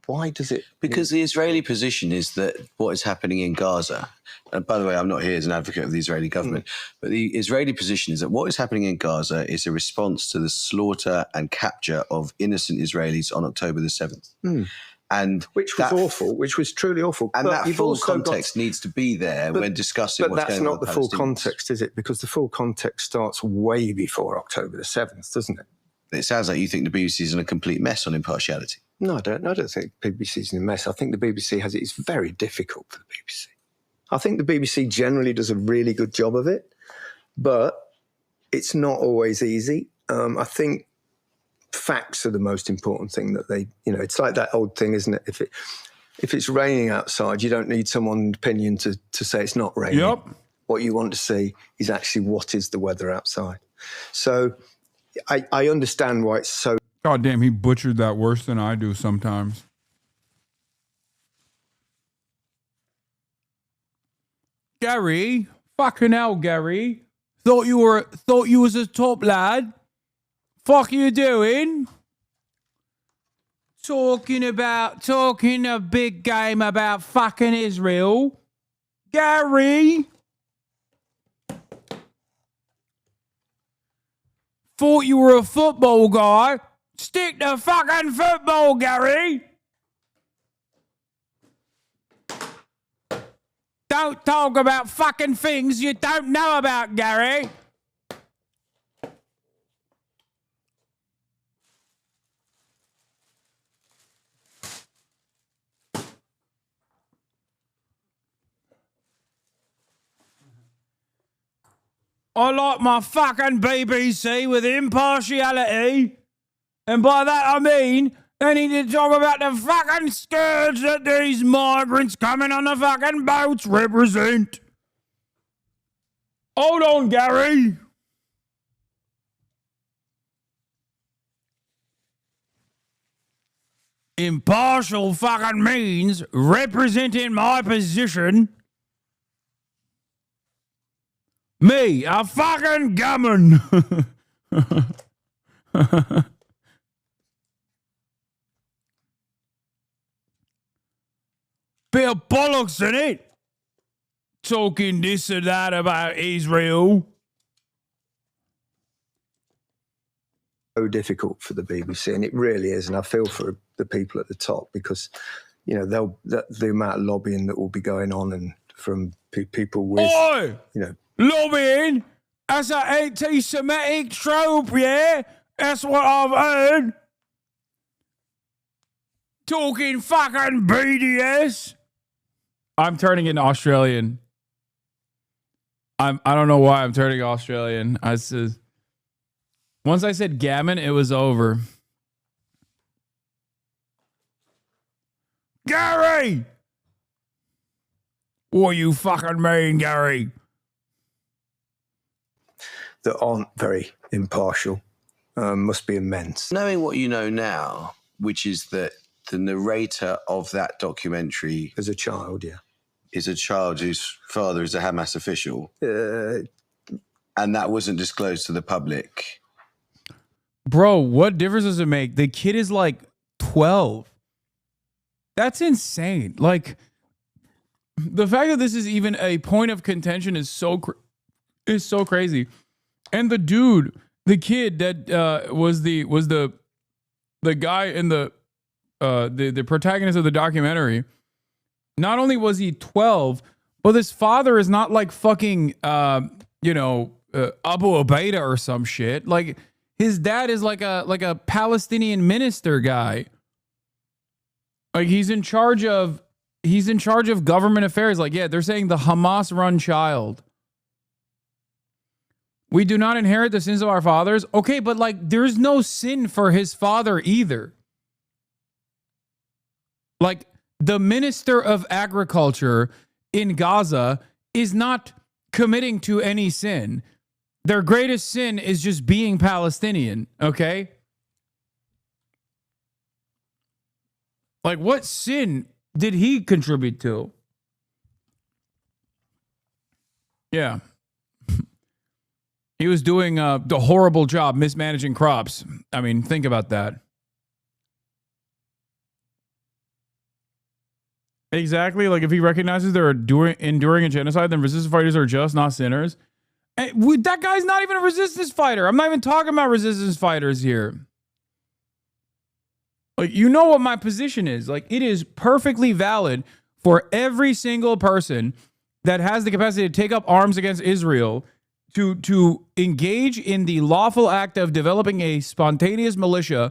why does it... Because the Israeli position is that what is happening in Gaza, and by the way, I'm not here as an advocate of the Israeli government, but the Israeli position is that what is happening in Gaza is a response to the slaughter and capture of innocent Israelis on October the 7th. And which was awful, which was truly awful. And but that full context needs to be there when discussing what's going on. But that's not the full context, is it? Because the full context starts way before October the 7th, doesn't it? It sounds like you think the BBC is in a complete mess on impartiality. No, I don't think the BBC is in a mess. I think the BBC it's very difficult for the BBC. I think the BBC generally does a really good job of it, but it's not always easy. I think facts are the most important thing that they, it's like that old thing, isn't it? If it's raining outside, you don't need someone's opinion to say it's not raining. Yep. What you want to see is actually what is the weather outside. So I understand why it's so... God damn, he butchered that worse than I do sometimes. Gary, fucking hell, Gary. Thought you was a top lad. Fuck you doing? Talking a big game about fucking Israel. Gary. Thought you were a football guy. Stick to fucking football, Gary. Don't talk about fucking things you don't know about, Gary. I like my fucking BBC with impartiality. And by that I mean, they need to talk about the fucking scourge that these migrants coming on the fucking boats represent. Hold on, Gary. Impartial fucking means representing my position. Me, a fucking gammon. Bit of bollocks in it. Talking this and that about Israel. So difficult for the BBC, and it really is. And I feel for the people at the top because, the amount of lobbying that will be going on and from people with, lobbying as an anti-Semitic trope, yeah? That's what I've heard. Talking fucking BDS. I'm turning into Australian. I don't know why I'm turning Australian. Once I said gammon, it was over. Gary! What you fucking mean, Gary? That aren't very impartial must be immense. Knowing what you know now, which is that the narrator of that documentary... As a child, yeah. Is a child whose father is a Hamas official. And that wasn't disclosed to the public. Bro, what difference does it make? The kid is like 12. That's insane. Like, the fact that this is even a point of contention is so crazy. And the dude, the kid that was the guy in the protagonist of the documentary, not only was he 12, but his father is not like fucking Abu Ubaida or some shit. Like, his dad is like a Palestinian minister guy. Like, he's in charge of government affairs. Like, yeah, they're saying the Hamas run child. We do not inherit the sins of our fathers. Okay, but like, there's no sin for his father either. Like, the minister of agriculture in Gaza is not committing to any sin. Their greatest sin is just being Palestinian, okay? Like, what sin did he contribute to? Yeah. He was doing the horrible job mismanaging crops. I mean, think about that. Exactly. Like, if he recognizes they're enduring a genocide, then resistance fighters are just, not sinners. And that guy's not even a resistance fighter. I'm not even talking about resistance fighters here. Like, you know what my position is. Like, it is perfectly valid for every single person that has the capacity to take up arms against Israel to engage in the lawful act of developing a spontaneous militia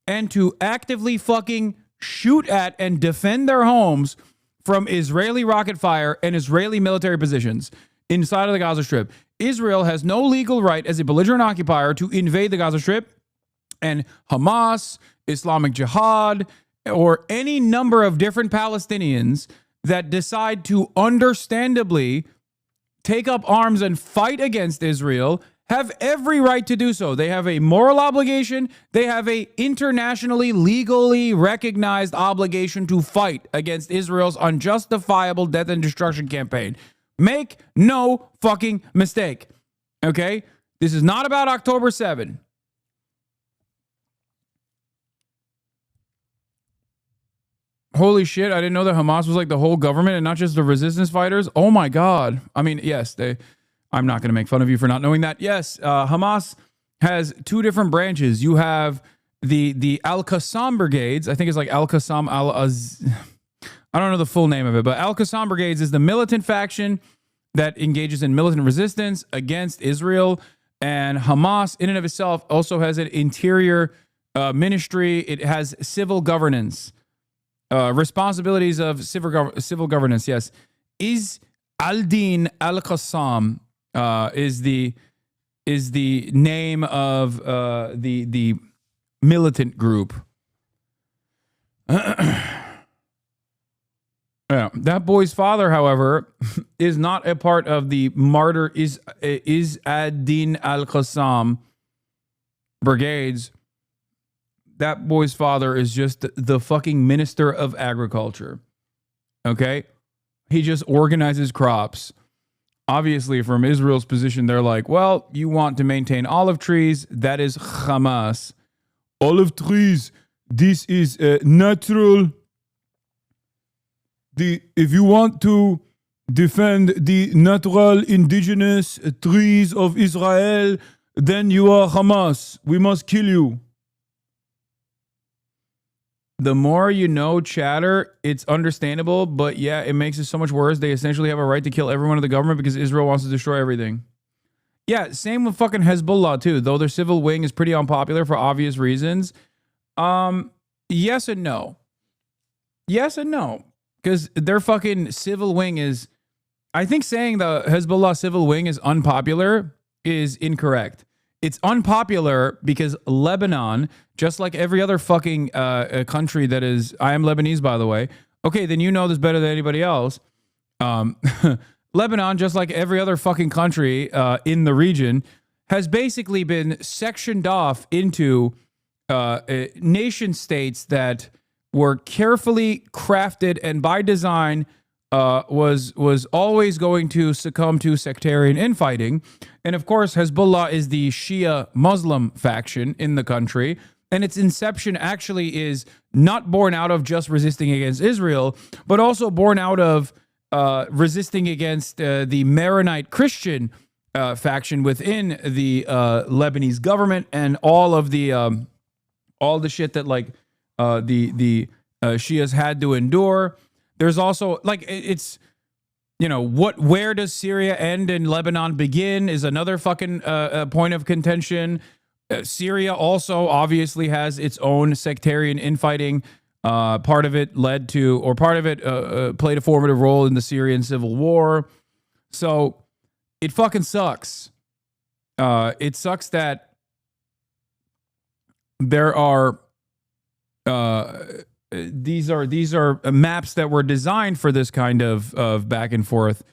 and to actively fucking shoot at and defend their homes from Israeli rocket fire and Israeli military positions inside of the Gaza Strip. Israel has no legal right as a belligerent occupier to invade the Gaza Strip, and Hamas, Islamic Jihad, or any number of different Palestinians that decide to understandably take up arms and fight against Israel have every right to do so. They have a moral obligation. They have a internationally, legally recognized obligation to fight against Israel's unjustifiable death and destruction campaign. Make no fucking mistake. Okay? This is not about October 7. Holy shit, I didn't know that Hamas was like the whole government and not just the resistance fighters. Oh my God. I mean, yes, I'm not going to make fun of you for not knowing that. Yes, Hamas has two different branches. You have the Al-Qassam brigades. I think it's like Al-Qassam Al-Az. I don't know the full name of it, but Al-Qassam brigades is the militant faction that engages in militant resistance against Israel. And Hamas, in and of itself, also has an interior ministry. It has civil governance. Responsibilities of civil governance, yes. Is al-Din al-Qassam is the name of the militant group. Yeah, that boy's father, however, is not a part of the martyr is ad-Din al-Qassam brigades. That boy's father is just the fucking minister of agriculture. Okay? He just organizes crops. Obviously, from Israel's position, they're like, well, you want to maintain olive trees. That is Hamas. Olive trees. This is natural. If you want to defend the natural indigenous trees of Israel, then you are Hamas. We must kill you. The more you know, chatter, it's understandable, but yeah, it makes it so much worse. They essentially have a right to kill everyone in the government because Israel wants to destroy everything. Yeah, same with fucking Hezbollah too, though their civil wing is pretty unpopular for obvious reasons. Yes and no. Yes and no. Because their fucking civil wing is, I think saying the Hezbollah civil wing is unpopular is incorrect. It's unpopular because Lebanon, just like every other fucking country that is, I am Lebanese, by the way. Okay, then you know this better than anybody else. Lebanon, just like every other fucking country in the region, has basically been sectioned off into nation states that were carefully crafted and by design was always going to succumb to sectarian infighting. And of course, Hezbollah is the Shia Muslim faction in the country. And its inception actually is not born out of just resisting against Israel, but also born out of resisting against the Maronite Christian faction within the Lebanese government and all the shit that like the Shias had to endure. There's also like it's, you know, where does Syria end and Lebanon begin is another fucking point of contention. Syria also obviously has its own sectarian infighting. Part of it played a formative role in the Syrian civil war. So it fucking sucks. It sucks that there are these are maps that were designed for this kind of back and forth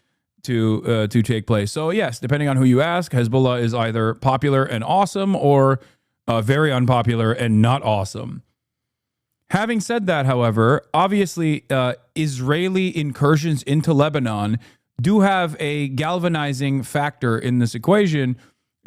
to take place. So yes, depending on who you ask, Hezbollah is either popular and awesome or very unpopular and not awesome. Having said that, however, obviously Israeli incursions into Lebanon do have a galvanizing factor in this equation.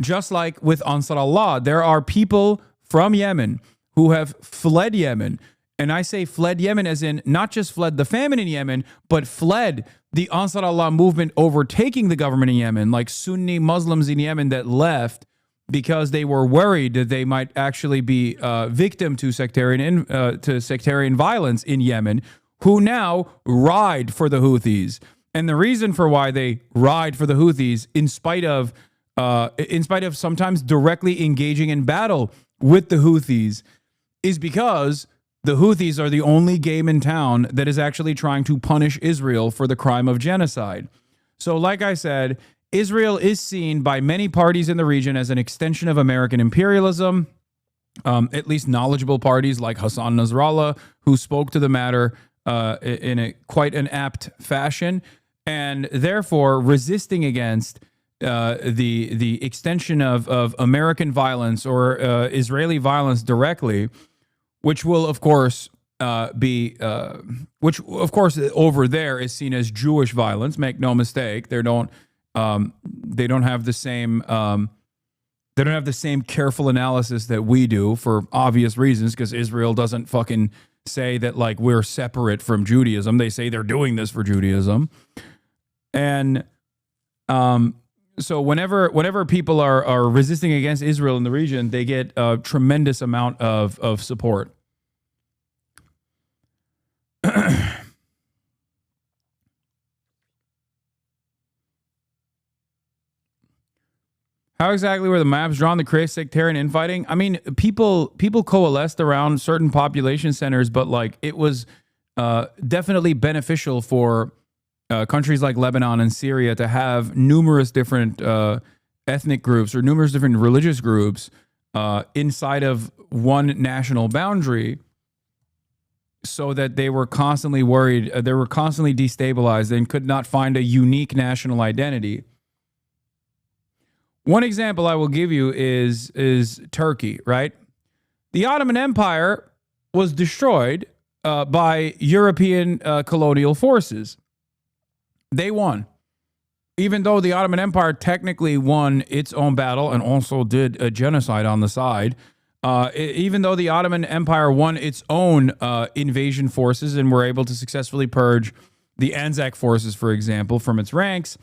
Just like with Ansar Allah, there are people from Yemen who have fled Yemen. And I say fled Yemen as in not just fled the famine in Yemen, but fled the Ansar Allah movement overtaking the government in Yemen, like Sunni Muslims in Yemen that left because they were worried that they might actually be victim to sectarian violence in Yemen, who now ride for the Houthis. And the reason for why they ride for the Houthis, in spite of sometimes directly engaging in battle with the Houthis, is because the Houthis are the only game in town that is actually trying to punish Israel for the crime of genocide. So like I said, Israel is seen by many parties in the region as an extension of American imperialism, at least knowledgeable parties like Hassan Nasrallah, who spoke to the matter in quite an apt fashion, and therefore resisting against the extension of American violence or Israeli violence directly, which will, of course, which of course over there is seen as Jewish violence. Make no mistake, they don't have the same careful analysis that we do for obvious reasons, because Israel doesn't fucking say that like we're separate from Judaism. They say they're doing this for Judaism, and so whenever people are resisting against Israel in the region, they get a tremendous amount of support. How exactly were the maps drawn to create sectarian infighting? I mean, people coalesced around certain population centers, but like it was definitely beneficial for countries like Lebanon and Syria to have numerous different ethnic groups or numerous different religious groups inside of one national boundary, so that they were constantly worried, they were constantly destabilized and could not find a unique national identity. One example I will give you is Turkey, right? The Ottoman Empire was destroyed by European colonial forces. They won. Even though the Ottoman Empire technically won its own battle and also did a genocide on the side, even though the Ottoman Empire won its own invasion forces and were able to successfully purge the Anzac forces, for example, from its ranks,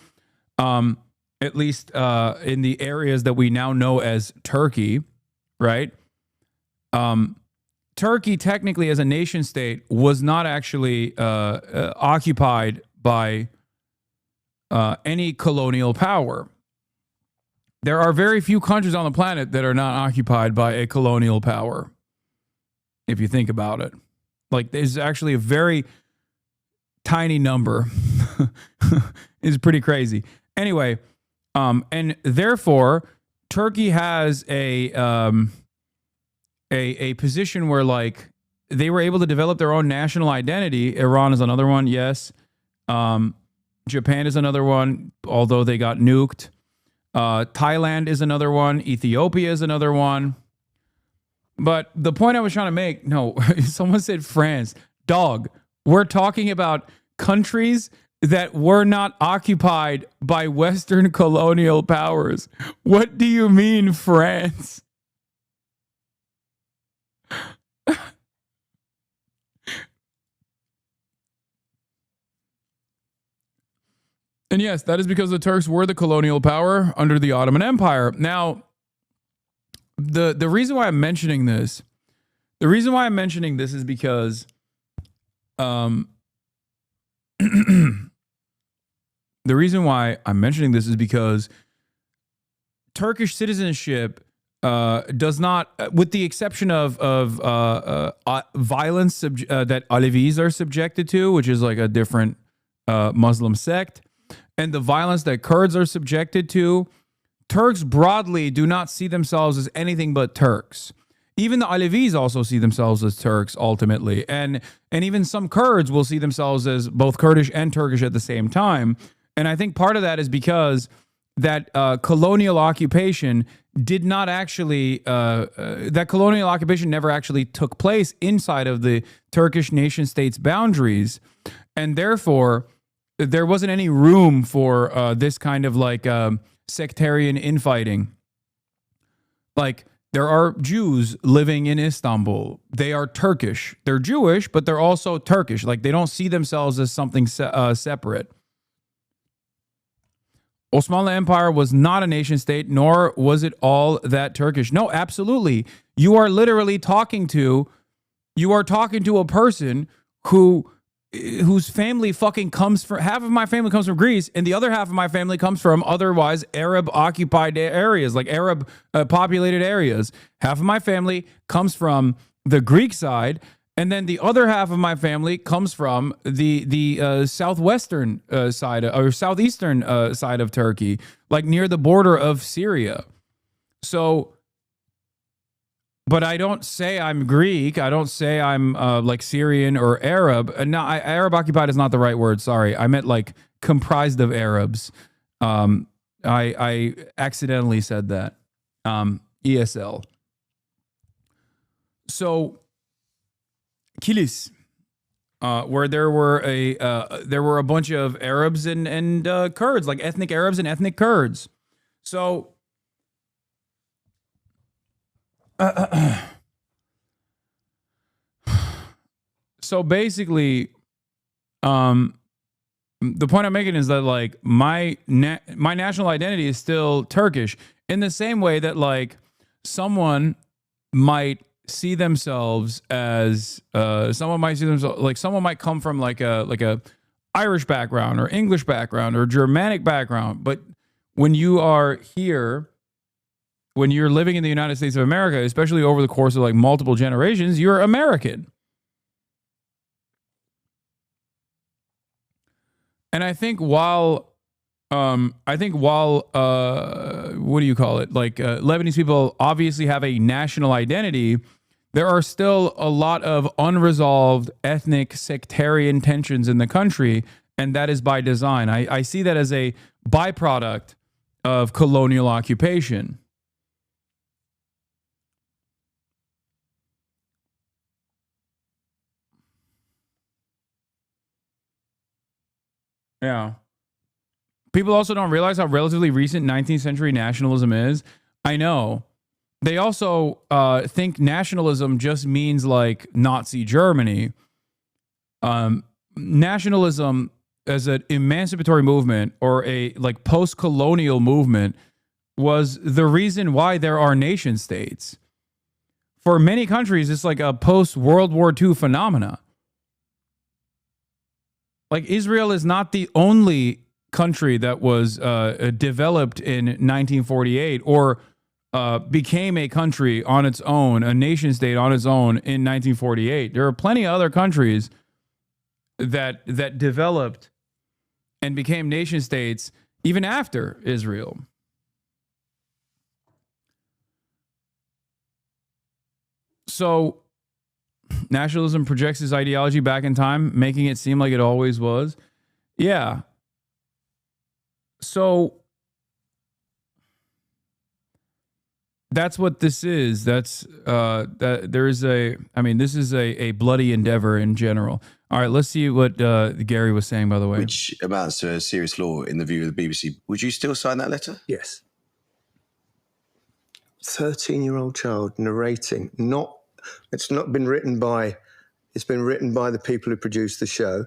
at least in the areas that we now know as Turkey, right? Turkey, technically as a nation state, was not actually occupied by any colonial power. There are very few countries on the planet that are not occupied by a colonial power, if you think about it. Like, there's actually a very tiny number. It's pretty crazy. Anyway, and therefore, Turkey has a position where, like, they were able to develop their own national identity. Iran is another one, yes. Japan is another one, although they got nuked. Thailand is another one. Ethiopia is another one. But the point I was trying to make, no, someone said France. Dog, we're talking about countries that were not occupied by Western colonial powers. What do you mean, France? And yes, that is because the Turks were the colonial power under the Ottoman Empire. Now, the reason why I'm mentioning this, is because the reason why I'm mentioning this is because Turkish citizenship does not, with the exception of violence that Alevis are subjected to, which is like a different Muslim sect, and the violence that Kurds are subjected to, Turks broadly do not see themselves as anything but Turks. Even the Alevis also see themselves as Turks ultimately. And even some Kurds will see themselves as both Kurdish and Turkish at the same time. And I think part of that is because that colonial occupation did not actually, that colonial occupation never actually took place inside of the Turkish nation state's boundaries. And therefore, there wasn't any room for this kind of like sectarian infighting. Like, there are Jews living in Istanbul. They are Turkish. They're Jewish, but they're also Turkish. Like, they don't see themselves as something separate. Osmanlı Empire was not a nation state, nor was it all that Turkish. No, absolutely. You are literally talking to a person whose family fucking comes from, half of my family comes from Greece, and the other half of my family comes from otherwise Arab occupied areas, like Arab populated areas. Half of my family comes from the Greek side, and then the other half of my family comes from the southwestern side or southeastern side of Turkey, like near the border of Syria. So, but I don't say I'm Greek. I don't say I'm like Syrian or Arab. No, Arab occupied is not the right word. Sorry, I meant like comprised of Arabs. I accidentally said that. ESL. So, Kilis, where there were a bunch of Arabs and Kurds, like ethnic Arabs and ethnic Kurds. So, so basically, the point I'm making is that like my national identity is still Turkish, in the same way that like someone might see themselves as someone might come from like a Irish background or English background or Germanic background, but when you are here, when you're living in the United States of America, especially over the course of like multiple generations, you're American. And I think while what do you call it? Like Lebanese people obviously have a national identity, there are still a lot of unresolved ethnic sectarian tensions in the country, and that is by design. I see that as a byproduct of colonial occupation. Yeah. People also don't realize how relatively recent 19th century nationalism is. I know. They also think nationalism just means like Nazi Germany. Nationalism as an emancipatory movement or a like post-colonial movement was the reason why there are nation states. For many countries, it's like a post-World War II phenomena. Like Israel is not the only country that was developed in 1948 or became a country on its own, a nation state on its own in 1948. There are plenty of other countries that developed and became nation states even after Israel. So nationalism projects its ideology back in time, making it seem like it always was. Yeah. So that's what this is. That's that there is this is a bloody endeavor in general. All right, let's see what Gary was saying, by the way. Which amounts to a serious law in the view of the BBC. Would you still sign that letter? Yes. 13-year-old child narrating. It's not been written by. It's been written by the people who produced the show.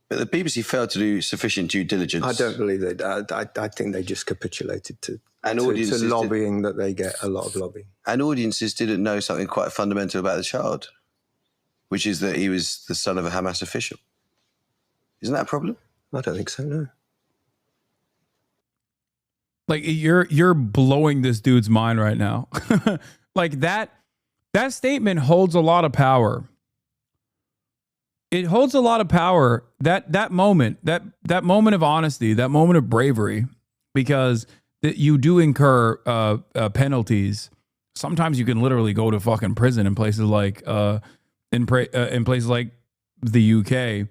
But the BBC failed to do sufficient due diligence. I don't believe they. I think they just capitulated to lobbying that they get a lot of lobbying. And audiences didn't know something quite fundamental about the child, which is that he was the son of a Hamas official. Isn't that a problem? I don't think so, no. Like you're blowing this dude's mind right now. Like that statement holds a lot of power. It holds a lot of power. That moment of honesty, that moment of bravery, because you do incur penalties. Sometimes you can literally go to fucking prison in places like in places like the UK.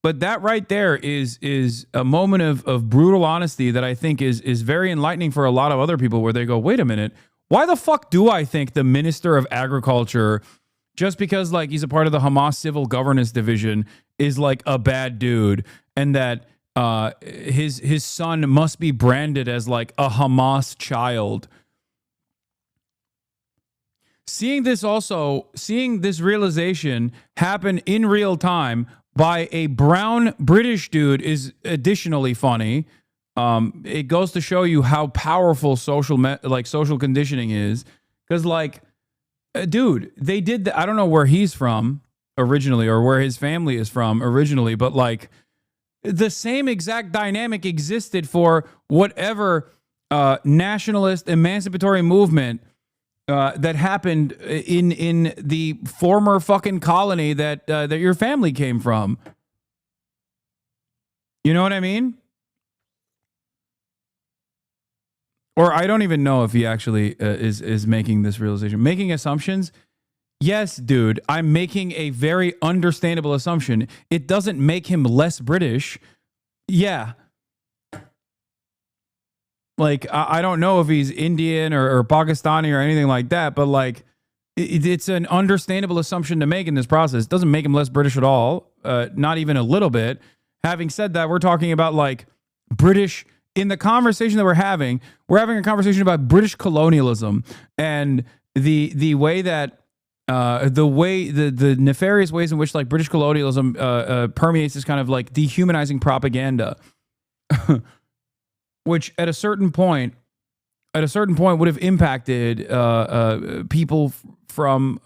But that right there is a moment of brutal honesty that I think is very enlightening for a lot of other people, where they go, wait a minute, why the fuck do I think the Minister of Agriculture, just because like he's a part of the Hamas Civil Governance Division, is like a bad dude, and that his son must be branded as like a Hamas child? Seeing this realization happen in real time by a brown British dude is additionally funny. It goes to show you how powerful social conditioning is. Because like, dude, they did I don't know where he's from originally or where his family is from originally, but like the same exact dynamic existed for whatever nationalist emancipatory movement that happened in the former fucking colony that your family came from. You know what I mean? Or I don't even know if he actually is making this realization. Making assumptions? Yes, dude. I'm making a very understandable assumption. It doesn't make him less British. Yeah. Like, I don't know if he's Indian or Pakistani or anything like that, but like, it's an understandable assumption to make in this process. It doesn't make him less British at all, not even a little bit. Having said that, we're talking about like British, in the conversation that we're having a conversation about British colonialism and the way that the nefarious ways in which like British colonialism permeates this kind of like dehumanizing propaganda. Which at a certain point would have impacted people from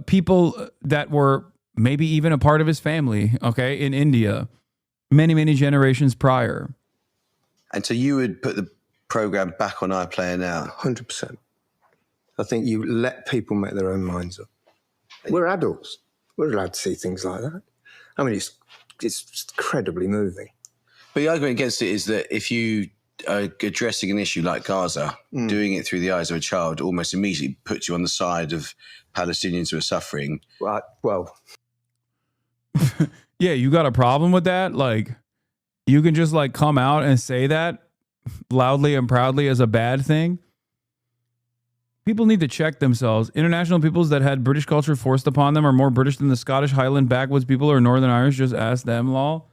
people that were maybe even a part of his family, okay, in India, many generations prior. And so you would put the program back on iPlayer now? 100%. I think you let people make their own minds up. We're adults. We're allowed to see things like that. I mean, it's incredibly moving. But the argument against it is that if you are addressing an issue like Gaza, doing it through the eyes of a child almost immediately puts you on the side of Palestinians who are suffering. Well. Yeah, you got a problem with that? Like, you can just like come out and say that loudly and proudly as a bad thing? People need to check themselves. International peoples that had British culture forced upon them are more British than the Scottish Highland backwoods people or Northern Irish. Just ask them, lol.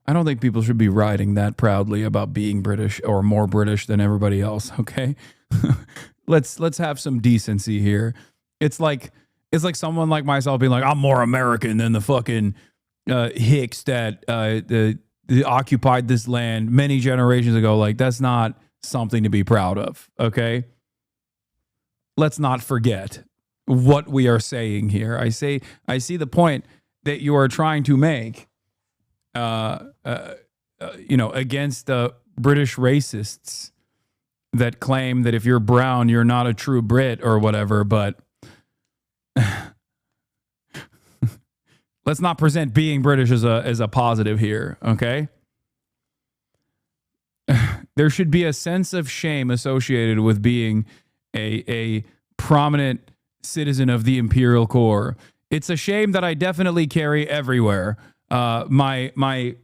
I don't think people should be writing that proudly about being British or more British than everybody else, okay? Let's have some decency here. It's like someone like myself being like, I'm more American than the fucking Hicks that occupied this land many generations ago. Like, that's not something to be proud of, okay? Let's not forget what we are saying here. I see the point that you are trying to make. Against British racists that claim that if you're brown, you're not a true Brit or whatever, but let's not present being British as a positive here, okay? There should be a sense of shame associated with being a prominent citizen of the Imperial Corps. It's a shame that I definitely carry everywhere. My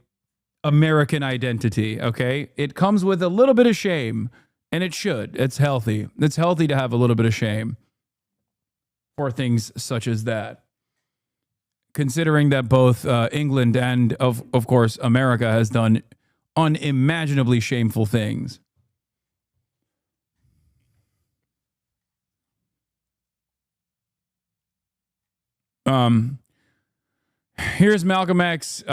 American identity, okay? It comes with a little bit of shame, and it should. It's healthy. It's healthy to have a little bit of shame for things such as that. Considering that both England and, of course, America has done unimaginably shameful things. Here's Malcolm X.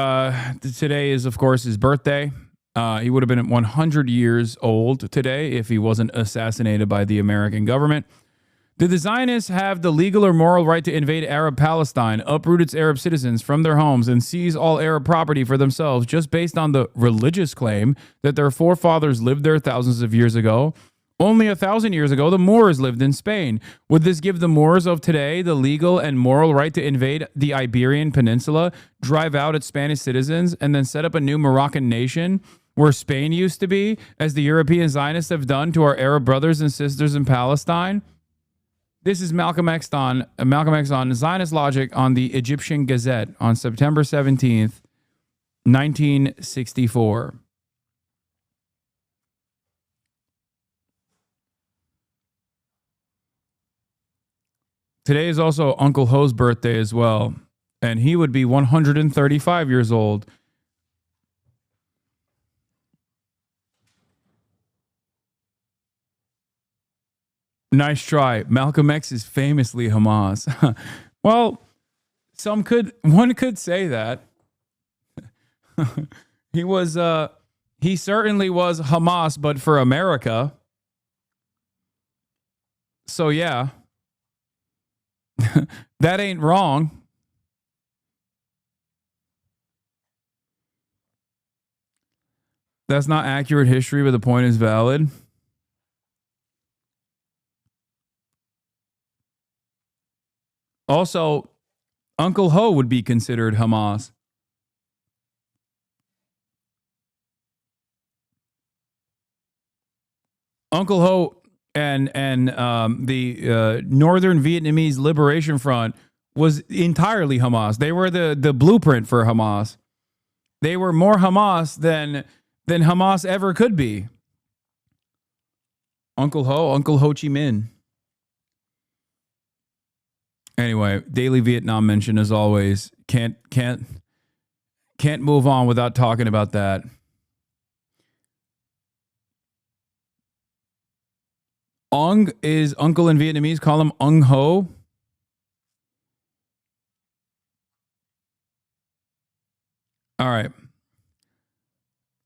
Today is, of course, his birthday. He would have been 100 years old today if he wasn't assassinated by the American government. Did the Zionists have the legal or moral right to invade Arab Palestine, uproot its Arab citizens from their homes, and seize all Arab property for themselves just based on the religious claim that their forefathers lived there thousands of years ago? Only 1,000 years ago, the Moors lived in Spain. Would this give the Moors of today the legal and moral right to invade the Iberian Peninsula, drive out its Spanish citizens, and then set up a new Moroccan nation where Spain used to be, as the European Zionists have done to our Arab brothers and sisters in Palestine? This is Malcolm X on Zionist Logic on the Egyptian Gazette on September 17th, 1964. Today is also Uncle Ho's birthday as well, and he would be 135 years old. Nice try. Malcolm X is famously Hamas. Well, one could say that. He certainly was Hamas, but for America. So yeah. That ain't wrong. That's not accurate history, but the point is valid. Also, Uncle Ho would be considered Hamas. Uncle Ho and the Northern Vietnamese Liberation Front was entirely Hamas. They were the blueprint for Hamas. They were more Hamas than Hamas ever could be. Uncle Ho Chi Minh. Anyway, daily Vietnam mention as always. Can't move on without talking about that. Ong is uncle in Vietnamese. Call him Ung Ho. All right.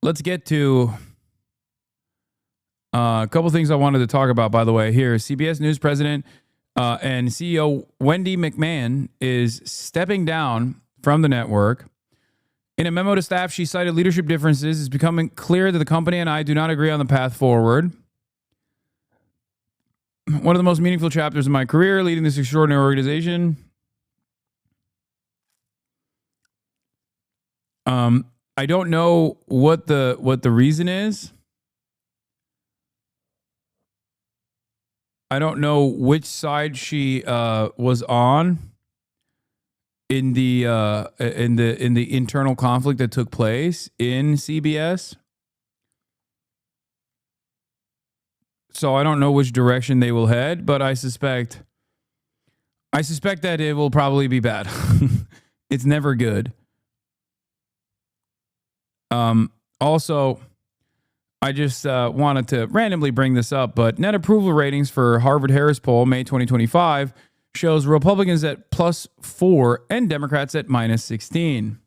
Let's get to a couple things I wanted to talk about, by the way. Here, CBS News president and CEO Wendy McMahon is stepping down from the network. In a memo to staff, she cited leadership differences. It's becoming clear that the company and I do not agree on the path forward. One of the most meaningful chapters of my career, leading this extraordinary organization. I don't know what the reason is. I don't know which side she was on in the internal conflict that took place in CBS. So I don't know which direction they will head, but I suspect that it will probably be bad. It's never good. Also, I just wanted to randomly bring this up, but net approval ratings for Harvard-Harris poll, May 2025, shows Republicans at +4 and Democrats at -16.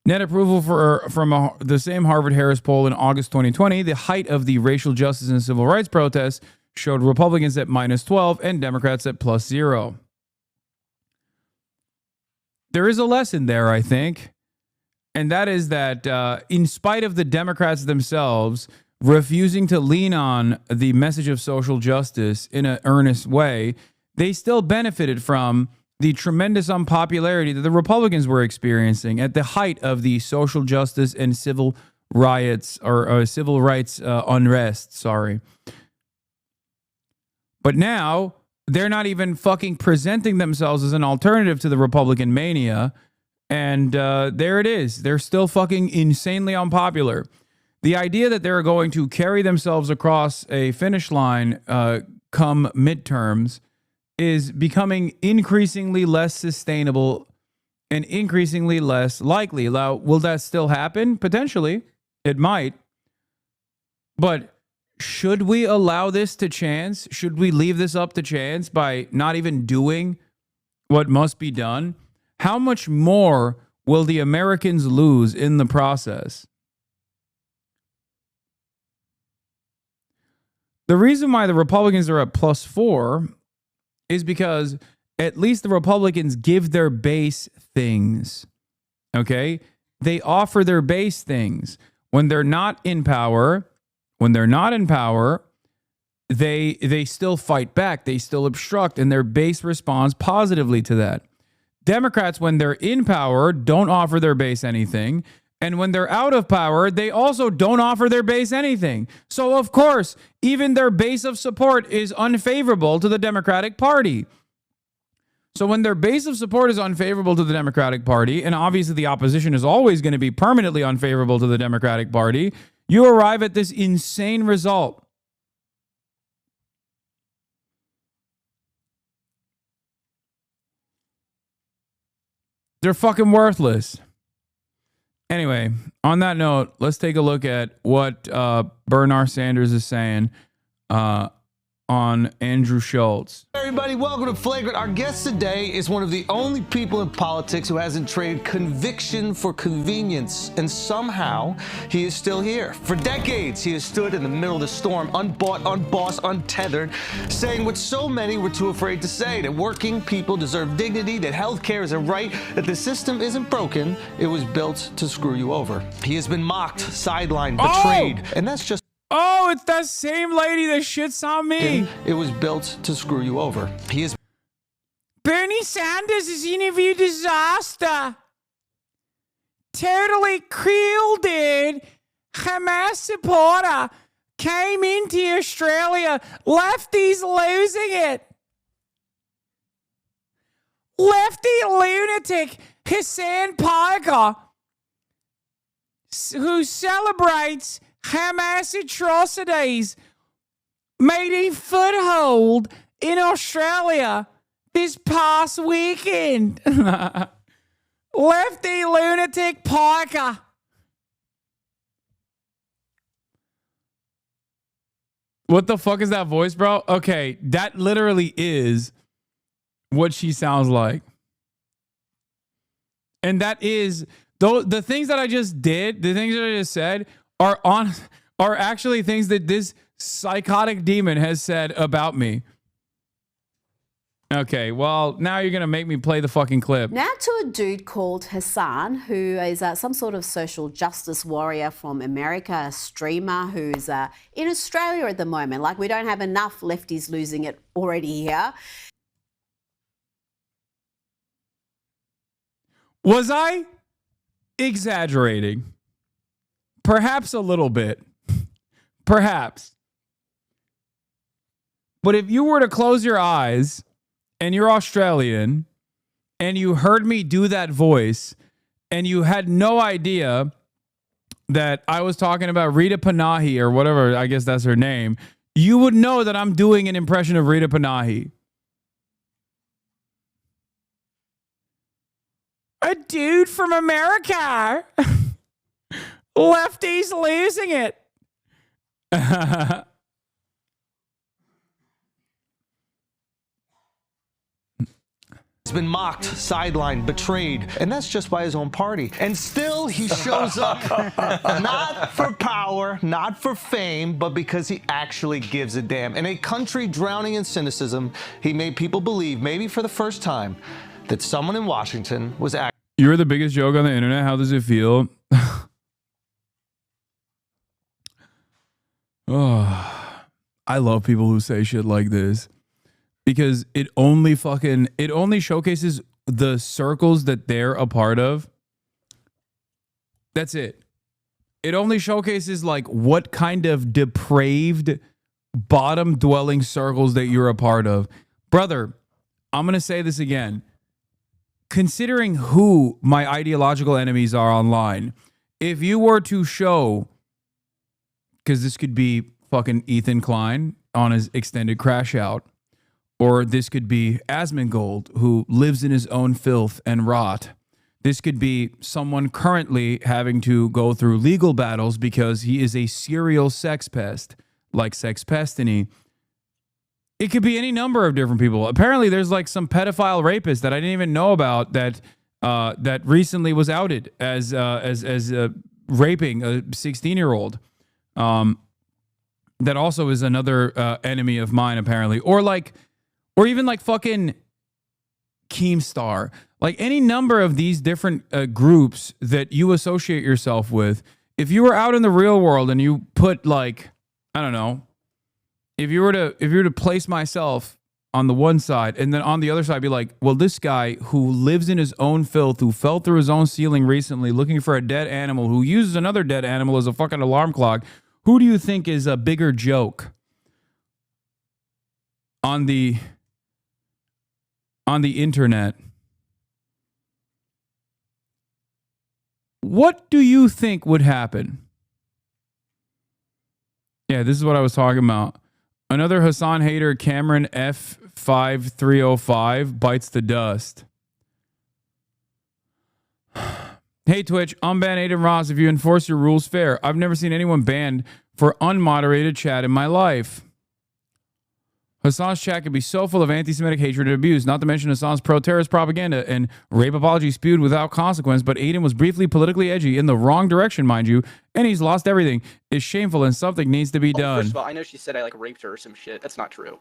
Net approval from the same Harvard-Harris poll in August 2020, the height of the racial justice and civil rights protests, showed Republicans at -12 and Democrats at +0. There is a lesson there, I think. And that is that in spite of the Democrats themselves refusing to lean on the message of social justice in an earnest way, they still benefited from the tremendous unpopularity that the Republicans were experiencing at the height of the social justice and civil riots or civil rights unrest. Sorry. But now they're not even fucking presenting themselves as an alternative to the Republican mania. And there it is. They're still fucking insanely unpopular. The idea that they're going to carry themselves across a finish line come midterms is becoming increasingly less sustainable and increasingly less likely. Now, will that still happen? Potentially. It might. But should we allow this to chance? Should we leave this up to chance by not even doing what must be done? How much more will the Americans lose in the process? The reason why the Republicans are at +4 is because at least the Republicans give their base things. Okay? They offer their base things. When they're not in power, they still fight back. They still obstruct, and their base responds positively to that. Democrats, when they're in power, don't offer their base anything. And when they're out of power, they also don't offer their base anything. So, of course, even their base of support is unfavorable to the Democratic Party. So when their base of support is unfavorable to the Democratic Party, and obviously the opposition is always going to be permanently unfavorable to the Democratic Party, you arrive at this insane result. They're fucking worthless. Anyway, on that note, let's take a look at what Bernard Sanders is saying on Andrew Schultz. Everybody, welcome to Flagrant. Our guest today is one of the only people in politics who hasn't traded conviction for convenience, and somehow he is still here. For decades, he has stood in the middle of the storm, unbought, unbossed, untethered, saying what so many were too afraid to say, that working people deserve dignity, that healthcare is a right, that the system isn't broken, it was built to screw you over. He has been mocked, sidelined, betrayed, and that's just... Oh, it's that same lady that shits on me. It was built to screw you over. He is... Bernie Sanders is an interview disaster. Totally creeled Hamas supporter came into Australia. Lefties losing it. Lefty lunatic Hassan Piker, who celebrates Hamas atrocities, made a foothold in Australia this past weekend. Lefty lunatic Piker. What the fuck is that voice, bro? Okay, that literally is what she sounds like. And that is, the things that I just did, the things that I just said, are actually things that this psychotic demon has said about me. Okay, well, now you're going to make me play the fucking clip. Now to a dude called Hasan, who is some sort of social justice warrior from America, a streamer who's in Australia at the moment. Like, we don't have enough lefties losing it already here. Was I exaggerating? Perhaps a little bit. Perhaps. But if you were to close your eyes and you're Australian and you heard me do that voice and you had no idea that I was talking about Rita Panahi or whatever, I guess that's her name, you would know that I'm doing an impression of Rita Panahi. A dude from America. Lefties losing it. Has been mocked, sidelined, betrayed, and that's just by his own party. And still he shows up, not for power, not for fame, but because he actually gives a damn. In a country drowning in cynicism, he made people believe, maybe for the first time, that someone in Washington was actually... You're the biggest joke on the internet. How does it feel? Oh, I love people who say shit like this because it only showcases the circles that they're a part of. That's it. It only showcases like what kind of depraved bottom dwelling circles that you're a part of. Brother, I'm going to say this again. Considering who my ideological enemies are online, if you were to show, because this could be fucking Ethan Klein on his extended crash out, or this could be Asmongold, who lives in his own filth and rot. This could be someone currently having to go through legal battles because he is a serial sex pest, like Sex Pestiny. It could be any number of different people. Apparently, there's like some pedophile rapist that I didn't even know about that that recently was outed as raping a 16-year-old. That also is another enemy of mine, apparently. Or even like fucking Keemstar. Like any number of these different groups that you associate yourself with. If you were out in the real world and you put like, I don't know, if you were to place myself on the one side, and then on the other side be like, well, this guy who lives in his own filth, who fell through his own ceiling recently looking for a dead animal, who uses another dead animal as a fucking alarm clock, who do you think is a bigger joke on the internet? What do you think would happen? Yeah, this is what I was talking about. Another Hasan hater, Cameron F5305, bites the dust. Hey, Twitch, unban Aiden Ross if you enforce your rules fair. I've never seen anyone banned for unmoderated chat in my life. Hasan's chat could be so full of anti-Semitic hatred and abuse, not to mention Hasan's pro-terrorist propaganda and rape apology spewed without consequence, but Aiden was briefly politically edgy in the wrong direction, mind you, and he's lost everything. It's shameful and something needs to be done. First of all, I know she said I like raped her or some shit. That's not true.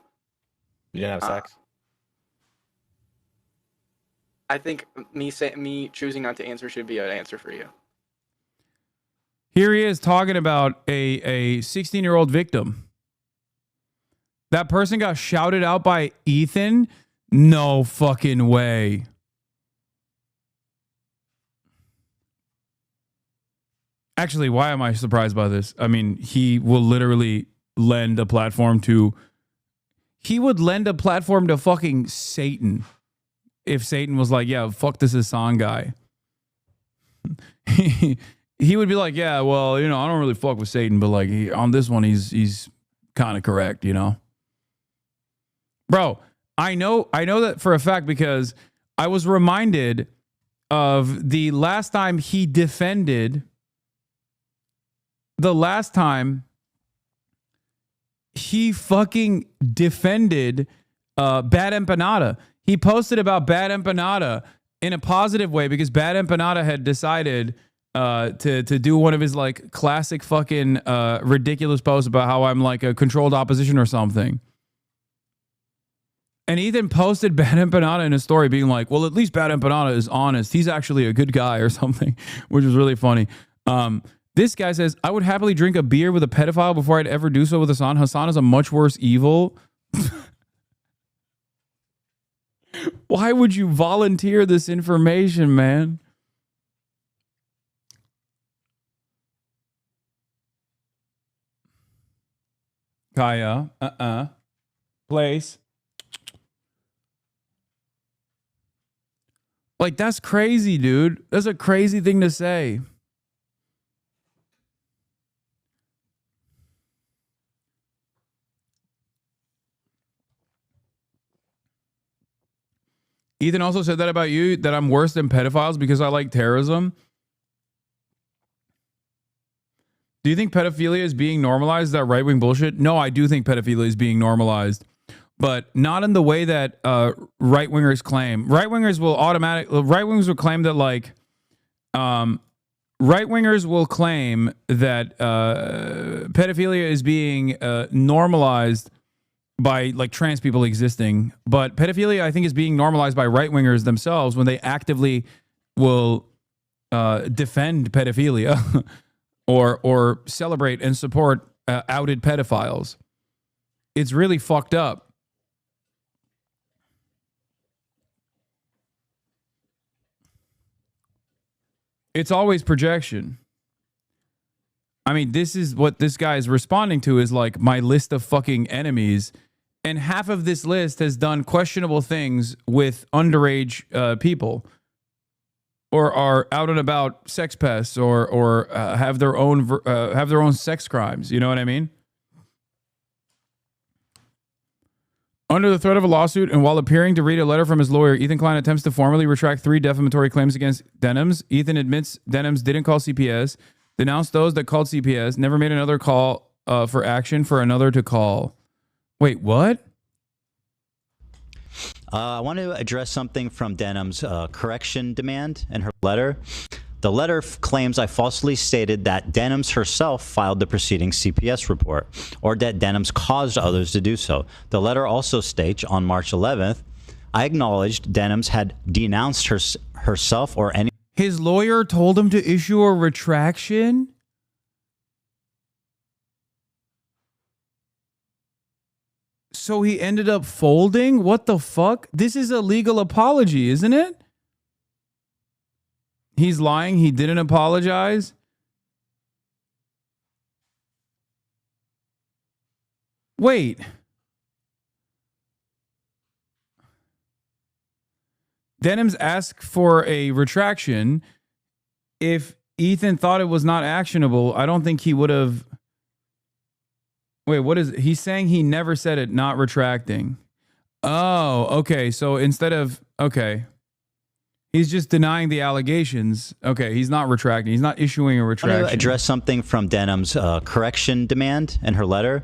You didn't have sex? I think me choosing not to answer should be an answer for you. Here he is talking about a 16-year-old victim. That person got shouted out by Ethan? No fucking way. Actually, why am I surprised by this? I mean, he will literally lend a platform to... He would lend a platform to fucking Satan if Satan was like, yeah, fuck this Hasan guy. He would be like, yeah, well, you know, I don't really fuck with Satan, but like on this one, he's kind of correct, you know? Bro, I know that for a fact because I was reminded of the last time he defended, Bad Empanada. He posted about Bad Empanada in a positive way because Bad Empanada had decided to do one of his like classic fucking ridiculous posts about how I'm like a controlled opposition or something. And Ethan posted Bad Empanada in his story being like, well, at least Bad Empanada is honest. He's actually a good guy or something, which was really funny. This guy says, I would happily drink a beer with a pedophile before I'd ever do so with Hasan. Hasan is a much worse evil. Why would you volunteer this information, man? Kaya, place. Like, that's crazy, dude. That's a crazy thing to say. Ethan also said that about you, that I'm worse than pedophiles because I like terrorism. Do you think pedophilia is being normalized? Is that right-wing bullshit? No, I do think pedophilia is being normalized, but not in the way that right-wingers claim. Right-wingers will claim that like, right-wingers will claim that pedophilia is being normalized by like trans people existing, but pedophilia I think is being normalized by right-wingers themselves when they actively will defend pedophilia or celebrate and support outed pedophiles. It's really fucked up. It's always projection. I mean, this is what this guy is responding to is like my list of fucking enemies. And half of this list has done questionable things with underage people or are out and about sex pests or have their own sex crimes. You know what I mean? Under the threat of a lawsuit and while appearing to read a letter from his lawyer, Ethan Klein attempts to formally retract 3 defamatory claims against Denims. Ethan admits Denims didn't call CPS, denounced those that called CPS, never made another call for action for another to call. Wait, what? I want to address something from Denham's correction demand in her letter. The letter claims I falsely stated that Denham's herself filed the preceding CPS report, or that Denham's caused others to do so. The letter also states on March 11th, I acknowledged Denham's had denounced herself or any... His lawyer told him to issue a retraction? So he ended up folding? What the fuck? This is a legal apology, isn't it? He's lying. He didn't apologize. Wait. Denham's asked for a retraction. If Ethan thought it was not actionable, I don't think he would have. Wait, what is it? He's saying he never said it, not retracting. Oh, okay. So instead of, okay. He's just denying the allegations. Okay, he's not retracting. He's not issuing a retraction. I want to address something from Denham's correction demand in her letter.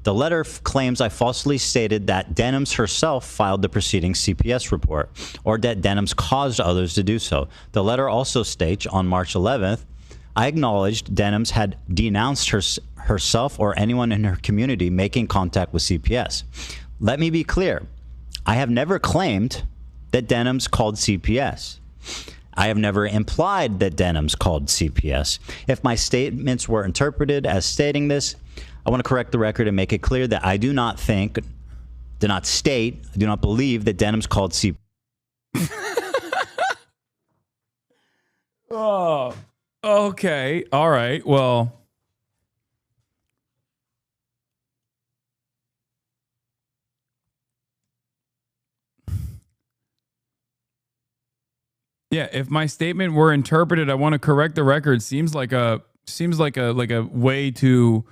The letter claims I falsely stated that Denham's herself filed the preceding CPS report, or that Denham's caused others to do so. The letter also states on March 11th, I acknowledged Denham's had denounced herself or anyone in her community making contact with CPS. Let me be clear. I have never claimed that Denham's called CPS. I have never implied that Denham's called CPS. If my statements were interpreted as stating this, I want to correct the record and make it clear that I do not think, do not state, do not believe that Denham's called CPS. Oh, okay. All right. Well, yeah, if my statement were interpreted, I want to correct the record. Seems like a way to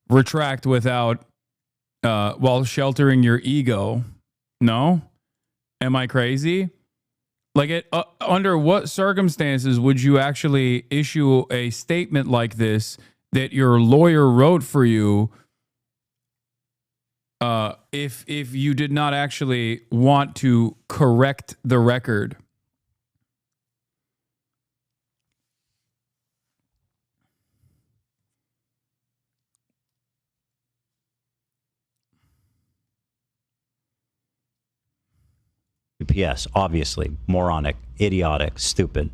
retract without while sheltering your ego. No? Am I crazy? Like, under what circumstances would you actually issue a statement like this that your lawyer wrote for you if you did not actually want to correct the record? CPS, obviously, moronic, idiotic, stupid.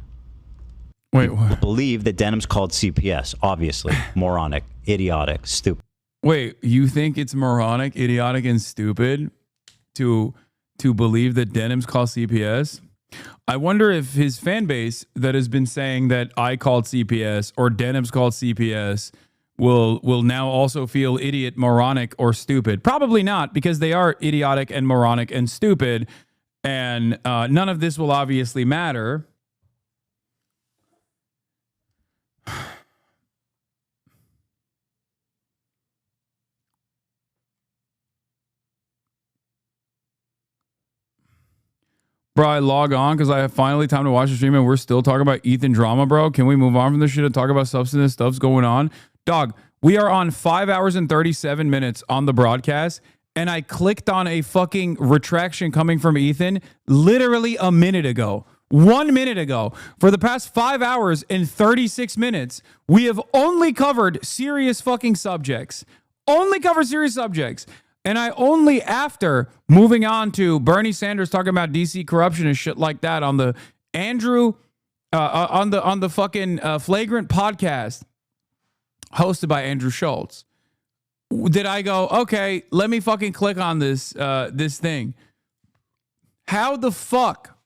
Wait, what? Believe that Denham's called CPS, obviously, moronic, idiotic, stupid. Wait, you think it's moronic, idiotic, and stupid to believe that Denham's called CPS? I wonder if his fan base that has been saying that I called CPS or Denham's called CPS will now also feel idiot, moronic, or stupid. Probably not, because they are idiotic and moronic and stupid. And none of this will obviously matter. Bro, I log on because I have finally time to watch the stream and we're still talking about Ethan drama, bro. Can we move on from this shit and talk about substantive stuff's going on? Dog, we are on 5 hours and 37 minutes on the broadcast. And I clicked on a fucking retraction coming from Ethan literally a minute ago. 1 minute ago. For the past 5 hours and 36 minutes, we have only covered serious fucking subjects. Only covered serious subjects. And I only, after moving on to Bernie Sanders talking about DC corruption and shit like that on the Andrew, on the fucking Flagrant podcast hosted by Andrew Schultz, did I go, okay, let me fucking click on this this thing. How the fuck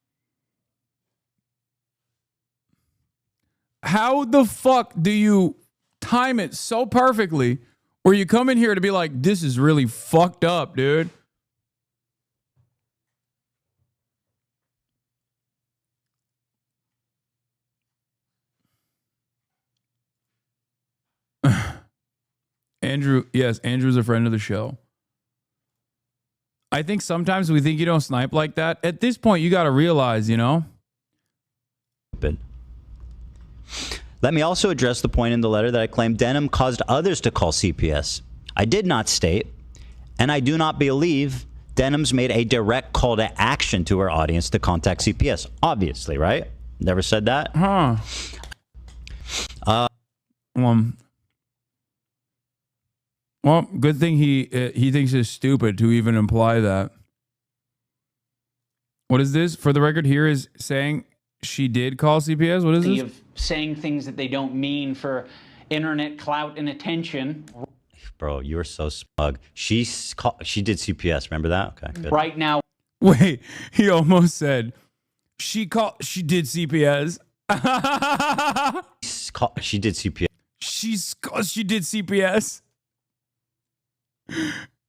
do you time it so perfectly where you come in here to be like, this is really fucked up, dude? Andrew, yes, Andrew's a friend of the show. I think sometimes we think you don't snipe like that. At this point, you got to realize, you know. Let me also address the point in the letter that I claimed Denham caused others to call CPS. I did not state, and I do not believe Denham's made a direct call to action to her audience to contact CPS. Obviously, right? Never said that? Huh. Well, good thing he thinks it's stupid to even imply that. What is this? For the record, here is saying she did call CPS. What is this? Of saying things that they don't mean for internet clout and attention. Bro, you're so smug. She did CPS. Remember that? Okay, good. Right now. Wait, he almost said she did CPS. She did CPS. She did CPS.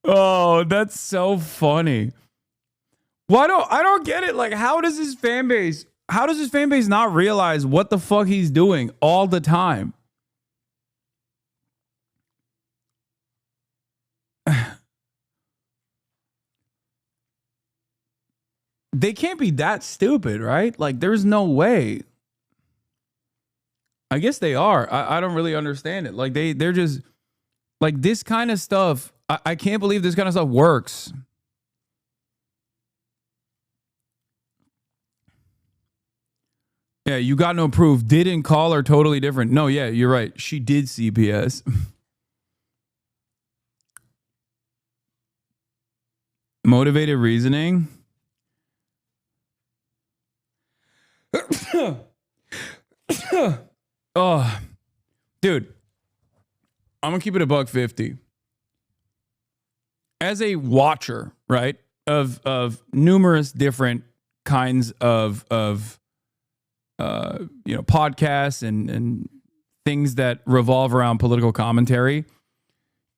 Oh, that's so funny. I don't get it. Like, how does his fan base not realize what the fuck he's doing all the time? They can't be that stupid, right? Like, there's no way. I guess they are. I don't really understand it. Like, they're just like this kind of stuff. I can't believe this kind of stuff works. Yeah, you got no proof. Didn't call her totally different. No, yeah, you're right. She did CPS. Motivated reasoning. Oh, dude, I'm gonna keep it $1.50. As a watcher, right, of numerous different kinds of podcasts and things that revolve around political commentary,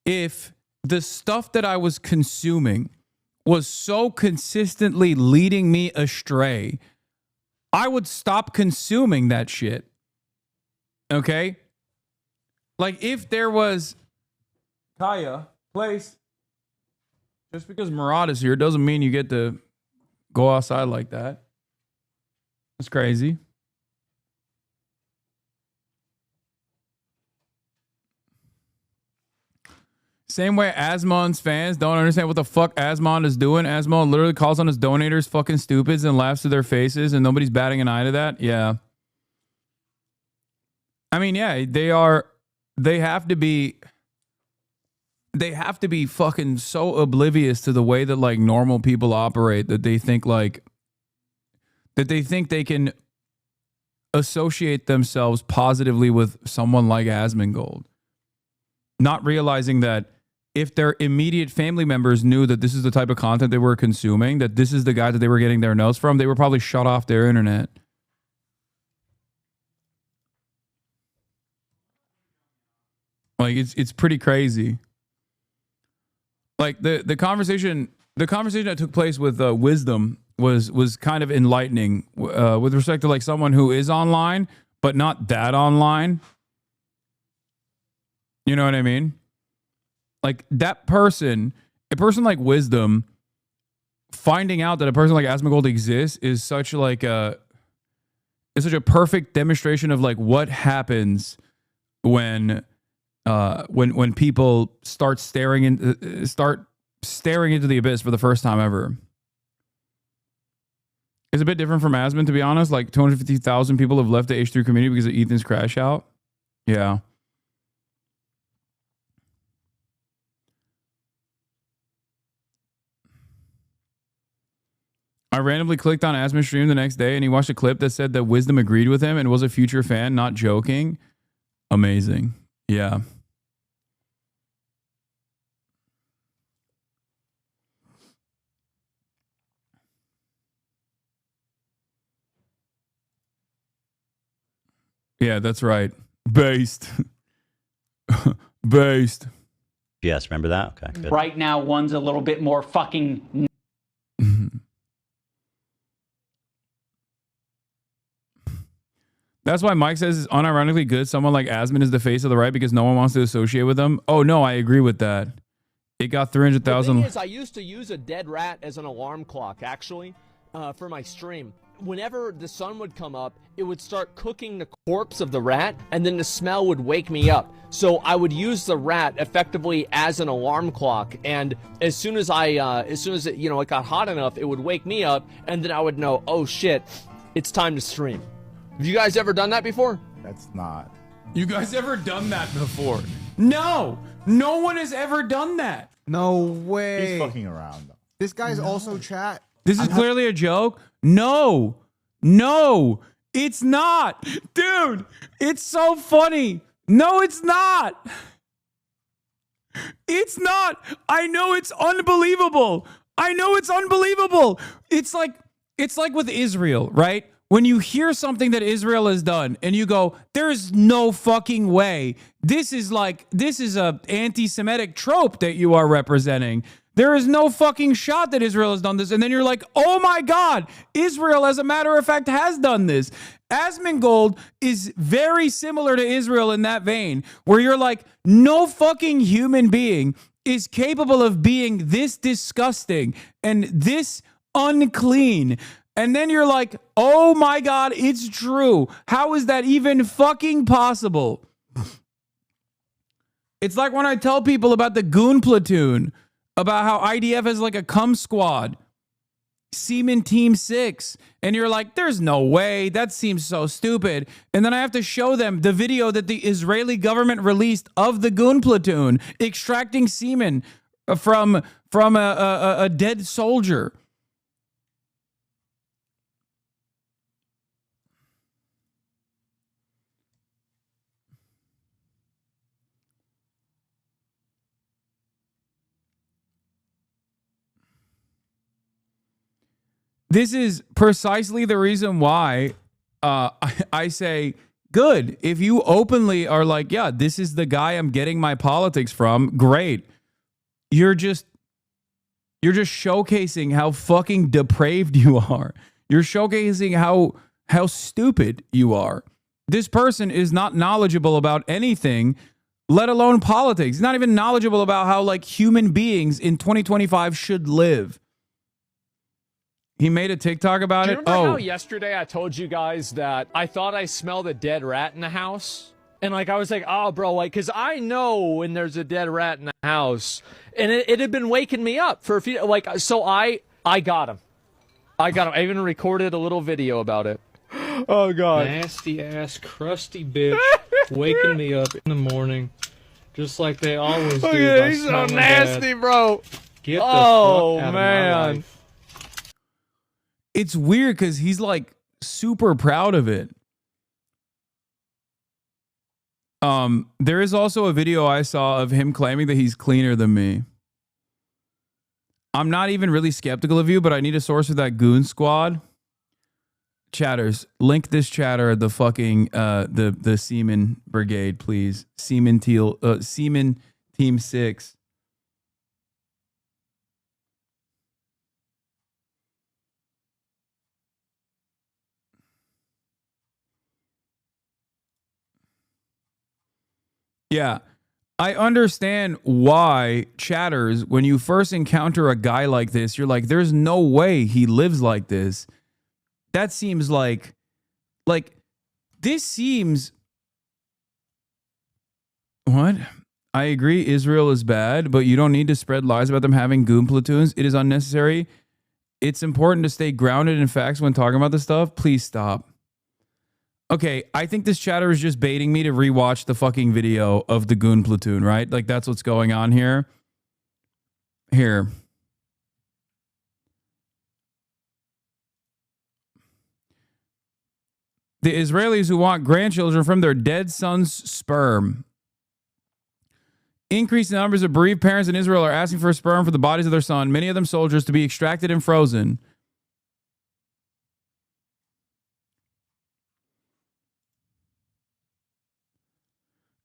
if the stuff that I was consuming was so consistently leading me astray, I would stop consuming that shit. Okay? Like, if there was Kaya, place, just because Murad is here doesn't mean you get to go outside like that. It's crazy. Same way Asmon's fans don't understand what the fuck Asmon is doing. Asmon literally calls on his donators fucking stupids and laughs to their faces, and nobody's batting an eye to that. Yeah. I mean, yeah, they have to be fucking so oblivious to the way that like normal people operate that they think they can associate themselves positively with someone like Asmongold. Not realizing that if their immediate family members knew that this is the type of content they were consuming, that this is the guy that they were getting their notes from, they were probably shut off their internet. Like, it's pretty crazy. Like the conversation that took place with Wisdom was kind of enlightening with respect to like someone who is online but not that online. You know what I mean? Like that person, a person like Wisdom, finding out that a person like Asmongold exists is such a perfect demonstration of like what happens when people start staring into the abyss for the first time ever. It's a bit different from Asmon, to be honest. Like 250,000 people have left the H3 community because of Ethan's crash out. Yeah. I randomly clicked on Asmon's stream the next day and he watched a clip that said that Wisdom agreed with him and was a future fan, not joking. Amazing. Yeah. Yeah, that's right. Based. Based. Yes, remember that? Okay, good. Right now, one's a little bit more fucking... That's why Mike says it's unironically good. Someone like Asmon is the face of the right because no one wants to associate with them. Oh, no, I agree with that. It got 300,000. The thing is, I used to use a dead rat as an alarm clock, actually, for my stream. Whenever the sun would come up, it would start cooking the corpse of the rat, and then the smell would wake me up. So I would use the rat effectively as an alarm clock, and as soon as it got hot enough, it would wake me up, and then I would know, oh shit, it's time to stream. Have you guys ever done that before? That's not. You guys ever done that before? No! No one has ever done that. No way. He's fucking around, though. This guy's also chat. This is clearly a joke. No, it's not. Dude, it's so funny. No, it's not. It's not. I know it's unbelievable. I know it's unbelievable. It's like with Israel, right? When you hear something that Israel has done and you go, there's no fucking way. This is a anti-Semitic trope that you are representing. There is no fucking shot that Israel has done this. And then you're like, oh my God, Israel, as a matter of fact, has done this. Asmongold is very similar to Israel in that vein, where you're like, no fucking human being is capable of being this disgusting and this unclean. And then you're like, oh my God, it's true. How is that even fucking possible? It's like when I tell people about the goon platoon, about how IDF has like a cum squad, Seaman Team 6, and you're like, there's no way, that seems so stupid. And then I have to show them the video that the Israeli government released of the goon platoon extracting semen from a dead soldier. This is precisely the reason why I say, good. If you openly are like, yeah, this is the guy I'm getting my politics from, great. You're just showcasing how fucking depraved you are. You're showcasing how stupid you are. This person is not knowledgeable about anything, let alone politics. He's not even knowledgeable about how like human beings in 2025 should live. He made a TikTok about Do it. you remember how yesterday I told you guys that I thought I smelled a dead rat in the house? And like I was like, oh, bro, like, because I know when there's a dead rat in the house. And it had been waking me up for a few, like, so I got him. I even recorded a little video about it. Oh, God. Nasty ass, crusty bitch waking me up in the morning. Just like they always do. Yeah, he's so nasty, bro. Get the fuck out of man. my life. It's weird because he's like super proud of it. There is also a video I saw of him claiming that he's cleaner than me. I'm not even really skeptical of you, but I need a source for that goon squad. Chatters, link this chatter at the fucking the Seaman Brigade, please. Seaman Team 6. Yeah, I understand why, chatters, when you first encounter a guy like this, you're like, there's no way he lives like this. That seems like this seems... What? I agree Israel is bad, but you don't need to spread lies about them having goon platoons. It is unnecessary. It's important to stay grounded in facts when talking about this stuff. Please stop. Okay, I think this chatter is just baiting me to rewatch the fucking video of the goon platoon, right? Like, that's what's going on here. Here. The Israelis who want grandchildren from their dead son's sperm. Increasing numbers of bereaved parents in Israel are asking for sperm for the bodies of their son, many of them soldiers, to be extracted and frozen.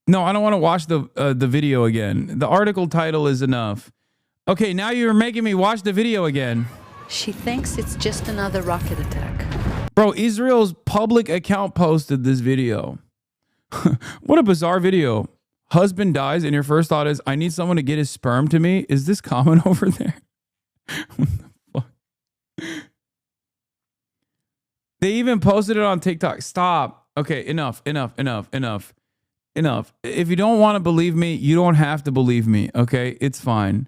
No, I don't want to watch the video again. The article title is enough. Okay, now you're making me watch the video again. She thinks it's just another rocket attack. Bro, Israel's public account posted this video. What a bizarre video. Husband dies and your first thought is, I need someone to get his sperm to me. Is this common over there? What the fuck? They even posted it on TikTok. Stop. Okay, enough. If you don't want to believe me, you don't have to believe me, okay? It's fine.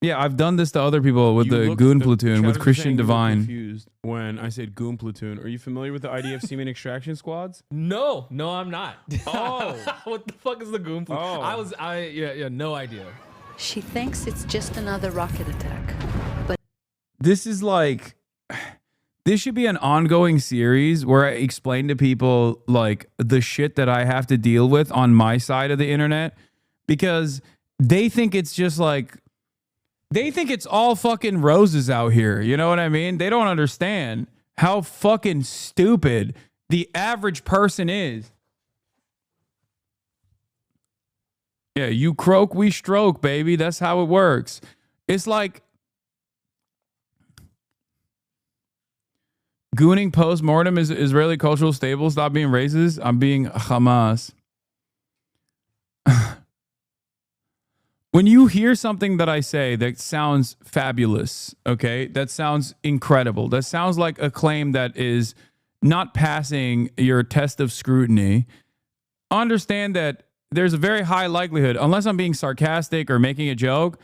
Yeah, I've done this to other people with the goon platoon, with Christian Divine. Confused when I said goon platoon. Are you familiar with the IDF semen extraction squads? No, I'm not. Oh. What the fuck is the goon platoon? Oh. No idea. She thinks it's just another rocket attack. But This is like this should be an ongoing series where I explain to people like the shit that I have to deal with on my side of the internet, because they think it's just like, they think it's all fucking roses out here. You know what I mean? They don't understand how fucking stupid the average person is. Yeah, you croak, we stroke, baby. That's how it works. It's like gooning post-mortem is Israeli cultural stable. Stop being racist. I'm being Hamas. When you hear something that I say that sounds fabulous, okay, that sounds incredible, that sounds like a claim that is not passing your test of scrutiny, understand that there's a very high likelihood, unless I'm being sarcastic or making a joke,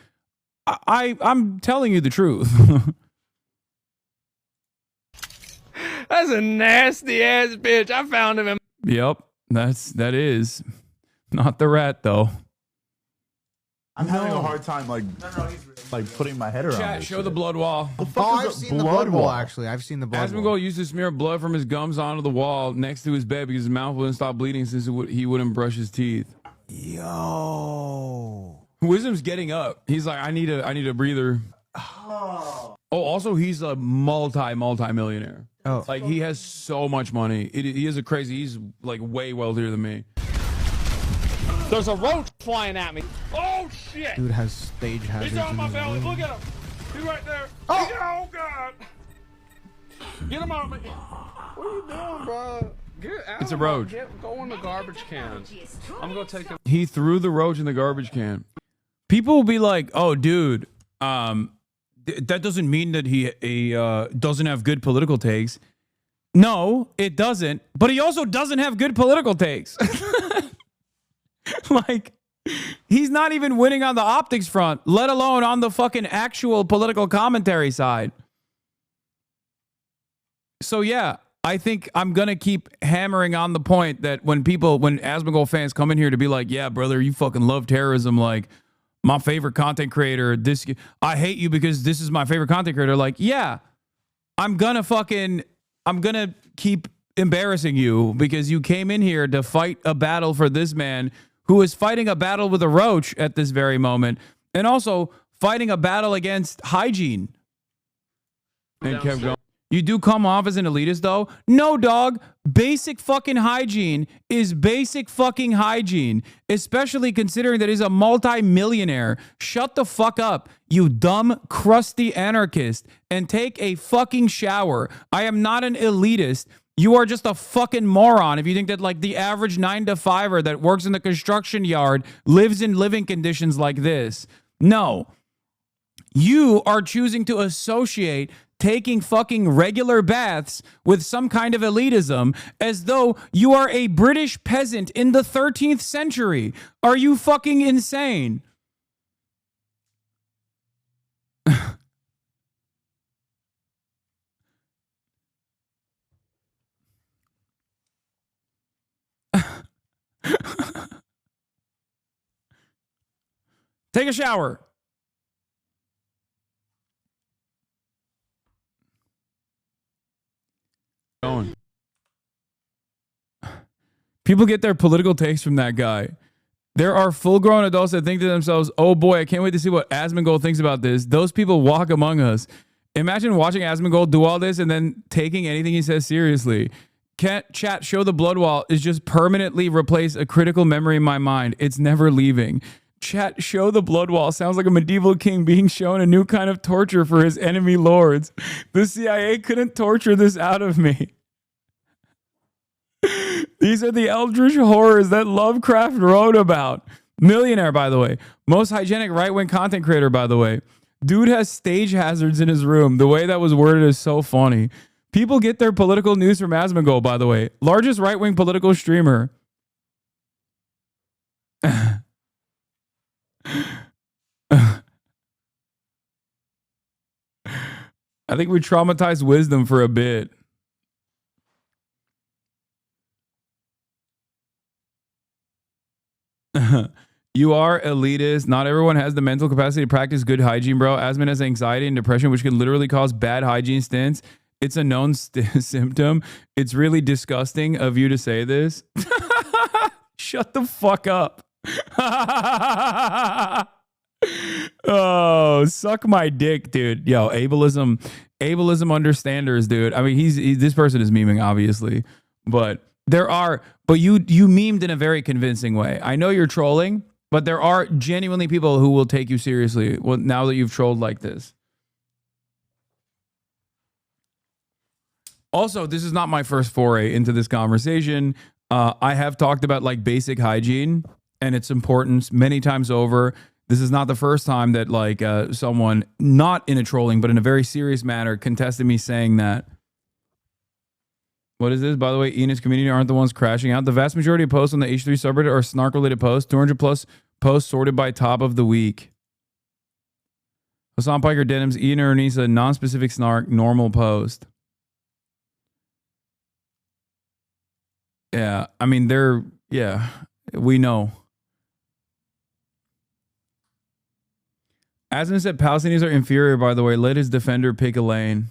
I'm telling you the truth. That's a nasty ass bitch. I found him in. Yep, that is not the rat though. I'm having a hard time, like putting my head around Chat, this show shit. the blood wall. I've seen the blood wall, actually. I've seen the blood wall. Asmongold used to smear blood from his gums onto the wall next to his bed because his mouth wouldn't stop bleeding since he wouldn't brush his teeth. Yo. Wisdom's getting up. He's like, I need a breather. Oh, also, he's a multi-millionaire. Oh. Like, he has so much money. He is a crazy, he's like way wealthier than me. There's a roach flying at me. Oh shit! Dude has stage hazards. He's on my in his belly. room. Look at him. He's right there. Oh god! Get him out of me. What are you doing, bro? Get out. It's a roach. Go in the garbage can. I'm gonna take him. He threw the roach in the garbage can. People will be like, "Oh, dude, that doesn't mean that he doesn't have good political takes." No, it doesn't. But he also doesn't have good political takes. Like, he's not even winning on the optics front, let alone on the fucking actual political commentary side. So yeah, I think I'm gonna keep hammering on the point that when Asmongold fans come in here to be like, yeah, brother, you fucking love terrorism, like my favorite content creator, I hate you because this is my favorite content creator. Like, yeah, I'm gonna keep embarrassing you because you came in here to fight a battle for this man who is fighting a battle with a roach at this very moment, and also fighting a battle against hygiene. And kept going. You do come off as an elitist, though? No, dog. Basic fucking hygiene is basic fucking hygiene, especially considering that he's a multi-millionaire. Shut the fuck up, you dumb, crusty anarchist, and take a fucking shower. I am not an elitist. You are just a fucking moron if you think that like the average 9-to-5er that works in the construction yard lives in living conditions like this. No. You are choosing to associate taking fucking regular baths with some kind of elitism as though you are a British peasant in the 13th century. Are you fucking insane? Take a shower. Going. People get their political takes from that guy. There are full-grown adults that think to themselves, oh boy, I can't wait to see what Asmongold thinks about this. Those people walk among us. Imagine watching Asmongold do all this and then taking anything he says seriously. Chat, show the blood wall is just permanently replace a critical memory in my mind. It's never leaving. Chat, show the blood wall sounds like a medieval king being shown a new kind of torture for his enemy lords. The CIA couldn't torture this out of me. These are the eldritch horrors that Lovecraft wrote about. Millionaire, by the way. Most hygienic right-wing content creator, by the way. Dude has stage hazards in his room. The way that was worded is so funny. People get their political news from Asmongold, by the way. Largest right-wing political streamer. I think we traumatized Wisdom for a bit. You are elitist. Not everyone has the mental capacity to practice good hygiene, bro. Asmon has anxiety and depression, which can literally cause bad hygiene stints. It's a known symptom. It's really disgusting of you to say this. Shut the fuck up. Oh, suck my dick, dude. Yo, ableism understanders, dude. I mean, this person is memeing, obviously, but you memed in a very convincing way. I know you're trolling, but there are genuinely people who will take you seriously now that you've trolled like this. Also, this is not my first foray into this conversation. I have talked about like basic hygiene and its importance many times over. This is not the first time that like someone, not in a trolling, but in a very serious manner, contested me saying that. What is this? By the way, Enos community aren't the ones crashing out. The vast majority of posts on the H3 subreddit are snark-related posts. 200 plus posts sorted by top of the week. Hasan, Piker, Denims, Ian or Anissa, non-specific snark, normal post. Yeah, I mean, we know. Asman said Palestinians are inferior, by the way. Let his defender pick a lane.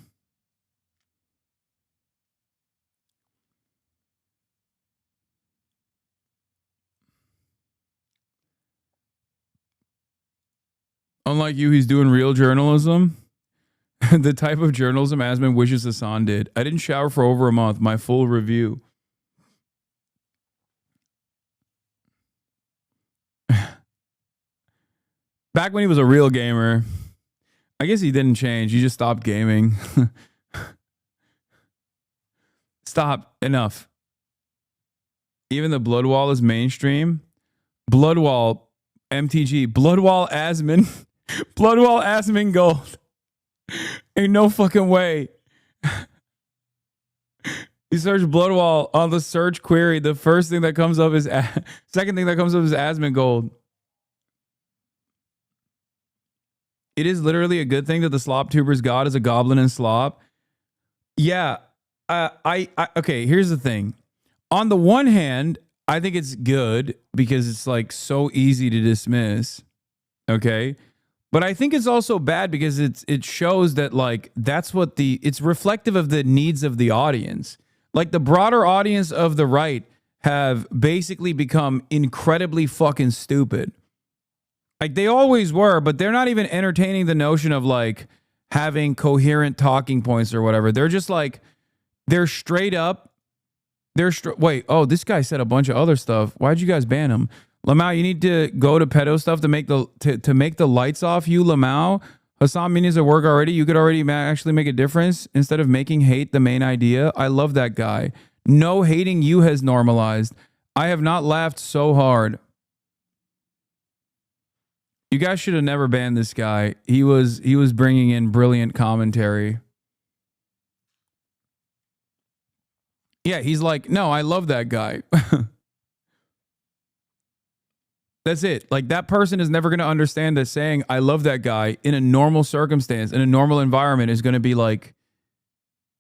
Unlike you, he's doing real journalism. The type of journalism Asman wishes Hasan did. I didn't shower for over a month. My full review. Back when he was a real gamer. I guess he didn't change. He just stopped gaming. Stop. Enough. Even the Bloodwall is mainstream. Bloodwall, MTG. Bloodwall Asman. Bloodwall Asman Gold. Ain't no fucking way. You search Bloodwall on the search query. The first thing that comes up is... second thing that comes up is Asman Gold. It is literally a good thing that the slop tuber's god is a goblin and slop. Yeah. Okay, here's the thing. On the one hand, I think it's good because it's like so easy to dismiss. Okay. But I think it's also bad because it shows that like it's reflective of the needs of the audience. Like the broader audience of the right have basically become incredibly fucking stupid. Like they always were, but they're not even entertaining the notion of like having coherent talking points or whatever. They're just like, they're straight up. Wait, oh, this guy said a bunch of other stuff. Why'd you guys ban him? Lamau, you need to go to pedo stuff to make the lights off you, Lamau. Hasan Mini's at work already. You could already actually make a difference instead of making hate the main idea. I love that guy. No hating you has normalized. I have not laughed so hard. You guys should have never banned this guy. He was bringing in brilliant commentary. Yeah, he's like, no, I love that guy. That's it. Like that person is never going to understand that saying I love that guy in a normal circumstance, in a normal environment is going to be like,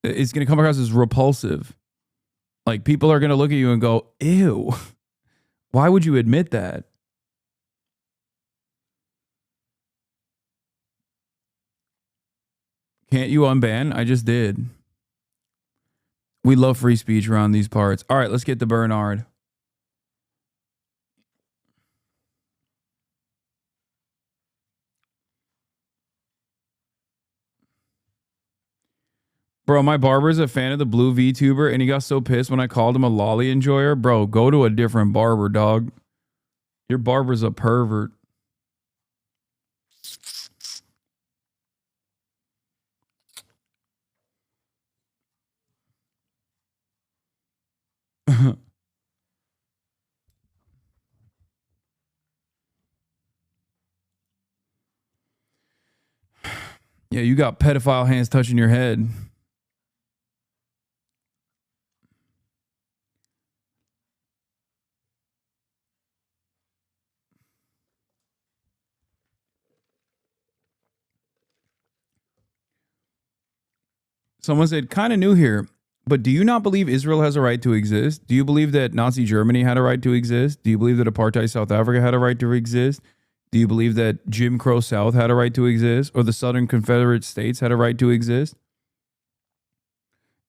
it's going to come across as repulsive. Like people are going to look at you and go, ew, why would you admit that? Can't you unban? I just did. We love free speech around these parts. All right, let's get to Bernard. Bro, my barber's a fan of the blue VTuber, and he got so pissed when I called him a lolly enjoyer. Bro, go to a different barber, dog. Your barber's a pervert. Yeah, you got pedophile hands touching your head. Someone said, kind of new here, but do you not believe Israel has a right to exist? Do you believe that Nazi Germany had a right to exist? Do you believe that apartheid South Africa had a right to exist? Do you believe that Jim Crow South had a right to exist? Or the Southern Confederate States had a right to exist?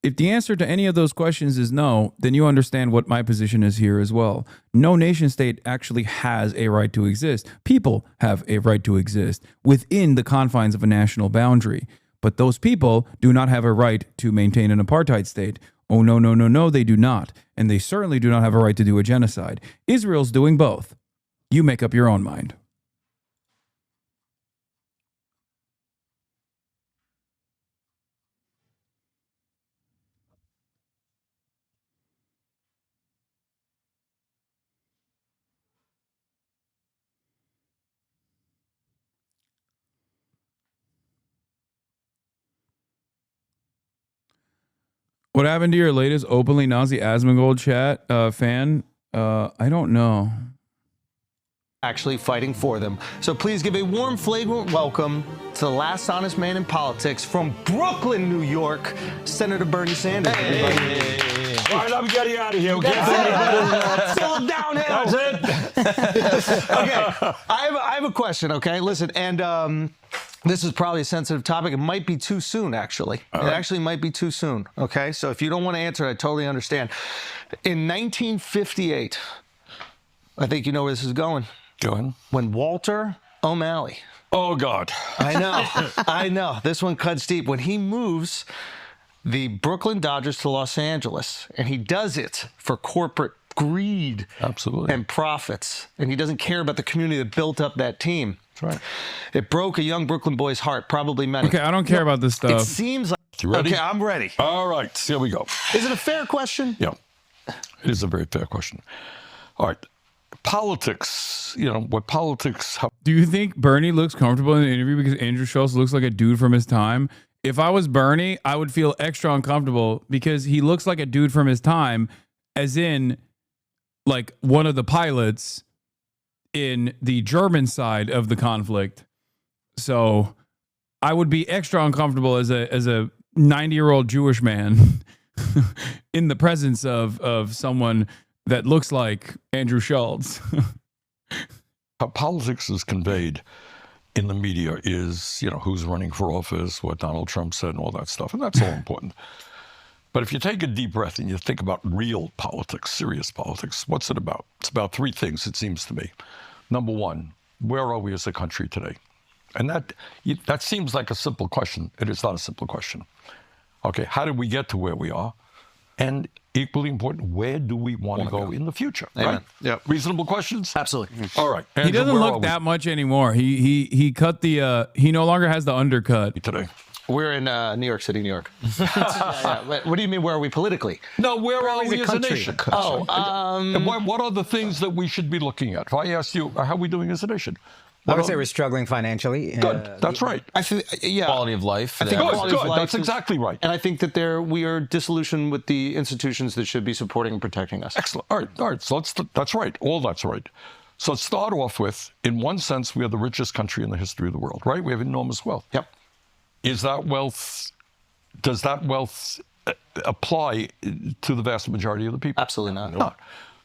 If the answer to any of those questions is no, then you understand what my position is here as well. No nation state actually has a right to exist. People have a right to exist within the confines of a national boundary. But those people do not have a right to maintain an apartheid state. Oh, no, no, no, no, they do not. And they certainly do not have a right to do a genocide. Israel's doing both. You make up your own mind. What happened to your latest openly Nazi Asmongold chat fan? I don't know. Actually fighting for them. So please give a warm, flagrant welcome to the last honest man in politics from Brooklyn, New York, Senator Bernie Sanders. Hey. All right, I'm getting out of here. Still downhill. That's it. Okay, I have a question. Okay, listen, and this is probably a sensitive topic. It might be too soon, actually. It actually might be too soon. Okay, so if you don't want to answer, I totally understand. In 1958, I think you know where this is going. Go ahead. When Walter O'Malley. Oh, God. I know. I know. This one cuts deep. When he moves the Brooklyn Dodgers to Los Angeles, and he does it for corporate greed and profits, and he doesn't care about the community that built up that team. That's right. It broke a young Brooklyn boy's heart, probably many. Okay, I don't care about this stuff. It seems like... You ready? Okay, I'm ready. All right, here we go. Is it a fair question? Yeah, it is a very fair question. All right. Politics, you know, what politics... Do you think Bernie looks comfortable in the interview because Andrew Schultz looks like a dude from his time? If I was Bernie, I would feel extra uncomfortable because he looks like a dude from his time, as in, like, one of the pilots in the German side of the conflict. So I would be extra uncomfortable as a 90-year-old Jewish man in the presence of someone that looks like Andrew Schultz. How politics is conveyed in the media is, you know, who's running for office, what Donald Trump said, and all that stuff. And that's all important. But if you take a deep breath and you think about real politics, serious politics, what's it about? It's about three things, it seems to me. Number one, where are we as a country today? And that seems like a simple question. It is not a simple question. Okay, how did we get to where we are? And equally important, where do we want to go in the future? Amen. Right? Yep. Reasonable questions? Absolutely. All right. He Andrew, doesn't where are look we that much anymore. He cut the he no longer has the undercut today. We're in New York City, New York. What do you mean, where are we politically? No, where are we as a nation? Oh, And what are the things that we should be looking at? If I asked you, how are we doing as a nation? I would say we're struggling financially. Good. That's right. I think, yeah. Quality of life. I think quality of life That's exactly right. And I think that we are disillusioned with the institutions that should be supporting and protecting us. Excellent. All right. So that's right. All that's right. So let's start off with, in one sense, we are the richest country in the history of the world, right? We have enormous wealth. Yep. Does that wealth apply to the vast majority of the people? Absolutely not. No.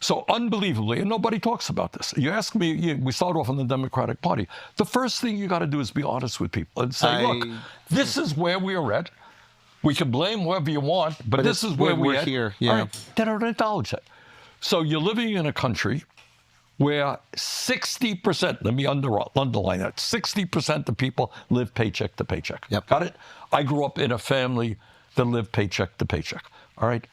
So unbelievably, and nobody talks about this. You ask me, we start off in the Democratic Party. The first thing you got to do is be honest with people and say, look, this is where we are at. We can blame whoever you want, but this is where we're at. Here. Yeah. All right, they don't acknowledge that. So you're living in a country where 60%, let me underline that, 60% of people live paycheck to paycheck. Yep. Got it? I grew up in a family that lived paycheck to paycheck. All right?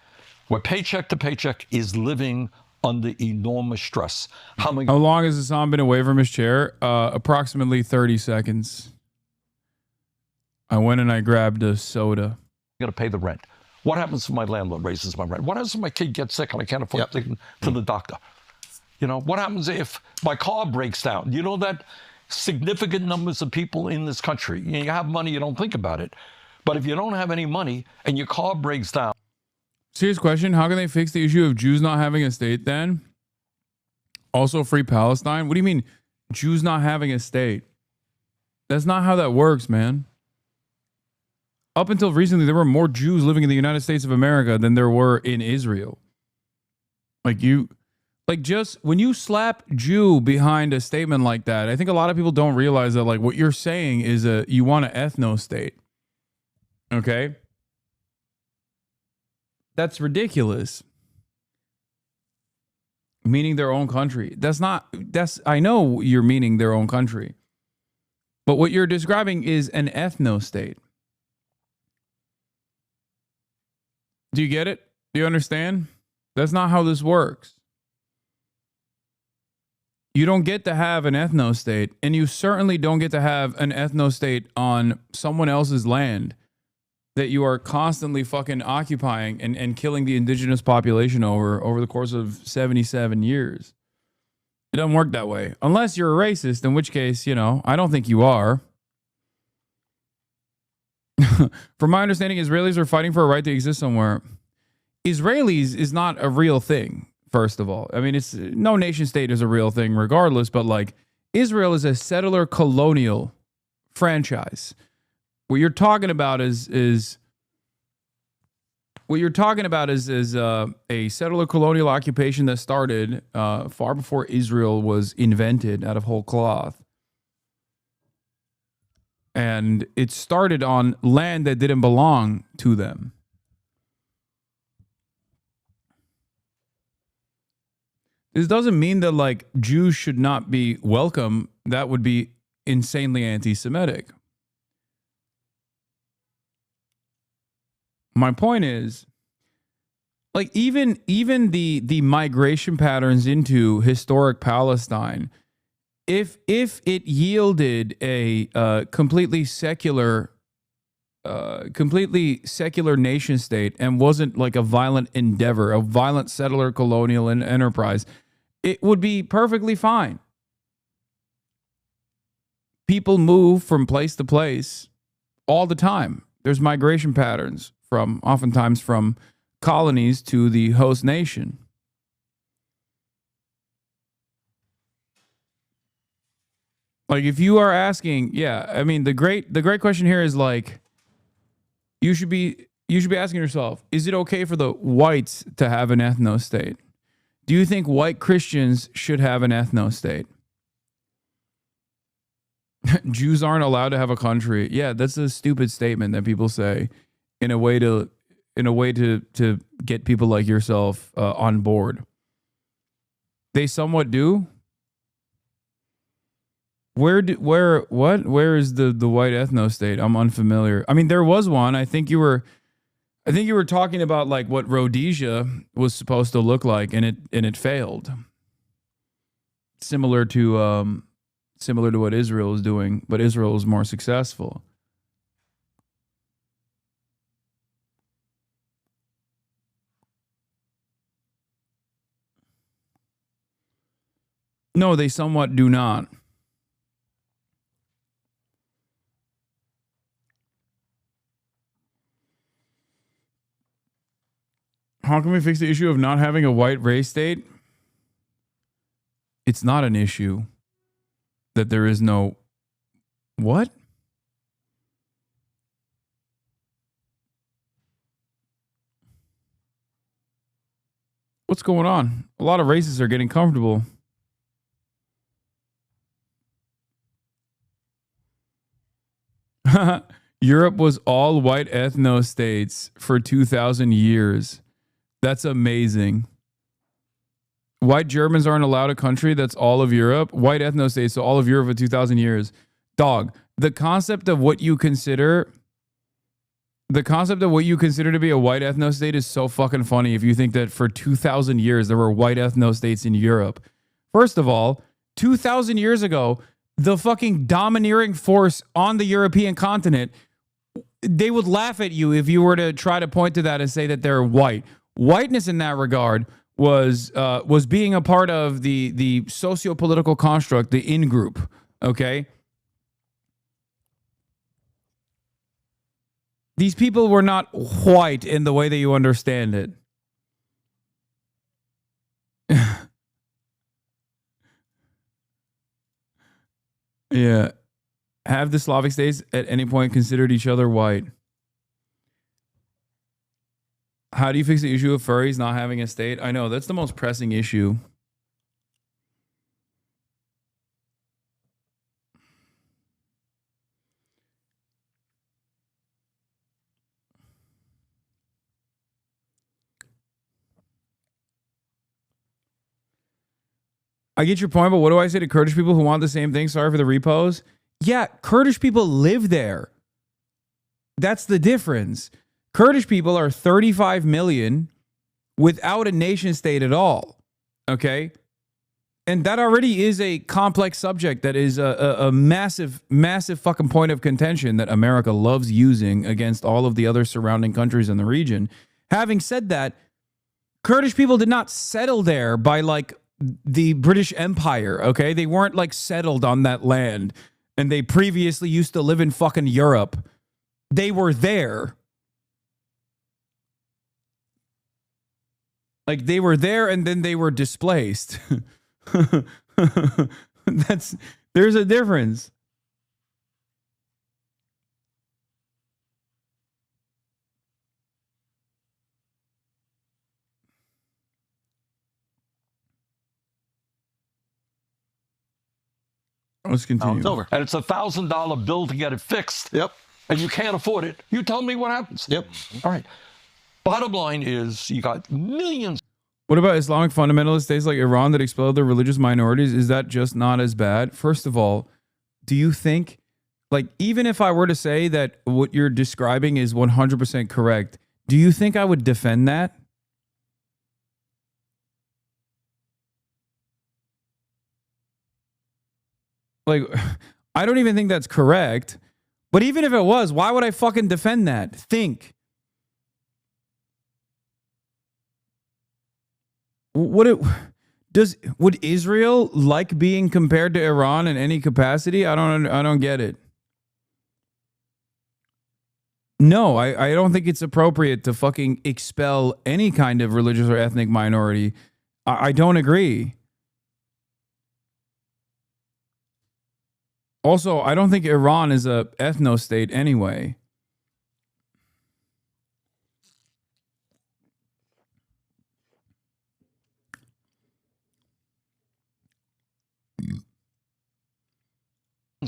Where paycheck to paycheck is living under enormous stress. How long has Hasan been away from his chair? Approximately 30 seconds. I went and I grabbed a soda. I'm going to pay the rent. What happens if my landlord raises my rent? What happens if my kid gets sick and I can't afford to take him to the doctor? You know, what happens if my car breaks down? You know that significant numbers of people in this country, you have money, you don't think about it. But if you don't have any money and your car breaks down. Serious question. How can they fix the issue of Jews not having a state then? Also free Palestine? What do you mean Jews not having a state? That's not how that works, man. Up until recently, there were more Jews living in the United States of America than there were in Israel. Just when you slap Jew behind a statement like that, I think a lot of people don't realize that, like, what you're saying is you want an ethno state. Okay? That's ridiculous. Meaning their own country. I know you're meaning their own country. But what you're describing is an ethno-state. Do you get it? Do you understand? That's not how this works. You don't get to have an ethno-state, and you certainly don't get to have an ethno-state on someone else's land that you are constantly fucking occupying and killing the indigenous population over the course of 77 years. It doesn't work that way. Unless you're a racist, in which case, I don't think you are. From my understanding, Israelis are fighting for a right to exist somewhere. Israelis is not a real thing, first of all. I mean, it's no nation state is a real thing regardless, but like Israel is a settler colonial franchise. What you're talking about is a settler colonial occupation that started far before Israel was invented out of whole cloth. And it started on land that didn't belong to them. This doesn't mean that like Jews should not be welcome. That would be insanely anti-Semitic. My point is, like even the migration patterns into historic Palestine, if it yielded a completely secular nation state and wasn't like a violent endeavor, a violent settler colonial enterprise, it would be perfectly fine. People move from place to place all the time. There's migration patterns oftentimes from colonies to the host nation. Like if you are asking, I mean the great question here is like you should be asking yourself, is it okay for the whites to have an ethno-state? Do you think white Christians should have an ethno-state? Jews aren't allowed to have a country. Yeah, that's a stupid statement that people say in a way to get people like yourself on board. They somewhat do. Where is the white ethno-state? I'm unfamiliar. I mean, there was one. I think you were talking about like what Rhodesia was supposed to look like, and it failed. Similar to what Israel is doing, but Israel is more successful. No, they somewhat do not. How can we fix the issue of not having a white race state? It's not an issue that there is no... What? What's going on? A lot of races are getting comfortable. Europe was all white ethno-states for 2,000 years. That's amazing. White Germans aren't allowed a country. That's all of Europe. White ethno-states, so all of Europe for 2,000 years. Dog, the concept of what you consider to be a white ethno-state is so fucking funny if you think that for 2,000 years there were white ethno-states in Europe. First of all, 2,000 years ago, the fucking domineering force on the European continent, they would laugh at you if you were to try to point to that and say that they're white. Whiteness in that regard was being a part of the socio-political construct, the in-group, okay? These people were not white in the way that you understand it. Yeah. Have the Slavic states at any point considered each other white? How do you fix the issue of furries not having a state? I know, that's the most pressing issue. I get your point, but what do I say to Kurdish people who want the same thing? Sorry for the repos. Yeah, Kurdish people live there. That's the difference. Kurdish people are 35 million without a nation state at all. Okay? And that already is a complex subject that is a massive, massive fucking point of contention that America loves using against all of the other surrounding countries in the region. Having said that, Kurdish people did not settle there by like the British Empire, okay? They weren't like settled on that land and they previously used to live in fucking Europe. They were there. Like they were there and then they were displaced. There's a difference. Let's continue. It's over. And it's $1,000 bill to get it fixed. Yep. And you can't afford it. You tell me what happens. Yep. All right. Bottom line is you got millions. What about Islamic fundamentalist states like Iran that expel their religious minorities? Is that just not as bad? First of all, do you think, like, even if I were to say that what you're describing is 100% correct, do you think I would defend that? Like, I don't even think that's correct. But even if it was, why would I fucking defend that? Think. Would Israel like being compared to Iran in any capacity? I don't get it. No, I don't think it's appropriate to fucking expel any kind of religious or ethnic minority. I don't agree. Also, I don't think Iran is a ethno-state anyway.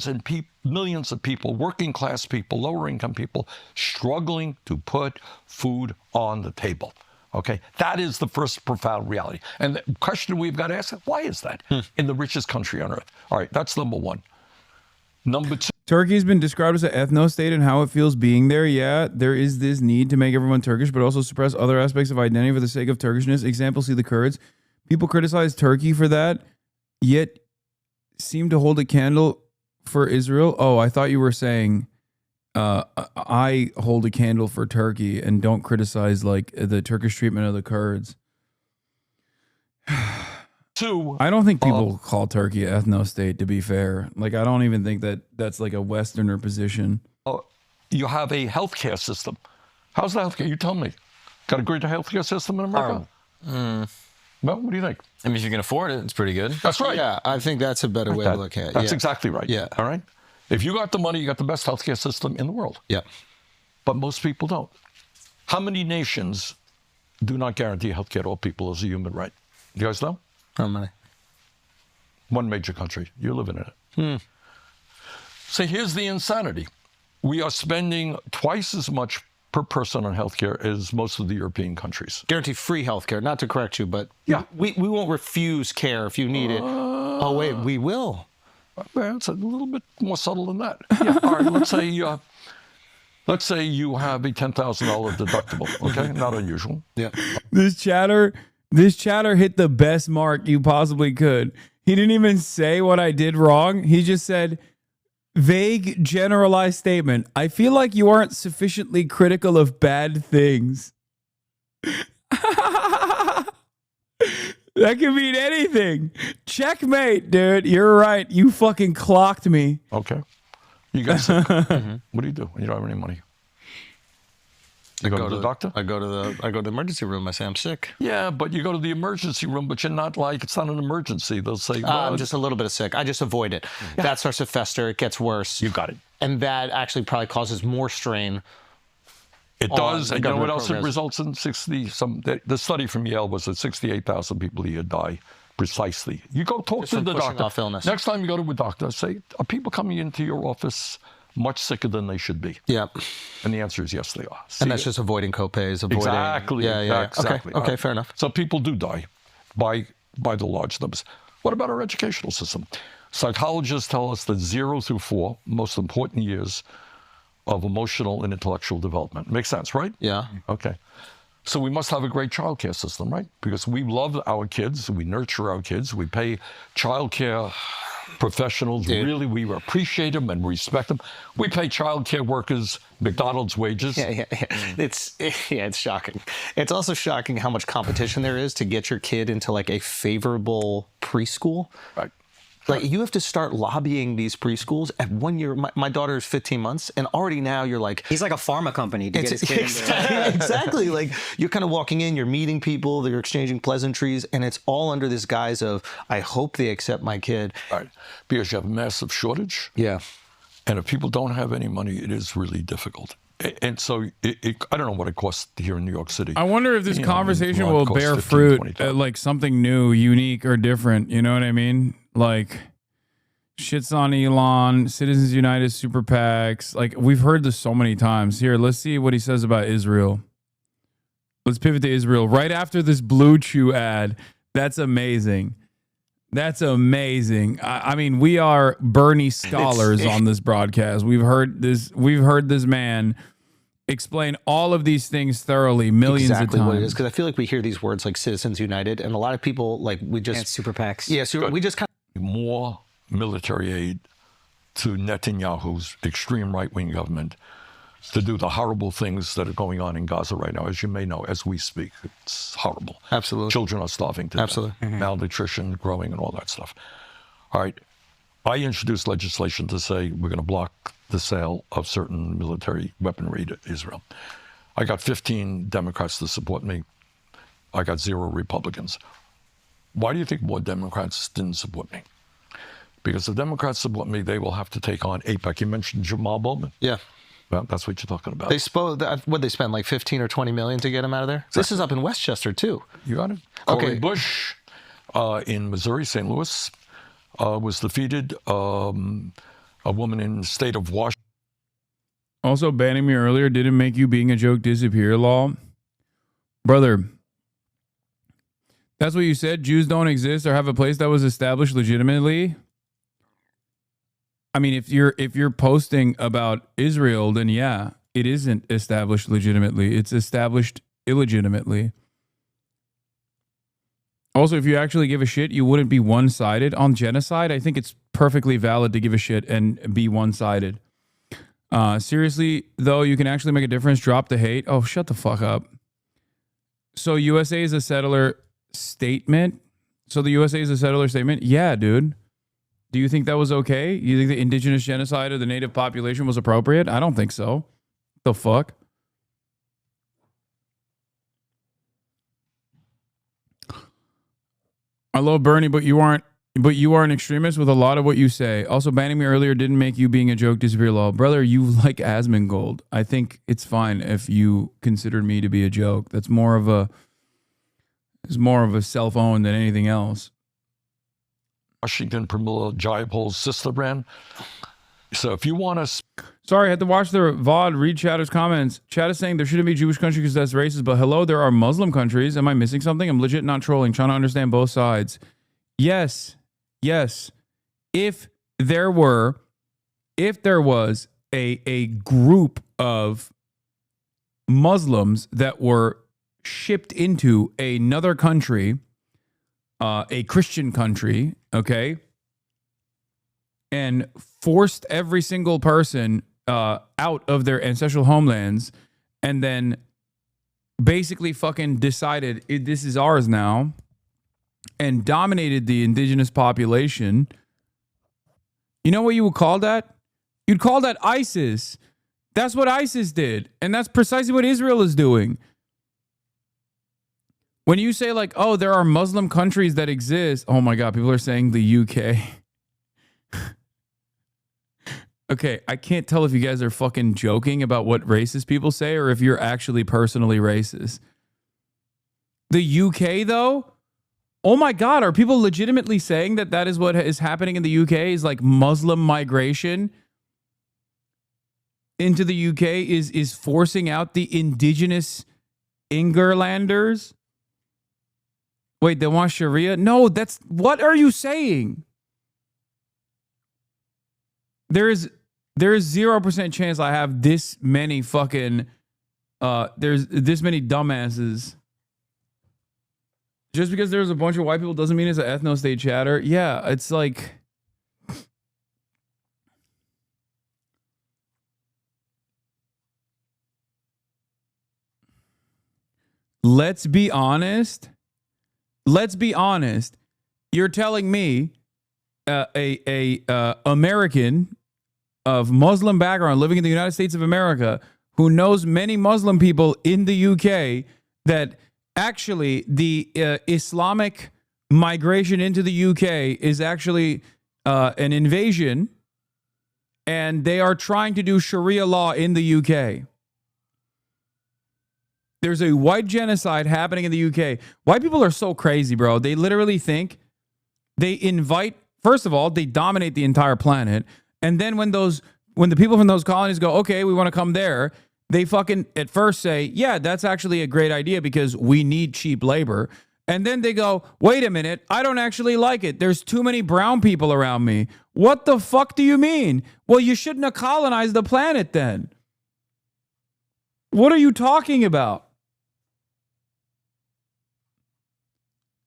And millions of people, working class people, lower income people, struggling to put food on the table. Okay, that is the first profound reality. And the question we've got to ask, why is that in the richest country on earth? All right, that's number one. Number two. Turkey's been described as an ethno-state and how it feels being there. Yeah, there is this need to make everyone Turkish, but also suppress other aspects of identity for the sake of Turkishness. Example, see the Kurds. People criticize Turkey for that, yet seem to hold a candle for Israel. Oh, I thought you were saying I hold a candle for Turkey and don't criticize like the Turkish treatment of the Kurds. I don't think people call Turkey an ethno-state, to be fair. Like, I don't even think that that's like a Westerner position. You have a healthcare system. How's the healthcare? You tell me. Got a great healthcare system in America? Well, what do you think? I mean, if you can afford it, it's pretty good. That's right. Yeah, I think that's a better way to look at it. That's exactly right. Yeah. All right? If you got the money, you got the best healthcare system in the world. Yeah. But most people don't. How many nations do not guarantee healthcare to all people as a human right? You guys know? How many? One major country. You're living in it. So here's the insanity. We are spending twice as much per person on healthcare as most of the European countries. Guarantee free healthcare, not to correct you, but yeah, we won't refuse care if you need it. Oh, wait, we will. Well, it's a little bit more subtle than that. Yeah, all right, let's say you have a $10,000 deductible, okay? Not unusual. Yeah. This chatter hit the best mark you possibly could. He didn't even say what I did wrong. He just said, vague, generalized statement. I feel like you aren't sufficiently critical of bad things. That could mean anything. Checkmate, dude. You're right. You fucking clocked me. Okay. You got sick. What do you do when you don't have any money? You go to the doctor? I go to the emergency room. I say I'm sick. Yeah, but you go to the emergency room, but you're not like, it's not an emergency. They'll say, well, I'm just a little bit of sick. I just avoid it. Yeah. That starts to fester. It gets worse. You got it. And that actually probably causes more strain. It does. And you know what else it results in? The study from Yale was that 68,000 people a year die precisely. You go talk just to the doctor. Off illness. Next time you go to a doctor, say, are people coming into your office much sicker than they should be? Yeah. And the answer is yes, they are. And that's just avoiding copays. Exactly. Yeah. Exactly. Okay, fair enough. So people do die by the large numbers. What about our educational system? Psychologists tell us that 0 through 4, most important years of emotional and intellectual development. Makes sense, right? Yeah. Okay. So we must have a great childcare system, right? Because we love our kids, we nurture our kids, we pay childcare professionals. Dude. Really, we appreciate them and respect them. We pay childcare workers McDonald's wages. Yeah. It's shocking. It's also shocking how much competition there is to get your kid into like a favorable preschool. Right. Like you have to start lobbying these preschools at 1 year. My daughter is 15 months, and already now you're like, he's like a pharma company to get his kid into. Exactly. Like you're kind of walking in, you're meeting people, you're exchanging pleasantries, and it's all under this guise of, I hope they accept my kid. Right. Because you have a massive shortage. Yeah. And if people don't have any money, it is really difficult. And so I don't know what it costs here in New York City. I wonder if this conversation it will costs bear 15, fruit, 20. like something new, unique, or different. You know what I mean? Like shits on Elon, Citizens United, super PACs. Like we've heard this so many times. Here, let's see what he says about Israel. Let's pivot to Israel right after this Blue Chew ad. That's amazing. That's amazing. I mean, we are Bernie scholars on this broadcast. We've heard this man explain all of these things thoroughly millions of times. Exactly what it is, because I feel like we hear these words like Citizens United, and a lot of people like we just and super PACs. Yeah, so we just kind of more military aid to Netanyahu's extreme right-wing government to do the horrible things that are going on in Gaza right now. As you may know, as we speak, it's horrible. Absolutely. Children are starving to Absolutely. death. Malnutrition, growing, and all that stuff. All right. I introduced legislation to say we're going to block the sale of certain military weaponry to Israel. I got 15 Democrats to support me. I got 0 Republicans. Why do you think more Democrats didn't support me? Because if Democrats support me, they will have to take on AIPAC. You mentioned Jamal Bowman. Yeah. Well, that's what you're talking about. What'd they spend, like 15 or 20 million to get him out of there? Exactly. This is up in Westchester, too. You got it. Okay. Cori Bush in Missouri, St. Louis, was defeated. A woman in the state of Washington. Also, banning me earlier didn't make you being a joke disappear law. Brother, that's what you said? Jews don't exist or have a place that was established legitimately? I mean, if you're posting about Israel, then yeah, it isn't established legitimately. It's established illegitimately. Also, if you actually give a shit, you wouldn't be one-sided on genocide. I think it's perfectly valid to give a shit and be one-sided. Seriously, though, you can actually make a difference. Drop the hate. Oh, shut the fuck up. So USA is a settler statement? So the USA is a settler statement? Yeah, dude. Do you think that was okay? You think the indigenous genocide of the native population was appropriate? I don't think so. The fuck? I love Bernie, but you are an extremist with a lot of what you say. Also, banning me earlier didn't make you being a joke disappear law. Brother, you like Asmongold. I think it's fine if you considered me to be a joke. That's more of a self-own than anything else. Washington, Pramila Jayapal's sister brand. So if you want to... Sorry, I had to watch the VOD, read Chatter's comments. Chat is saying there shouldn't be a Jewish country because that's racist, but hello, there are Muslim countries. Am I missing something? I'm legit not trolling, trying to understand both sides. Yes. If there was a group of Muslims that were shipped into another country, a Christian country, okay, and forced every single person out of their ancestral homelands, and then basically fucking decided this is ours now, and dominated the indigenous population, you know what you would call that? You'd call that ISIS. That's what ISIS did, and that's precisely what Israel is doing. When you say like, oh, there are Muslim countries that exist. Oh my God, people are saying the UK. Okay, I can't tell if you guys are fucking joking about what racist people say or if you're actually personally racist. The UK though? Oh my God, are people legitimately saying that that is what is happening in the UK is like Muslim migration into the UK is forcing out the indigenous Ingerlanders? Wait, they want Sharia? No, that's what are you saying? There's 0% chance I have this many fucking there's this many dumbasses. Just because there's a bunch of white people doesn't mean it's an ethno-state chatter. Yeah, it's like let's be honest. You're telling me a American of Muslim background living in the United States of America who knows many Muslim people in the UK that actually the Islamic migration into the UK is actually an invasion and they are trying to do Sharia law in the UK. There's a white genocide happening in the UK. White people are so crazy, bro. They literally think they invite, first of all, they dominate the entire planet. And then when the people from those colonies go, okay, we want to come there, they fucking at first say, yeah, that's actually a great idea because we need cheap labor. And then they go, wait a minute, I don't actually like it. There's too many brown people around me. What the fuck do you mean? Well, you shouldn't have colonized the planet then. What are you talking about?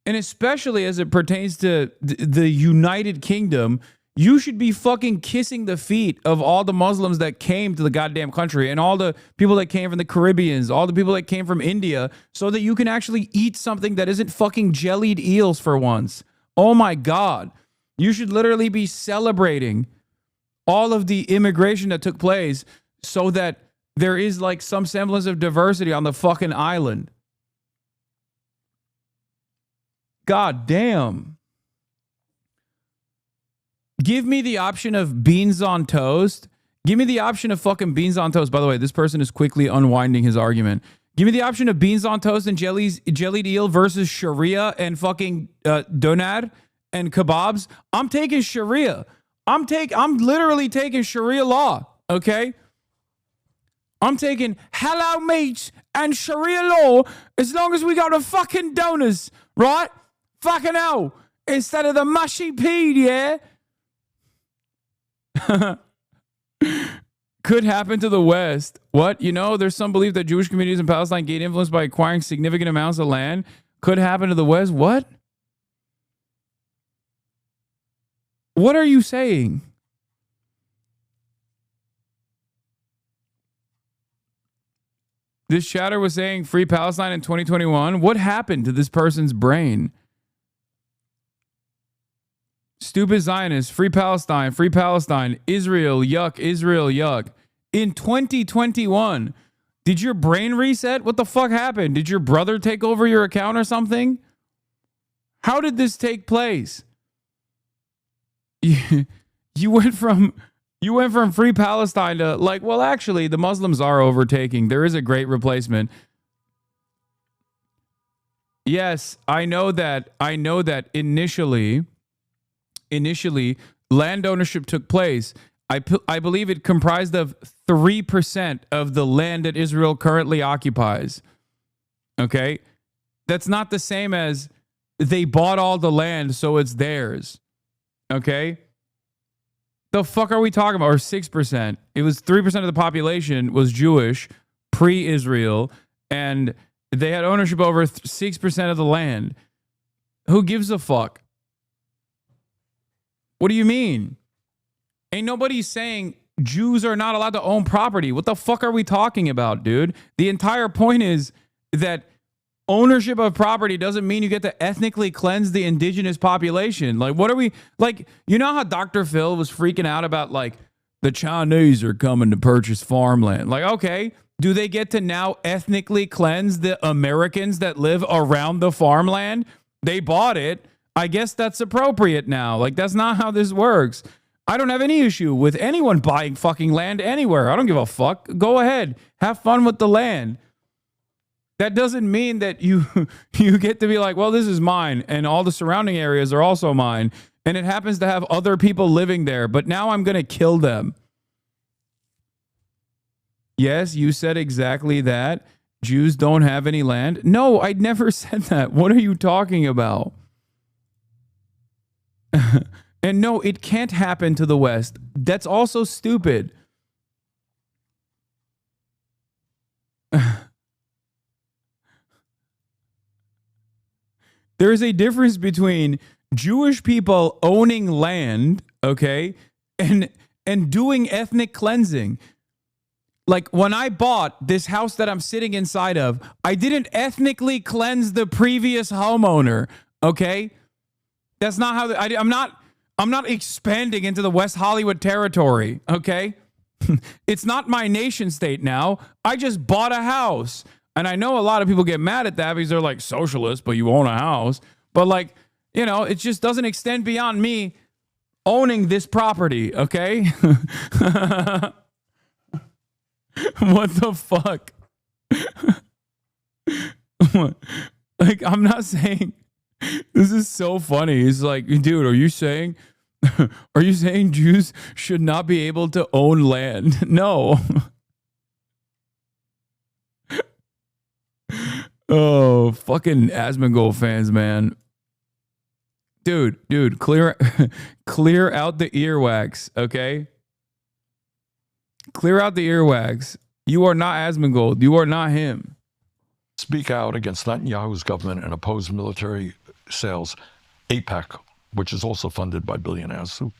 And especially as it pertains to the United Kingdom, you should be fucking kissing the feet of all the Muslims that came to the goddamn country and all the people that came from the Caribbeans, all the people that came from India, so that you can actually eat something that isn't fucking jellied eels for once. Oh my God. You should literally be celebrating all of the immigration that took place so that there is like some semblance of diversity on the fucking island. God damn. Give me the option of beans on toast. Give me the option of fucking beans on toast. By the way, this person is quickly unwinding his argument. Give me the option of beans on toast and jellied eel versus Sharia and fucking doner and kebabs. I'm taking Sharia. I'm literally taking Sharia law. Okay. I'm taking halal meat and Sharia law as long as we got the fucking donors, right? Fucking hell. Instead of the mushy peed, yeah? Could happen to the West. What? You know, there's some belief that Jewish communities in Palestine gain influence by acquiring significant amounts of land. Could happen to the West. What? What are you saying? This chatter was saying free Palestine in 2021. What happened to this person's brain? Stupid Zionists, free Palestine, Israel, yuck. In 2021, did your brain reset? What the fuck happened? Did your brother take over your account or something? How did this take place? You went from free Palestine to like, well, actually, the Muslims are overtaking. There is a great replacement. Yes, I know that initially land ownership took place. I believe it comprised of 3% of the land that Israel currently occupies. Okay? That's not the same as they bought all the land, so it's theirs. Okay? The fuck are we talking about? Or 6%. It was 3% of the population was Jewish, pre-Israel, and they had ownership over 6% of the land. Who gives a fuck? What do you mean? Ain't nobody saying Jews are not allowed to own property. What the fuck are we talking about, dude? The entire point is that ownership of property doesn't mean you get to ethnically cleanse the indigenous population. Like, what are we, like, you know how Dr. Phil was freaking out about, like, the Chinese are coming to purchase farmland. Like, okay, do they get to now ethnically cleanse the Americans that live around the farmland? They bought it. I guess that's appropriate now. Like, that's not how this works. I don't have any issue with anyone buying fucking land anywhere. I don't give a fuck. Go ahead. Have fun with the land. That doesn't mean that you get to be like, well, this is mine, and all the surrounding areas are also mine, and it happens to have other people living there, but now I'm going to kill them. Yes, you said exactly that. Jews don't have any land? No, I never said that. What are you talking about? And no, it can't happen to the West. That's also stupid. There is a difference between Jewish people owning land, okay, and doing ethnic cleansing. Like when I bought this house that I'm sitting inside of, I didn't ethnically cleanse the previous homeowner, okay? That's not how I'm not expanding into the West Hollywood territory, okay? It's not my nation state now. I just bought a house. And I know a lot of people get mad at that because they're like socialist, but you own a house. But like, you know, it just doesn't extend beyond me owning this property, okay? What the fuck? Like, I'm not saying, this is so funny. It's like, dude, are you saying Jews should not be able to own land? No. Oh, fucking Asmongold fans, man. Dude, clear out the earwax, okay? Clear out the earwax. You are not Asmongold. You are not him. Speak out against Netanyahu's government and oppose military sales. AIPAC, which is also funded by billionaires who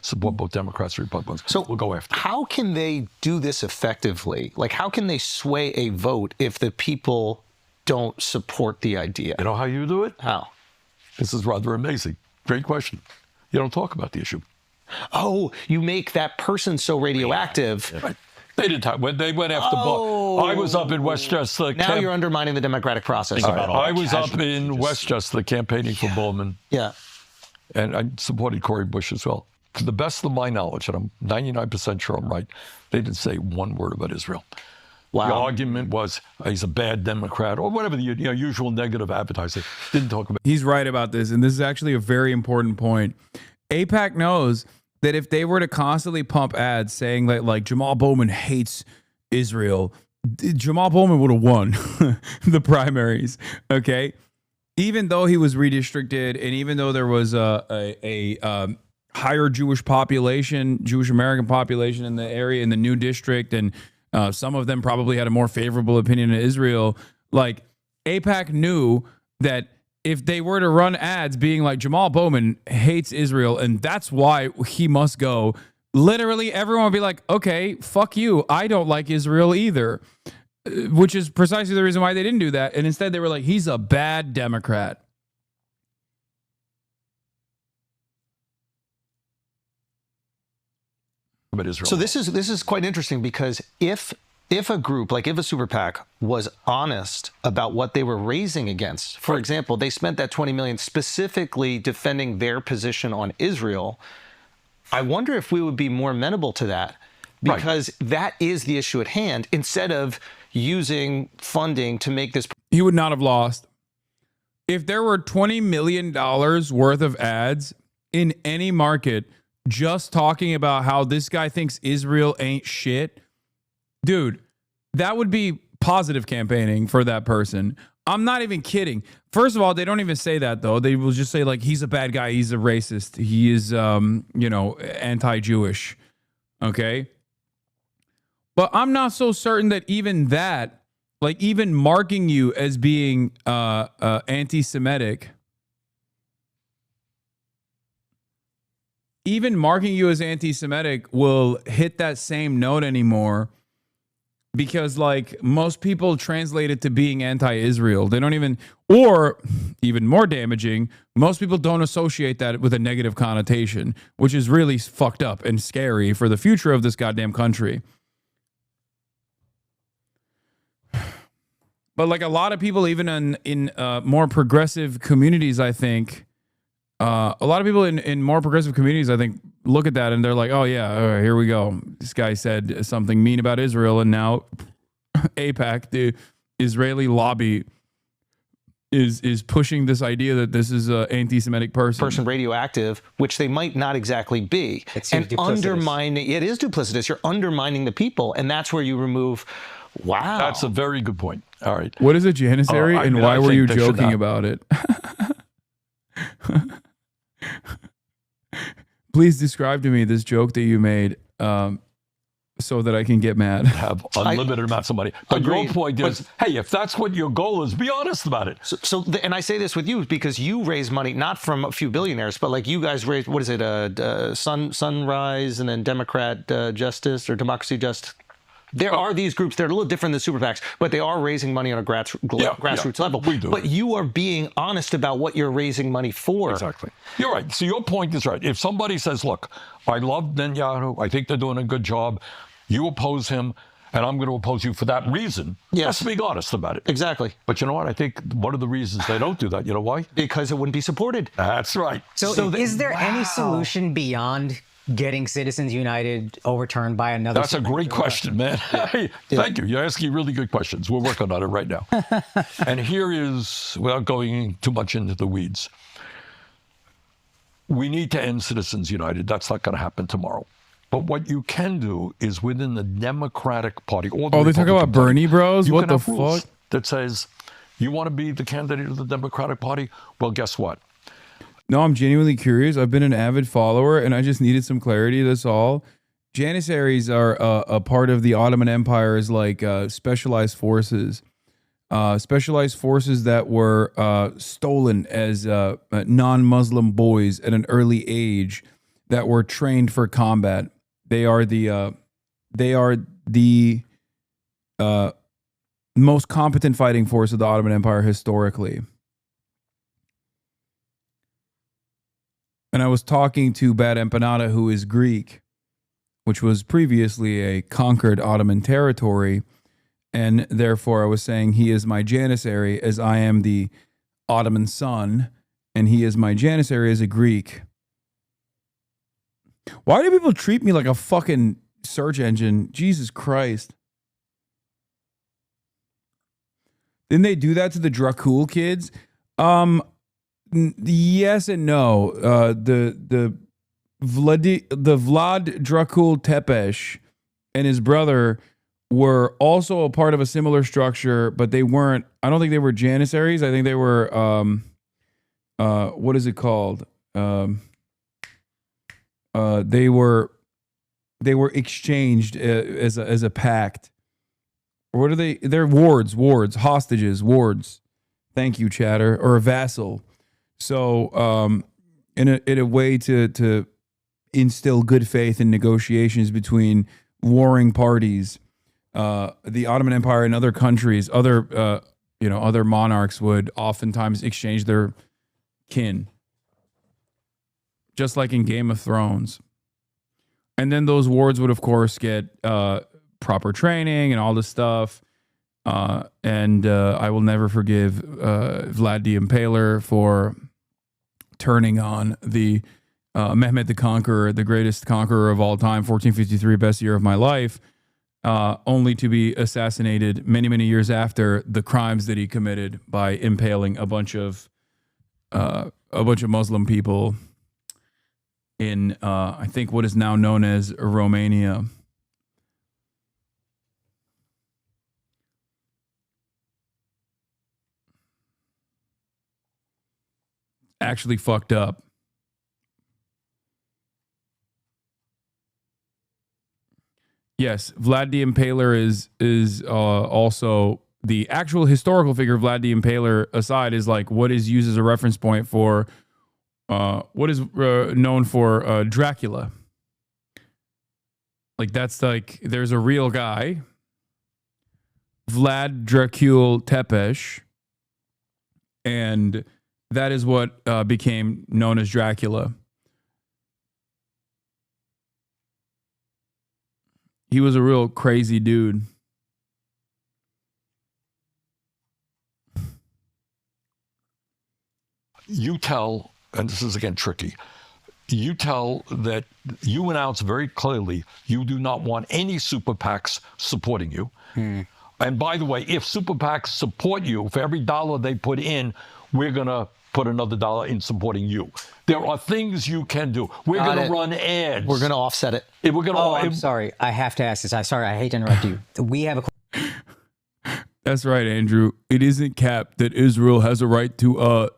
support both Democrats and Republicans. So we'll go after. How can they do this effectively? Like, how can they sway a vote if the people don't support the idea? You know how you do it? How? This is rather amazing. Great question. You don't talk about the issue. Oh, you make that person so radioactive. Yeah. Right. They didn't talk. When they went after I was up in Westchester. Now you're undermining the democratic process. I was up in Westchester campaigning for Bowman. Yeah. And I supported Cory Bush as well. To the best of my knowledge, and I'm 99% sure I'm right, they didn't say one word about Israel. Wow. The argument was he's a bad Democrat or whatever the usual negative advertising. Didn't talk about. He's right about this, and this is actually a very important point. AIPAC knows that if they were to constantly pump ads saying that like Jamal Bowman hates Israel, Jamal Bowman would have won the primaries. Okay, even though he was redistricted, and even though there was a higher Jewish population, Jewish American population in the area in the new district, and some of them probably had a more favorable opinion of Israel. Like AIPAC knew that if they were to run ads being like Jamal Bowman hates Israel and that's why he must go, literally everyone would be like, okay, fuck you. I don't like Israel either, which is precisely the reason why they didn't do that. And instead they were like, he's a bad Democrat. So this is quite interesting because if a group, like if a super PAC was honest about what they were raising against, for example, they spent that $20 million specifically defending their position on Israel, I wonder if we would be more amenable to that because that is the issue at hand instead of using funding to make this. He would not have lost. If there were $20 million worth of ads in any market just talking about how this guy thinks Israel ain't shit, dude, that would be positive campaigning for that person. I'm not even kidding. First of all, they don't even say that, though. They will just say, like, he's a bad guy. He's a racist. He is, anti-Jewish. Okay? But I'm not so certain that even that, like, even marking you as being anti-Semitic, even marking you as anti-Semitic will hit that same note anymore. Because, like, most people translate it to being anti-Israel. They don't even, or even more damaging, most people don't associate that with a negative connotation, which is really fucked up and scary for the future of this goddamn country. But, like, a lot of people, even in more progressive communities, I think, a lot of people in more progressive communities, I think, look at that and they're like, oh, yeah, all right, here we go. This guy said something mean about Israel, and now AIPAC, the Israeli lobby, is pushing this idea that this is an anti-Semitic person. Radioactive, which they might not exactly be. And undermining, it is duplicitous. You're undermining the people, and that's where you remove, wow. That's a very good point. All right. What is a janissary, and why were you joking about it? Please describe to me this joke that you made so that I can get mad. Have unlimited amounts of money. But your point is, hey, if that's what your goal is, be honest about it. And I say this with you because you raise money not from a few billionaires, but like you guys raise, what is it, Sunrise and then Democrat Justice or Democracy Just. There are these groups that are a little different than super PACs, but they are raising money on a grassroots level. We do. But you are being honest about what you're raising money for. Exactly. You're right. So your point is right. If somebody says, look, I love Netanyahu, I think they're doing a good job, you oppose him, and I'm going to oppose you for that reason. Yes. Let's be honest about it. Exactly. But you know what? I think one of the reasons they don't do that, you know why? Because it wouldn't be supported. That's right. So is there any solution beyond getting Citizens United overturned by another? That's a great question, man. Hey, thank you. You're asking really good questions. We're working on it right now. And here is, without going too much into the weeds, we need to end Citizens United. That's not going to happen tomorrow. But what you can do is within the Democratic Party. Or the they talk about Bernie bros? What the fuck? That says, you want to be the candidate of the Democratic Party? Well, guess what? No, I'm genuinely curious. I've been an avid follower, and I just needed some clarity. That's all. Janissaries are a part of the Ottoman Empire's like specialized forces. Specialized forces that were stolen as non-Muslim boys at an early age that were trained for combat. They are the most competent fighting force of the Ottoman Empire historically. And I was talking to Bad Empanada, who is Greek, which was previously a conquered Ottoman territory. And therefore, I was saying he is my janissary as I am the Ottoman son, and he is my janissary as a Greek. Why do people treat me like a fucking search engine? Jesus Christ. Didn't they do that to the Dracul kids? Yes and no. The Vlad Dracul Tepesh and his brother were also a part of a similar structure, but they weren't. I don't think they were janissaries. I think they were. What is it called? They were exchanged as a pact. What are they? They're wards, hostages, wards. Thank you, Chatter, or a vassal. So, in a way to instill good faith in negotiations between warring parties, the Ottoman Empire and other countries, other monarchs would oftentimes exchange their kin, just like in Game of Thrones. And then those wards would, of course, get proper training and all this stuff. And I will never forgive Vlad the Impaler for turning on the Mehmet the Conqueror, the greatest conqueror of all time, 1453, best year of my life, only to be assassinated many, many years after the crimes that he committed by impaling a bunch of Muslim people in, I think, what is now known as Romania. Actually fucked up. Yes, Vlad the Impaler is also the actual historical figure. Vlad the Impaler aside is like what is used as a reference point for what is known for Dracula. Like that's like there's a real guy, Vlad Dracul Tepesh, and that is what became known as Dracula. He was a real crazy dude. You tell, and this is again tricky, you tell that you announce very clearly you do not want any super PACs supporting you. And by the way, if super PACs support you, for every dollar they put in, we're going to put another dollar in supporting you. There are things you can do. We're going to run ads. We're going to offset it. I'm sorry. I have to ask this. I'm sorry. I hate to interrupt you. We have a That's right, Andrew. It isn't cap that Israel has a right to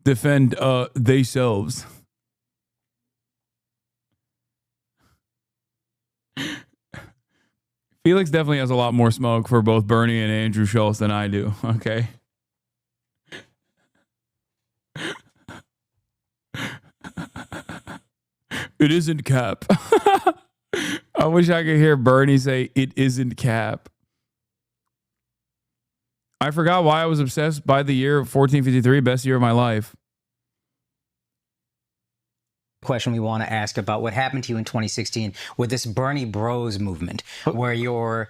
defend themselves. Felix definitely has a lot more smoke for both Bernie and Andrew Schultz than I do. Okay. It isn't cap. I wish I could hear Bernie say it isn't cap. I forgot why I was obsessed by the year 1453, best year of my life. Question we want to ask about what happened to you in 2016 with this Bernie Bros movement, where your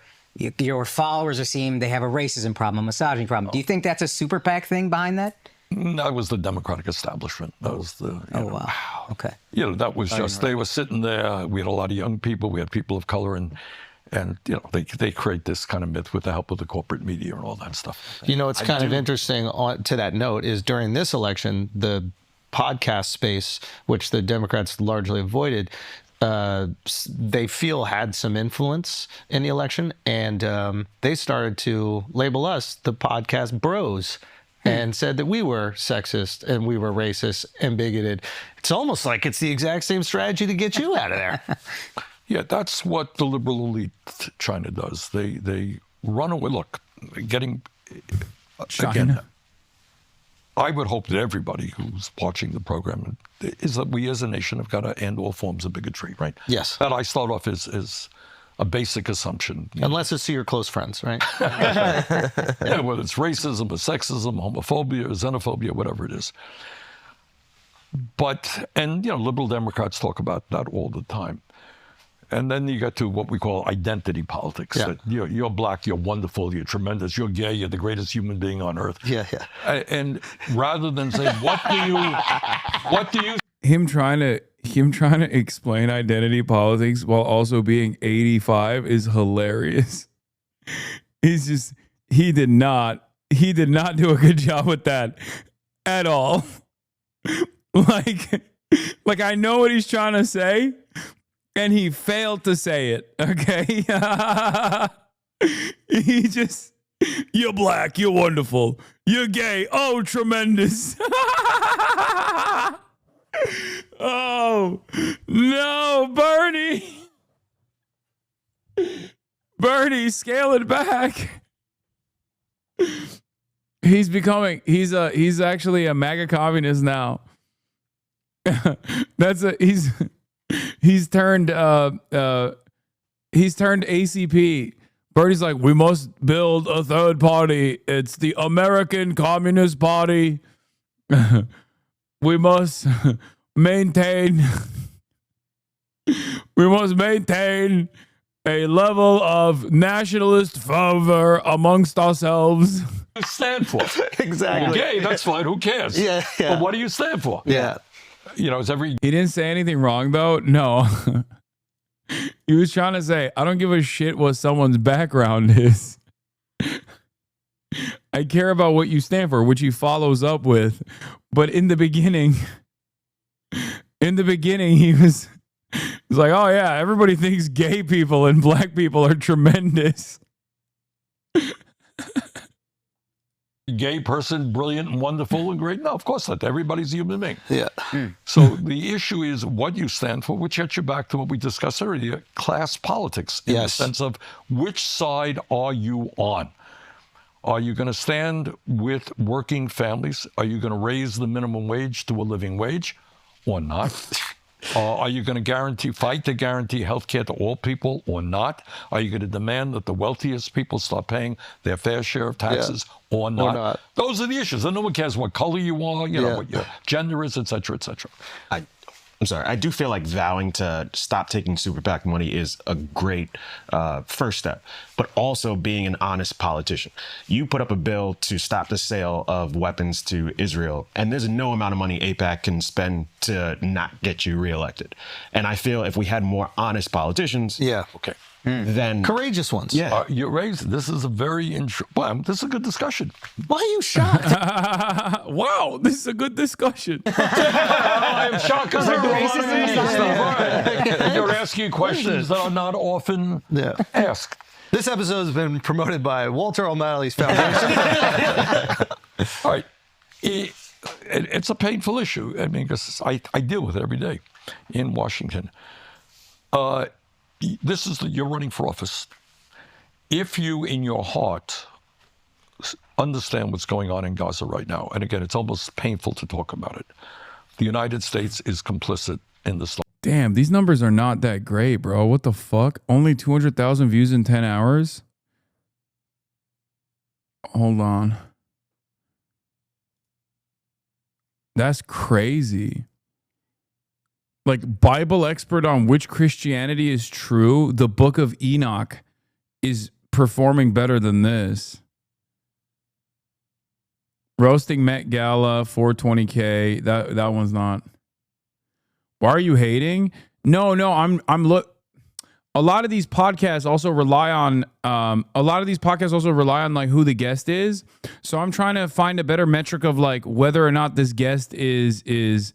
followers are seeing they have a racism problem, a misogyny problem. Do you think that's a super PAC thing behind that? That was the Democratic establishment. That was the. Wow. Okay. That was just, they were sitting there. We had a lot of young people. We had people of color, and they create this kind of myth with the help of the corporate media and all that stuff. It's kind of interesting to that note is during this election, the podcast space, which the Democrats largely avoided, they feel had some influence in the election, and they started to label us the podcast bros and said that we were sexist and we were racist and bigoted. It's almost like it's the exact same strategy to get you out of there. Yeah, that's what the liberal elite China does. They run away. Look, getting again, I would hope that everybody who's watching the program is that we as a nation have got to end all forms of bigotry, right? Yes. That I start off as a basic assumption. Unless it's to your close friends, right? Yeah, whether it's racism or sexism, homophobia, or xenophobia, whatever it is. But, liberal Democrats talk about that all the time. And then you get to what we call identity politics. Yeah. That you're black, you're wonderful, you're tremendous, you're gay, you're the greatest human being on earth. Yeah. And rather than say, what do you? Him trying to explain identity politics while also being 85 is hilarious. He did not do a good job with that at all. Like I know what he's trying to say, and he failed to say it. Okay. You're black, you're wonderful, you're gay, oh tremendous. Oh no, Bernie, scale it back. He's actually a MAGA communist now. He's turned ACP. Bernie's like, we must build a third party. It's the American Communist Party. We must maintain a level of nationalist fervor amongst ourselves. You stand for? Exactly. You're gay, that's fine. Who cares? Yeah. But what do you stand for? Yeah. He didn't say anything wrong though. No. He was trying to say, I don't give a shit what someone's background is. I care about what you stand for, which he follows up with. But in the beginning, he was like, oh yeah, everybody thinks gay people and black people are tremendous. Gay person, brilliant and wonderful and great? No, of course not. Everybody's a human being. Yeah. So the issue is what you stand for, which gets you back to what we discussed earlier, class politics, in the sense of which side are you on? Are you going to stand with working families? Are you going to raise the minimum wage to a living wage or not? Are you going to fight to guarantee health care to all people or not? Are you going to demand that the wealthiest people start paying their fair share of taxes or not? Those are the issues. And no one cares what color you are, what your gender is, et cetera, et cetera. I'm sorry. I do feel like vowing to stop taking super PAC money is a great first step, but also being an honest politician. You put up a bill to stop the sale of weapons to Israel, and there's no amount of money AIPAC can spend to not get you reelected. And I feel if we had more honest politicians, then courageous ones. Yeah, you raised. This is a very this is a good discussion. Why are you shocked? Wow, this is a good discussion. I am shocked because I do a lot of stuff. And you're asking questions that are not often asked. This episode has been promoted by Walter O'Malley's Foundation. All right. It's a painful issue. I mean, because I deal with it every day in Washington. You're running for office. If you, in your heart, understand what's going on in Gaza right now, and again, it's almost painful to talk about it, the United States is complicit in this. Damn, these numbers are not that great, bro. What the fuck? Only 200,000 views in 10 hours? Hold on. That's crazy. Like, Bible expert on which Christianity is true, the Book of Enoch is performing better than this. Roasting Met Gala, 420K. That one's not. Why are you hating? No, I'm look. A lot of these podcasts also rely on like who the guest is. So I'm trying to find a better metric of like whether or not this guest is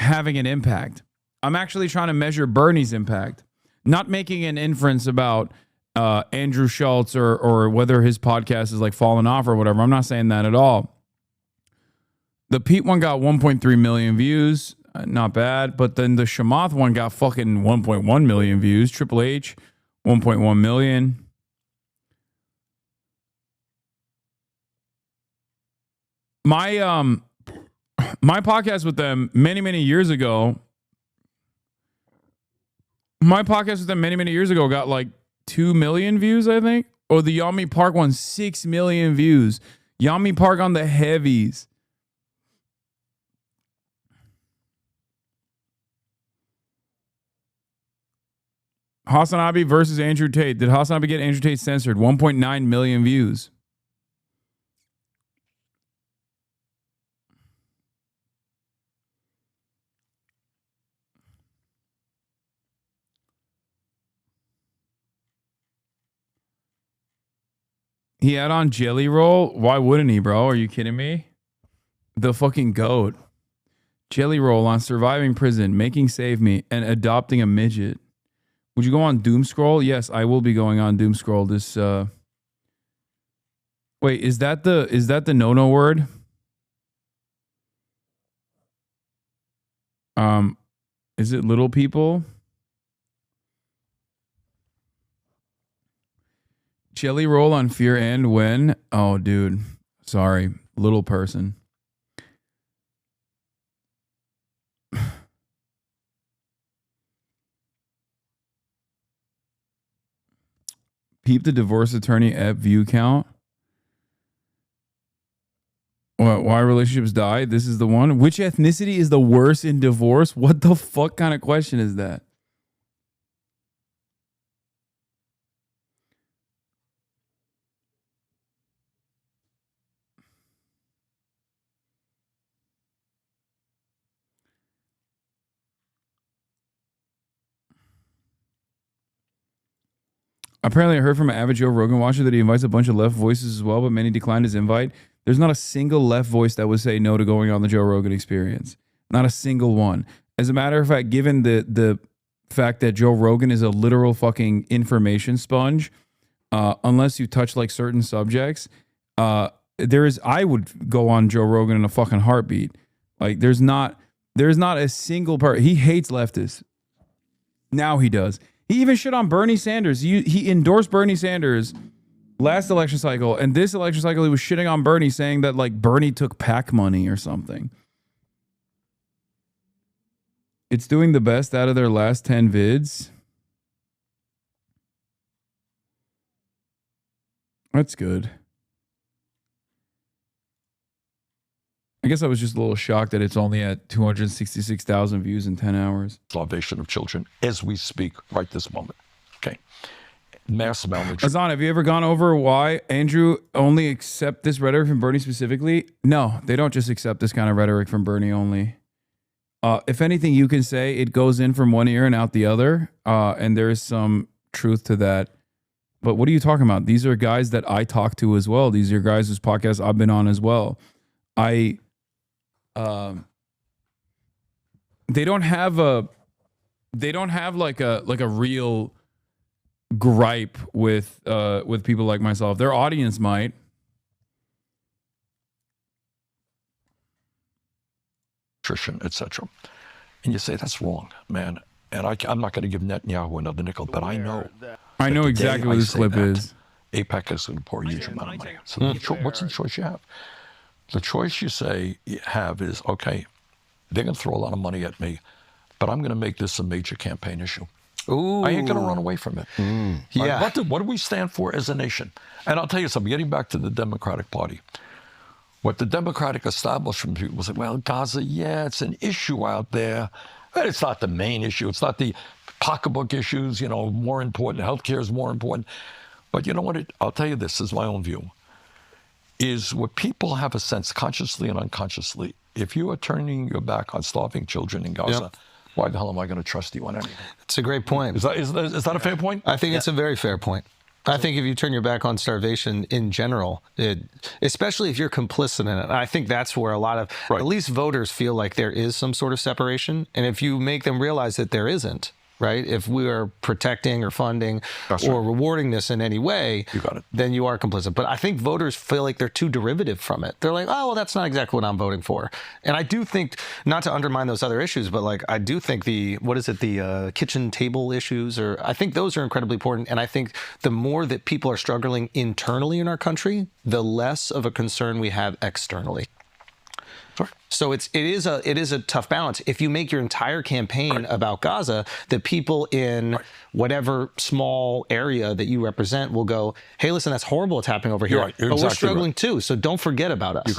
having an impact. I'm actually trying to measure Bernie's impact, not making an inference about Andrew Schultz or whether his podcast is like falling off or whatever. I'm not saying that at all. The Pete one got 1.3 million views. Not bad. But then the Shamath one got fucking 1.1 million views. Triple H, 1.1 million. My podcast with them many years ago. My podcast with them many years ago got like 2 million views, I think. Or the Yami Park one, 6 million views. Yami Park on the heavies. Hasanabi versus Andrew Tate. Did Hasanabi get Andrew Tate censored? 1.9 million views. He had on Jelly Roll? Why wouldn't he, bro? Are you kidding me? The fucking GOAT. Jelly Roll on surviving prison, making Save Me, and adopting a midget. Would you go on Doom Scroll? Yes, I will be going on Doom Scroll. This wait, is that the no word? Is it little people? Jelly Roll on Fear and When? Oh, dude. Sorry. Little person. Peep the divorce attorney at view count. What? Why relationships die? This is the one. Which ethnicity is the worst in divorce? What the fuck kind of question is that? Apparently, I heard from an avid Joe Rogan watcher that he invites a bunch of left voices as well, but many declined his invite. There's not a single left voice that would say no to going on the Joe Rogan Experience. Not a single one. As a matter of fact, given the fact that Joe Rogan is a literal fucking information sponge, unless you touch like certain subjects, I would go on Joe Rogan in a fucking heartbeat. Like there's not a single part. He hates leftists. Now he does. He even shit on Bernie Sanders. He endorsed Bernie Sanders last election cycle, and this election cycle he was shitting on Bernie, saying that like Bernie took PAC money or something. It's doing the best out of their last 10 vids. That's good. I guess I was just a little shocked that it's only at 266,000 views in 10 hours. Starvation of children as we speak right this moment. Okay. Mass malnutrition. Hasan, have you ever gone over why Andrew only accept this rhetoric from Bernie specifically? No, they don't just accept this kind of rhetoric from Bernie only. If anything, you can say it goes in from one ear and out the other, and there is some truth to that. But what are you talking about? These are guys that I talk to as well. These are guys whose podcasts I've been on as well. They don't have like a real gripe with people like myself. Their audience might. Nutrition, etc. And you say that's wrong, man. And I'm not going to give Netanyahu another nickel, but I know. I know the exactly day what I this say clip that, is. APEC is going to pour a huge amount of money. So what's the choice you have? The choice you have is, okay, they're going to throw a lot of money at me, but I'm going to make this a major campaign issue. Ooh. I ain't going to run away from it. Yeah. Right? What do we stand for as a nation? And I'll tell you something, getting back to the Democratic Party. What the Democratic establishment people say, well, Gaza, yeah, it's an issue out there, but it's not the main issue. It's not the pocketbook issues, more important. Healthcare is more important. But you know what? I'll tell you this is my own view, is what people have a sense, consciously and unconsciously, if you are turning your back on starving children in Gaza, why the hell am I going to trust you on anything? It's a great point. Is that a fair point? I think it's a very fair point. I think if you turn your back on starvation in general, especially if you're complicit in it, I think that's where a lot of, at least voters feel like there is some sort of separation. And if you make them realize that there isn't, right? If we are protecting or funding or rewarding this in any way, then you are complicit. But I think voters feel like they're too derivative from it. They're like, oh, well, that's not exactly what I'm voting for. And I do think, not to undermine those other issues, but like I do think the kitchen table issues, or I think those are incredibly important. And I think the more that people are struggling internally in our country, the less of a concern we have externally. So it is a tough balance. If you make your entire campaign about Gaza, the people in whatever small area that you represent will go, hey, listen, that's horrible what's happening over here. You're right. You're but we're exactly struggling too, so don't forget about us. You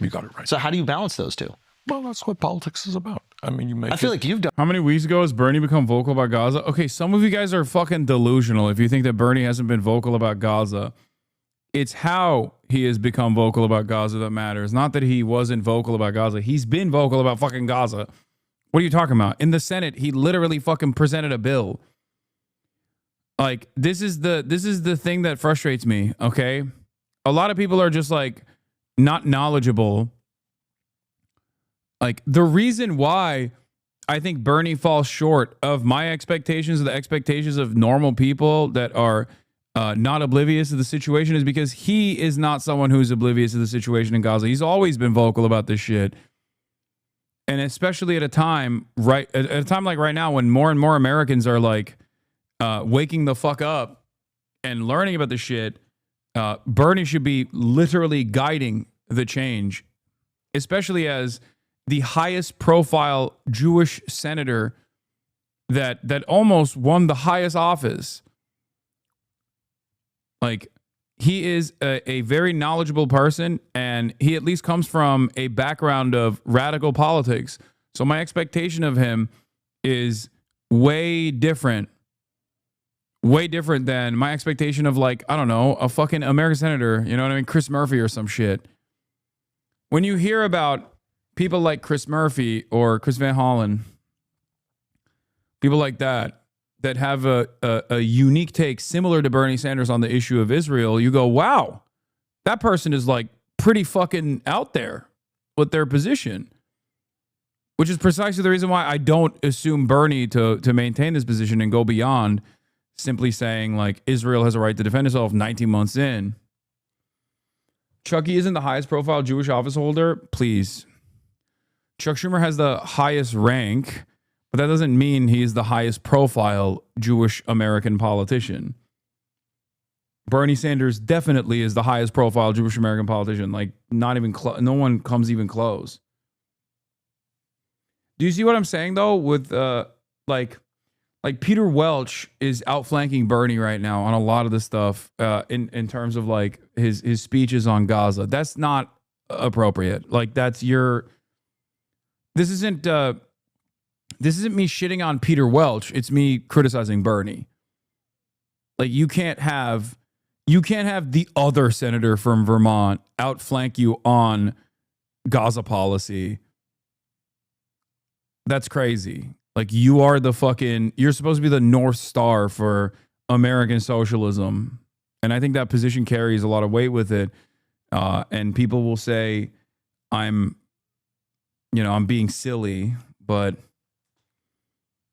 got it right. So how do you balance those two? Well, that's what politics is about. I mean, I feel like you've done. How many weeks ago has Bernie become vocal about Gaza? Okay, some of you guys are fucking delusional if you think that Bernie hasn't been vocal about Gaza. It's how he has become vocal about Gaza that matters. Not that he wasn't vocal about Gaza. He's been vocal about fucking Gaza. What are you talking about? In the Senate, he literally fucking presented a bill. Like, this is the thing that frustrates me, okay? A lot of people are just like not knowledgeable. Like, the reason why I think Bernie falls short of my expectations, the expectations of normal people that are not oblivious to the situation, is because he is not someone who's oblivious to the situation in Gaza. He's always been vocal about this shit. And especially at a time like right now, when more and more Americans are like waking the fuck up and learning about this shit, Bernie should be literally guiding the change, especially as the highest profile Jewish senator that almost won the highest office. Like, he is a very knowledgeable person, and he at least comes from a background of radical politics. So my expectation of him is way different than my expectation of, like, I don't know, a fucking American senator, you know what I mean? Chris Murphy or some shit. When you hear about people like Chris Murphy or Chris Van Hollen, people like that have a unique take similar to Bernie Sanders on the issue of Israel, you go, wow, that person is like pretty fucking out there with their position, which is precisely the reason why I don't assume Bernie to maintain this position and go beyond simply saying like Israel has a right to defend itself 19 months in. Chucky isn't the highest profile Jewish office holder. Please. Chuck Schumer has the highest rank, but that doesn't mean he's the highest profile Jewish American politician. Bernie Sanders definitely is the highest profile Jewish American politician. Like, not even no one comes even close. Do you see what I'm saying though? With like Peter Welch is outflanking Bernie right now on a lot of the stuff in terms of like his speeches on Gaza. That's not appropriate. Like, that's your. This isn't me shitting on Peter Welch. It's me criticizing Bernie. Like, you can't have the other senator from Vermont outflank you on Gaza policy. That's crazy. Like, you're supposed to be the North Star for American socialism. And I think that position carries a lot of weight with it. And people will say, I'm being silly, but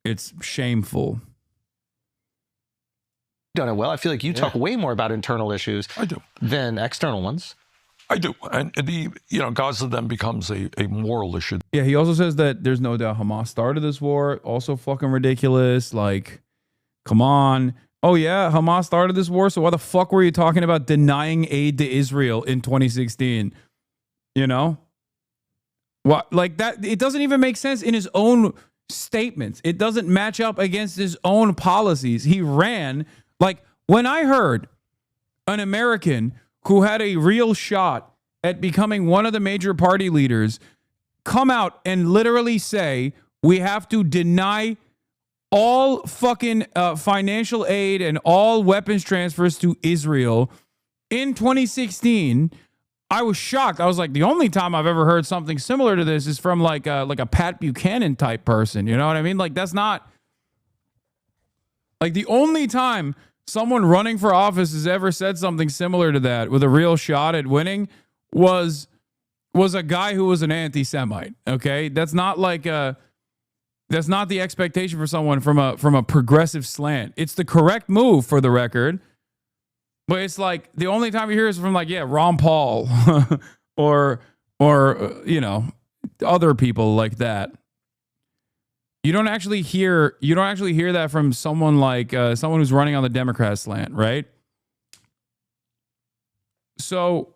it's shameful. done it well. I feel like you talk way more about internal issues than external ones. I do. And Gaza then becomes a moral issue. Yeah, he also says that there's no doubt Hamas started this war. Also fucking ridiculous. Like, come on. Oh, yeah, Hamas started this war, so why the fuck were you talking about denying aid to Israel in 2016? You know? What, like that, it doesn't even make sense in his own statements. It doesn't match up against his own policies. He ran, like, when I heard an American who had a real shot at becoming one of the major party leaders come out and literally say, we have to deny all fucking financial aid and all weapons transfers to Israel in 2016, I was shocked. I was like, the only time I've ever heard something similar to this is from like a Pat Buchanan type person. You know what I mean? Like, that's not like the only time someone running for office has ever said something similar to that with a real shot at winning was a guy who was an anti-Semite. Okay, that's not like that's not the expectation for someone from a progressive slant. It's the correct move for the record. But it's like the only time you hear is from like, yeah, Ron Paul or other people like that. You don't actually hear that from someone like someone who's running on the Democrat slant, right? So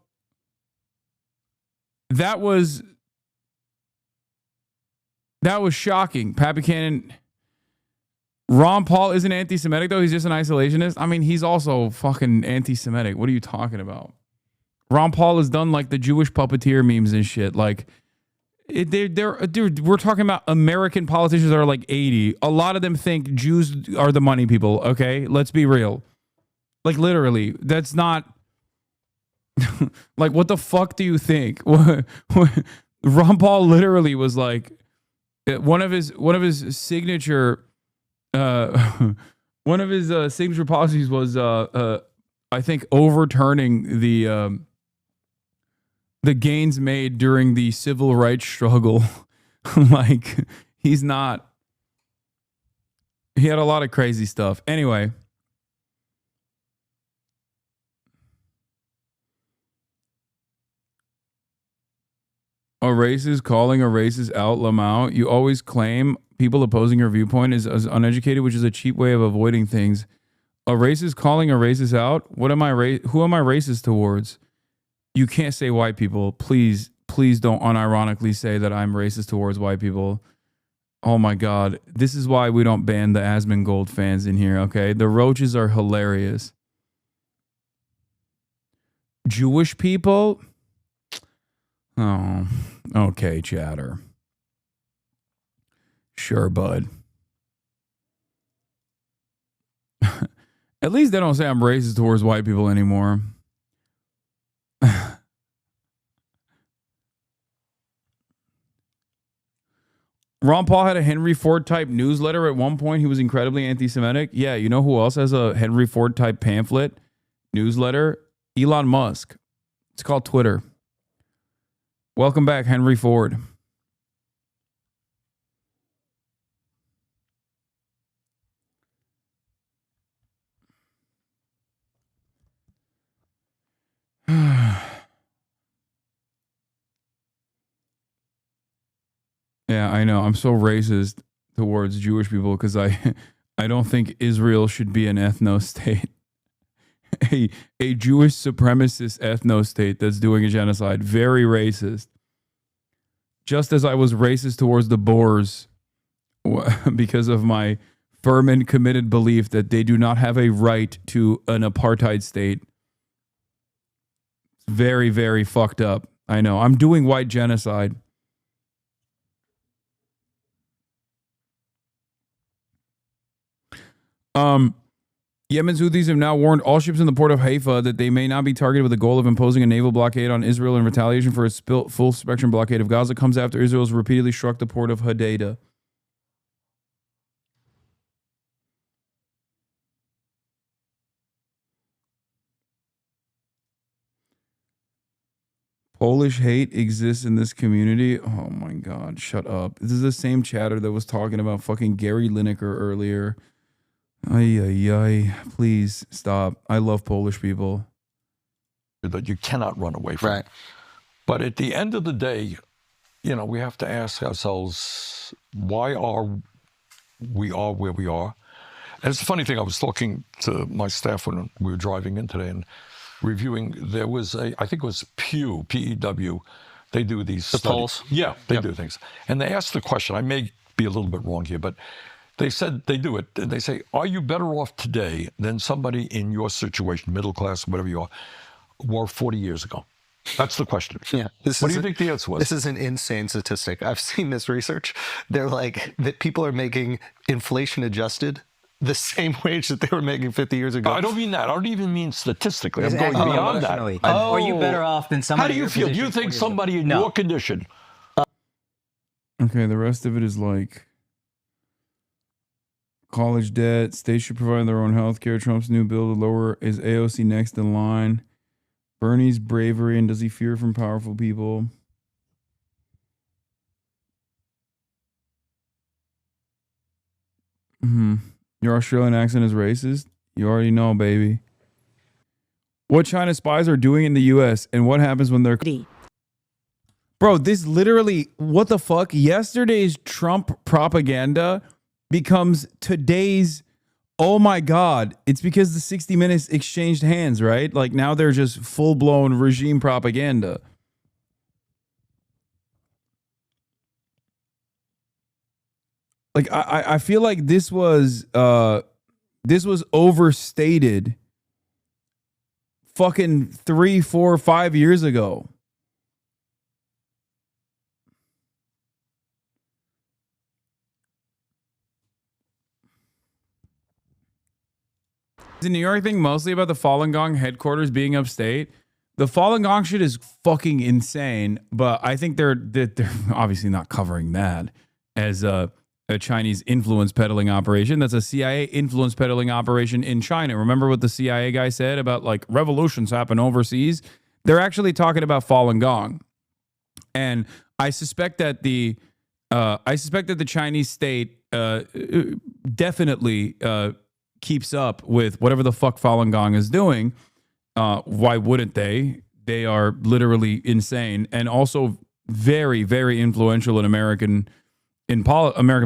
that was shocking. Pat Buchanan. Ron Paul isn't anti-Semitic, though. He's just an isolationist. I mean, he's also fucking anti-Semitic. What are you talking about? Ron Paul has done like the Jewish puppeteer memes and shit. Like, dude, we're talking about American politicians that are like 80. A lot of them think Jews are the money people. Okay, let's be real. Like, literally, that's not. Like, what the fuck do you think? Ron Paul literally was like one of his signature. One of his signature policies was, I think, overturning the gains made during the civil rights struggle. Like, he had a lot of crazy stuff. Anyway. A racist calling a racist out, Lamau. You always claim people opposing your viewpoint is uneducated, which is a cheap way of avoiding things. A racist calling a racist out? Who am I racist towards? You can't say white people. Please don't unironically say that I'm racist towards white people. Oh my God. This is why we don't ban the Asmongold fans in here, okay? The roaches are hilarious. Jewish people? Oh, okay, chatter. Sure, bud. At least they don't say I'm racist towards white people anymore. Ron Paul had a Henry Ford type newsletter at one point. He was incredibly anti-Semitic. Yeah, you know who else has a Henry Ford type pamphlet newsletter? Elon Musk. It's called Twitter. Welcome back, Henry Ford. Yeah, I know. I'm so racist towards Jewish people because I don't think Israel should be an ethno-state. A Jewish supremacist ethno-state that's doing a genocide. Very racist. Just as I was racist towards the Boers because of my firm and committed belief that they do not have a right to an apartheid state. Very, very fucked up. I know. I'm doing white genocide. Yemen's Houthis have now warned all ships in the port of Haifa that they may not be targeted with the goal of imposing a naval blockade on Israel in retaliation for its full spectrum blockade of Gaza. Comes after Israel's repeatedly struck the port of Hodeidah. Polish hate exists in this community. Oh my God, shut up. This is the same chatter that was talking about fucking Gary Lineker earlier. Ay, ay, ay. Please stop. I love Polish people. That you cannot run away from. Right. But at the end of the day, you know, we have to ask ourselves, why are we where we are? And it's a funny thing, I was talking to my staff when we were driving in today and reviewing, there was I think it was Pew, P-E-W, they do these The studies. polls? Yeah, they do things. And they asked the question, I may be a little bit wrong here, but they said they do it. And they say, are you better off today than somebody in your situation, middle class, whatever you are, were 40 years ago? That's the question. Yeah. What do you think the answer was? This is an insane statistic. I've seen this research. They're like that people are making inflation adjusted the same wage that they were making 50 years ago. I don't mean that. I don't even mean statistically. I'm It's going actually beyond that. emotionally. Are you better off than somebody? How do you in your feel? Do you position think 40 years somebody in ago? your condition? Okay, the rest of it is like college debt, states should provide their own health care, Trump's new bill to lower is AOC next in line, Bernie's bravery, and does he fear from powerful people? Your Australian accent is racist? You already know, baby. What China spies are doing in the U.S. and what happens when they're... Bro, this literally, what the fuck? Yesterday's Trump propaganda becomes today's, oh my God. It's because the 60 Minutes exchanged hands, right? Like now they're just full-blown regime propaganda. Like I feel like this was overstated fucking 3, 4, 5 years ago. The New York thing mostly about the Falun Gong headquarters being upstate. The Falun Gong shit is fucking insane, but I think they're obviously not covering that as a Chinese influence peddling operation. That's a CIA influence peddling operation in China. Remember what the CIA guy said about like revolutions happen overseas? They're actually talking about Falun Gong, and I suspect that the Chinese state definitely keeps up with whatever the fuck Falun Gong is doing. Why wouldn't they? They are literally insane and also very, very influential in American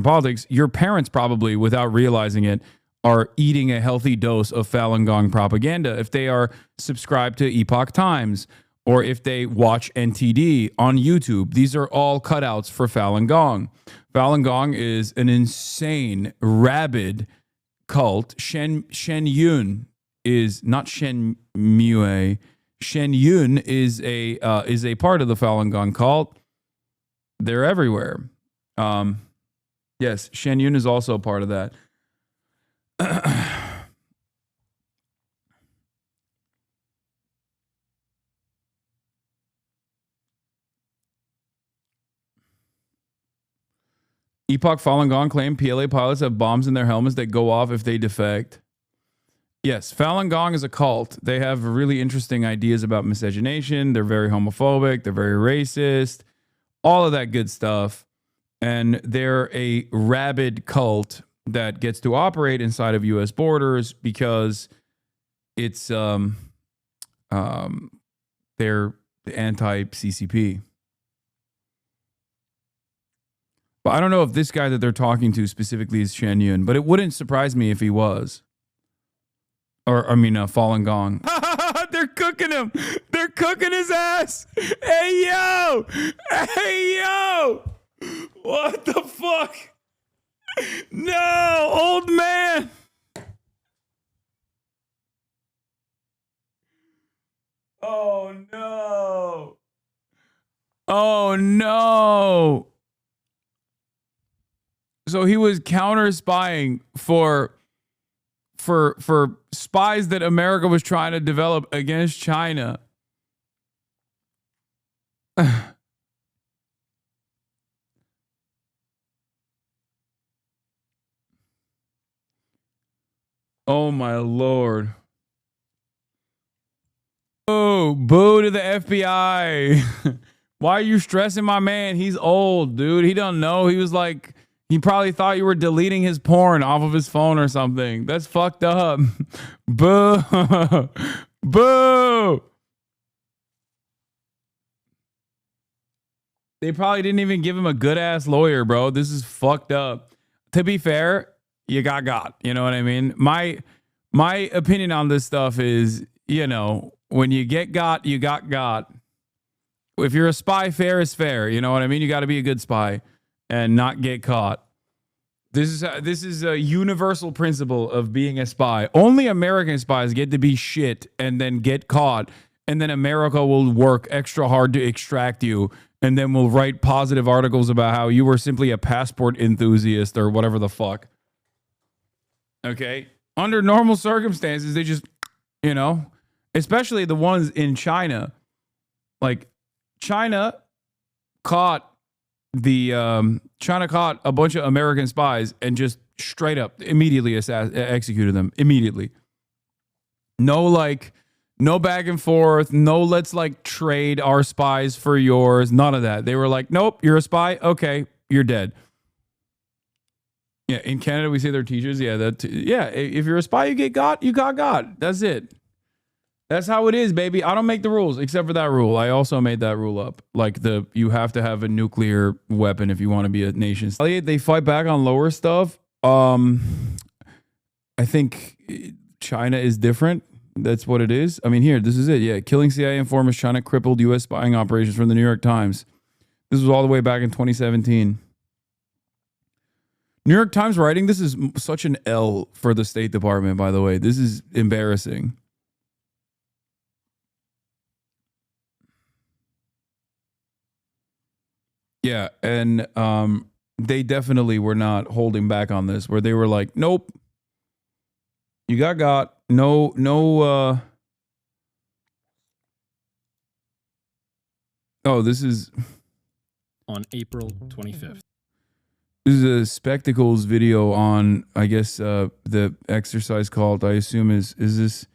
politics. Your parents probably, without realizing it, are eating a healthy dose of Falun Gong propaganda if they are subscribed to Epoch Times or if they watch NTD on YouTube. These are all cutouts for Falun Gong. Falun Gong is an insane, rabid cult. Shen Yun is not Shen Mue. Shen Yun is a part of the Falun Gong cult. They're everywhere. Yes, Shen Yun is also a part of that. Epoch Falun Gong claim PLA pilots have bombs in their helmets that go off if they defect. Yes, Falun Gong is a cult. They have really interesting ideas about miscegenation. They're very homophobic. They're very racist. All of that good stuff. And they're a rabid cult that gets to operate inside of U.S. borders because it's they're the anti-CCP. But I don't know if this guy that they're talking to specifically is Shen Yun, but it wouldn't surprise me if he was. Or, I mean, Falun Gong. They're cooking him. They're cooking his ass. Hey, yo. Hey, yo. What the fuck? No, old man. Oh, no. Oh, no. So he was counter spying for spies that America was trying to develop against China. Oh my Lord. Oh, boo to the FBI. Why are you stressing my man? He's old, dude. He don't know. He was like He probably thought you were deleting his porn off of his phone or something. That's fucked up. Boo. Boo. They probably didn't even give him a good ass lawyer, bro. This is fucked up. To be fair, you got. You know what I mean? My opinion on this stuff is, you know, when you get got, you got. If you're a spy, fair is fair. You know what I mean? You got to be a good spy and not get caught. This is a universal principle of being a spy. Only American spies get to be shit and then get caught, and then America will work extra hard to extract you, and then we'll write positive articles about how you were simply a passport enthusiast or whatever the fuck. Okay? Under normal circumstances, they just, you know, especially the ones in China. Like, China caught a bunch of American spies and just straight up immediately executed them immediately. No back and forth. No, let's like trade our spies for yours. None of that. They were like, nope, you're a spy. Okay, you're dead. Yeah, in Canada we say they're teachers. Yeah, if you're a spy, you got got. That's it. That's how it is, baby. I don't make the rules except for that rule. I also made that rule up. Like you have to have a nuclear weapon if you want to be a nation state. They fight back on lower stuff. I think China is different. That's what it is. I mean, here, this is it. Yeah, killing CIA informers, China crippled U.S. spying operations from the New York Times. This was all the way back in 2017. New York Times writing, this is such an L for the State Department, by the way. This is embarrassing. Yeah, and they definitely were not holding back on this, where they were like, nope, you got. No. Oh, this is on April 25th. This is a spectacles video on, I guess, the exercise called, I assume is this.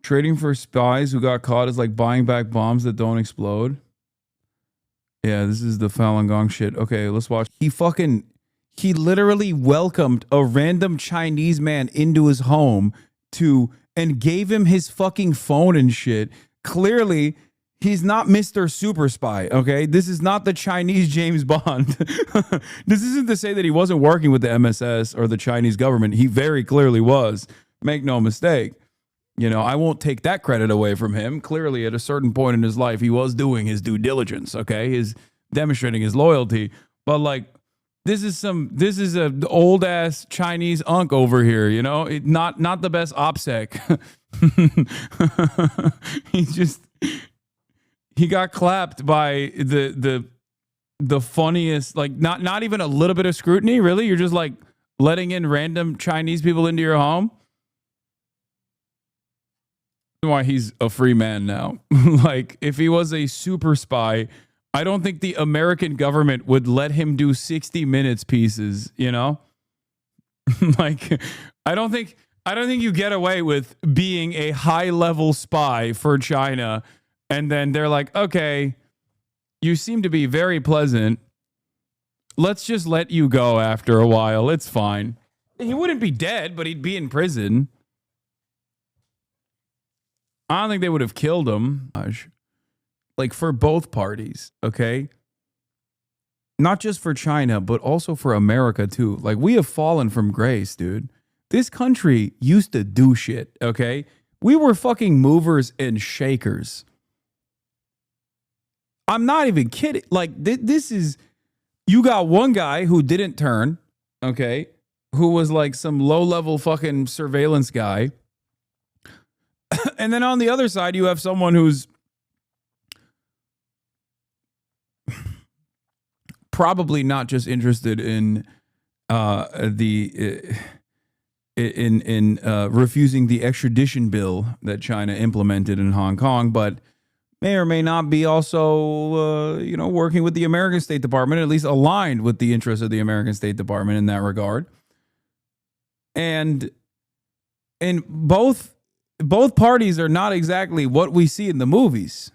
Trading for spies who got caught is like buying back bombs that don't explode. Yeah, this is the Falun Gong shit. Okay, let's watch. He literally welcomed a random Chinese man into his home and gave him his fucking phone and shit. Clearly, he's not Mr. Super Spy, okay? This is not the Chinese James Bond. This isn't to say that he wasn't working with the MSS or the Chinese government. He very clearly was. Make no mistake. You know, I won't take that credit away from him. Clearly, at a certain point in his life, he was doing his due diligence, okay? He's demonstrating his loyalty. But, like, this is a old-ass Chinese unk over here, you know? Not the best OPSEC. He got clapped by the funniest, like, not even a little bit of scrutiny, really? You're just, like, letting in random Chinese people into your home? Why he's a free man now. Like, if he was a super spy, I don't think the American government would let him do 60 minutes pieces, you know? Like, I don't think you get away with being a high-level spy for China, and then they're like, okay, you seem to be very pleasant. Let's just let you go after a while. It's fine. He wouldn't be dead, but he'd be in prison. I don't think they would have killed him. Like, for both parties, okay? Not just for China, but also for America, too. Like, we have fallen from grace, dude. This country used to do shit, okay? We were fucking movers and shakers. I'm not even kidding. Like, this is... You got one guy who didn't turn, okay? Who was like some low-level fucking surveillance guy. And then on the other side, you have someone who's probably not just interested in refusing the extradition bill that China implemented in Hong Kong, but may or may not be also, working with the American State Department, at least aligned with the interests of the American State Department in that regard. And both both parties are not exactly what we see in the movies.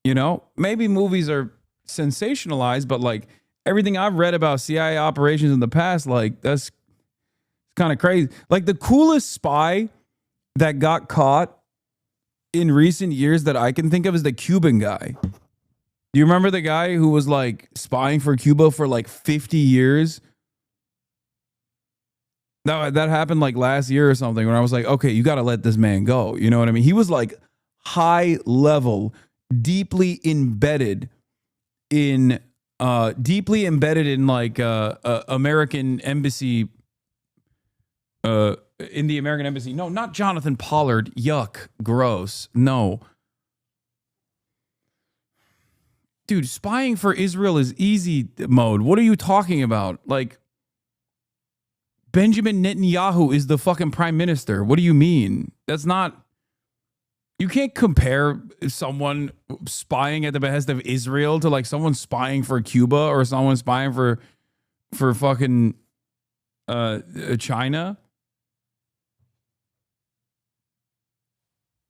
You know, maybe movies are sensationalized, but like everything I've read about CIA operations in the past, like that's kind of crazy. Like the coolest spy that got caught in recent years that I can think of is the Cuban guy. Do you remember the guy who was like spying for Cuba for like 50 years? That happened like last year or something, when I was like, okay, you got to let this man go. You know what I mean? He was like high level, deeply embedded in like American embassy, in the American embassy. No, not Jonathan Pollard. Yuck. Gross. No. Dude, spying for Israel is easy mode. What are you talking about? Like, Benjamin Netanyahu is the fucking prime minister. What do you mean? That's not... You can't compare someone spying at the behest of Israel to like someone spying for Cuba or someone spying for fucking China.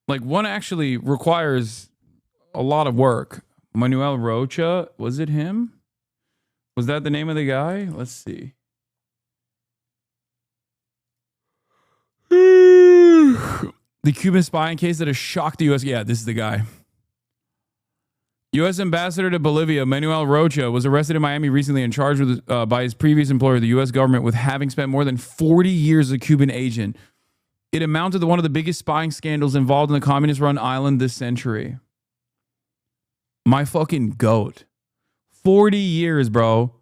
Like, one actually requires a lot of work. Manuel Rocha, was it him? Was that the name of the guy? Let's see. The Cuban spying case that has shocked the U.S. Yeah, this is the guy. U.S. Ambassador to Bolivia, Manuel Rocha, was arrested in Miami recently and charged with, by his previous employer, the U.S. government, with having spent more than 40 years as a Cuban agent. It amounted to one of the biggest spying scandals involved in the communist-run island this century. My fucking goat. 40 years, bro.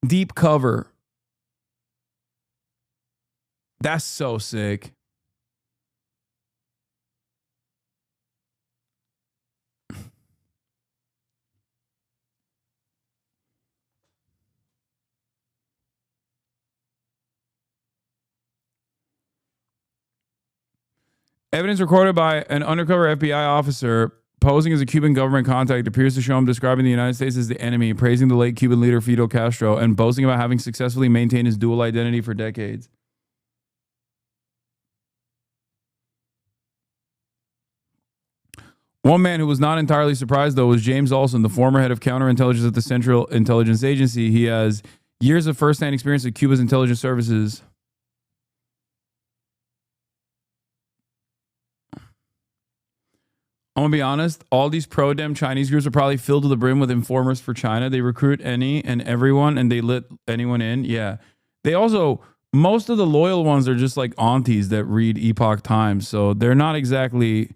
Deep cover. That's so sick. Evidence recorded by an undercover FBI officer posing as a Cuban government contact appears to show him describing the United States as the enemy, praising the late Cuban leader Fidel Castro, and boasting about having successfully maintained his dual identity for decades. One man who was not entirely surprised, though, was James Olson, the former head of counterintelligence at the Central Intelligence Agency. He has years of firsthand experience with Cuba's intelligence services. I'm going to be honest, all these pro-dem Chinese groups are probably filled to the brim with informers for China. They recruit any and everyone, and they let anyone in. Yeah. They also, most of the loyal ones are just like aunties that read Epoch Times. So they're not exactly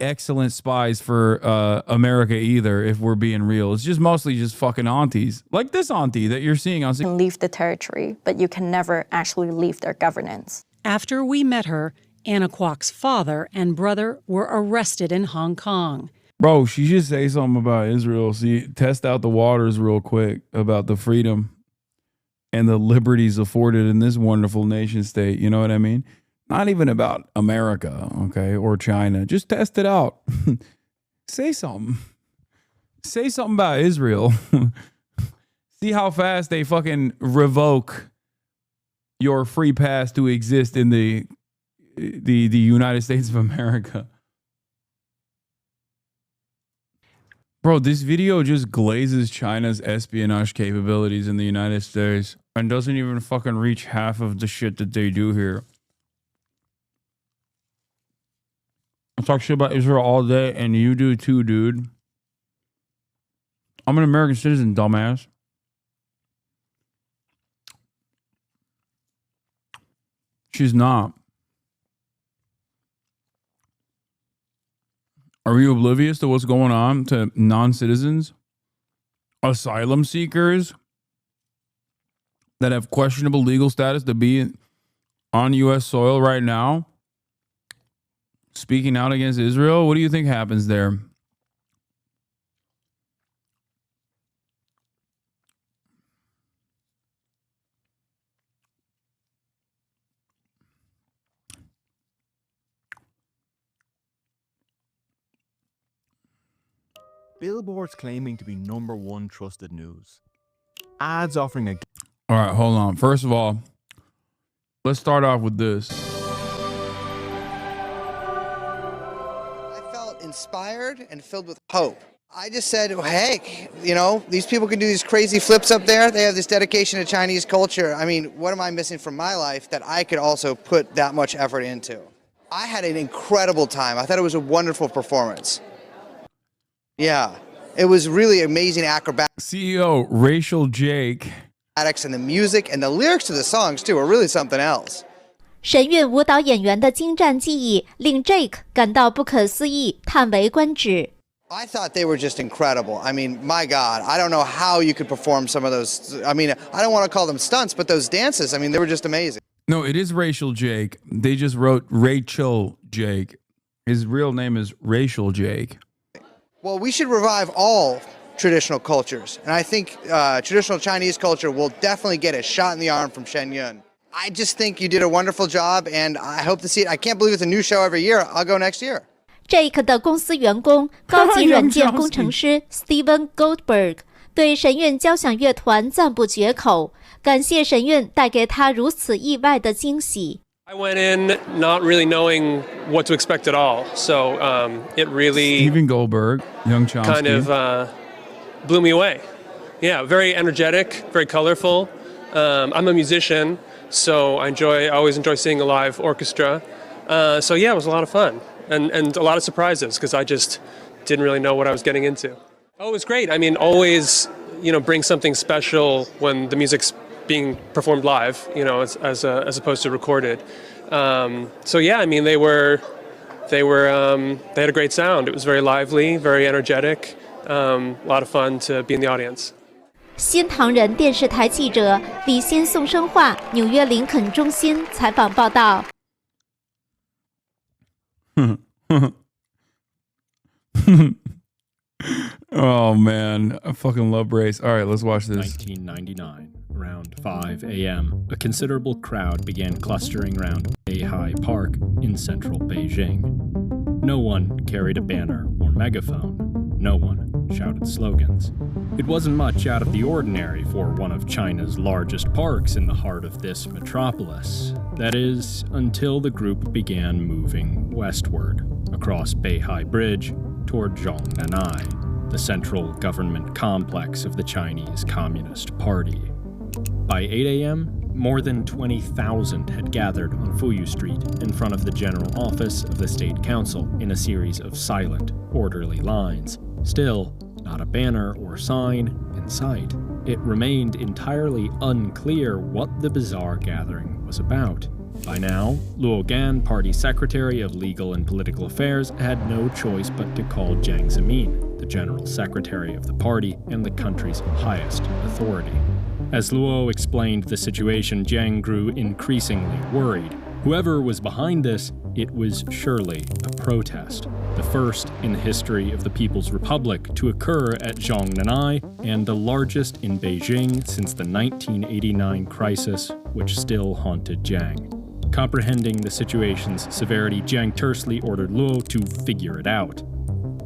excellent spies for America either, if we're being real. It's just mostly just fucking aunties. Like this auntie that you're seeing on... You can leave the territory, but you can never actually leave their governance. After we met her, Anna Kwok's father and brother were arrested in Hong Kong. Bro, she should say something about Israel. See, test out the waters real quick about the freedom and the liberties afforded in this wonderful nation state. You know what I mean? Not even about America, okay, or China. Just test it out. Say something. Say something about Israel. See how fast they fucking revoke your free pass to exist in the United States of America. Bro, this video just glazes China's espionage capabilities in the United States and doesn't even fucking reach half of the shit that they do here. I talk shit about Israel all day, and you do too, dude. I'm an American citizen, dumbass. She's not. Are you oblivious to what's going on to non-citizens, asylum seekers that have questionable legal status to be on U.S. soil right now, speaking out against Israel? What do you think happens there? Billboards claiming to be #1 trusted news. Ads offering a... All right, hold on. First of all, let's start off with this. inspired and filled with hope. I just said, hey, you know, these people can do these crazy flips up there. They have this dedication to Chinese culture. I mean, what am I missing from my life that I could also put that much effort into? I had an incredible time. I thought it was a wonderful performance. Yeah, it was really amazing acrobatics. CEO Racial Jake. And the music and the lyrics to the songs, too, are really something else. 神韵舞蹈演员的精湛技艺令 Jake 感到不可思议，叹为观止。I thought they were just incredible. I mean, my God, I don't know how you could perform some of those. I mean, I don't want to call them stunts, but those dances, I mean, they were just amazing. No, it is Racial Jake. They just wrote Rachel Jake. His real name is Racial Jake. Well, we should revive all traditional cultures. And I think traditional Chinese culture will definitely get a shot in the arm from Shen Yun. I just think you did a wonderful job, and I hope to see it. I can't believe it's a new show every year. I'll go next year. Jake 的公司员工高级软件工程师 Steven Goldberg 对神韵交响乐团赞不绝口，感谢神韵带给他如此意外的惊喜。I went in not really knowing what to expect at all, so it really Steven Goldberg, Young Chomsky. kind of blew me away. Yeah, very energetic, very colorful. I'm a musician, so I always enjoy seeing a live orchestra. So yeah, it was a lot of fun. And a lot of surprises because I just didn't really know what I was getting into. Oh, it was great. I mean, always, you know, bring something special when the music's being performed live, you know, as opposed to recorded. So yeah, I mean, they had a great sound. It was very lively, very energetic. A lot of fun to be in the audience. 新唐人电视台记者李先宋生化，纽约林肯中心采访报道。Oh man, I fucking love race. All right, let's watch this. 1999, around 5 a.m., a considerable crowd began clustering around Beihai Park in central Beijing. No one carried a banner or megaphone. No one shouted slogans. It wasn't much out of the ordinary for one of China's largest parks in the heart of this metropolis. That is, until the group began moving westward, across Beihai Bridge toward Zhongnanai, the central government complex of the Chinese Communist Party. By 8 a.m., more than 20,000 had gathered on Fuyu Street in front of the general office of the State Council in a series of silent, orderly lines. Still, not a banner or sign in sight. It remained entirely unclear what the bizarre gathering was about. By now, Luo Gan, party secretary of legal and political affairs, had no choice but to call Jiang Zemin, the general secretary of the party and the country's highest authority. As Luo explained the situation, Jiang grew increasingly worried. Whoever was behind this, it was surely a protest, the first in the history of the People's Republic to occur at Zhongnanai and the largest in Beijing since the 1989 crisis, which still haunted Jiang. Comprehending the situation's severity, Jiang tersely ordered Luo to figure it out.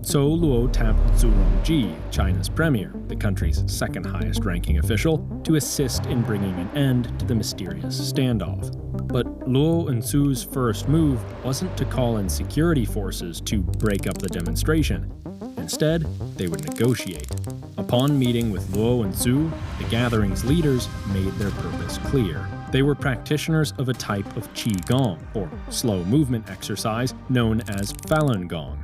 So Luo tapped Zhu Rongji, China's premier, the country's second highest ranking official, to assist in bringing an end to the mysterious standoff. But Luo and Zhu's first move wasn't to call in security forces to break up the demonstration. Instead, they would negotiate. Upon meeting with Luo and Zhu, the gathering's leaders made their purpose clear. They were practitioners of a type of Qigong, or slow movement exercise, known as Falun Gong,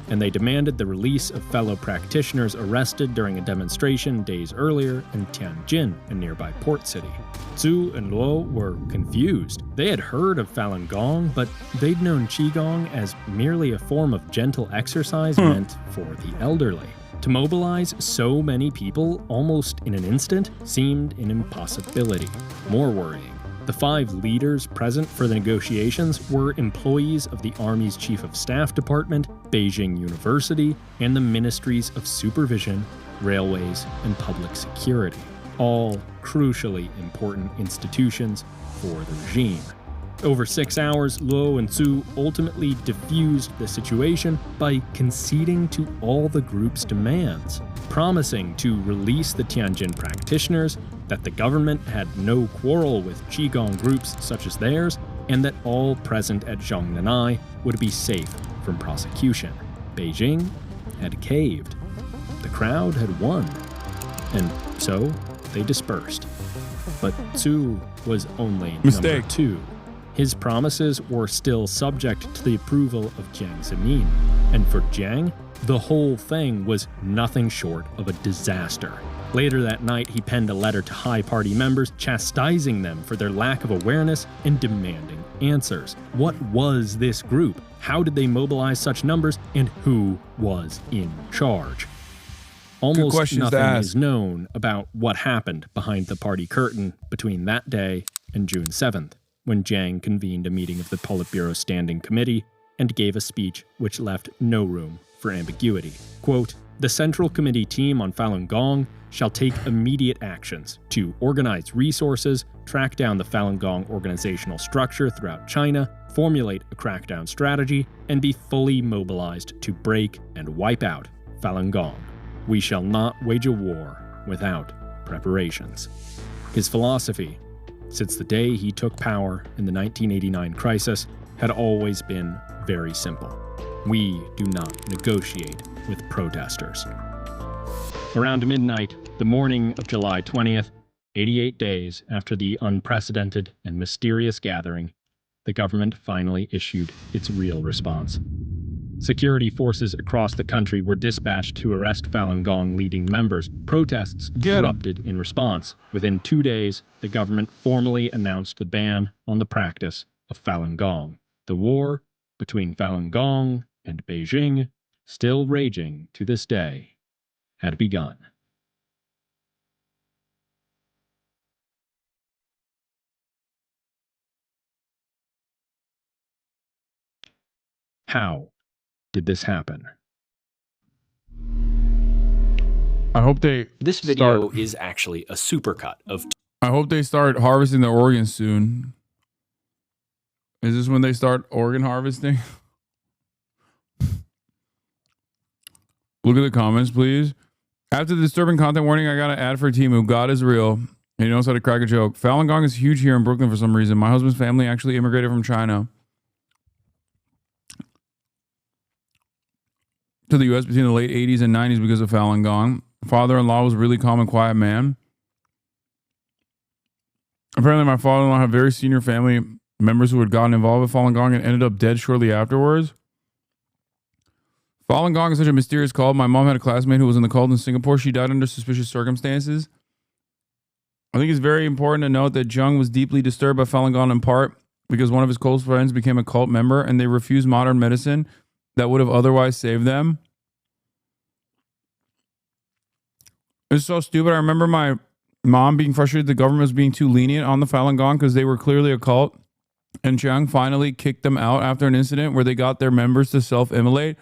and they demanded the release of fellow practitioners arrested during a demonstration days earlier in Tianjin, a nearby port city. Zhu and Luo were confused. They had heard of Falun Gong, but they'd known Qigong as merely a form of gentle exercise meant for the elderly. To mobilize so many people almost in an instant seemed an impossibility. More worrying, the 5 leaders present for the negotiations were employees of the Army's Chief of Staff Department, Beijing University, and the Ministries of Supervision, Railways, and Public Security, all crucially important institutions for the regime. Over 6 hours, Luo and Zhu ultimately diffused the situation by conceding to all the group's demands, promising to release the Tianjin practitioners, that the government had no quarrel with Qigong groups such as theirs, and that all present at Zhongnanai would be safe from prosecution. Beijing had caved. The crowd had won. And so they dispersed. But Zhu was only number 2. His promises were still subject to the approval of Jiang Zemin. And for Jiang, the whole thing was nothing short of a disaster. Later that night, he penned a letter to high party members, chastising them for their lack of awareness and demanding answers. What was this group? How did they mobilize such numbers? And who was in charge? Almost nothing is known about what happened behind the party curtain between that day and June 7th, when Jiang convened a meeting of the Politburo Standing Committee and gave a speech which left no room for ambiguity. Quote, "The Central Committee team on Falun Gong shall take immediate actions to organize resources, track down the Falun Gong organizational structure throughout China, formulate a crackdown strategy, and be fully mobilized to break and wipe out Falun Gong. We shall not wage a war without preparations." His philosophy, since the day he took power in the 1989 crisis, had always been very simple. We do not negotiate with protesters. Around midnight, the morning of July 20th, 88 days after the unprecedented and mysterious gathering, the government finally issued its real response. Security forces across the country were dispatched to arrest Falun Gong leading members. Protests erupted in response. Within 2 days, the government formally announced the ban on the practice of Falun Gong. The war between Falun Gong and Beijing, still raging to this day, had begun. How did this happen? I hope they. This video is actually a supercut of. I hope they start harvesting the organs soon. Is this when they start organ harvesting? Look at the comments, please. After the disturbing content warning, I got an ad for Timu. God is real. And he knows how to crack a joke. Falun Gong is huge here in Brooklyn for some reason. My husband's family actually immigrated from China to the U.S. between the late 80s and 90s because of Falun Gong. Father-in-law was a really calm and quiet man. Apparently, my father-in-law had very senior family members who had gotten involved with Falun Gong and ended up dead shortly afterwards. Falun Gong is such a mysterious cult. My mom had a classmate who was in the cult in Singapore. She died under suspicious circumstances. I think it's very important to note that Jung was deeply disturbed by Falun Gong in part because one of his close friends became a cult member and they refused modern medicine that would have otherwise saved them. It's so stupid. I remember my mom being frustrated the government was being too lenient on the Falun Gong because they were clearly a cult. And Chiang finally kicked them out after an incident where they got their members to self-immolate.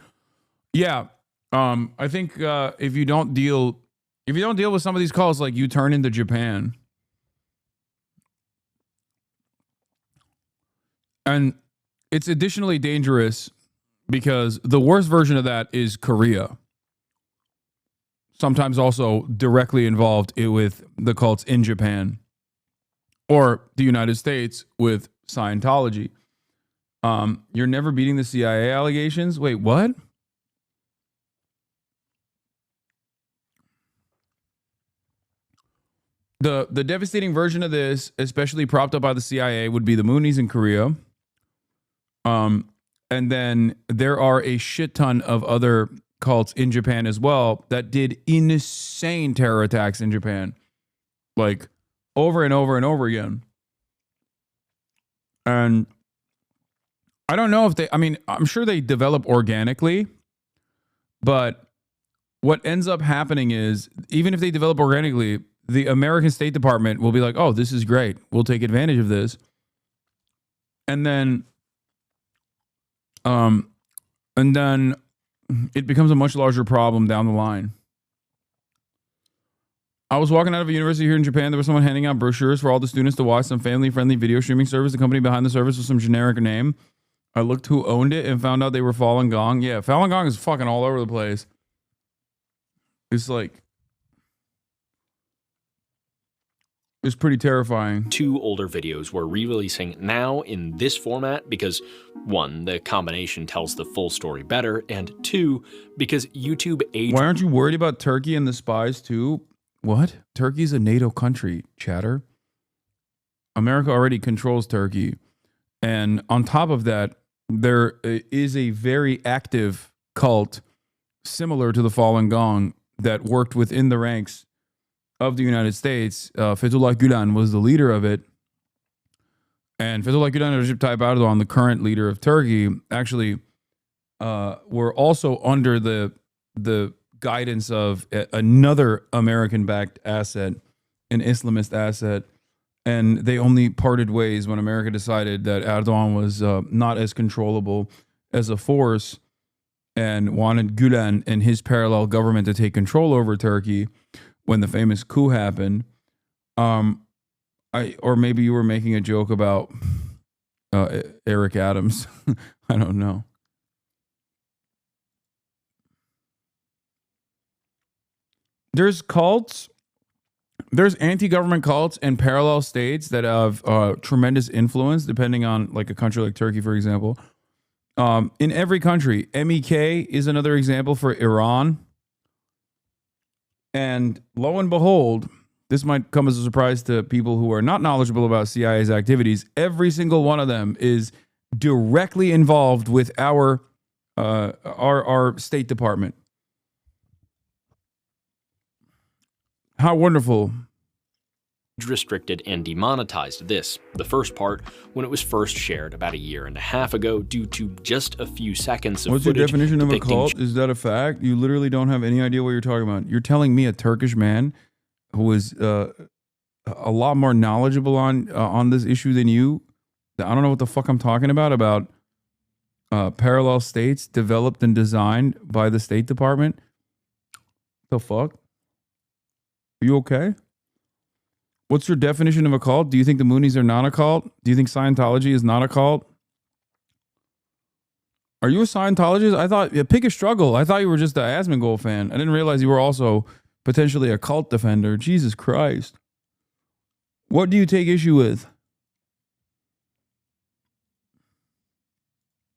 Yeah, I think if you don't deal with some of these cults, like you turn into Japan. And it's additionally dangerous because the worst version of that is Korea. Sometimes also directly involved with the cults in Japan or the United States with Scientology. You're never beating the CIA allegations? Wait, what? The devastating version of this, especially propped up by the CIA, would be the Moonies in Korea. And then there are a shit ton of other cults in Japan as well that did insane terror attacks in Japan. Like over and over and over again. And I don't know if I'm sure they develop organically, but what ends up happening is even if they develop organically, the American State Department will be like, oh, this is great. We'll take advantage of this. And then it becomes a much larger problem down the line. I was walking out of a university here in Japan. There was someone handing out brochures for all the students to watch some family-friendly video streaming service. The company behind the service was some generic name. I looked who owned it and found out they were Falun Gong. Yeah, Falun Gong is fucking all over the place. It's like... It's pretty terrifying. 2 older videos we're re-releasing now in this format because 1, the combination tells the full story better, and 2, because YouTube aged... Why aren't you worried about Turkey and the spies too? What? Turkey's a NATO country, chatter. America already controls Turkey. And on top of that, there is a very active cult similar to the Falun Gong that worked within the ranks of the United States. Fethullah Gulen was the leader of it. And Fethullah Gulen and Recep Tayyip Erdogan, the current leader of Turkey, actually were also under the guidance of another American-backed asset, an Islamist asset. And they only parted ways when America decided that Erdogan was not as controllable as a force and wanted Gulen and his parallel government to take control over Turkey when the famous coup happened. Or maybe you were making a joke about Eric Adams. I don't know. There's cults. There's anti-government cults and parallel states that have tremendous influence, depending on like a country like Turkey, for example. In every country, MEK is another example for Iran. And lo and behold, this might come as a surprise to people who are not knowledgeable about CIA's activities. Every single one of them is directly involved with our State Department. How wonderful. Restricted and demonetized this, the first part, when it was first shared about 1.5 years ago due to just a few seconds of What's your footage definition of a depicting cult? Is that a fact? You literally don't have any idea what you're talking about. You're telling me, a Turkish man who is a lot more knowledgeable on this issue than you, I don't know what the fuck I'm talking about parallel states developed and designed by the State Department? The fuck? Are you okay? What's your definition of a cult? Do you think the Moonies are not a cult? Do you think Scientology is not a cult? Are you a Scientologist? I thought, pick a struggle. I thought you were just an Asmongold fan. I didn't realize you were also potentially a cult defender. Jesus Christ. What do you take issue with?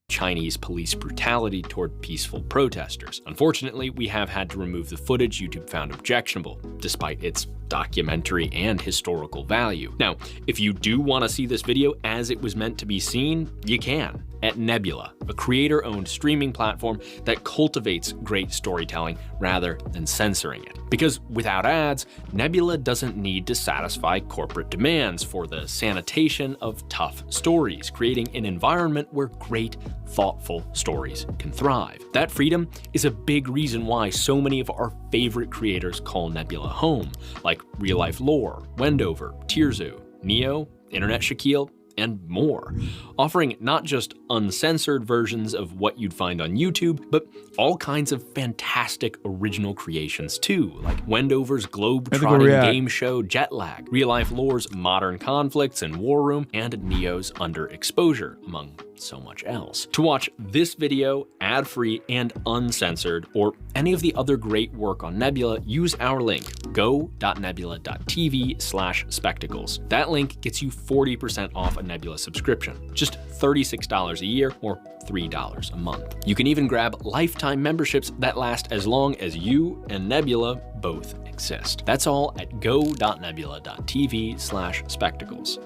Chinese police brutality toward peaceful protesters. Unfortunately, we have had to remove the footage YouTube found objectionable, despite its documentary and historical value. Now, if you do want to see this video as it was meant to be seen, you can. At Nebula, a creator-owned streaming platform that cultivates great storytelling rather than censoring it. Because without ads, Nebula doesn't need to satisfy corporate demands for the sanitation of tough stories, creating an environment where great, thoughtful stories can thrive. That freedom is a big reason why so many of our favorite creators call Nebula home, like Real Life Lore, Wendover, Tirzu, Neo, Internet Shaquille, and more, offering not just uncensored versions of what you'd find on YouTube, but all kinds of fantastic original creations too, like Wendover's globe-trotting game show Jetlag, Real Life Lore's Modern Conflicts and War Room, and Neo's Underexposure, among so much else. To watch this video ad-free and uncensored, or any of the other great work on Nebula, use our link, go.nebula.tv/spectacles. That link gets you 40% off a Nebula subscription, just $36 a year or $3 a month. You can even grab lifetime memberships that last as long as you and Nebula both exist. That's all at go.nebula.tv/spectacles.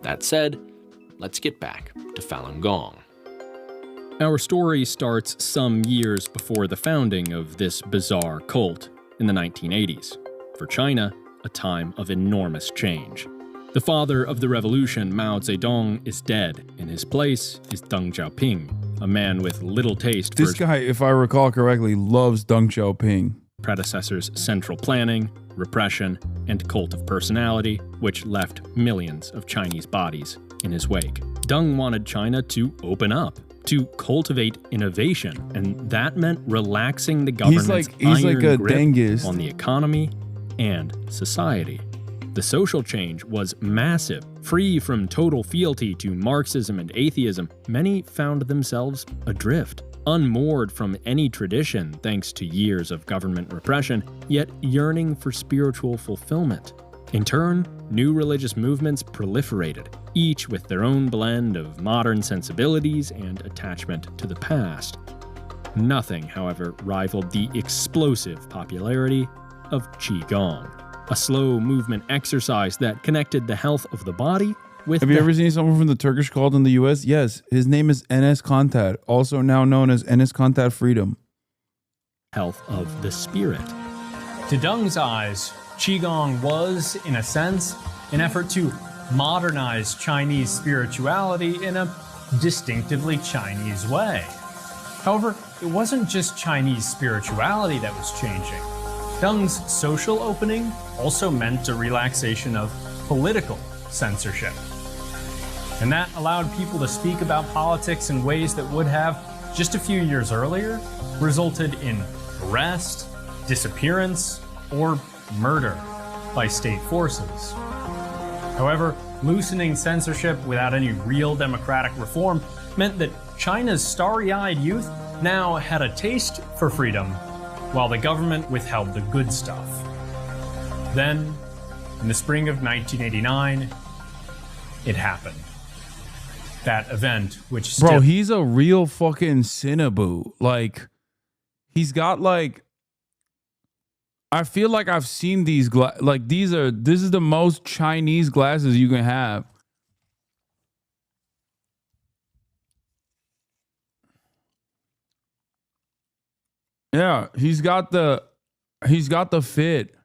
That said, let's get back to Falun Gong. Our story starts some years before the founding of this bizarre cult in the 1980s. For China, a time of enormous change. The father of the revolution, Mao Zedong, is dead. In his place is Deng Xiaoping, a man with little taste for this guy, if I recall correctly, loves Deng Xiaoping. Predecessor's central planning, repression, and cult of personality, which left millions of Chinese bodies in his wake. Deng wanted China to open up, to cultivate innovation, and that meant relaxing the government's iron grip on the economy and society. The social change was massive. Free from total fealty to Marxism and atheism, many found themselves adrift, unmoored from any tradition thanks to years of government repression, yet yearning for spiritual fulfillment. In turn, new religious movements proliferated, each with their own blend of modern sensibilities and attachment to the past. Nothing, however, rivaled the explosive popularity of Qigong, a slow movement exercise that connected the health of the body with Have you ever seen someone from the Turkish cult in the US? Yes. His name is Enes Kantat, also now known as Enes Kantat Freedom. Health of the spirit. To Deng's eyes, Qigong was, in a sense, an effort to modernize Chinese spirituality in a distinctively Chinese way. However, it wasn't just Chinese spirituality that was changing. Deng's social opening also meant a relaxation of political censorship. And that allowed people to speak about politics in ways that would have, just a few years earlier, resulted in arrest, disappearance, or murder by state forces. However, loosening censorship without any real democratic reform meant that China's starry-eyed youth now had a taste for freedom, while the government withheld the good stuff. Then, in the spring of 1989, it happened. That event, which Bro, he's a real fucking Cinnaboo. Like, he's got like, I feel like I've seen these this is the most Chinese glasses you can have. Yeah, he's got the fit.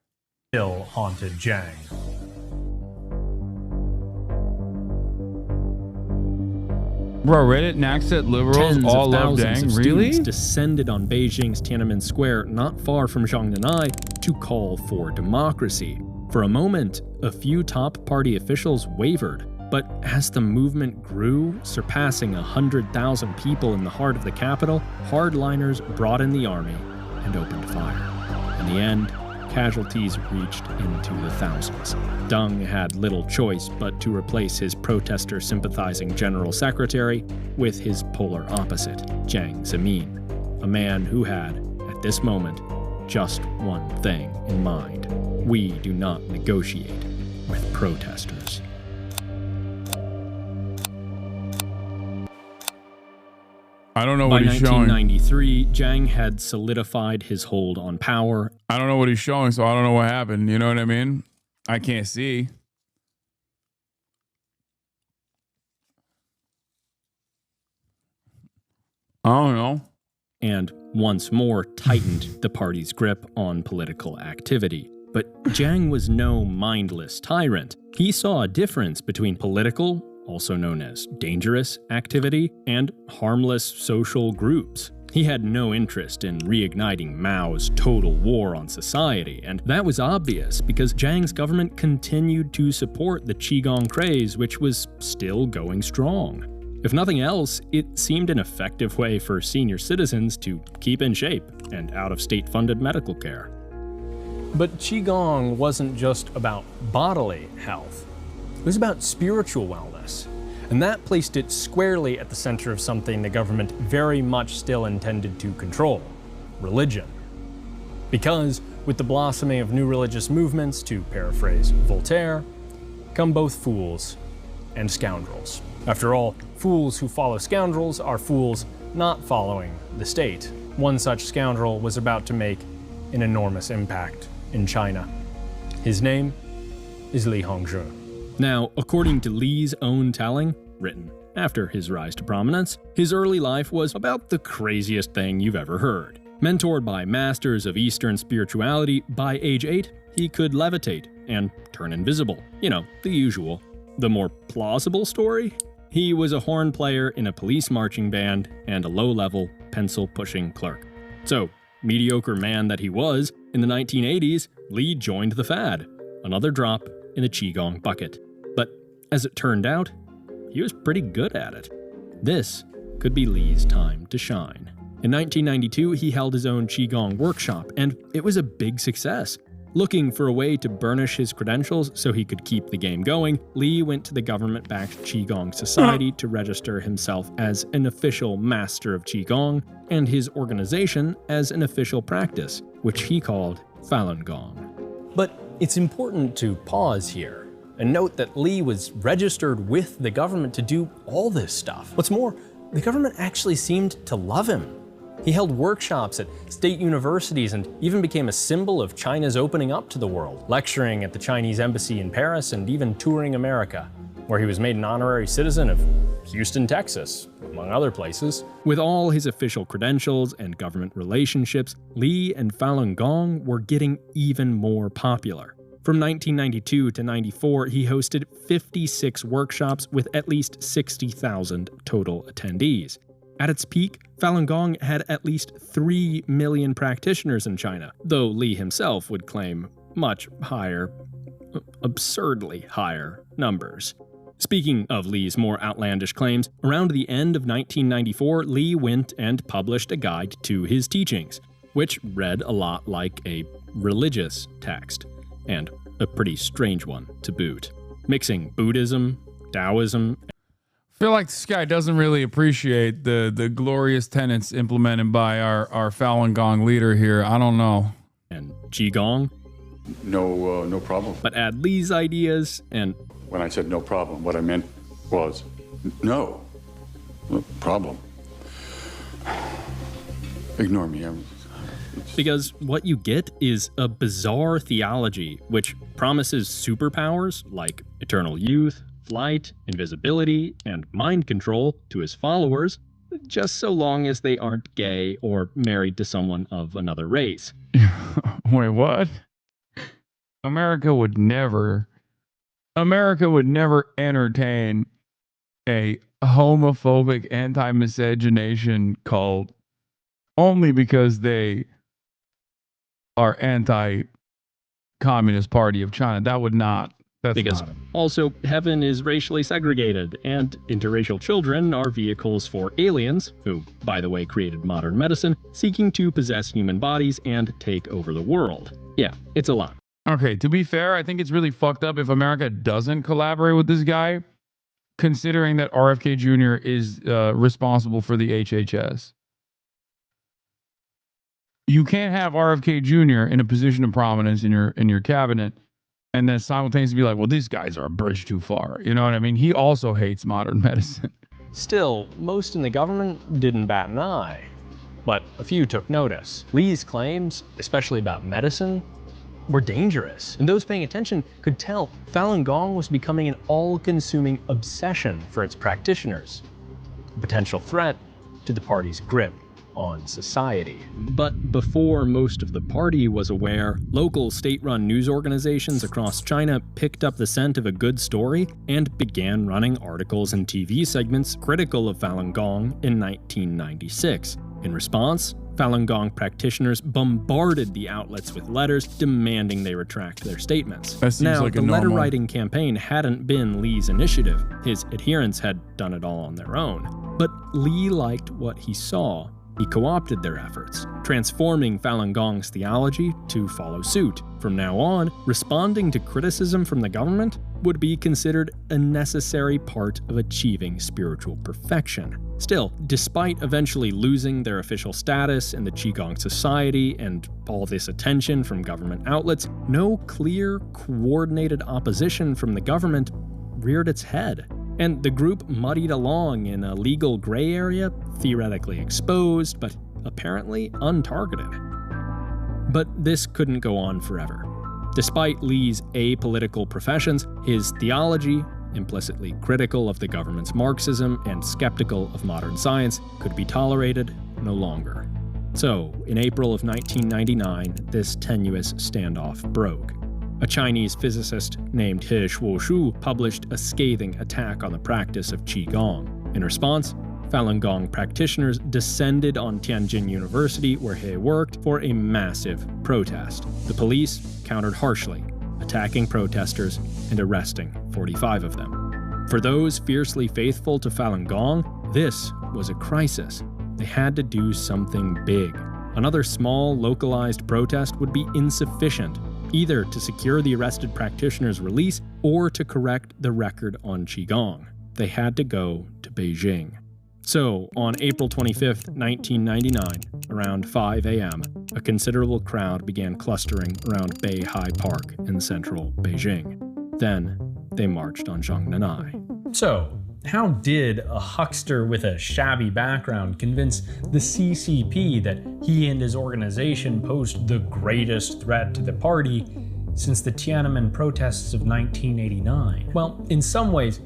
Still haunted Jiang. Bro, Reddit naxed at liberals Tens all of love thousands Deng. of Really? students descended on Beijing's Tiananmen Square, not far from Zhongnanai, to call for democracy. For a moment, a few top party officials wavered, but as the movement grew, surpassing 100,000 people in the heart of the capital, hardliners brought in the army and opened fire. In the end, casualties reached into the thousands. Deng had little choice but to replace his protester-sympathizing general secretary with his polar opposite, Jiang Zemin, a man who had, at this moment, just one thing in mind. We do not negotiate with protesters. I don't know By what he's showing. 1993, Jiang had solidified his hold on power. I don't know what he's showing, so I don't know what happened. You know what I mean? I can't see. I don't know. And once more tightened the party's grip on political activity. But Jiang was no mindless tyrant. He saw a difference between political, also known as dangerous, activity, and harmless social groups. He had no interest in reigniting Mao's total war on society, and that was obvious because Jiang's government continued to support the Qigong craze, which was still going strong. If nothing else, it seemed an effective way for senior citizens to keep in shape and out of state-funded medical care. But Qigong wasn't just about bodily health. It was about spiritual wellness. And that placed it squarely at the center of something the government very much still intended to control: religion. Because with the blossoming of new religious movements, to paraphrase Voltaire, come both fools and scoundrels. After all, fools who follow scoundrels are fools not following the state. One such scoundrel was about to make an enormous impact in China. His name is Li Hongzhi. Now, according to Li's own telling, written after his rise to prominence, his early life was about the craziest thing you've ever heard. Mentored by masters of Eastern spirituality, by age 8, he could levitate and turn invisible. You know, the usual. The more plausible story? He was a horn player in a police marching band and a low-level, pencil-pushing clerk. So, mediocre man that he was, in the 1980s, Li joined the fad. Another drop in the Qigong bucket. But as it turned out, he was pretty good at it. This could be Li's time to shine. In 1992, he held his own Qigong workshop, and it was a big success. Looking for a way to burnish his credentials so he could keep the game going, Li went to the government-backed Qigong Society to register himself as an official master of Qigong and his organization as an official practice, which he called Falun Gong. But It's important to pause here and note that Li was registered with the government to do all this stuff. What's more, the government actually seemed to love him. He held workshops at state universities and even became a symbol of China's opening up to the world, lecturing at the Chinese embassy in Paris and even touring America, where he was made an honorary citizen of Houston, Texas, among other places. With all his official credentials and government relationships, Li and Falun Gong were getting even more popular. From 1992 to 94, he hosted 56 workshops with at least 60,000 total attendees. At its peak, Falun Gong had at least 3 million practitioners in China, though Li himself would claim much higher, absurdly higher numbers. Speaking of Li's more outlandish claims, around the end of 1994, Li went and published a guide to his teachings, which read a lot like a religious text, and a pretty strange one to boot, mixing Buddhism, Taoism. I feel like this guy doesn't really appreciate the glorious tenets implemented by our Falun Gong leader here. I don't know. And Qigong. No problem. But add Li's ideas and... When I said no problem, what I meant was no problem. Ignore me. Because what you get is a bizarre theology which promises superpowers like eternal youth, flight, invisibility, and mind control to his followers, just so long as they aren't gay or married to someone of another race. Wait, what? America would never entertain a homophobic, anti-miscegenation cult only because they are anti-communist party of China. That would not. Because also, heaven is racially segregated, and interracial children are vehicles for aliens, who, by the way, created modern medicine, seeking to possess human bodies and take over the world. Yeah, it's a lot. Okay, to be fair, I think it's really fucked up if America doesn't collaborate with this guy, considering that RFK Jr. is responsible for the HHS. You can't have RFK Jr. in a position of prominence in your cabinet and then simultaneously be like, well, these guys are a bridge too far. You know what I mean? He also hates modern medicine. Still, most in the government didn't bat an eye. But a few took notice. Li's claims, especially about medicine, were dangerous. And those paying attention could tell Falun Gong was becoming an all-consuming obsession for its practitioners. A potential threat to the party's grip on society. But before most of the party was aware, local state-run news organizations across China picked up the scent of a good story and began running articles and TV segments critical of Falun Gong in 1996. In response, Falun Gong practitioners bombarded the outlets with letters demanding they retract their statements. Now, the letter-writing campaign hadn't been Li's initiative. His adherents had done it all on their own. But Li liked what he saw. He co-opted their efforts, transforming Falun Gong's theology to follow suit. From now on, responding to criticism from the government would be considered a necessary part of achieving spiritual perfection. Still, despite eventually losing their official status in the Qigong Society and all this attention from government outlets, no clear, coordinated opposition from the government reared its head. And the group muddied along in a legal gray area, theoretically exposed, but apparently untargeted. But this couldn't go on forever. Despite Li's apolitical professions, his theology, implicitly critical of the government's Marxism and skeptical of modern science, could be tolerated no longer. So, in April of 1999, this tenuous standoff broke. A Chinese physicist named He Shuoshu published a scathing attack on the practice of Qigong. In response, Falun Gong practitioners descended on Tianjin University, where He worked, for a massive protest. The police countered harshly, attacking protesters and arresting 45 of them. For those fiercely faithful to Falun Gong, this was a crisis. They had to do something big. Another small, localized protest would be insufficient, either to secure the arrested practitioner's release or to correct the record on Qigong. They had to go to Beijing. So, on April 25th, 1999, around 5 a.m., a considerable crowd began clustering around Beihai Park in central Beijing. Then, they marched on Zhongnanai. So, how did a huckster with a shabby background convince the CCP that he and his organization posed the greatest threat to the party since the Tiananmen protests of 1989? Well, in some ways,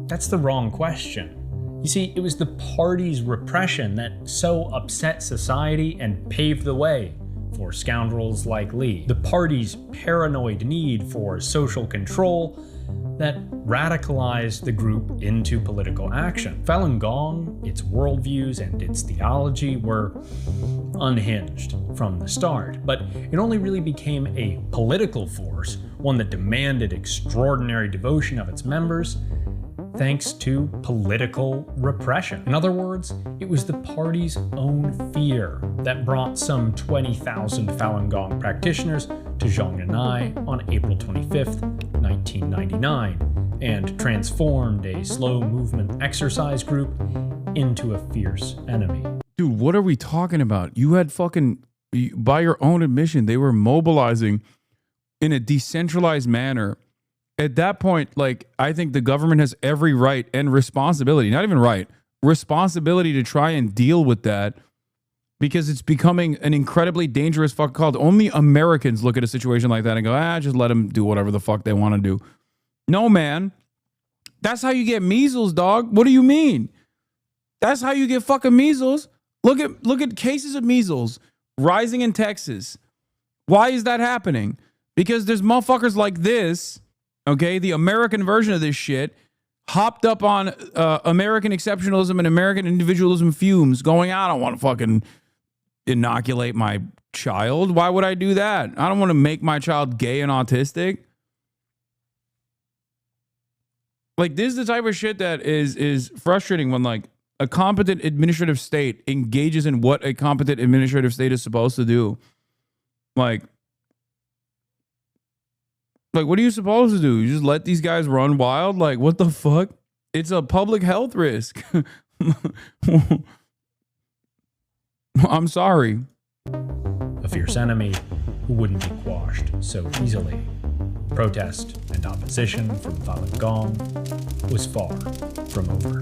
that's the wrong question. You see, it was the party's repression that so upset society and paved the way for scoundrels like Li. The party's paranoid need for social control that radicalized the group into political action. Falun Gong, its worldviews, and its theology were unhinged from the start, but it only really became a political force, one that demanded extraordinary devotion of its members, thanks to political repression. In other words, it was the party's own fear that brought some 20,000 Falun Gong practitioners to Zhongnanai on April 25th, 1999, and transformed a slow movement exercise group into a fierce enemy. Dude, what are we talking about? You had by your own admission, they were mobilizing in a decentralized manner. At that point, I think the government has every right and responsibility, not even right, responsibility to try and deal with that, because it's becoming an incredibly dangerous fucking call. Only Americans look at a situation like that and go, just let them do whatever the fuck they want to do. No, man. That's how you get measles, dog. What do you mean? That's how you get fucking measles. Look at cases of measles rising in Texas. Why is that happening? Because there's motherfuckers like this, okay, the American version of this shit, hopped up on American exceptionalism and American individualism fumes, going, I don't want to fucking inoculate my child. Why would I do that? I don't want to make my child gay and autistic. This is the type of shit that is frustrating when a competent administrative state engages in what a competent administrative state is supposed to do. What are you supposed to do? You just let these guys run wild? What the fuck? It's a public health risk. I'm sorry. A fierce enemy who wouldn't be quashed so easily. Protest and opposition from Falun Gong was far from over.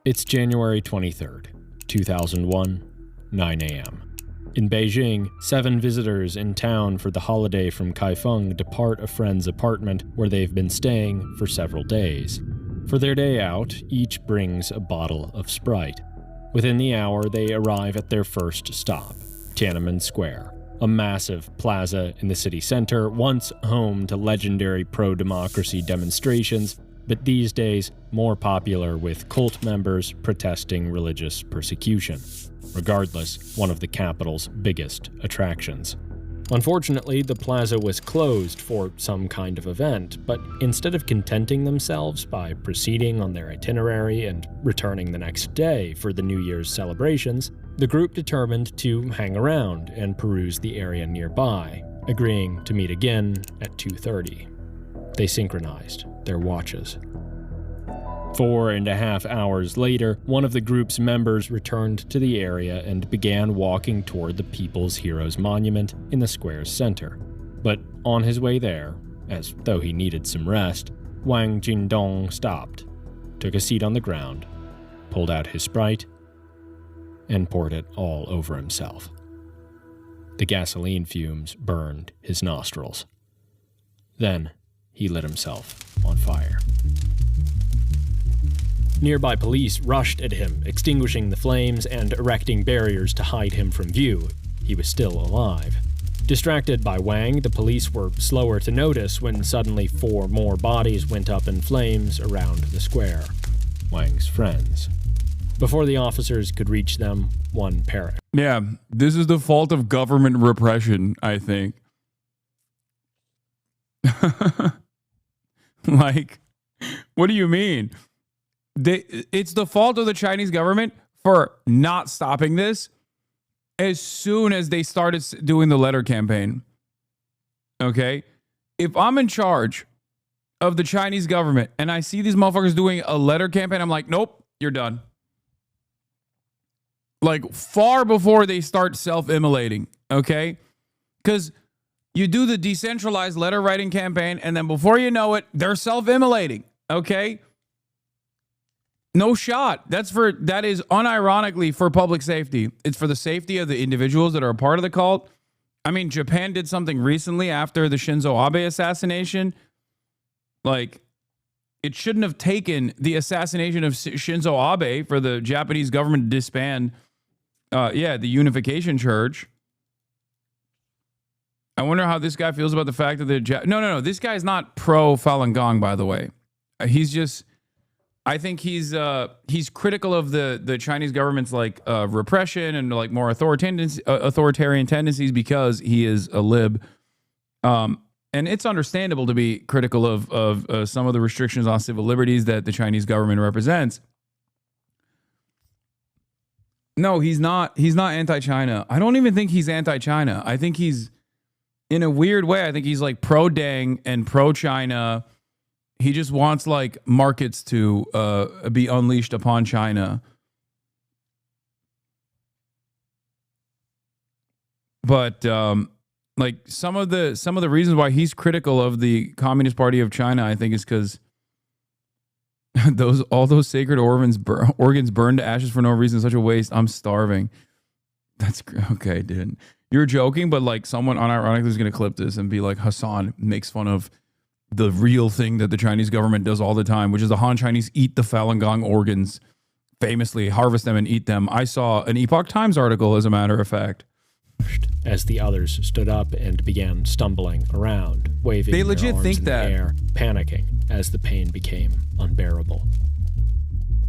It's January 23rd, 2001, 9 a.m. In Beijing, 7 visitors in town for the holiday from Kaifeng depart a friend's apartment where they've been staying for several days. For their day out, each brings a bottle of Sprite. Within the hour, they arrive at their first stop, Tiananmen Square, a massive plaza in the city center, once home to legendary pro-democracy demonstrations, but these days more popular with cult members protesting religious persecution. Regardless, one of the capital's biggest attractions. Unfortunately, the plaza was closed for some kind of event, but instead of contenting themselves by proceeding on their itinerary and returning the next day for the New Year's celebrations, the group determined to hang around and peruse the area nearby, agreeing to meet again at 2:30. They synchronized their watches. 4.5 hours later, one of the group's members returned to the area and began walking toward the People's Heroes Monument in the square's center. But on his way there, as though he needed some rest, Wang Jindong stopped, took a seat on the ground, pulled out his Sprite, and poured it all over himself. The gasoline fumes burned his nostrils. Then he lit himself on fire. Nearby police rushed at him, extinguishing the flames and erecting barriers to hide him from view. He was still alive. Distracted by Wang, the police were slower to notice when suddenly 4 more bodies went up in flames around the square. Wang's friends. Before the officers could reach them, one perished. Yeah, this is the fault of government repression, I think. What do you mean? It's the fault of the Chinese government for not stopping this as soon as they started doing the letter campaign. Okay? If I'm in charge, of the Chinese government and I see these motherfuckers doing a letter campaign, I'm like, nope, you're done. Like far before they start self-immolating, okay? Because you do the decentralized letter writing campaign and then before you know it, they're self-immolating, okay? No shot. That is unironically for public safety. It's for the safety of the individuals that are a part of the cult. I mean, Japan did something recently after the Shinzo Abe assassination. Like, it shouldn't have taken the assassination of Shinzo Abe for the Japanese government to disband, the Unification Church. I wonder how this guy feels about the fact that the... No. This guy's not pro Falun Gong, by the way. He's just... I think he's critical of the Chinese government's like repression and like more authoritarian tendencies because he is a lib, and it's understandable to be critical of some of the restrictions on civil liberties that the Chinese government represents. No, he's not anti-China. I don't even think he's anti-China. I think he's, in a weird way, I think he's like pro-Deng and pro-China. He just wants like markets to be unleashed upon China. But like some of the reasons why he's critical of the Communist Party of China, I think, is because all those sacred organs burned to ashes for no reason, such a waste. I'm starving. That's okay, dude. You're joking, but like someone unironically is going to clip this and be like, Hasan makes fun of the real thing that the Chinese government does all the time, which is the Han Chinese eat the Falun Gong organs, famously harvest them and eat them. I saw an Epoch Times article, as a matter of fact. As the others stood up and began stumbling around, waving they their legit arms think in that. the air, panicking as the pain became unbearable.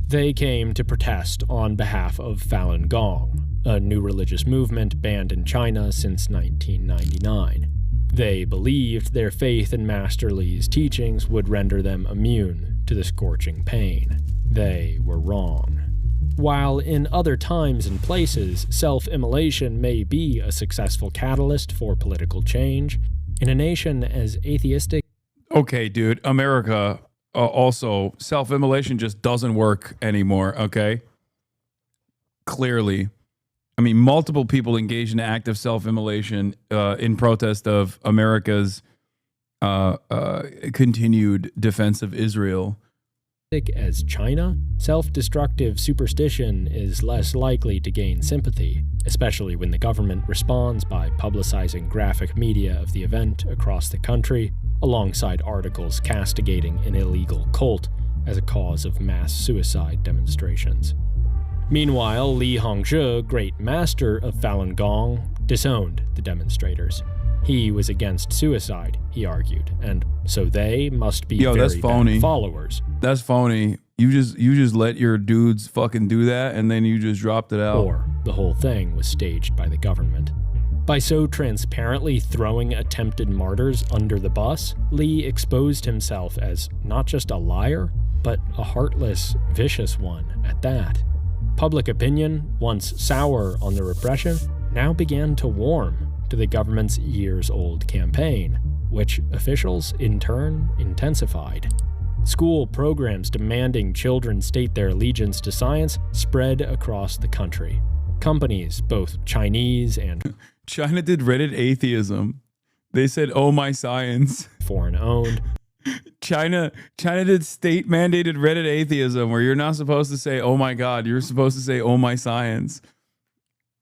They came to protest on behalf of Falun Gong, a new religious movement banned in China since 1999. They believed their faith in Master Li's teachings would render them immune to the scorching pain. They were wrong. While in other times and places, self-immolation may be a successful catalyst for political change, in a nation as atheistic... Okay, dude, America, also, self-immolation just doesn't work anymore, okay? Clearly. I mean, multiple people engaged in active self-immolation in protest of America's continued defense of Israel. As China, self-destructive superstition is less likely to gain sympathy, especially when the government responds by publicizing graphic media of the event across the country, alongside articles castigating an illegal cult as a cause of mass suicide demonstrations. Meanwhile, Li Hongzhi, great master of Falun Gong, disowned the demonstrators. He was against suicide, he argued, and so they must be that's very phony. bad followers. That's phony. You just let your dudes fucking do that, and then you just dropped it out. Or the whole thing was staged by the government. By so transparently throwing attempted martyrs under the bus, Li exposed himself as not just a liar, but a heartless, vicious one at that. Public opinion, once sour on the repression, now began to warm to the government's years-old campaign, which officials in turn intensified. School programs demanding children state their allegiance to science spread across the country. Companies, both Chinese and China did Reddit atheism. They said, "Oh my science." Foreign-owned. China did state-mandated Reddit atheism, where you're not supposed to say, "Oh my God," you're supposed to say, "Oh my science."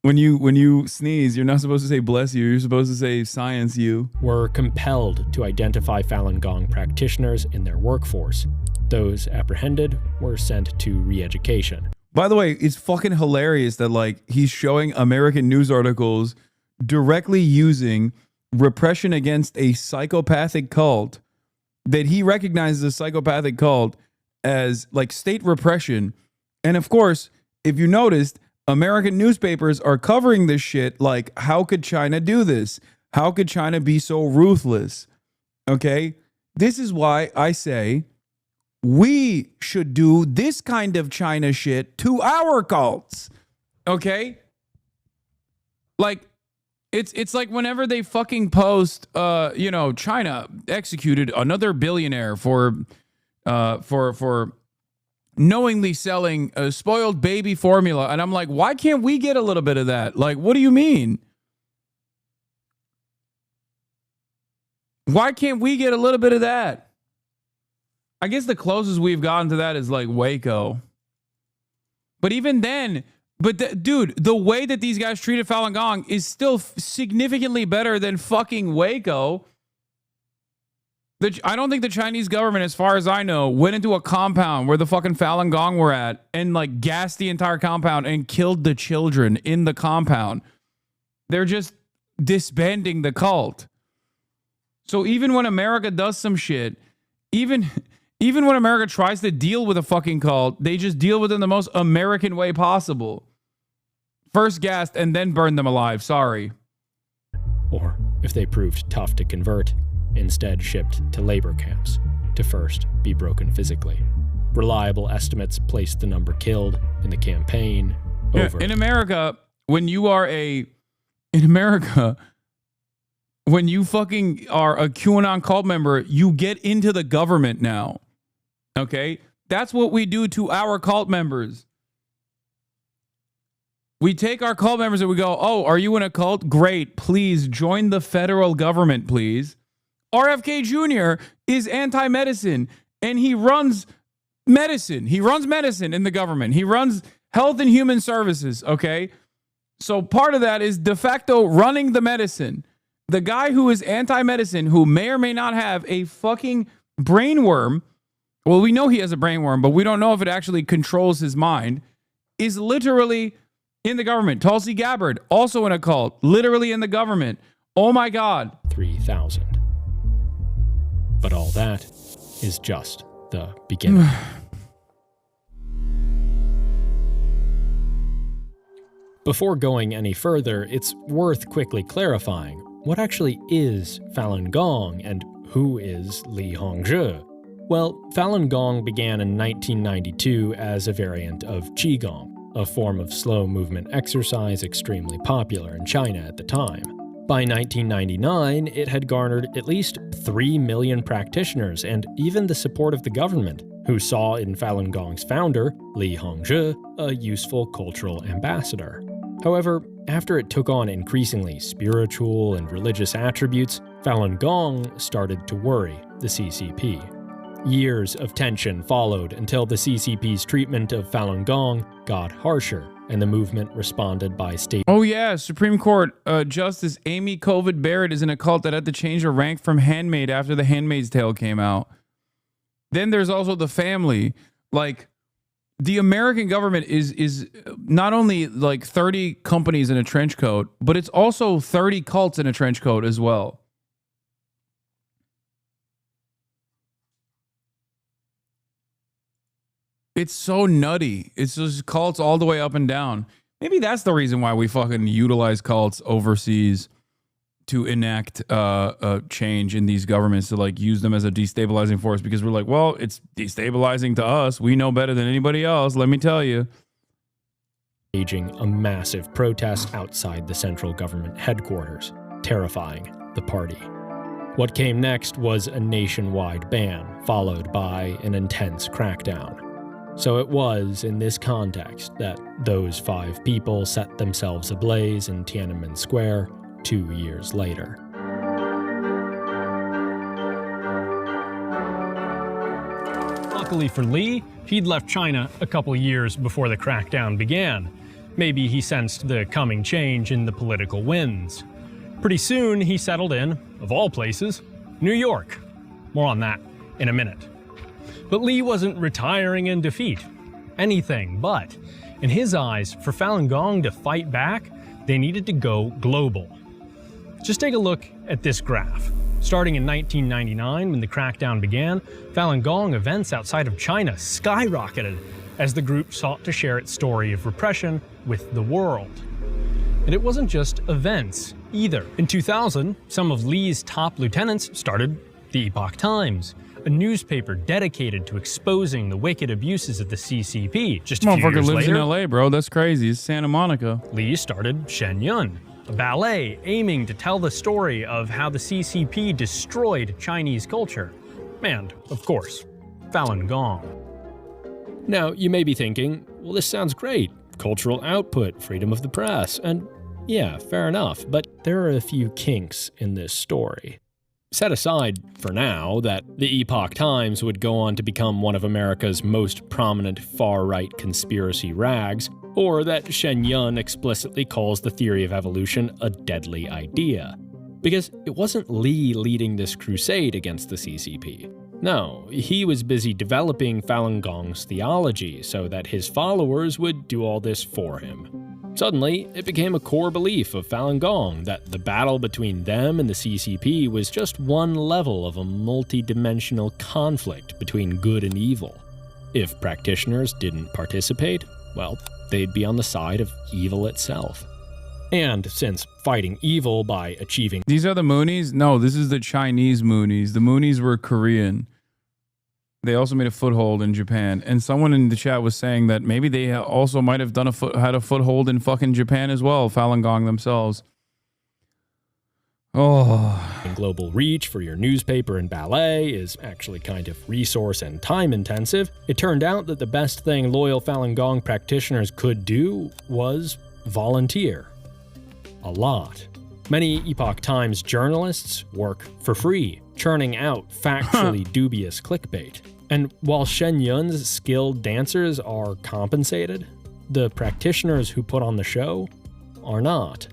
When you sneeze, you're not supposed to say "bless you." You're supposed to say "science you." Were compelled to identify Falun Gong practitioners in their workforce. Those apprehended were sent to re-education. By the way, it's fucking hilarious that like he's showing American news articles directly using repression against a psychopathic cult that he recognizes a psychopathic cult as like state repression. And of course, if you noticed, American newspapers are covering this shit like, how could China do this? How could China be so ruthless? Okay? This is why I say we should do this kind of China shit to our cults. Okay? Like, It's like whenever they fucking post, China executed another billionaire for knowingly selling a spoiled baby formula, and I'm like, why can't we get a little bit of that? Like, what do you mean? Why can't we get a little bit of that? I guess the closest we've gotten to that is like Waco. But even then, dude, the way that these guys treated Falun Gong is still significantly better than fucking Waco. I don't think the Chinese government, as far as I know, went into a compound where the fucking Falun Gong were at and like gassed the entire compound and killed the children in the compound. They're just disbanding the cult. So even when America does some shit, even when America tries to deal with a fucking cult, they just deal with it in the most American way possible. First gassed and then burned them alive. Sorry. Or, if they proved tough to convert, instead shipped to labor camps to first be broken physically. Reliable estimates placed the number killed in the campaign over. In America, when you fucking are a QAnon cult member, you get into the government now. Okay? That's what we do to our cult members. We take our cult members and we go, oh, are you in a cult? Great. Please join the federal government, please. RFK Jr. is anti-medicine and he runs medicine. He runs medicine in the government. He runs health and human services. Okay? So part of that is de facto running the medicine. The guy who is anti-medicine, who may or may not have a fucking brainworm, well, we know he has a brainworm, but we don't know if it actually controls his mind, is literally in the government. Tulsi Gabbard, also in a cult, literally in the government. Oh my God. 3,000. But all that is just the beginning. Before going any further, it's worth quickly clarifying what actually is Falun Gong and who is Li Hongzhi? Well, Falun Gong began in 1992 as a variant of Qigong, a form of slow movement exercise extremely popular in China at the time. By 1999, it had garnered at least 3 million practitioners and even the support of the government, who saw in Falun Gong's founder, Li Hongzhi, a useful cultural ambassador. However, after it took on increasingly spiritual and religious attributes, Falun Gong started to worry the CCP. Years of tension followed until the CCP's treatment of Falun Gong got harsher, and the movement responded by state. Oh yeah, Supreme Court Justice Amy Covid Barrett is in a cult that had to change her rank from handmaid after The Handmaid's Tale came out. Then there's also the family. Like, the American government is not only like 30 companies in a trench coat, but it's also 30 cults in a trench coat as well. It's so nutty. It's just cults all the way up and down. Maybe that's the reason why we fucking utilize cults overseas to enact a change in these governments, to like use them as a destabilizing force, because we're like, well, it's destabilizing to us. We know better than anybody else, let me tell you. Staging a massive protest outside the central government headquarters, terrifying the party. What came next was a nationwide ban, followed by an intense crackdown. So it was in this context that those 5 people set themselves ablaze in Tiananmen Square 2 years later. Luckily for Li, he'd left China a couple years before the crackdown began. Maybe he sensed the coming change in the political winds. Pretty soon, he settled in, of all places, New York. More on that in a minute. But Li wasn't retiring in defeat. Anything but. In his eyes, for Falun Gong to fight back, they needed to go global. Just take a look at this graph. Starting in 1999, when the crackdown began, Falun Gong events outside of China skyrocketed as the group sought to share its story of repression with the world. And it wasn't just events either. In 2000, some of Li's top lieutenants started the Epoch Times, a newspaper dedicated to exposing the wicked abuses of the CCP. Just a few years lives later, in LA, bro. That's crazy. It's Santa Monica. Li started Shenyun, a ballet aiming to tell the story of how the CCP destroyed Chinese culture. And, of course, Falun Gong. Now, you may be thinking, well, this sounds great. Cultural output, freedom of the press, and yeah, fair enough, but there are a few kinks in this story. Set aside, for now, that the Epoch Times would go on to become one of America's most prominent far-right conspiracy rags, or that Shen Yun explicitly calls the theory of evolution a deadly idea. Because it wasn't Li leading this crusade against the CCP. No, he was busy developing Falun Gong's theology so that his followers would do all this for him. Suddenly, it became a core belief of Falun Gong that the battle between them and the CCP was just one level of a multi-dimensional conflict between good and evil. If practitioners didn't participate, well, they'd be on the side of evil itself. And since fighting evil by achieving— These are the Moonies? No, this is the Chinese Moonies. The Moonies were Korean. They also made a foothold in Japan. And someone in the chat was saying that maybe they also might have had a foothold in fucking Japan as well, Falun Gong themselves. Oh. Global reach for your newspaper and ballet is actually kind of resource and time intensive. It turned out that the best thing loyal Falun Gong practitioners could do was volunteer. A lot. Many Epoch Times journalists work for free, churning out factually dubious clickbait. And while Shen Yun's skilled dancers are compensated, the practitioners who put on the show are not.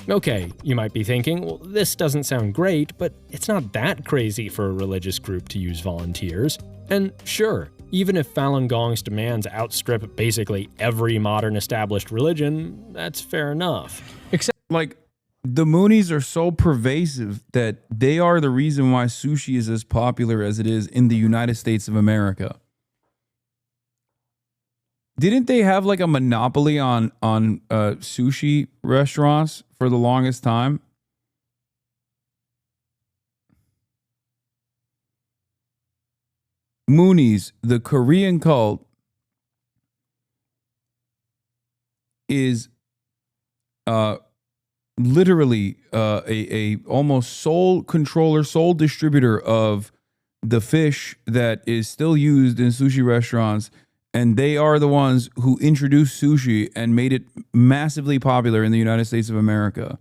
Okay, you might be thinking, well, this doesn't sound great, but it's not that crazy for a religious group to use volunteers. And sure, even if Falun Gong's demands outstrip basically every modern established religion, that's fair enough. Except, like, the Moonies are so pervasive that they are the reason why sushi is as popular as it is in the United States of America. Didn't they have like a monopoly on sushi restaurants for the longest time? Moonies, the Korean cult, is literally a almost sole controller, sole distributor of the fish that is still used in sushi restaurants, and they are the ones who introduced sushi and made it massively popular in the United States of America.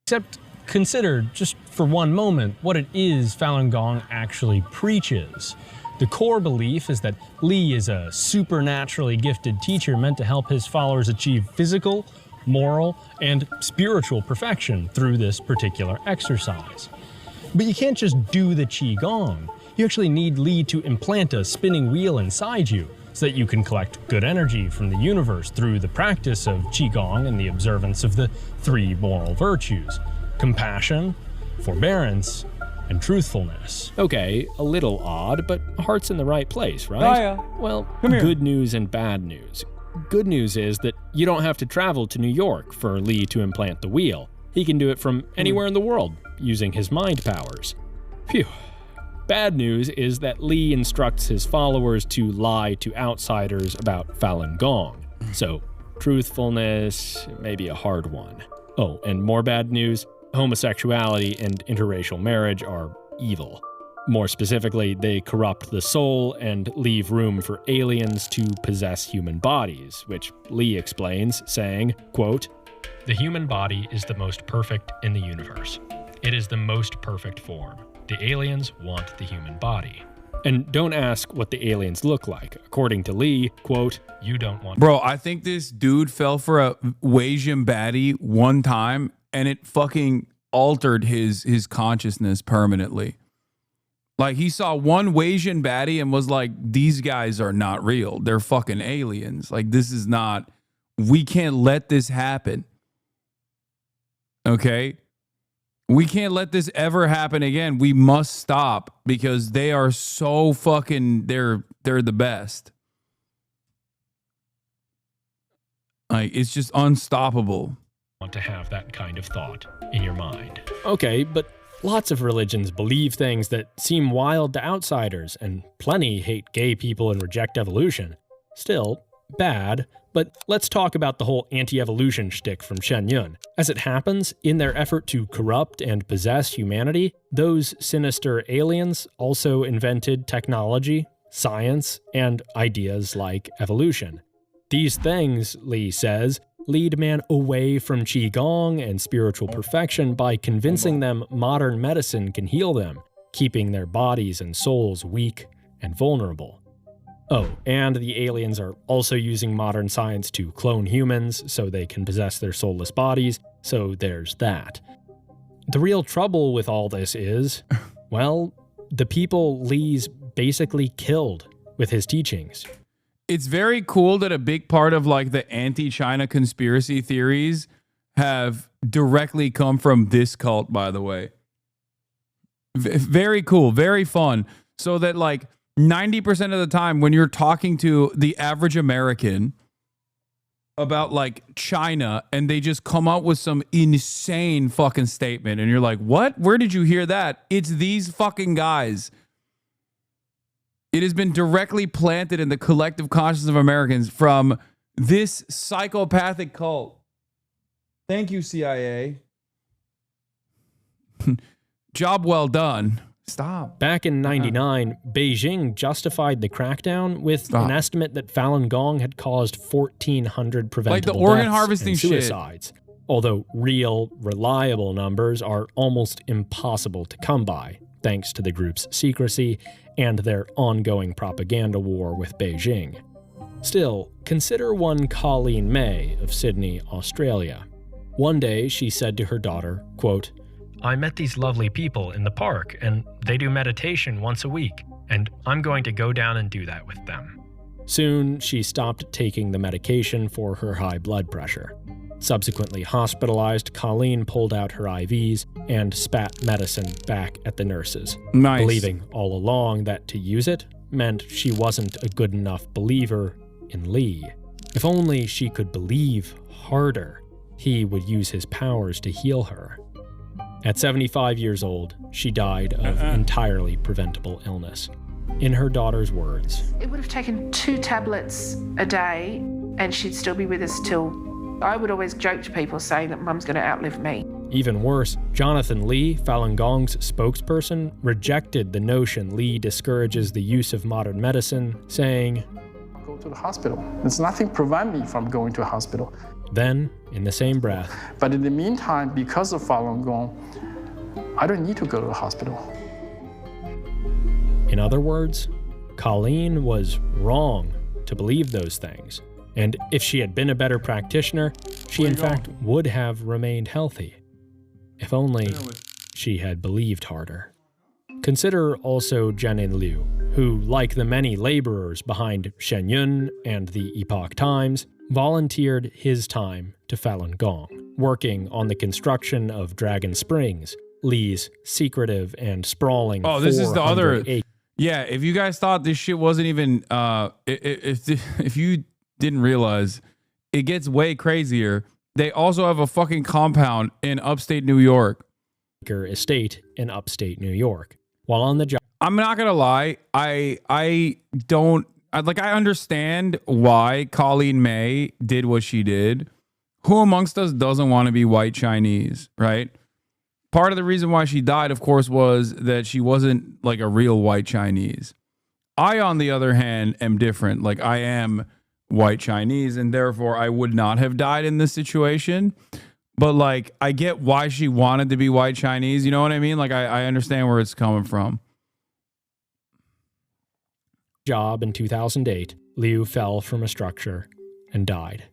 Except consider, just for one moment, what it is Falun Gong actually preaches. The core belief is that Li is a supernaturally gifted teacher meant to help his followers achieve physical, moral, and spiritual perfection through this particular exercise. But you can't just do the Qigong. You actually need Li to implant a spinning wheel inside you so that you can collect good energy from the universe through the practice of Qigong and the observance of the three moral virtues: compassion, forbearance, and truthfulness. Okay, a little odd, but heart's in the right place, right? Oh, yeah. Well, Come here. Good news and bad news. Good news is that you don't have to travel to New York for Li to implant the wheel. He can do it from anywhere in the world using his mind powers. Phew. Bad news is that Li instructs his followers to lie to outsiders about Falun Gong. So, truthfulness may be a hard one. Oh, and more bad news, homosexuality and interracial marriage are evil. More specifically, they corrupt the soul and leave room for aliens to possess human bodies, which Li explains, saying, quote, "The human body is the most perfect in the universe. It is the most perfect form. The aliens want the human body." And don't ask what the aliens look like. According to Li, quote, "You don't want..." Bro, I think this dude fell for a Asian baddie one time and it fucking altered his consciousness permanently. Like, he saw one Asian baddie and was like, these guys are not real. They're fucking aliens. Like, this is not, we can't let this happen. Okay? We can't let this ever happen again. We must stop because they are so fucking, they're the best. Like, it's just unstoppable. Want to have that kind of thought in your mind. Okay, but lots of religions believe things that seem wild to outsiders, and plenty hate gay people and reject evolution. Still, bad, But let's talk about the whole anti-evolution shtick from Shen Yun. As it happens, in their effort to corrupt and possess humanity, those sinister aliens also invented technology, science, and ideas like evolution. These things, Li says, lead man away from Qigong and spiritual perfection by convincing them modern medicine can heal them, keeping their bodies and souls weak and vulnerable. Oh, and the aliens are also using modern science to clone humans so they can possess their soulless bodies, so there's that. The real trouble with all this is, well, the people Li's basically killed with his teachings. It's very cool that a big part of like the anti-China conspiracy theories have directly come from this cult, by the way. Very cool, very fun. So that like 90% of the time when you're talking to the average American about like China and they just come up with some insane fucking statement and you're like, what? Where did you hear that? It's these fucking guys. It has been directly planted in the collective consciousness of Americans from this psychopathic cult. Thank you, CIA. Job well done. Stop. Back in '99, Beijing justified the crackdown with an estimate that Falun Gong had caused 1,400 preventable like the organ deaths harvesting and suicides. Although real, reliable numbers are almost impossible to come by, thanks to the group's secrecy and their ongoing propaganda war with Beijing. Still, consider one Colleen May of Sydney, Australia. One day, she said to her daughter, quote, "I met these lovely people in the park, and they do meditation once a week, and I'm going to go down and do that with them." Soon, she stopped taking the medication for her high blood pressure. Subsequently hospitalized, Colleen pulled out her IVs and spat medicine back at the nurses, believing all along that to use it meant she wasn't a good enough believer in Li. If only she could believe harder, he would use his powers to heal her. At 75 years old, she died of entirely preventable illness. In her daughter's words, "It would have taken 2 tablets a day and she'd still be with us till..." I would always joke to people saying that Mum's going to outlive me. Even worse, Jonathan Li, Falun Gong's spokesperson, rejected the notion Li discourages the use of modern medicine, saying, "Go to the hospital. There's nothing prevent me from going to a hospital." Then, in the same breath, "But in the meantime, because of Falun Gong, I don't need to go to the hospital." In other words, Colleen was wrong to believe those things. And if she had been a better practitioner, she in fact would have remained healthy. If only she had believed harder. Consider also Jianin Liu, who, like the many laborers behind Shen Yun and the Epoch Times, volunteered his time to Falun Gong, working on the construction of Dragon Springs, Li's secretive and sprawling. Oh, this is the other. 400 Yeah, if you guys thought this shit wasn't even, if you didn't realize, it gets way crazier. They also have a fucking compound in upstate New York. Piker estate in upstate New York. While on the job, I'm not gonna lie, I understand why Colleen May did what she did. Who amongst us doesn't want to be white Chinese, right? Part of the reason why she died, of course, was that she wasn't like a real white Chinese. I, on the other hand, am different. Like, I am white Chinese, and therefore I would not have died in this situation. But like, I get why she wanted to be white Chinese. You know what I mean? Like, I understand where it's coming from. Job in 2008, Liu fell from a structure and died.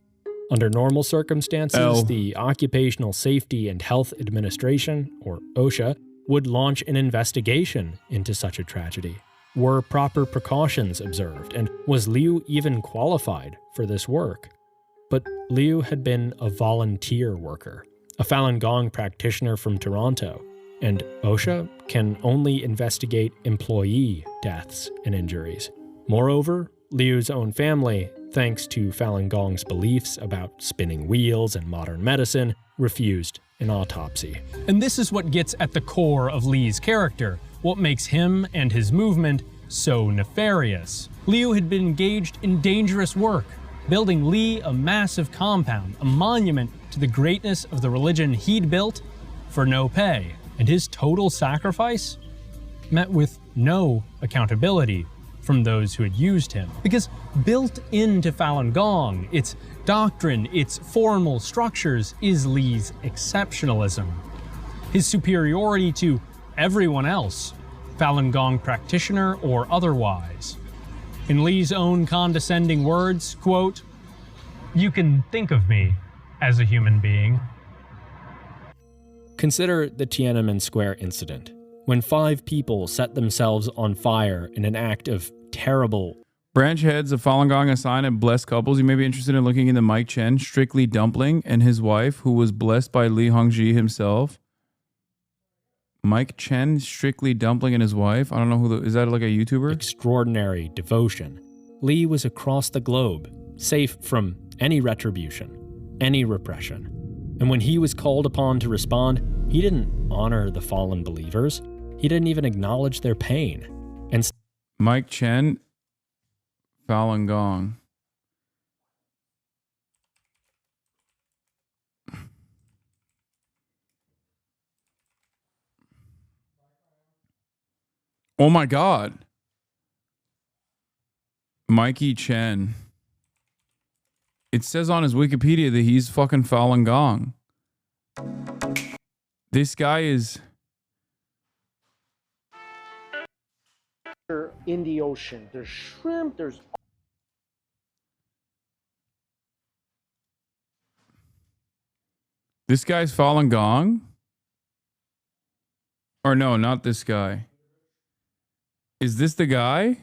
Under normal circumstances, the Occupational Safety and Health Administration, or OSHA, would launch an investigation into such a tragedy. Were proper precautions observed, and was Liu even qualified for this work? But Liu had been a volunteer worker, a Falun Gong practitioner from Toronto, and OSHA can only investigate employee deaths and injuries. Moreover, Liu's own family, thanks to Falun Gong's beliefs about spinning wheels and modern medicine, refused an autopsy. And this is what gets at the core of Li's character, what makes him and his movement so nefarious. Liu had been engaged in dangerous work, building Li a massive compound, a monument to the greatness of the religion he'd built for no pay. And his total sacrifice met with no accountability from those who had used him. Because built into Falun Gong, its doctrine, its formal structures, is Li's exceptionalism. His superiority to everyone else, Falun Gong practitioner or otherwise. In Li's own condescending words, quote, "You can think of me as a human being." Consider the Tiananmen Square incident, when 5 people set themselves on fire in an act of terrible. Branch heads of Falun Gong assign and blessed couples. You may be interested in looking into Mike Chen, Strictly Dumpling, and his wife, who was blessed by Li Hongzhi himself. Mike Chen, Strictly Dumpling, and his wife. I don't know who is that, like a YouTuber? Extraordinary devotion. Li was across the globe, safe from any retribution, any repression. And when he was called upon to respond, he didn't honor the fallen believers. He didn't even acknowledge their pain. And Mike Chen, Falun Gong. Oh my God. Mikey Chen. It says on his Wikipedia that he's fucking Falun Gong. This guy is... In the ocean, there's shrimp, there's... This guy's Falun Gong? Or no, not this guy. Is this the guy?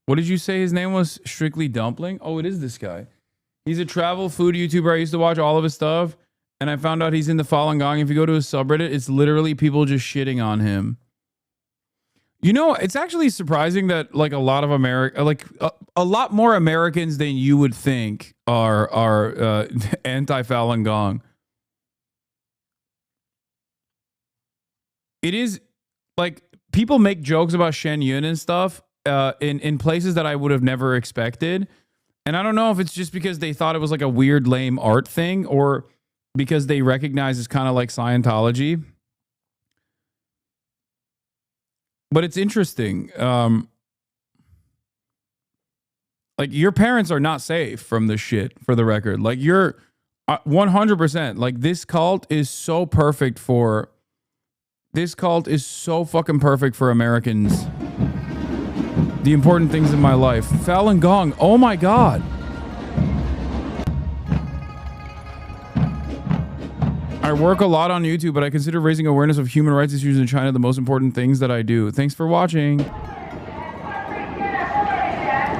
What did you say his name was? Strictly Dumpling? Oh, it is this guy. He's a travel food YouTuber. I used to watch all of his stuff, and I found out he's in the Falun Gong. If you go to his subreddit, it's literally people just shitting on him. You know, it's actually surprising that like a lot of a lot more Americans than you would think are anti-Falun Gong. It is like people make jokes about Shen Yun and stuff in places that I would have never expected. And I don't know if it's just because they thought it was like a weird, lame art thing or because they recognize it's kind of like Scientology. But it's interesting. Like your parents are not safe from this shit, for the record. Like you're 100%. Like this cult is so perfect for... This cult is so fucking perfect for Americans. The important things in my life. Falun Gong. Oh my God. I work a lot on YouTube, but I consider raising awareness of human rights issues in China the most important things that I do. Thanks for watching.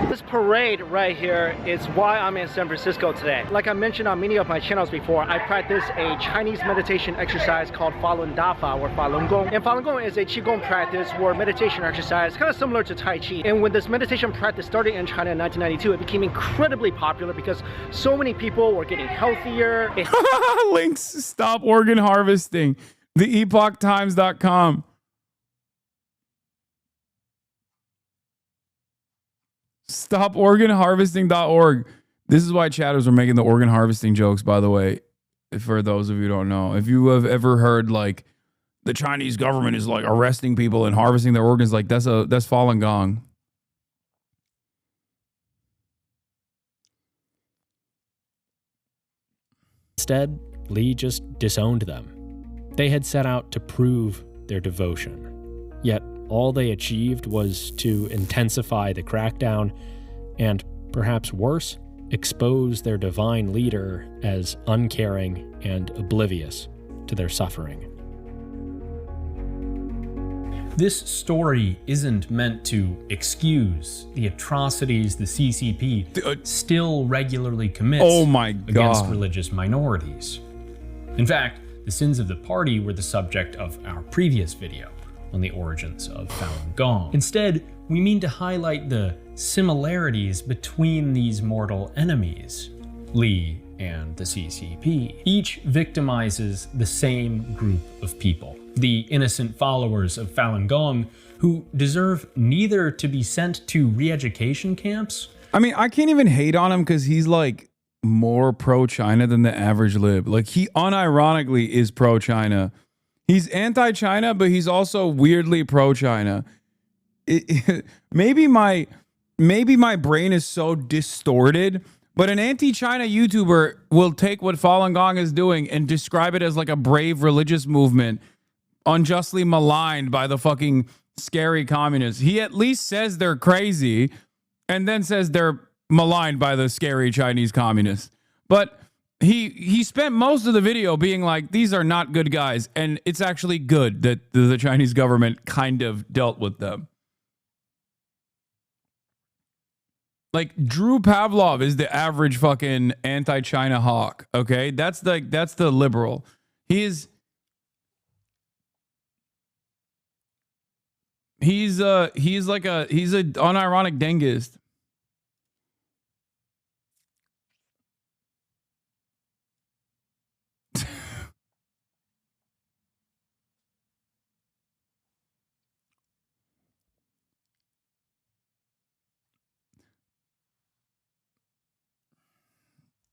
This parade right here is why I'm in San Francisco today. Like I mentioned on many of my channels before, I practice a Chinese meditation exercise called Falun Dafa or Falun Gong. And Falun Gong is a Qigong practice or meditation exercise kind of similar to Tai Chi. And when this meditation practice started in China in 1992, it became incredibly popular because so many people were getting healthier. Links, stop organ harvesting. TheEpochTimes.com. StopOrganHarvesting.org. This is why chatters are making the organ harvesting jokes, by the way, for those of you who don't know. If you have ever heard like the Chinese government is like arresting people and harvesting their organs, like that's Falun Gong. Instead, Li just disowned them. They had set out to prove their devotion. Yet all they achieved was to intensify the crackdown and, perhaps worse, expose their divine leader as uncaring and oblivious to their suffering. This story isn't meant to excuse the atrocities the CCP still regularly commits against religious minorities. In fact, the sins of the party were the subject of our previous video on the origins of Falun Gong. Instead, we mean to highlight the similarities between these mortal enemies, Li and the CCP. Each victimizes the same group of people, the innocent followers of Falun Gong who deserve neither to be sent to re-education camps I mean, I can't even hate on him because he's like more pro-China than the average lib. Like he unironically is pro-China. He's anti-China, but he's also weirdly pro-China. Maybe my brain is so distorted, but an anti-China YouTuber will take what Falun Gong is doing and describe it as like a brave religious movement unjustly maligned by the fucking scary communists. He at least says they're crazy and then says they're maligned by the scary Chinese communists. But he spent most of the video being like, these are not good guys. And it's actually good that the Chinese government kind of dealt with them. Like Drew Pavlov is the average fucking anti-China hawk. Okay. That's the liberal. He's an unironic Dengist.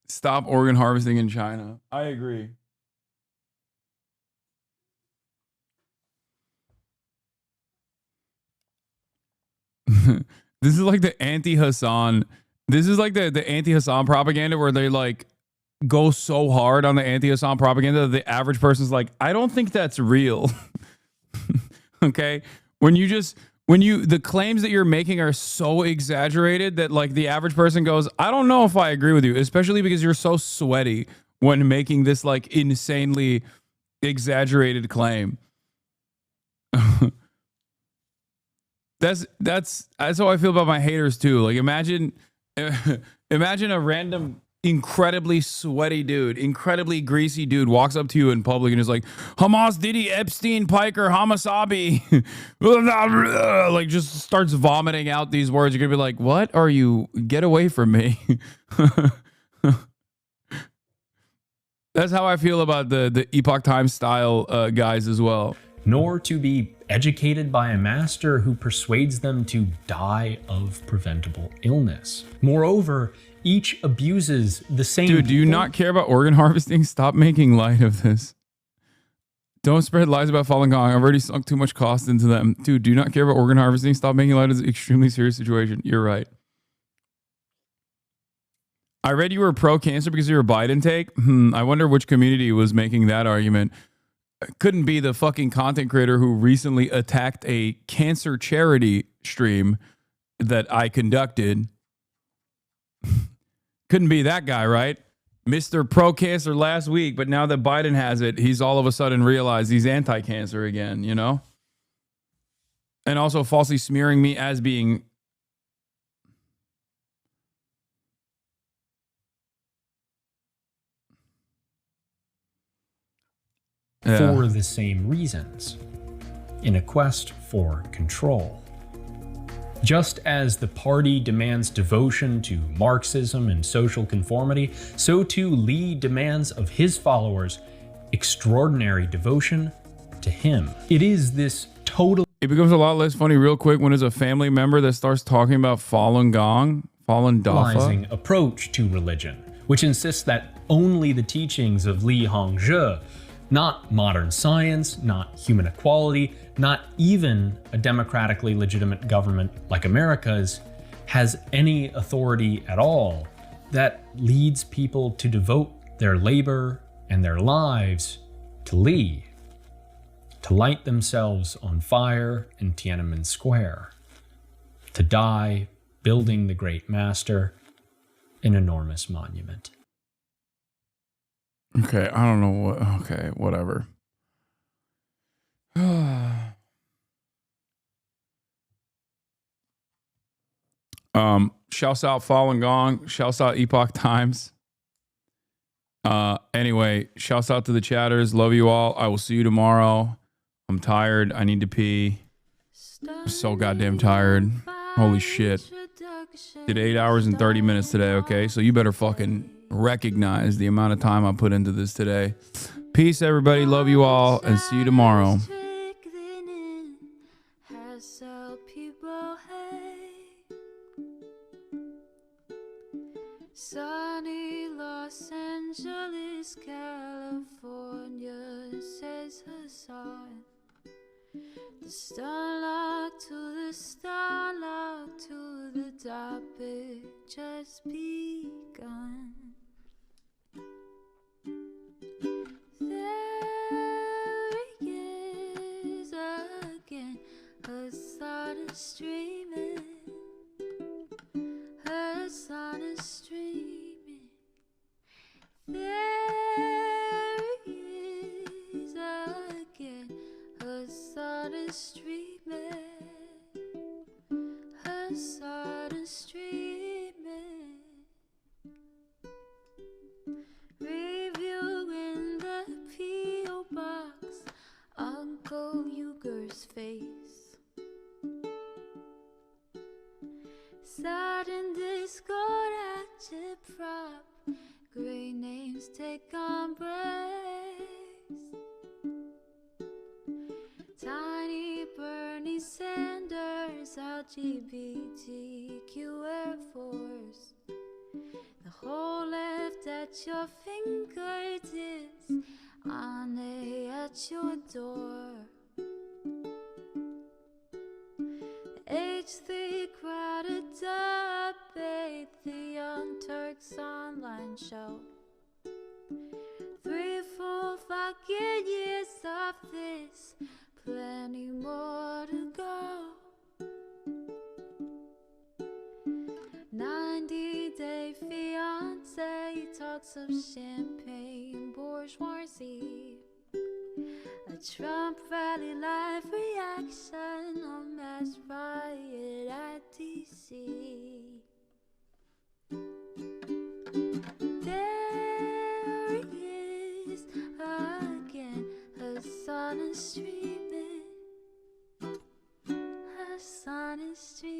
Stop organ harvesting in China. I agree. This is like the anti-Hasan. This is like the anti-Hasan propaganda where they like go so hard on the anti-Hasan propaganda that the average person's like, I don't think that's real. Okay? The claims that you're making are so exaggerated that like the average person goes, I don't know if I agree with you, especially because you're so sweaty when making this like insanely exaggerated claim. That's how I feel about my haters too. Like imagine a random incredibly sweaty dude, incredibly greasy dude walks up to you in public and is like, Hamas, Diddy, Epstein, Piker, Hasanabi, like just starts vomiting out these words. You're gonna be like, what are you? Get away from me. That's how I feel about the Epoch Times style guys as well. Nor to be educated by a master who persuades them to die of preventable illness. Moreover, each abuses the same. Dude, do you not care about organ harvesting? Stop making light of this. Don't spread lies about Falun Gong. I've already sunk too much cost into them. Dude, do you not care about organ harvesting? Stop making light of this extremely serious situation. You're right. I read you were pro-cancer because of your Biden take. I wonder which community was making that argument. Couldn't be the fucking content creator who recently attacked a cancer charity stream that I conducted. Couldn't be that guy, right? Mr. Pro-Cancer last week, but now that Biden has it, he's all of a sudden realized he's anti-cancer again, you know? And also falsely smearing me as being... for the same reasons, in a quest for control. Just as the party demands devotion to Marxism and social conformity, so too Lee demands of his followers extraordinary devotion to him. It is this total... It becomes a lot less funny real quick when there's a family member that starts talking about Falun Gong, Falun Dafa approach to religion, which insists that only the teachings of Li Hongzhi, not modern science, not human equality, not even a democratically legitimate government like America's, has any authority at all that leads people to devote their labor and their lives to Li, to light themselves on fire in Tiananmen Square, to die building the great master an enormous monument. Okay, I don't know what. Okay, whatever. Shouts out Falun Gong. Shouts out Epoch Times. Anyway, shouts out to the chatters. Love you all. I will see you tomorrow. I'm tired. I need to pee. I'm so goddamn tired. Holy shit. Did 8 hours and 30 minutes today, okay? So you better fucking recognize the amount of time I put into this today. Peace, everybody. Love you all, and see you tomorrow. California, says Hasan. The starlock to the starlock to the topic just begun. There he is again, Hasan is streaming. Hasan is streaming. There he is again, Hasan is streaming. Hasan is streaming. Reviewing the P.O. box, Uncle Uyghur's face. Sudden discord agitprop, great names take embrace. Tiny Bernie Sanders, LGBTQ Air Force. The whole left at your fingertips, on at your door. H3 crowded debate, the Young Turks online show. 3 full fucking years of this, plenty more to go. 90-day fiance talks of champagne bourgeoisie. A Trump rally live reaction on mass riot at DC. There he is again, Hasan is streaming. Hasan is streaming.